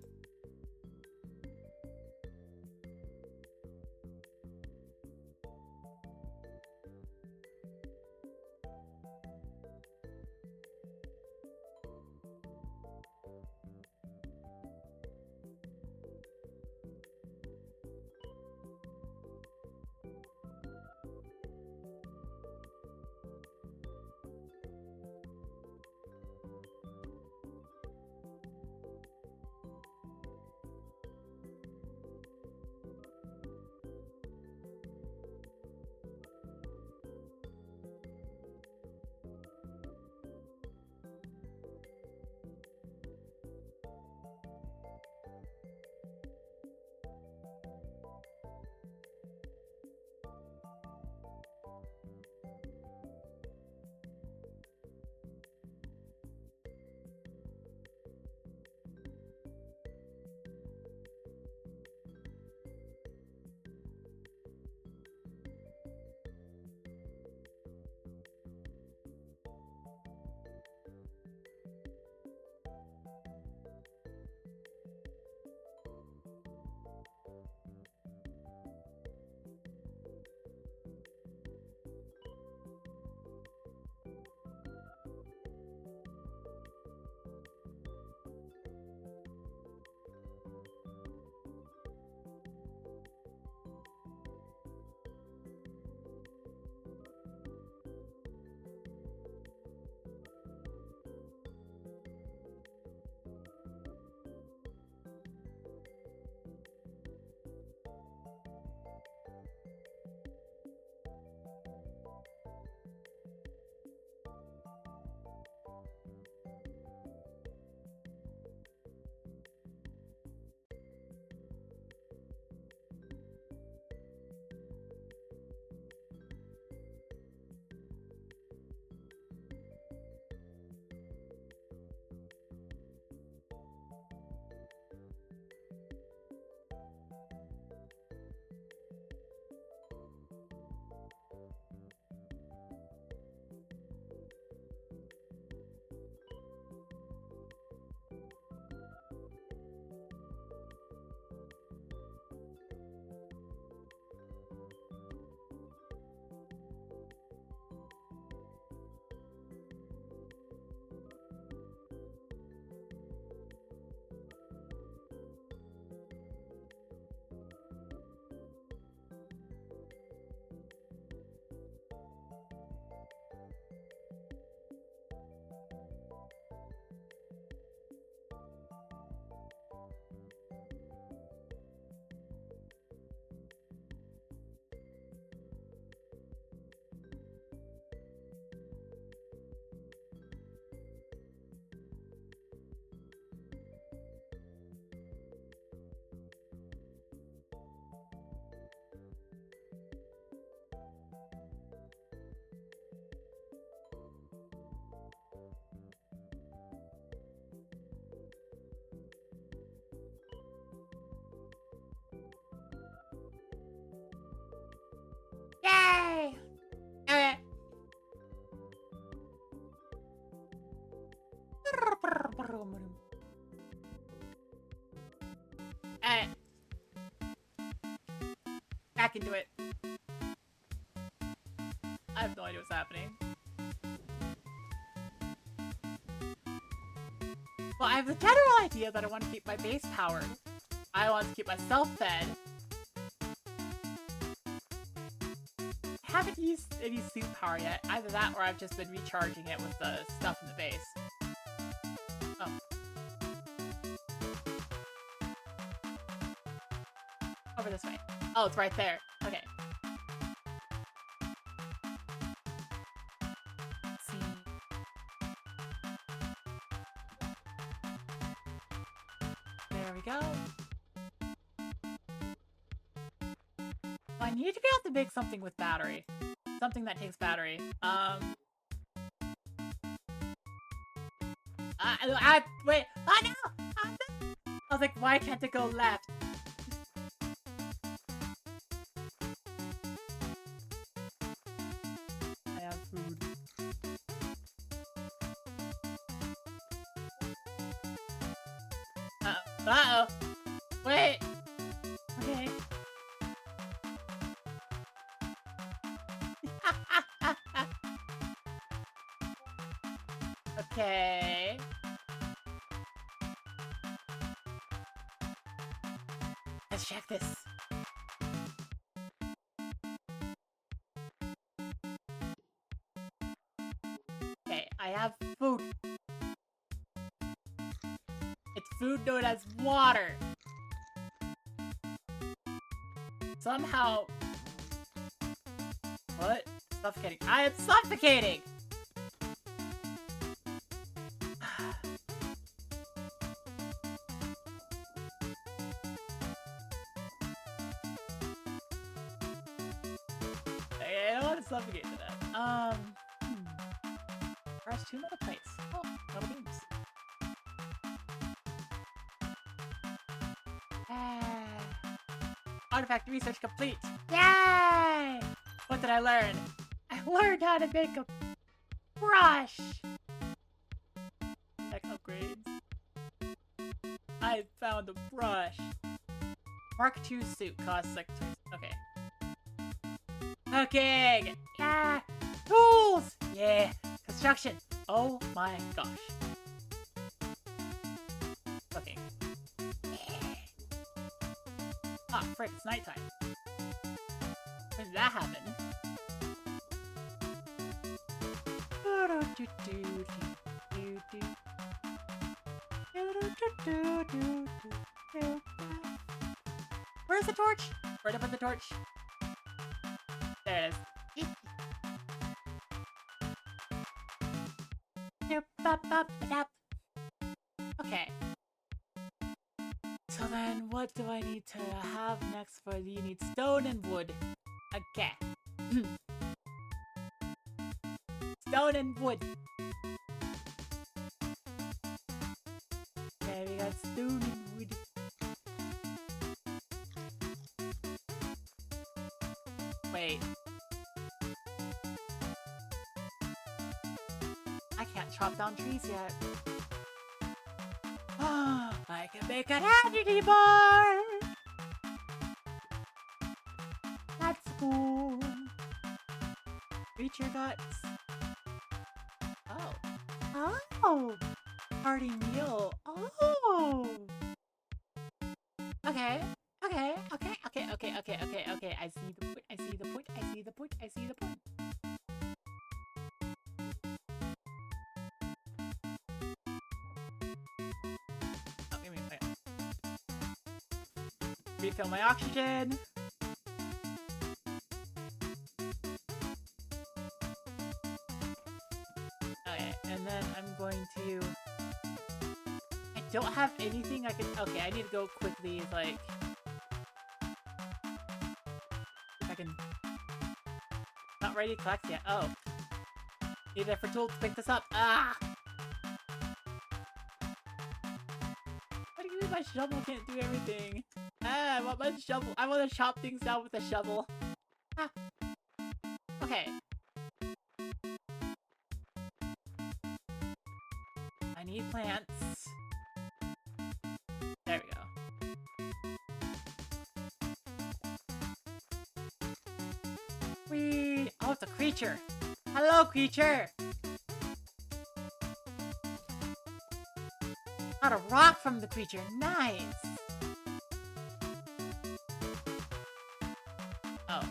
Alright. Back into it. I have no idea what's happening. Well, I have the general idea that I want to keep my base powered. I want to keep myself fed. I haven't used any suit power yet. Either that or I've just been recharging it with the stuff in the base. Oh. Over this way. Oh, it's right there. Okay. Let's see. There we go. I need to be able to make something with battery. Something that takes battery. Wait. Oh no! I was like, why can't it go left? I have food. Uh-oh. Wait. Okay. Okay. Let's check this. Okay, I have food. It's food known as water. Somehow... What? Suffocating. I am suffocating! I don't want to suffocate to that. Press 2 metal plates. Oh, metal beams. Artifact research complete. Yay! What did I learn? I learned how to make a brush. Tech upgrades. I found a brush. Mark II suit costs like okay. Cooking! Yeah! Tools! Yeah! Construction! Oh my gosh. Cooking. Ah, frick, it's nighttime. When did that happen? Where's the torch? Where'd I put the torch? There it is. Okay. So then, what do I need to have next for you? Need stone and wood. Okay. Stone and wood. Okay, we got stone and wood. Wait. I can't chop down trees yet. I can make an energy bar! That's cool. Reach your guts. Oh. Oh! Party meal. Oh! Okay. Okay. I see the point. I see the point. I see the point. I see the point. Oh, give me a second. Refill my oxygen. Okay, and then I'm going to... I don't have anything I can... Okay, I need to go quickly, like... If I can... Not ready to collect yet. Oh. Need it for tools to pick this up. Ah! What do you mean my shovel can't do everything? Ah, I want my shovel. I want to chop things down with a shovel. Ah. Okay. I need plants. creature. Hello, creature. Got a rock from the creature. Nice. Oh,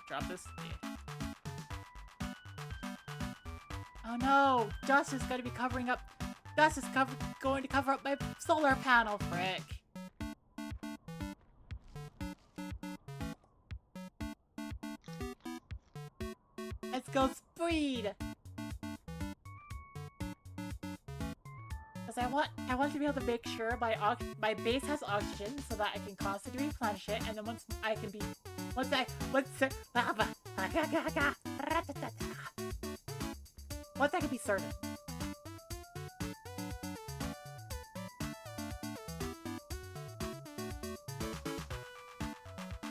drop this. Yeah. Oh no! Dust is going to be covering up. Dust is going to cover up my solar panel, frick. Let's go speed. Because I want to be able to make sure my base has oxygen so that I can constantly replenish it, and then once I can be certain.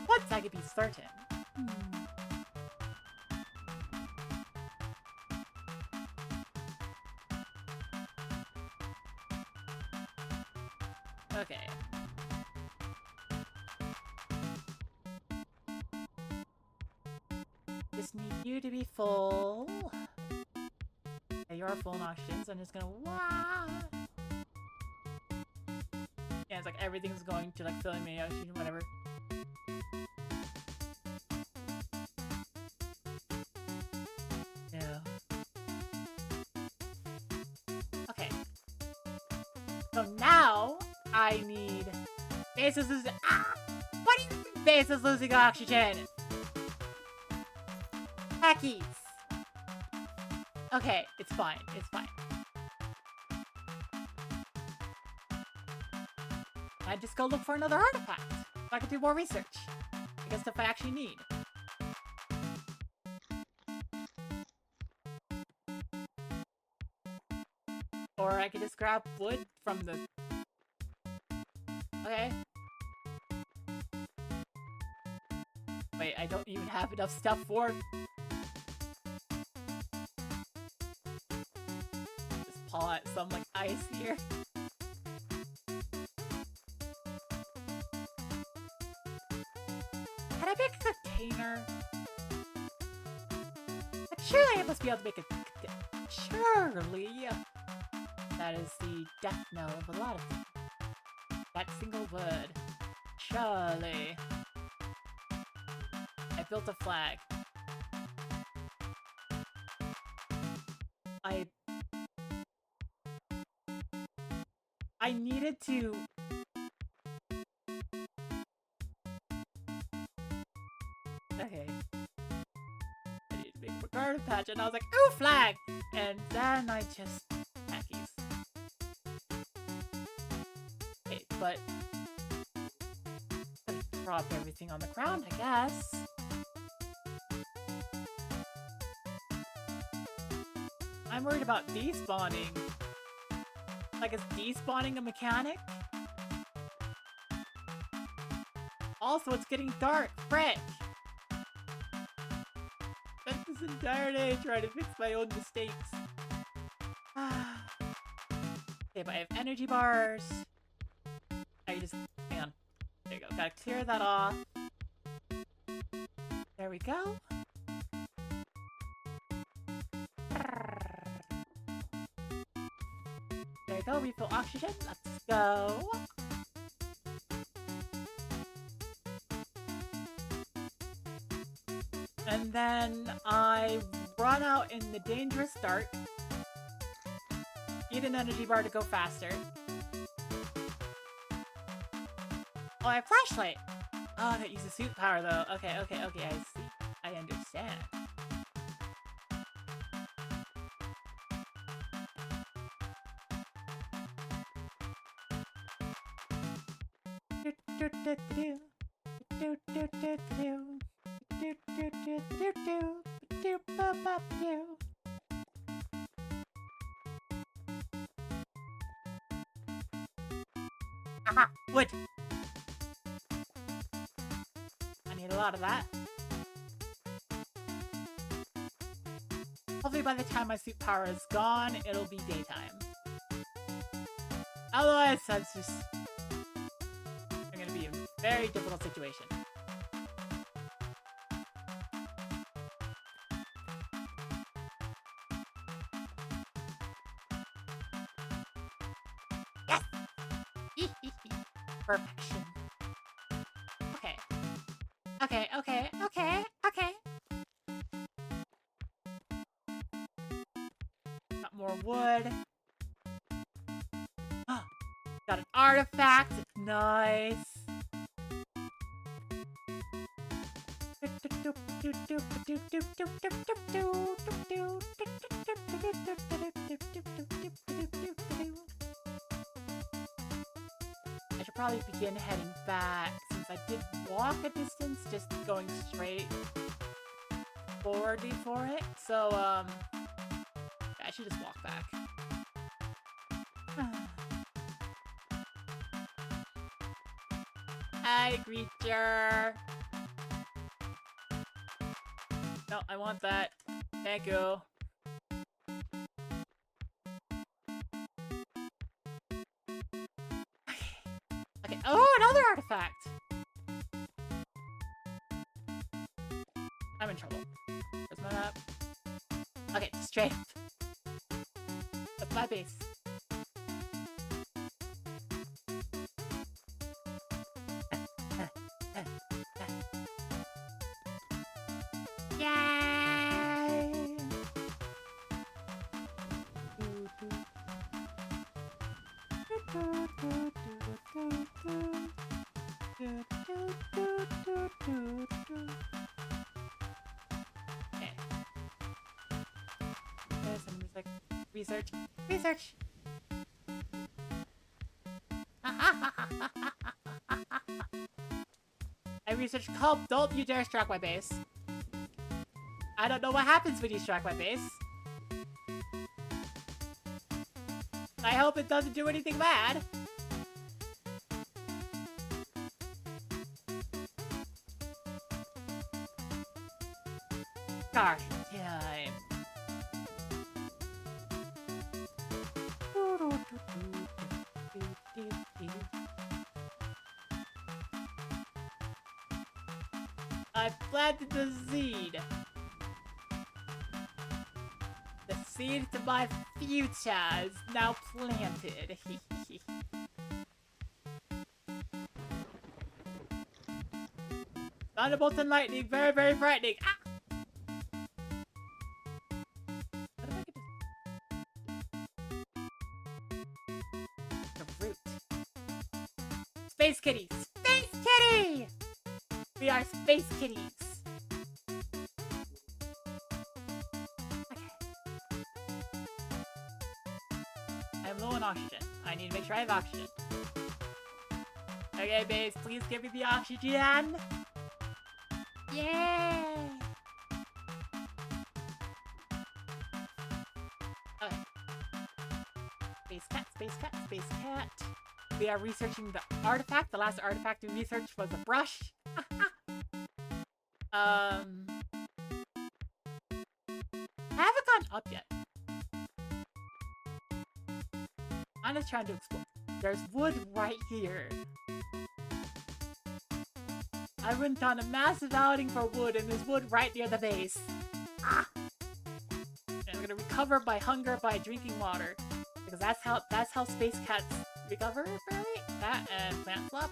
Once I can be certain. Okay. Just need you to be full. Yeah, you are full in oxygen, so I'm just gonna Yeah, it's like everything's going to like filling me oxygen, whatever. Yeah. Okay. So now I need bases losing. What do you mean bases losing oxygen? Hackies. Okay, it's fine. It's fine. I just go look for another artifact so I can do more research. I guess if I actually need. Or I could just grab wood from the... Okay. Wait, I don't even have enough stuff for... Just pull out some, like, ice here. Can I make a container? Like, surely I must be able to make a... Surely! That is the death knell of a lot of things. That single word. Surely. I built a flag. I needed to... Okay. I need to make a garden patch, and I was like, ooh, flag! And then I just... Hackies. Okay, but... Gonna drop everything on the ground, I guess. I'm worried about despawning. Like, is despawning a mechanic? Also, it's getting dark. Frick! Spent this entire day trying to fix my own mistakes. Okay, but I have energy bars. I just... Hang on. There you go. Gotta clear that off. There we go. There you go, refill oxygen. Let's go. And then I run out in the dangerous dark. Eat an energy bar to go faster. Oh, I have flashlight. Oh, that uses suit power though. Okay, okay, okay, I see. I understand. Aha! Wood! I need a lot of that. Hopefully by the time my suit power is gone, it'll be daytime. Otherwise, I'm gonna be in a very difficult situation. Perfection. Okay. Okay, okay, okay, okay. Got more wood. Got an artifact. Nice. I should probably begin heading back since I did walk a distance just going straight forward before it. So, I should just walk back. Hi, creature. No, I want that. Thank you. Okay. Oh, another artifact. I'm in trouble. Where's my map? Okay, straight. That's my base. Yay! Okay. There's some music. Research. Research! I researched Culp. Don't you dare strike my base. I don't know what happens when you strike my base. I hope it doesn't do anything bad. Gosh, time. I planted the seed. The seed to my future is now planted. Thunderbolt and lightning, very, very frightening. Ah! What if I could just... The root. Space kitty! Space kitty! We are space kitties. I'm low on oxygen. I need to make sure I have oxygen. Okay, base, please give me the oxygen. Yay! Okay. Space cat, space cat, space cat. We are researching the artifact. The last artifact we researched was a brush. I haven't gone up yet. I'm just trying to explore. There's wood right here. I went on a massive outing for wood, and there's wood right near the base. Ah! And I'm gonna recover my hunger by drinking water, because that's how space cats recover, apparently. That and plant flop.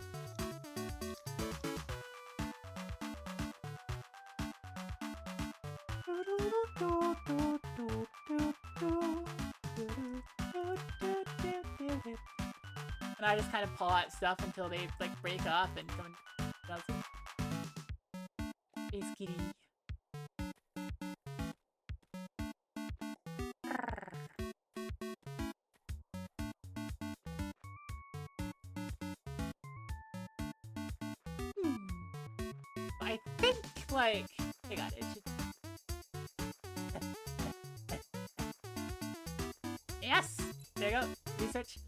And I just kind of pull out stuff until they like break up and someone does it. Space kitty. I think like hang on, it should. Yes! There you go. Research.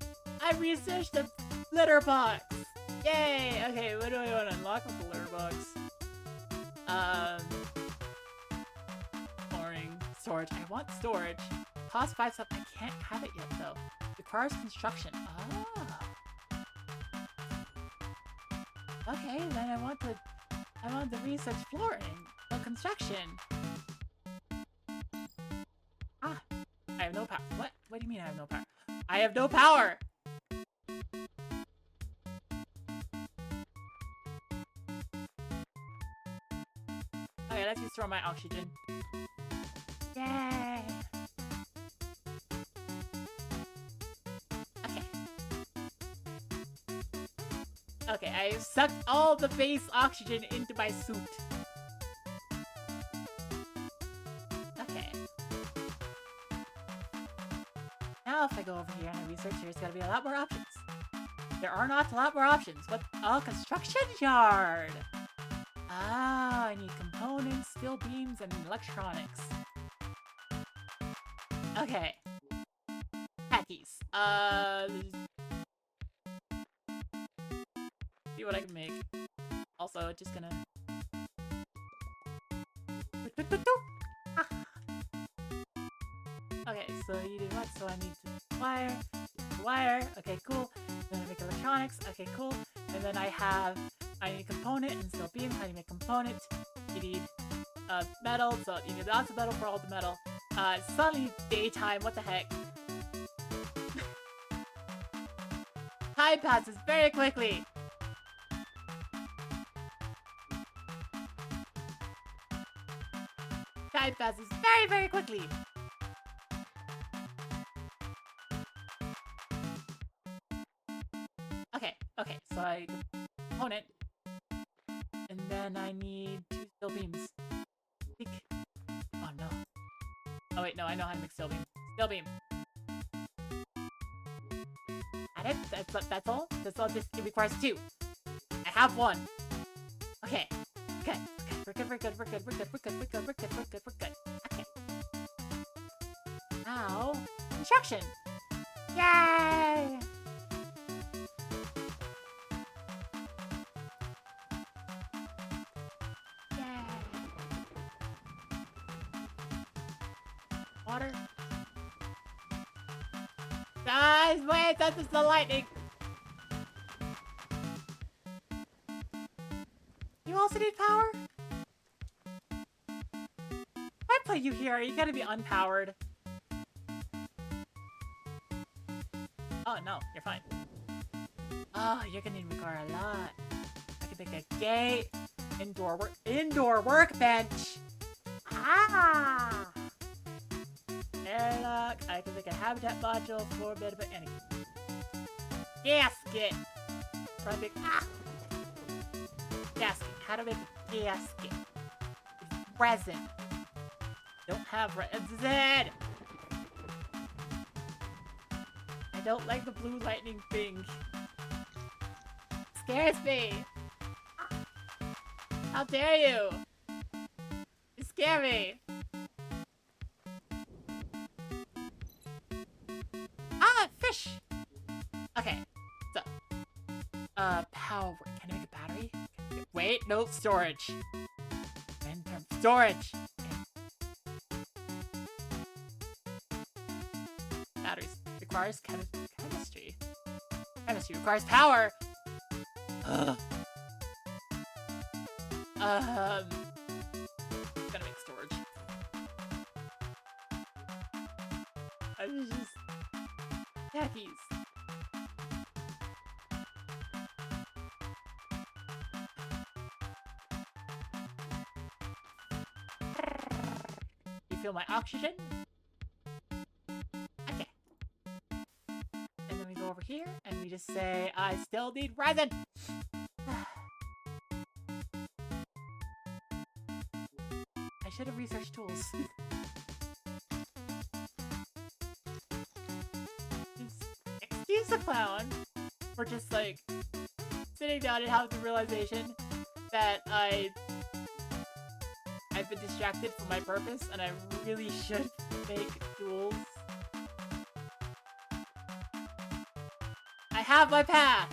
I researched the litter box! Yay! Okay, what do I want to unlock with the litter box? Storage. I want storage. Cost 5 stuff. I can't have it yet though. Requires construction. Ah. Okay, then I want the research flooring. Well, construction. Ah. I have no power. What? What do you mean I have no power? I have no power! Okay, let's restore my oxygen. Yay! Okay. Okay, I sucked all the base oxygen into my suit. Okay. Now if I go over here and I research, there's gotta be a lot more options. There are not a lot more options. What? Oh, construction yard! Ah, I need components, steel beams, and electronics. Okay. Khakis. See what I can make. Also, just gonna... Okay, so you did what? So I need to wire. Okay, cool. Then I make electronics. Okay, cool. And then I need a component and steel beam. How do you make component? You need metal, so you need lots of metal for all the metal. It's suddenly daytime, what the heck? Time passes very quickly! Time passes very, very quickly! Okay, so I component. And then I need 2 steel beams. Oh no. Oh wait, no, I know how to make steel beam. Steel beam. Got it? That's all? That's all, just, it requires 2. I have 1. Okay. Okay. We're good. Okay. Now, construction! Yay! Water. Guys, wait, that is the lightning. You also need power? If I put you here, you gotta be unpowered. Oh, no, you're fine. Oh, you're gonna require a lot. I can make a gate. Indoor workbench. Ah! Airlock. I can make a habitat module for a bit of anything. Gasket. Project. Ah! Gasket. How to make a gasket? Resin. Don't have resin. I don't like the blue lightning thing. Scares me. How dare you? You scare me. Ah, fish. Okay, so power. Can I make a battery? Wait, no, storage. Storage. Batteries requires chemistry. Chemistry requires power. Gonna make storage. I'm just khakis. You feel my oxygen? Okay. And then we go over here and we just say, I still need resin. I should have researched tools. Excuse the clown for just like sitting down and having the realization that I've been distracted from my purpose and I really should make tools. I have my path!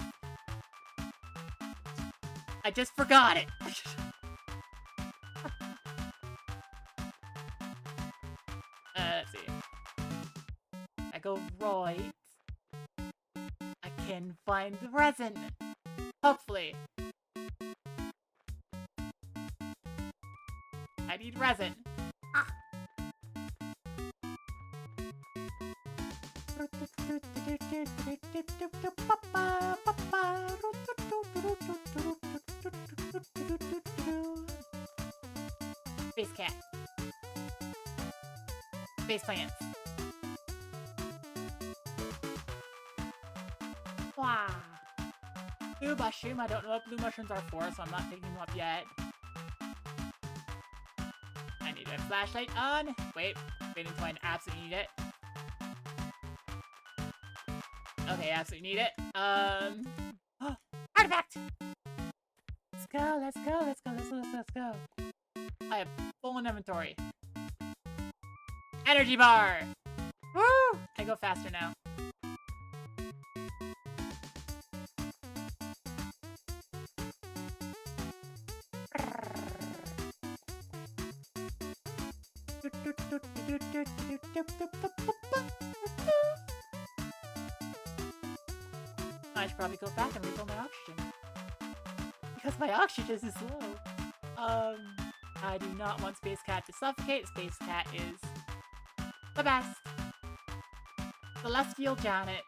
I just forgot it! Let's see. I go right. I can find the resin. Hopefully. I need resin. Ah. Space cat. Space plants. Wow. Blue mushroom. I don't know what blue mushrooms are for, so I'm not picking them up yet. I need a flashlight on. Wait until I absolutely need it. Okay, absolutely need it. Artifact! Let's go, let's go, let's go, let's go. I have full inventory. Energy bar! Woo! I go faster now. I should probably go back and refill my oxygen. Because my oxygen is low. I do not want Space Cat to suffocate. Space Cat is the best. Celestial Janet.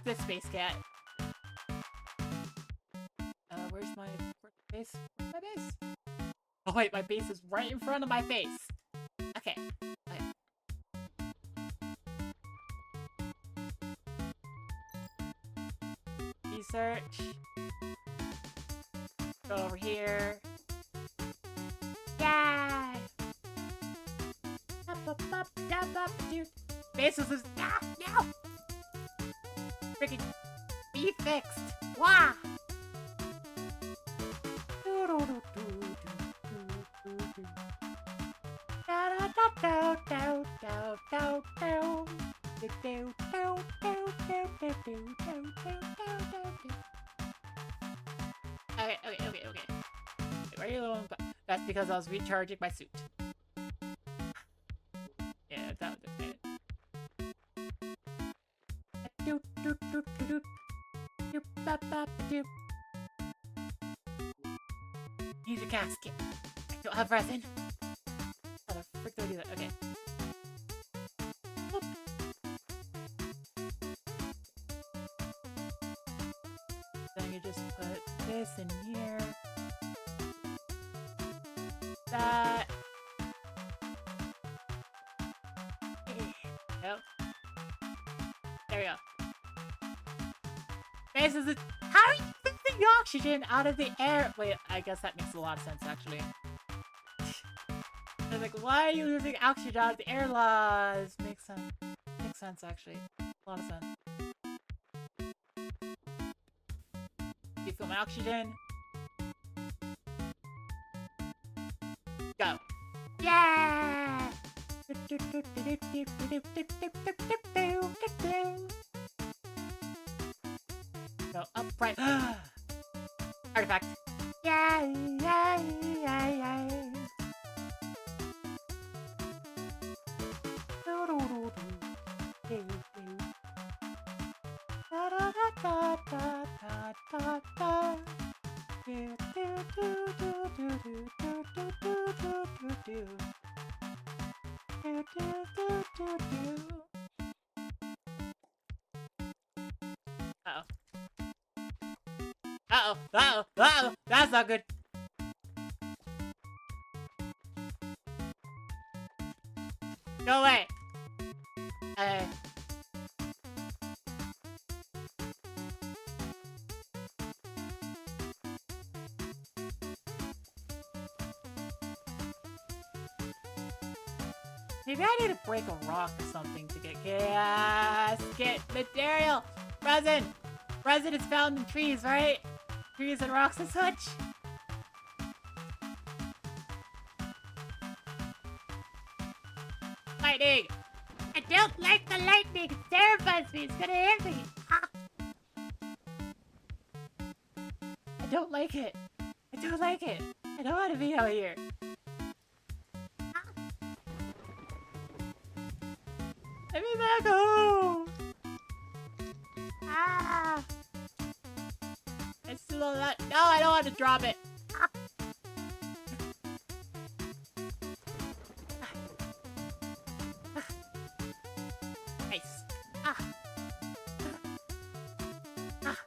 The Space Cat. Where's my base? Where's my base? Oh wait, my base is right in front of my face. Okay. Research. Go over here. Yeah! Bases is no! Freaking be fixed! Wah! Okay. Where are you going? That's because I was recharging my suit. Yeah, that was it. Use your casket. I don't have resin. How the frick do I do that? Okay. Then you just put this in here. That. Yep. There we go. This is it. How are you fixing the oxygen out of the air? Wait, I guess that makes a lot of sense actually. I was like, why are you losing oxygen out of the air laws? Makes sense. Makes sense actually. A lot of sense. Refill my oxygen. Go. Yeah! Go up, right. Artifact. Yeah. Uh-oh. That's not good. Go away. Maybe I need to break a rock or something to get material. Resin. Resin is found in trees, right? Trees and rocks and such. Lightning! I don't like the lightning! It terrifies me! It's gonna hit me! Ah. I don't like it! I don't want to be out here! Ah. Let me back home! Ah! It's still a lot. No, I don't want to drop it! Ah. Nice. Ah. Ah.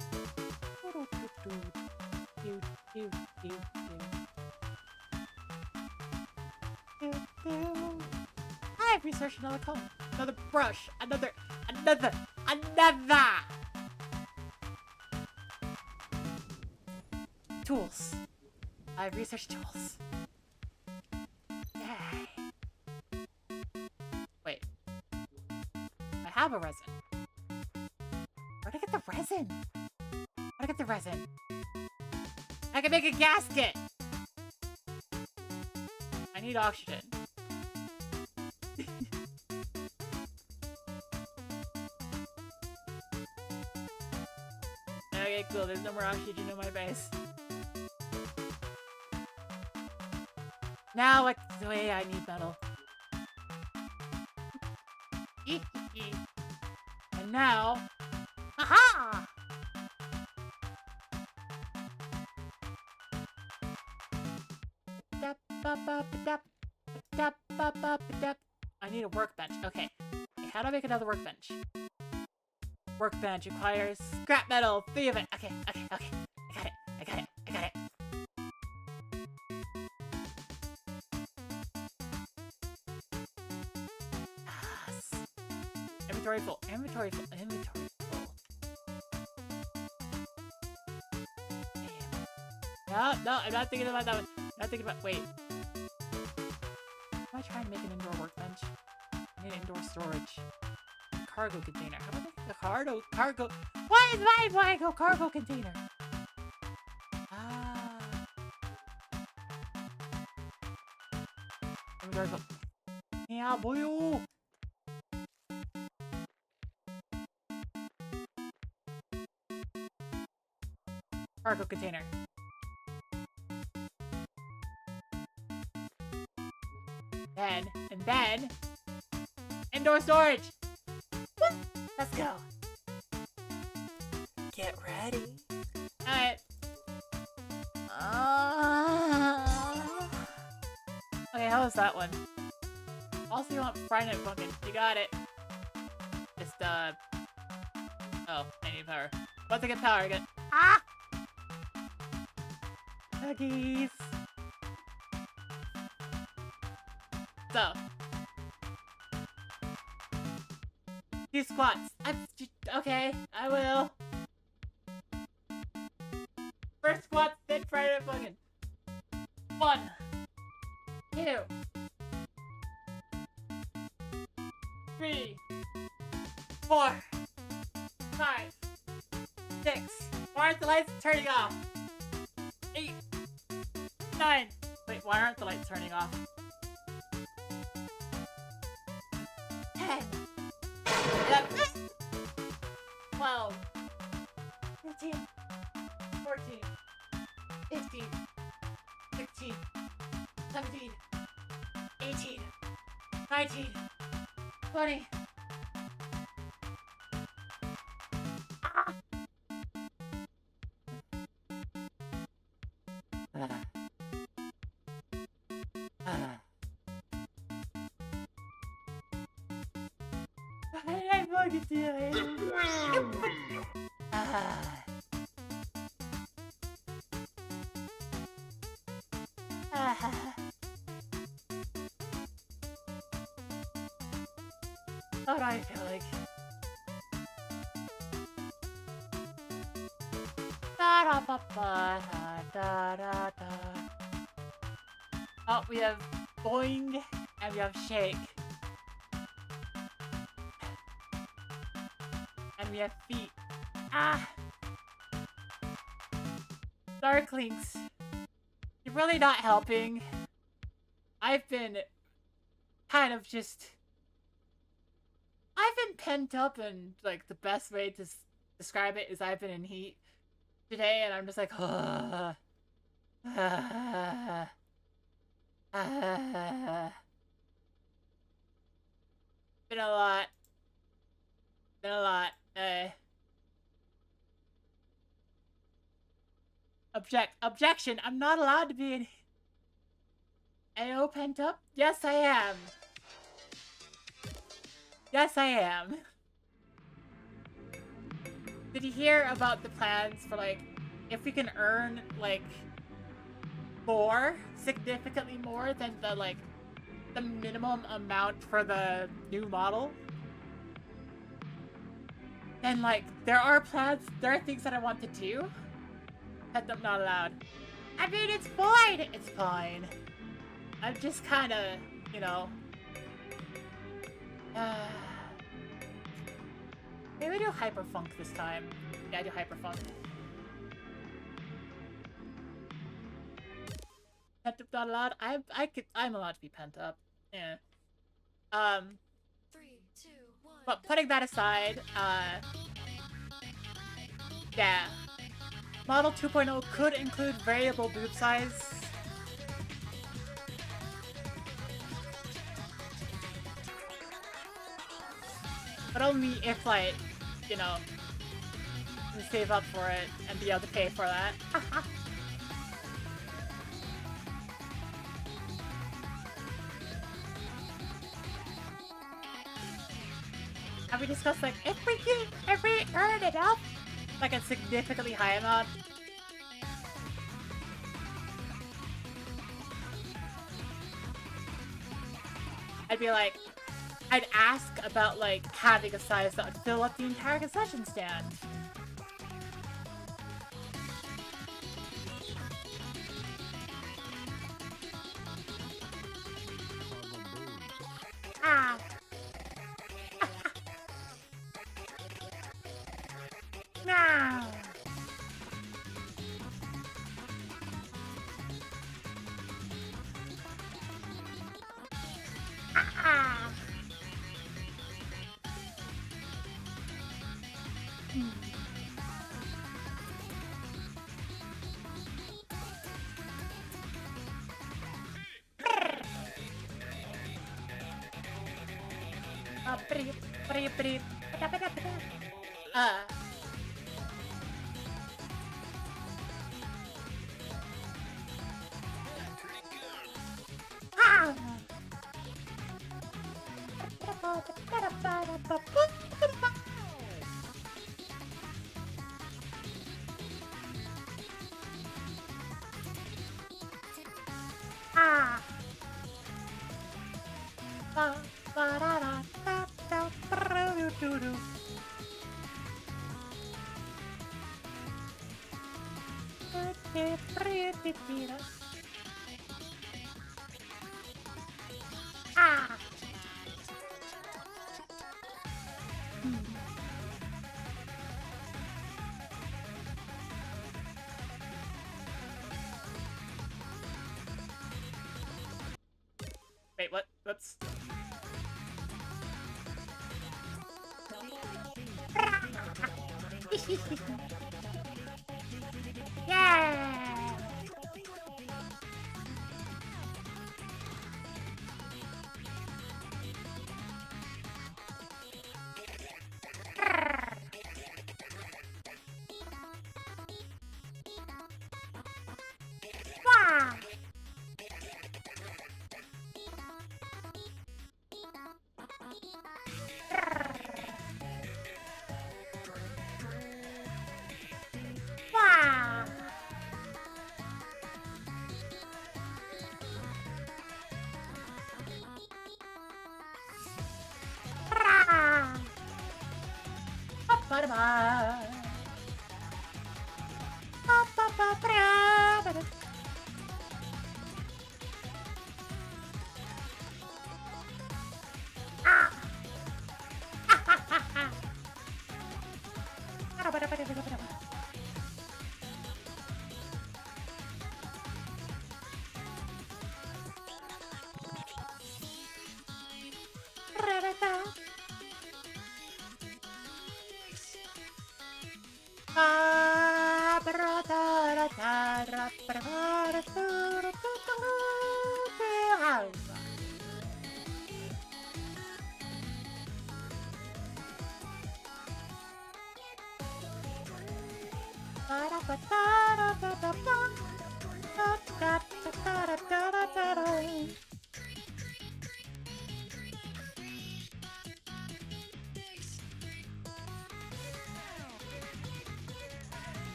I've researched another comb, another brush, another. Tools. I've researched tools. Yay. Wait. I have a resin. Where'd I get the resin? Where'd I get the resin? I can make a gasket! I need oxygen. Okay, cool. There's no more oxygen in my base. Now, like the way I need metal. And now, aha! I need a workbench. Okay. How do I make another workbench? Workbench requires scrap metal. 3 of it. Okay. I got it. Yes. Inventory full. Damn. No, I'm not thinking about that one. Wait. Am I trying to make an indoor workbench? I need indoor storage. Cargo container. How about the cargo? Why is my cargo container? Inventory full. Yeah, boyo. Cargo container. And then indoor storage. Woo! Let's go. Get ready. Alright. Okay, how was that one? Also, you want fried night pumpkin. You got it. Just, oh, I need power. Once I get power, I get. Ah! Cookies. So. 2 squats. Okay, I will. First squat, then fried night pumpkin. 1, 2, 3, 4, 5, 6. Why aren't the lights turning off? 8, 9. Wait, why aren't the lights turning off? 10, 11, 12, 13, 14, 15, 16, 17, 18, 19, 20. I fucking do it. How do I feel like? Oh, we have boing and we have shake. And we have feet. Ah! Darklings. You're really not helping. I've been kind of just... I've been pent up, and like the best way to describe it is I've been in heat today, and I'm just like, Been a lot. Objection! I'm not allowed to be in... AO pent up? Yes, I am. Yes, I am. Did you hear about the plans for, like, if we can earn, like, more, significantly more than the, like, the minimum amount for the new model, then like there are things that I want to do. Pet them not allowed. I mean, it's fine. It's fine. I'm just kind of, you know. Maybe I do hyperfunk this time. Yeah, I do hyperfunk. Pent up not allowed. I'm allowed to be pent up. Yeah. 3, 2, 1. But putting that aside, yeah. Model 2.0 could include variable boob size. But only if, like, you know, you save up for it and be able to pay for that. Have we discussed, like, if we earn enough, like a significantly high amount, I'd be like, I'd ask about, like, having a size that would fill up the entire concession stand. Ah. No. Ah. Ah. Wait, what? Whoops. Yeah. Wow. Wow.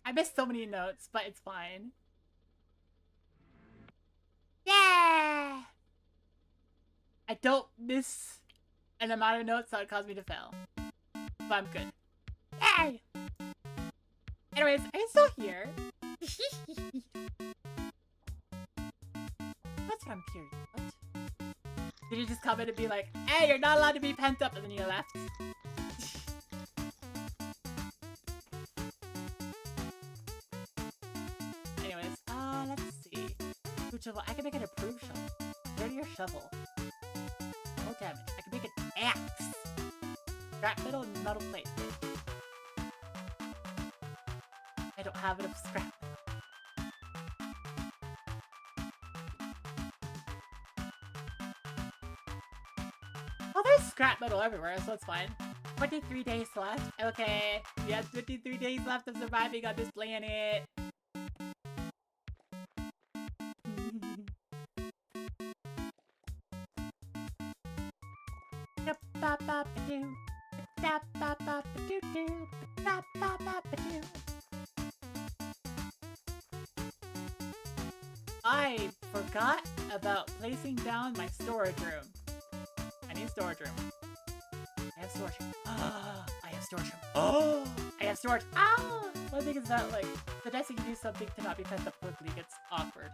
I missed so many notes, but it's fine. Yeah! I don't miss an amount of notes that would cause me to fail. But I'm good. Yay! Anyways, I'm still here. What's what I'm curious? What? Did you just come in and be like, hey, you're not allowed to be pent up, and then you left? Anyways, let's see. Food shovel. I can make an approved shovel. Dirtier shovel. More damage. I can make an axe. Scrap metal and metal plate. I don't have enough scrap. Well, there's scrap metal everywhere, so it's fine. 23 days left. Okay, we have 23 days left of surviving on this planet. I forgot about placing down my storage room. I need storage room. I have storage room. I have storage room. Oh, I have storage. Oh! One thing is that, like, suggesting you do something to not be pent up quickly gets awkward.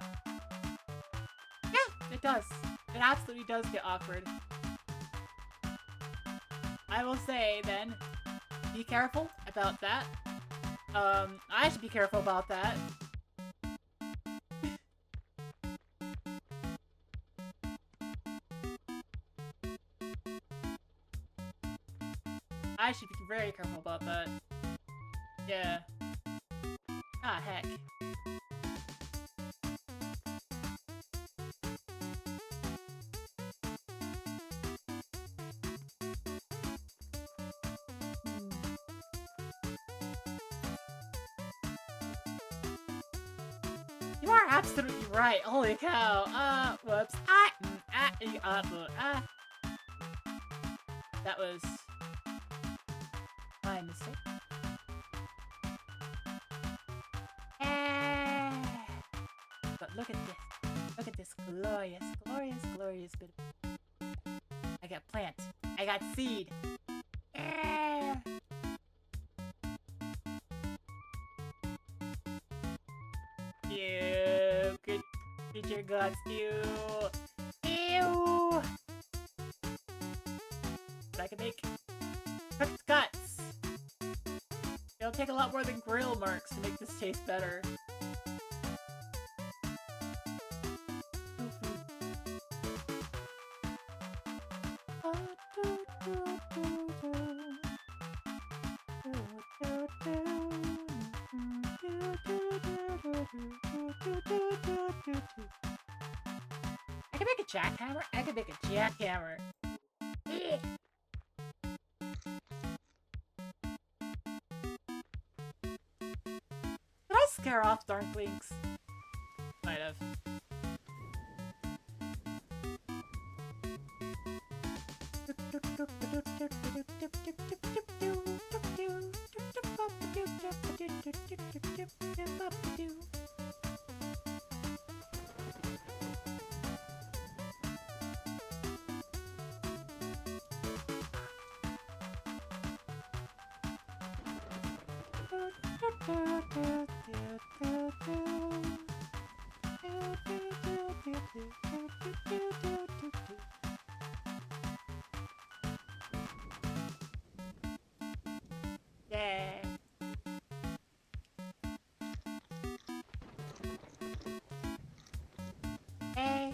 Yeah, it does. It absolutely does get awkward. I will say, then, be careful about that. I should be careful about that. I should be very careful about that. Yeah. Ah, heck. You are absolutely right. Holy cow. Whoops. That was my mistake. But look at this. Look at this glorious, glorious, glorious bit of... I got plant. I got seed. Ew. Good creature guts. Ew. Ew. But I can make cooked guts. It'll take a lot more than grill marks to make this taste better. I can make a jackhammer. I can make a jackhammer. Ugh. Did I scare off Darklings? Might have. Yeah. Hey.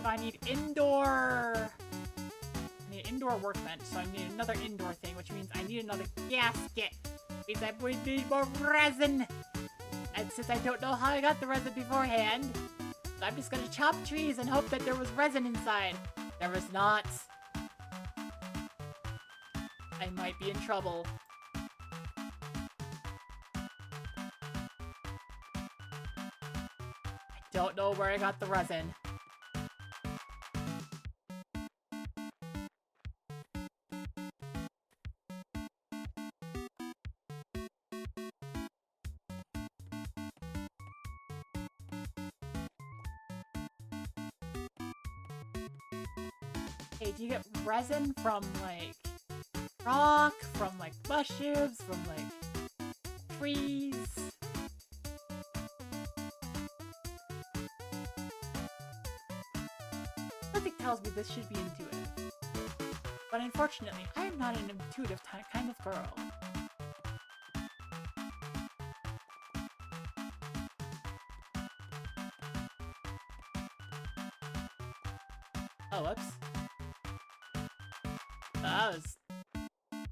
I need indoor. I need indoor workbench, so I need another indoor thing, which means I need another gasket. Which means I need more resin. And since I don't know how I got the resin beforehand, I'm just gonna chop trees and hope that there was resin inside. There was not. I might be in trouble. I don't know where I got the resin. Hey, do you get resin from, like, rock, from, like, mushrooms, from, like, trees? Something tells me this should be intuitive. But unfortunately, I am not an intuitive kind of girl. Oh, whoops.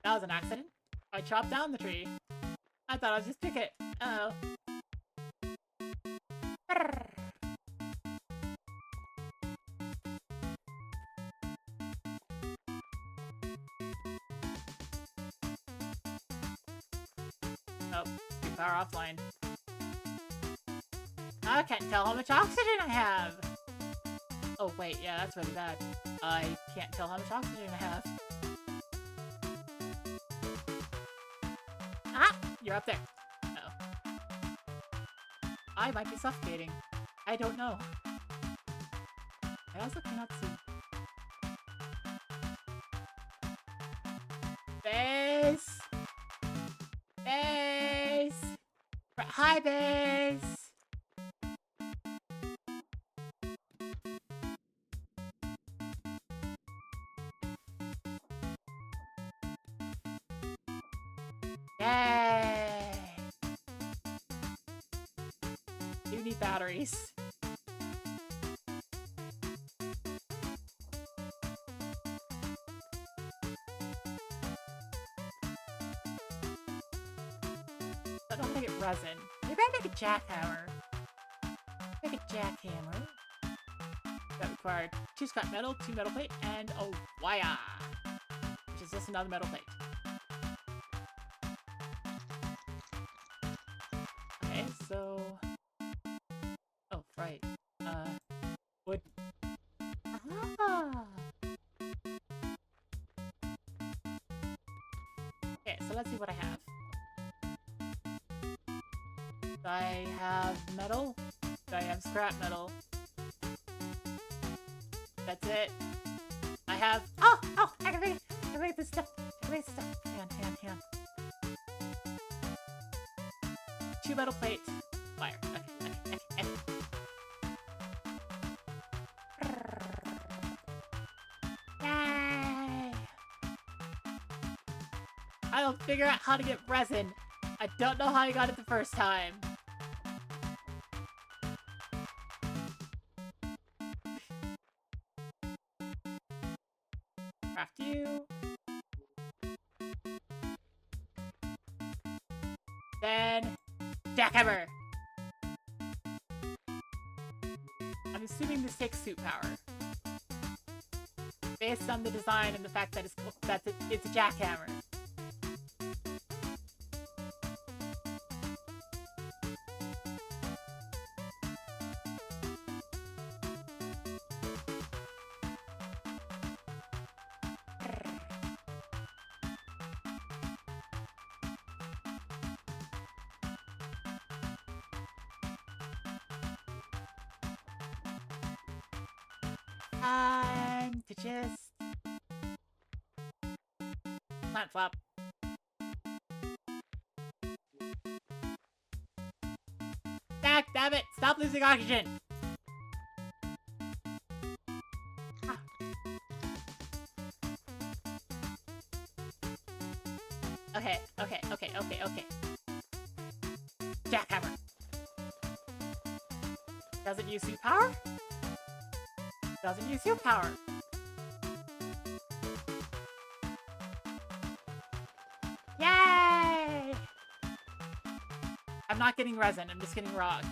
That was an accident. I chopped down the tree. I thought I was just pick it. Uh-oh. Oh, power offline. I can't tell how much oxygen I have. Oh wait, yeah, that's really bad. I can't tell how much oxygen I have. Ah! You're up there. Uh-oh. I might be suffocating. I don't know. I also cannot see. Base! Base! Hi, Base! Yay! You need batteries. I don't want to get resin. Maybe I make a jackhammer. Make a jackhammer. That required 2 scrap metal, 2 metal plate, and a wire. Which is just another metal plate. Okay, so... Oh, right. Wood. Ah! Okay, so let's see what I have. Do I have metal? Do I have scrap metal? That's it. I have... Oh! Oh! I can make this stuff! I can make this stuff! Hang on. 2 metal plate. Wire. Okay. Yay! I'll figure out how to get resin. I don't know how I got it the first time. Craft you. Then... jackhammer! I'm assuming this takes suit power. Based on the design and the fact that it's a jackhammer. Time to just... plant flop. Damn it! Stop losing oxygen! Ah. Okay. Jackhammer. Doesn't use suit power? Doesn't use suit power. I'm not getting resin, I'm just getting rock.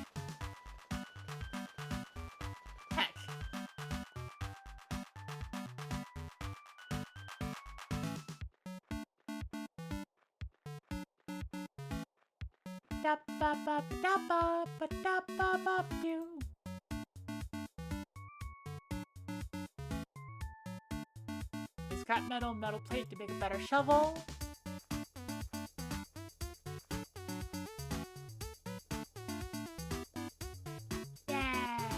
Heck. Da-ba-ba-da-ba-ba-da-ba-ba-doo. Scrap metal, metal plate to make a better shovel. Yeah.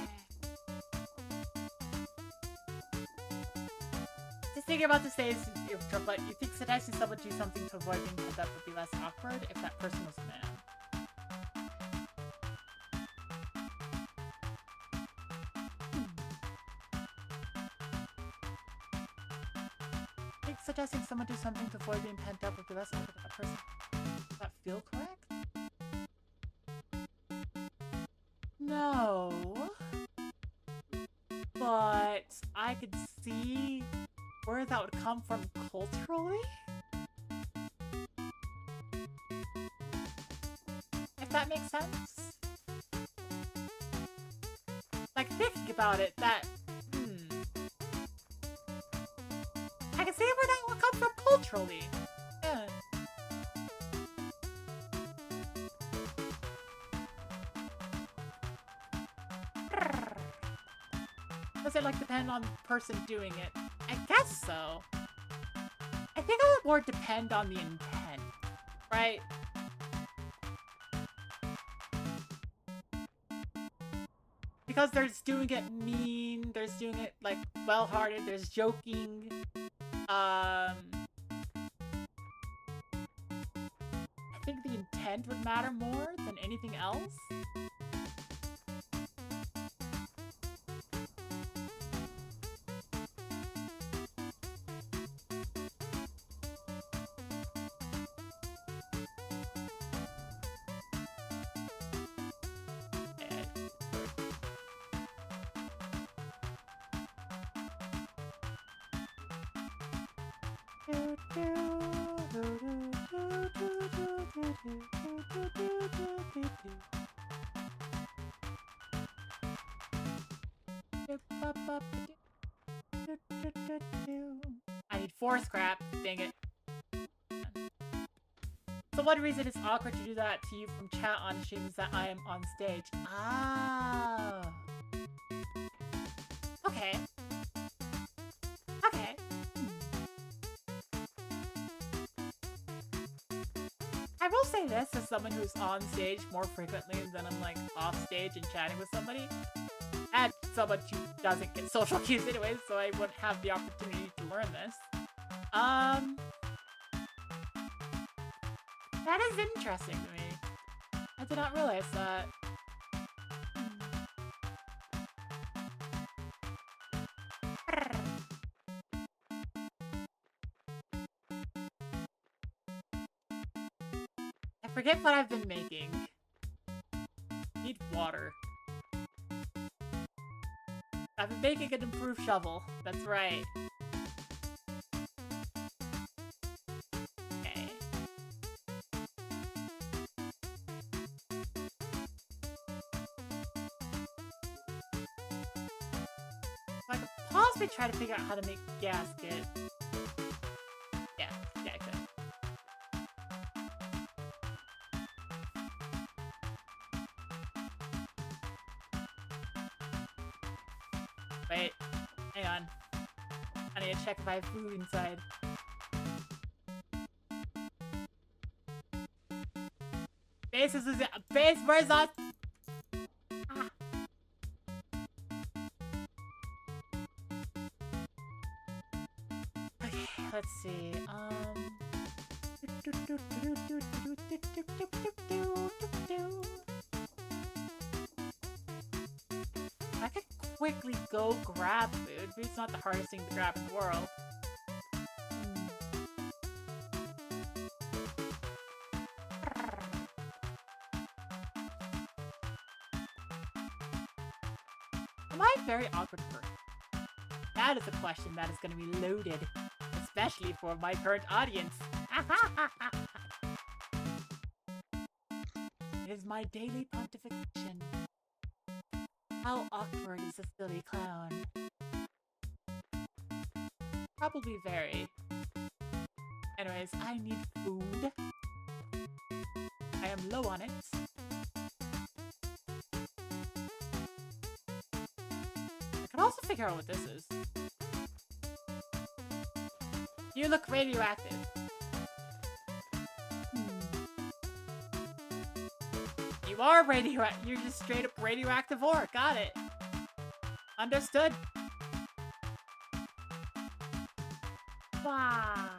Just thinking about the stage, but you think suggesting someone do something to avoid being pent up would be less awkward if that person was a man. I think suggesting someone do something to avoid being pent up would be less awkward if that person. Does that feel correct? No. But I could see where that would come from culturally. If that makes sense. Like, thinking about it, that... I can see where that would come from culturally. Yeah. Does it, like, depend on the person doing it? I guess so. I think it would more depend on the intent, right? Because there's doing it mean, there's doing it, like, well-hearted, there's joking. I think the intent would matter more than anything else. I need 4 scrap, dang it. So one reason it's awkward to do that to you from chat on stream is that I am on stage. Ah. Okay. Okay. I will say this as someone who's on stage more frequently than I'm like off stage and chatting with somebody. And someone who doesn't get social cues anyways, so I wouldn't have the opportunity to learn this. That is interesting to me. I did not realize that. I forget what I've been making. Need water. I've been making an improved shovel. That's right. Okay. So I could possibly try to figure out how to make a gasket. Yeah, I could. Wait, hang on. I need to check if I have food inside. Base is base. Where's that? Ah. Okay, let's see. I could quickly go grab food. Food's not the hardest thing to grab in the world. Am I a very awkward person? That is a question that is going to be loaded. Especially for my current audience. It is my daily pontification. How awkward is a silly clown? Probably very. Anyways, I need food. I am low on it. I can also figure out what this is. You look radioactive. You are radioactive. You're just straight up radioactive ore. Got it. Understood. Wow.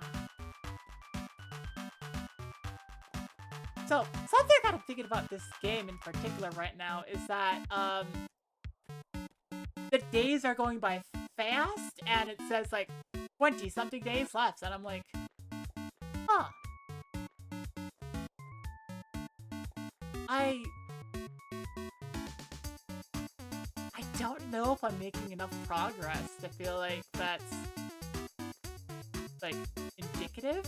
So, something I'm kind of thinking about this game in particular right now is that, the days are going by fast, and it says, like, 20-something days left, and I'm like, huh. I don't know if I'm making enough progress to feel like that's, like, indicative.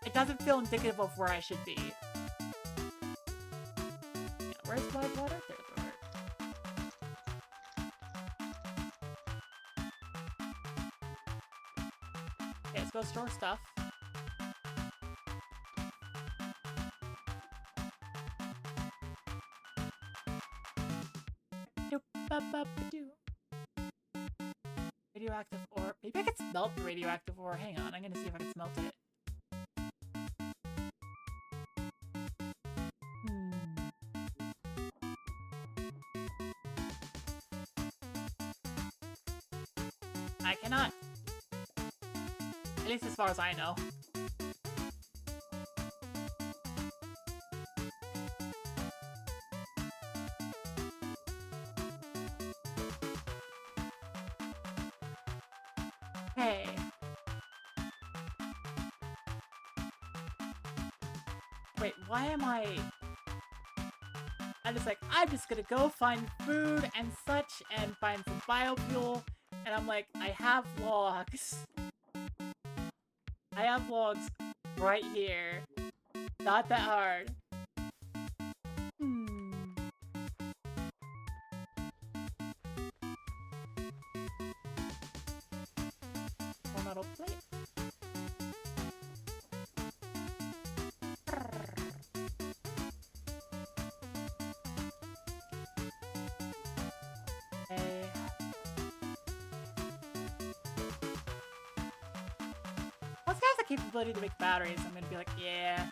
It doesn't feel indicative of where I should be. Yeah, where's White Water? There's the word. Okay, let's go store stuff. Doop-ba-ba-ba-doo. Radioactive ore. Maybe I could smelt the radioactive ore. Hang on, I'm gonna see if I can smelt it. I cannot. At least as far as I know. Hey. Wait, why am I... I'm just gonna go find food and such and find some biofuel. And I'm like, I have logs. I have logs right here. Not that hard. One metal plate. Okay. Once it has the capability to make batteries, I'm gonna be like, yeah.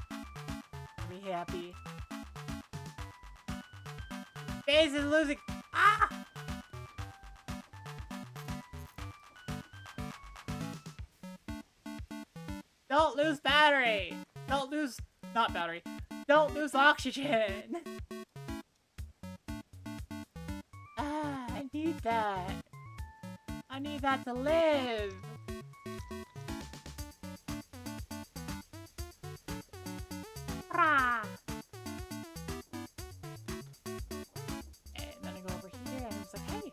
I'll be happy. Phase is losing. Ah! Don't lose battery! Don't lose... not battery. Don't lose oxygen! Ah, I need that. I need that to live! Rah! And then I go over here and I was like, hey!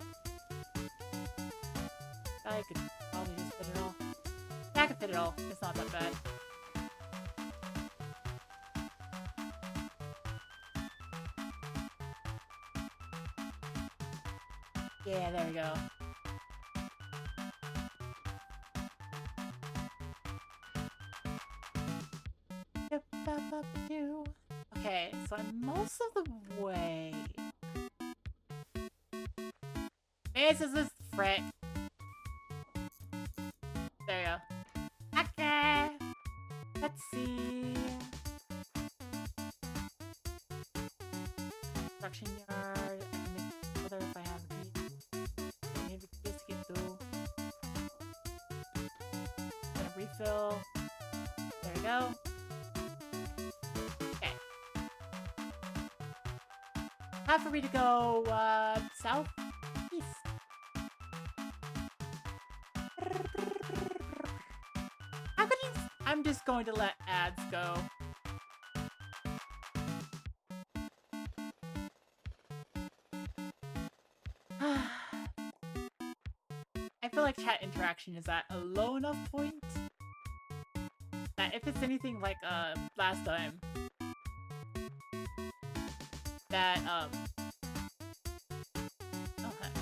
I could probably just fit it all. I can fit it all. It's not that bad. Yeah, there we go. Okay, so I'm most of the way. This is this frick. There you go. Okay. Let's see. Construction yard. I can make other if I have a key. Maybe just get through. Gonna refill. There we go. Okay. Time for me to go south. How could you... I'm just going to let ads go. I feel like chat interaction is at a low enough point that if it's anything like last time, that oh heck.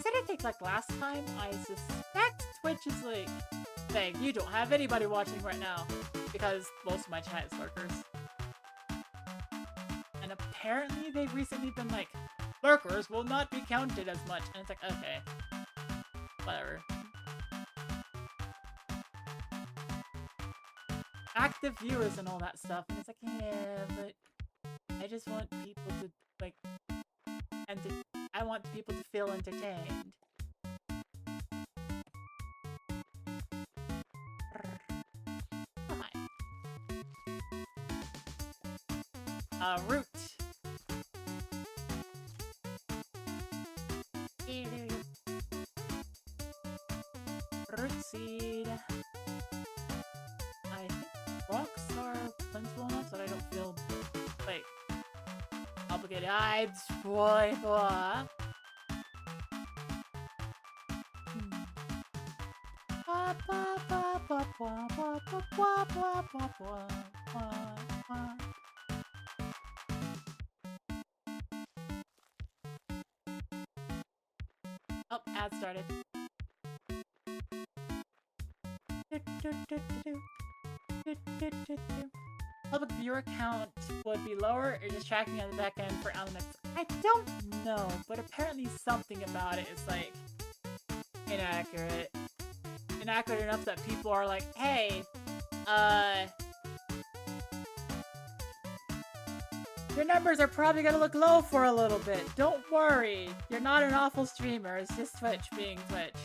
Said I think like last time, I suspect Twitch is like saying you don't have anybody watching right now because most of my chat is lurkers. And apparently they've recently been like, lurkers will not be counted as much. And it's like, okay. Whatever. Active viewers and all that stuff. And it's like, yeah, but I just want people to, like, I want people to feel entertained. Hi. Root. Root seed. I think rocks are plentiful enough that I don't feel like obligated. Boy. Oh, ad started. Public viewer count would be lower or just tracking on the back end for elements. I don't know, but apparently something about it is like inaccurate. Inaccurate enough that people are like, hey, your numbers are probably gonna look low for a little bit. Don't worry. You're not an awful streamer. It's just Twitch being Twitch.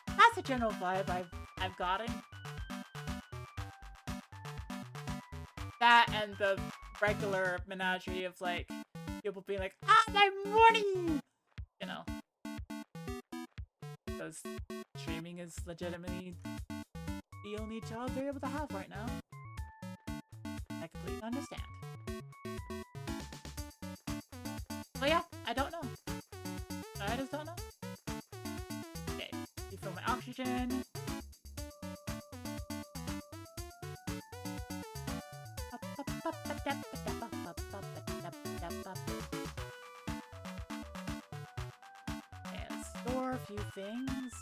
That's the general vibe I've gotten. That and the regular menagerie of like people being like, my money! You know. Because streaming is legitimately the only job they're able to have right now. I completely understand. But yeah, I don't know. I just don't know. Okay, refill my oxygen. And store a few things.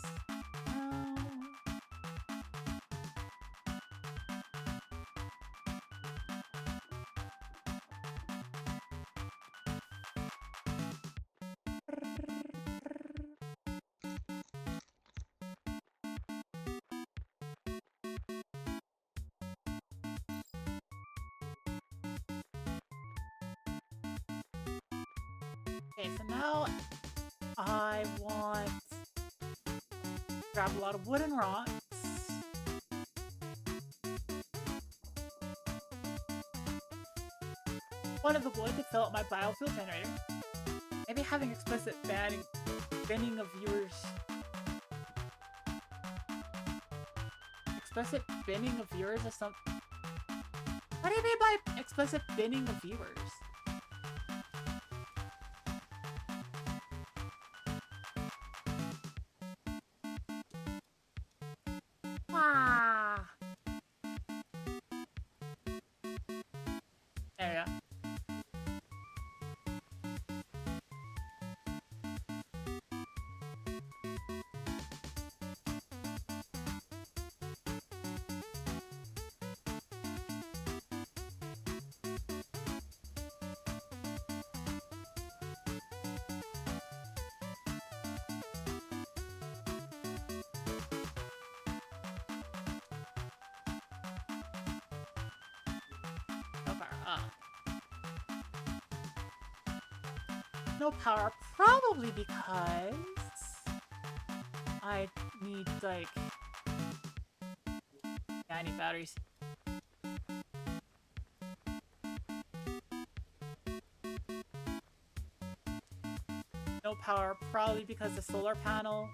Okay, so now I want to grab a lot of wood and rocks. One of the wood to fill up my biofuel generator. Maybe having explicit banning of viewers. Explicit binning of viewers or something. What do you mean by explicit binning of viewers? There we go. No power, probably because I need, like... Yeah, I need batteries. No power, probably because the solar panel...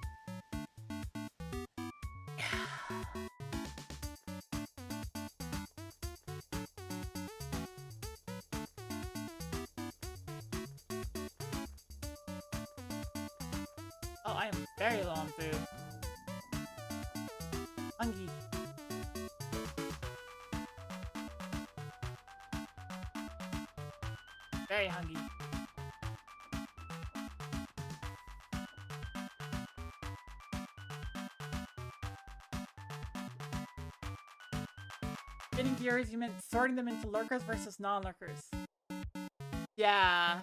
Oh, I am very low on food. Hungry. Very hungry. Getting viewers, you meant sorting them into lurkers versus non-lurkers. Yeah.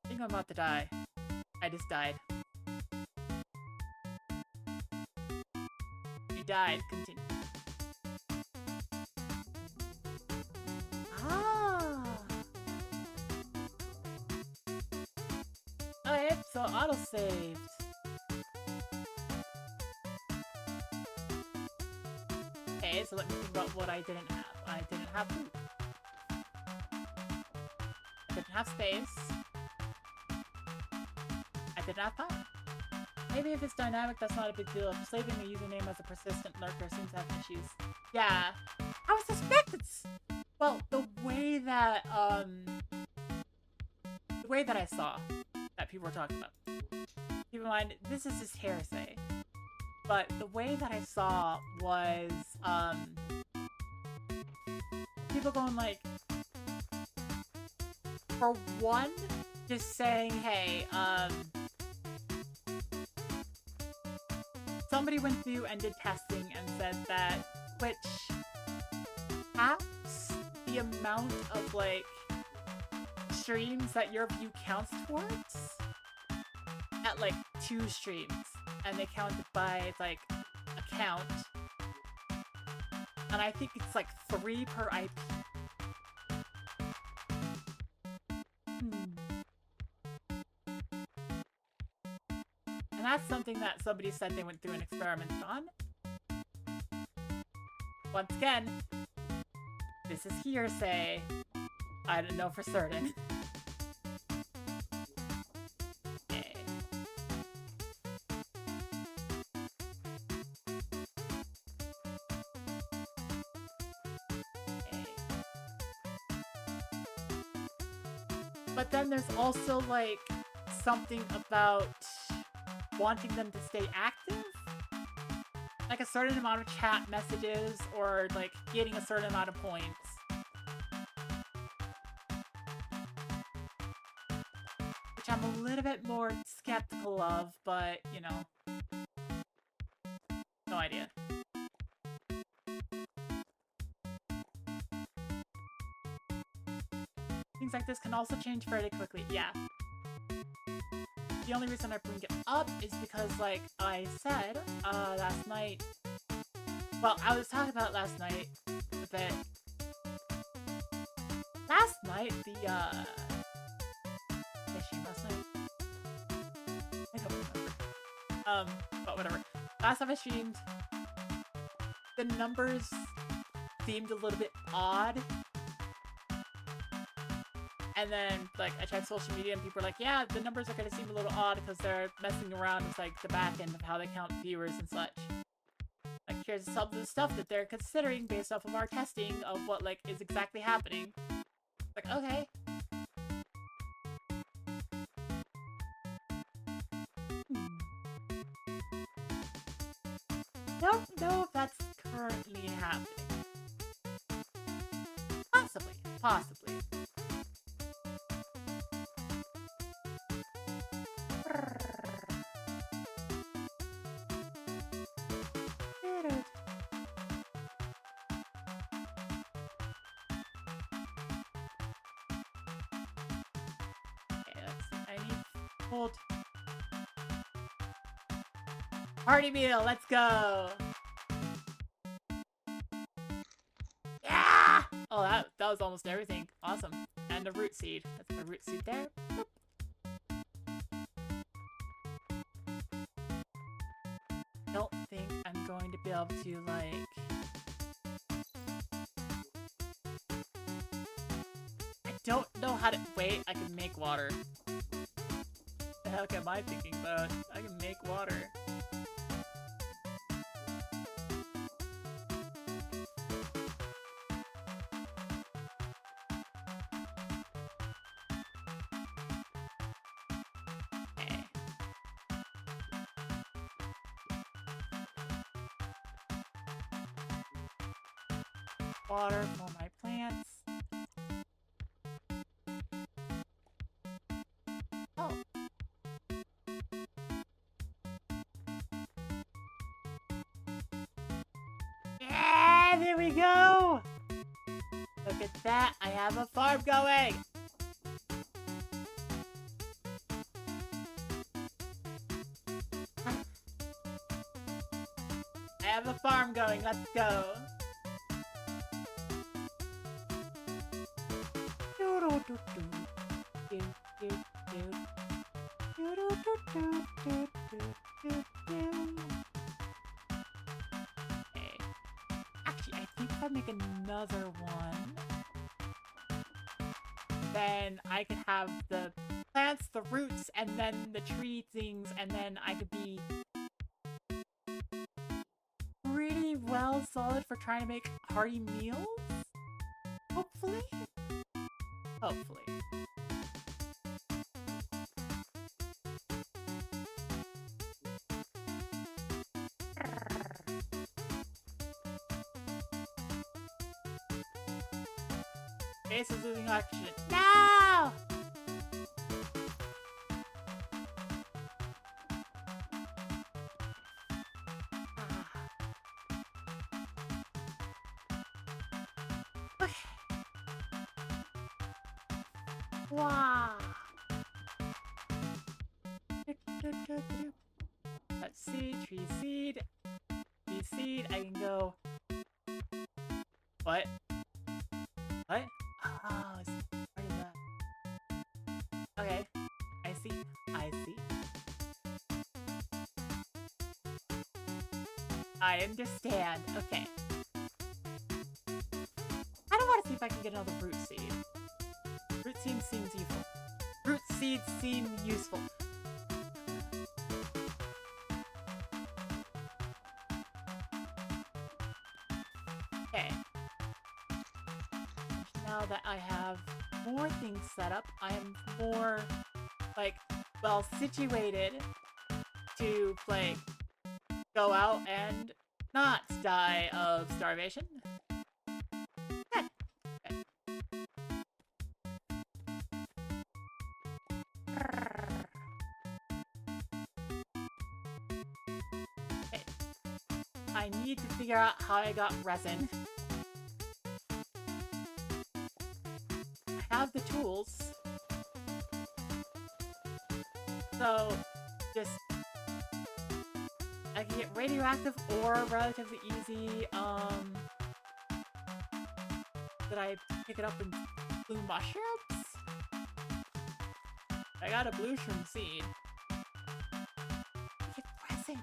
I think I'm about to die. I just died. You died. Continue. Ah. Okay, so auto-saved. Okay, so let me think about what I didn't have. I didn't have food. I didn't have space. I didn't have power. Maybe if it's dynamic, that's not a big deal. If saving a username as a persistent lurker seems to have issues. Yeah. I would suspect it's... Well, the way that I saw that people were talking about. Keep in mind, this is just hearsay. But the way that I saw was, people going like, for one, just saying, hey, somebody went through and did testing and said that Twitch caps the amount of, like, streams that your view counts towards at, like, 2 streams. And they count it by, like, account. And I think it's, like, 3 per IP. And that's something that somebody said they went through an experiment on. Once again, this is hearsay. I don't know for certain. Okay. Okay. But then there's also, like, something about wanting them to stay active? Like a certain amount of chat messages or, like, getting a certain amount of points. Which I'm a little bit more skeptical of, but, you know. No idea. Things like this can also change fairly quickly. Yeah. The only reason I bring it up is because, like I said, last night... Well, I was talking about last night a bit. Last night, last night? I don't remember. But whatever. Last time I streamed, the numbers seemed a little bit odd. And then, like, I checked social media and people were like, yeah, the numbers are gonna seem a little odd because they're messing around with, like, the back end of how they count viewers and such. Like, here's some of the stuff that they're considering based off of our testing of what, like, is exactly happening. Like, okay. Don't know if that's currently happening. Possibly. Possibly. Hold. Party meal, let's go! Yeah! Oh, that was almost everything. Awesome. And a root seed. That's my root seed there. Boop. Don't think I'm going to be able to, like... I don't know how to... Wait, I can make water. The heck am I thinking about? I can make water. water for my plants. Oh. Yeah, there we go! Look at that, I have a farm going! I have a farm going, let's go! Okay. Actually, I think if I make another one, then I could have the plants, the roots, and then the tree things, and then I could be pretty well solid for trying to make hearty meals? Hopefully? Hopefully. Base is losing oxygen. No! Okay. Wow. Let's see, tree seed. Tree seed, I can go. What? What? Oh, it's part of that. Okay. I see. I see. I understand. Okay. I don't want to see if I can get another root seed. Root seed seems useful. Root seeds seem useful. Okay. Now that I have more things set up, I am more, like, well situated to, like, go out and not die of starvation. Good. Good. Okay. I need to figure out how I got resin. I have the tools. So, just... I can get radioactive ore relatively easy. Did I pick it up in blue mushrooms? I got a blue shroom seed. Get resin.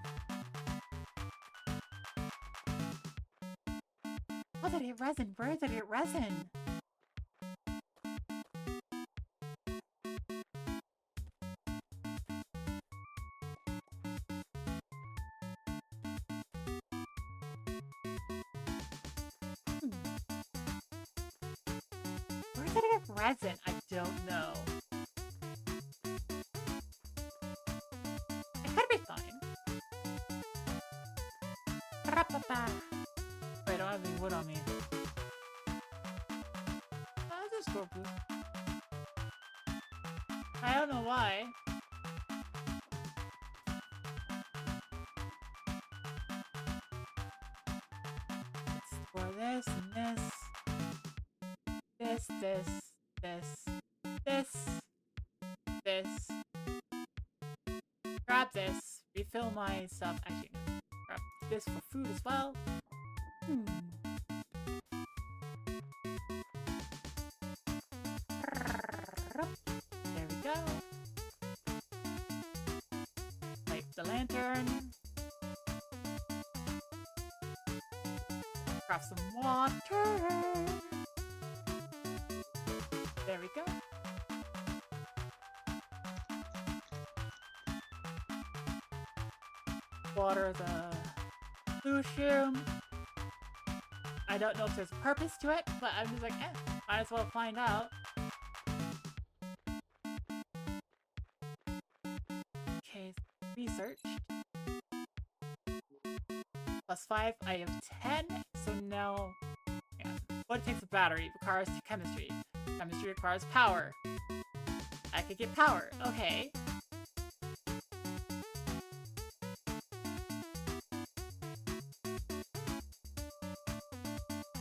Oh, did I get resin? Where did I get resin? Where did I get resin? I don't know. It could be fine. Wait, I don't have any wood on me. I'll just go blue. I don't know why. It's for this and this. This, this. Grab this. Refill my stuff. Actually, grab this for food as well. There we go. Light the lantern. Craft some water. There we go. Water the blue shroom. I don't know if there's a purpose to it, but I'm just like, might as well find out. Okay, researched. +5, I have 10, so now... Yeah. What takes a battery requires chemistry. Chemistry requires power. I could get power. Okay.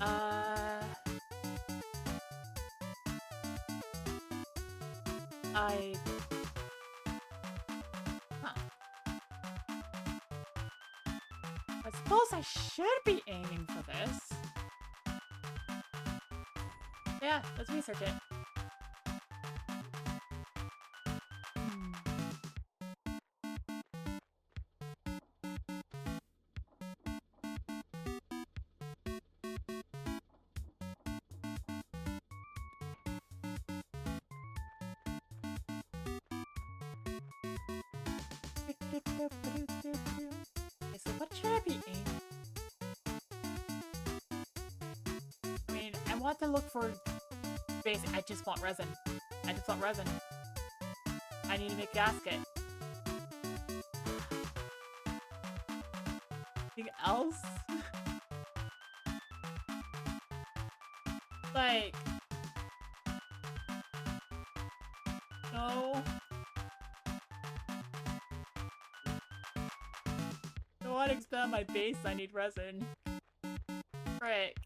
Huh. I suppose I should be aiming for this. Yeah, let's research it. Okay, so what should I be aiming? I mean, I want to look for basic. I just want resin. I just want resin. I need to make a gasket. Anything else? Like, no. I want to expand my base. I need resin. Frick.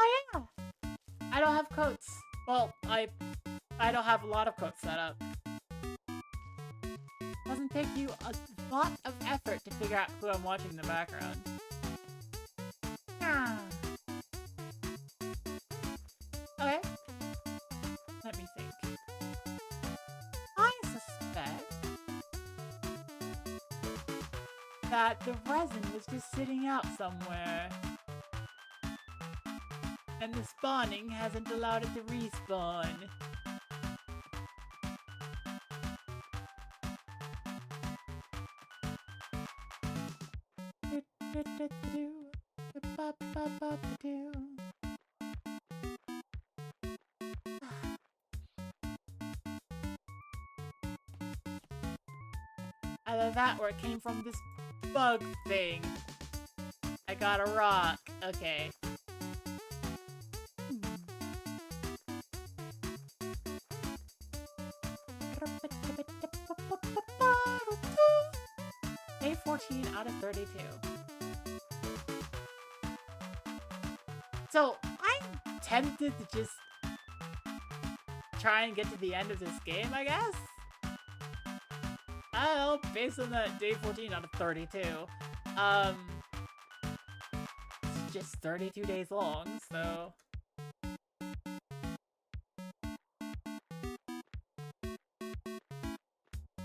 Oh yeah! I don't have coats. Well, I don't have a lot of coats set up. Doesn't take you a lot of effort to figure out who I'm watching in the background. Okay. Let me think. I suspect that the resin was just sitting out somewhere. And the spawning hasn't allowed it to respawn. Either that or it came from this bug thing. I got a rock. Okay. Day 14 out of 32. So, I'm tempted to just try and get to the end of this game, I guess? I don't know, based on that day 14 out of 32. It's just 32 days long, so...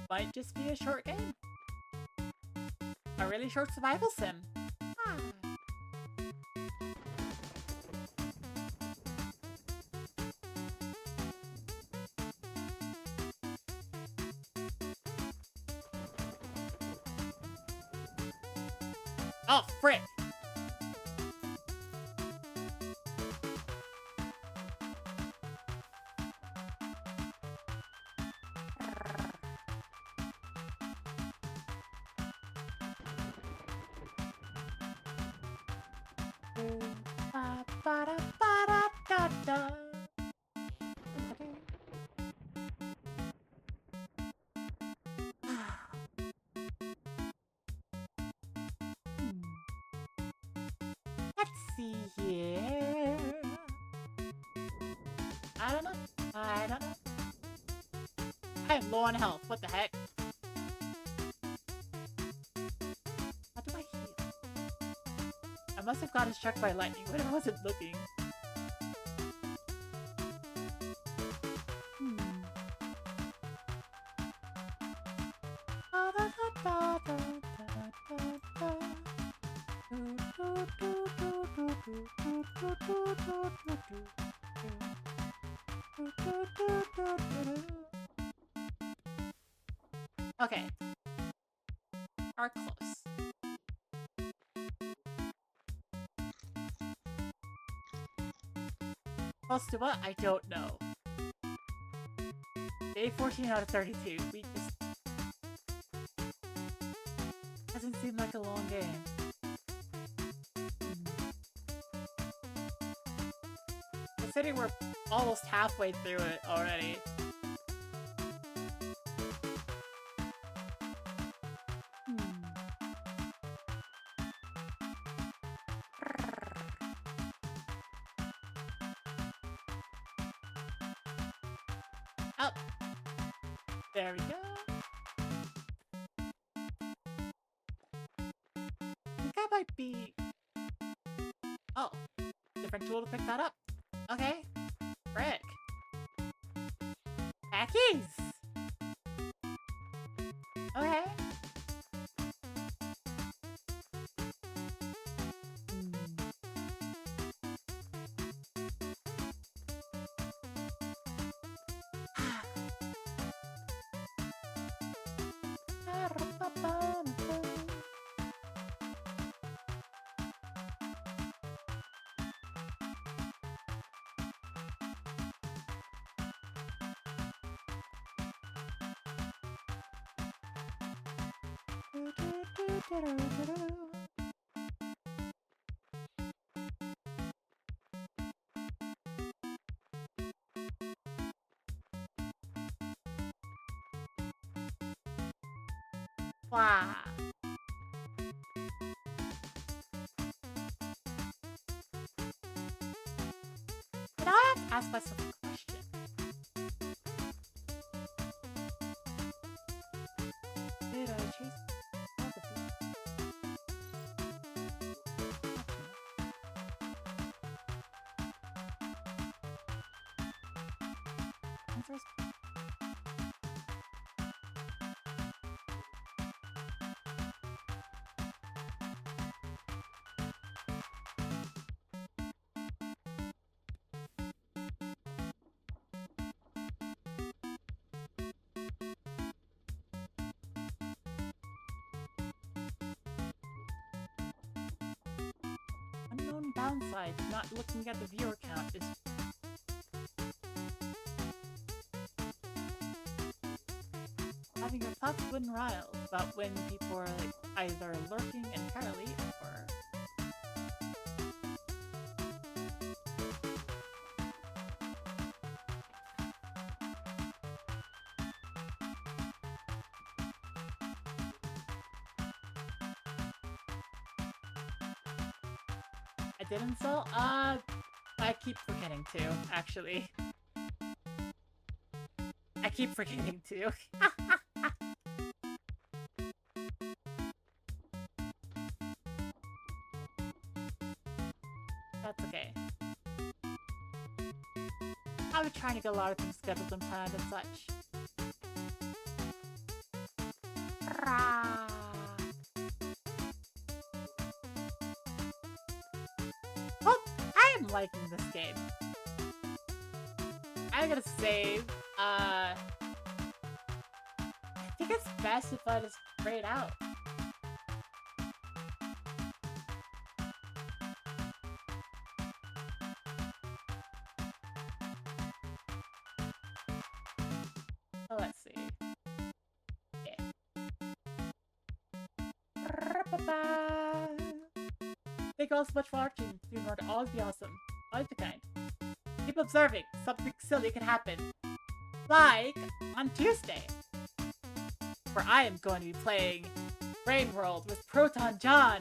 Might just be a short game. A really short survival sim. Oh, frick! Let's see here. I don't know. I am low on health. What the heck? must have gotten struck by lightning when I wasn't looking. Okay. Are close. Close to what? I don't know. Day 14 out of 32. We just... Doesn't seem like a long game. Considering we're almost halfway through it already. Oh! There we go. I think I might be... Oh. Different tool to pick that up. Okay. Frick. Packies! Okay. Wow. But I have to ask myself a question. Did I chase all the people? Answers? Unknown downside to not looking at the viewer count is having your thoughts when riled about when people are like either lurking entirely or I didn't sell? I keep forgetting to, actually. I keep forgetting to. That's okay. I've been trying to get a lot of things scheduled and planned and such. Rah. Well, I am liking this game. I'm gonna save. I think it's best if I just trade out. So let's see. Yeah. Thank you all so much for watching. You are always be awesome. Always be kind. Keep observing. Something silly can happen. Like on Tuesday, where I am going to be playing Brain World with Proton John.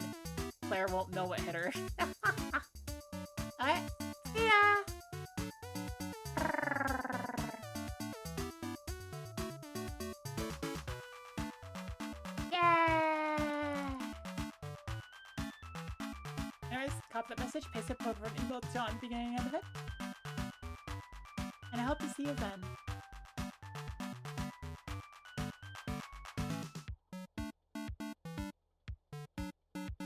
Claire won't know what hit her. Alright, see ya! Yeah! Anyways, copy that message, paste it over an email to on the beginning end of it. And I hope to see you then.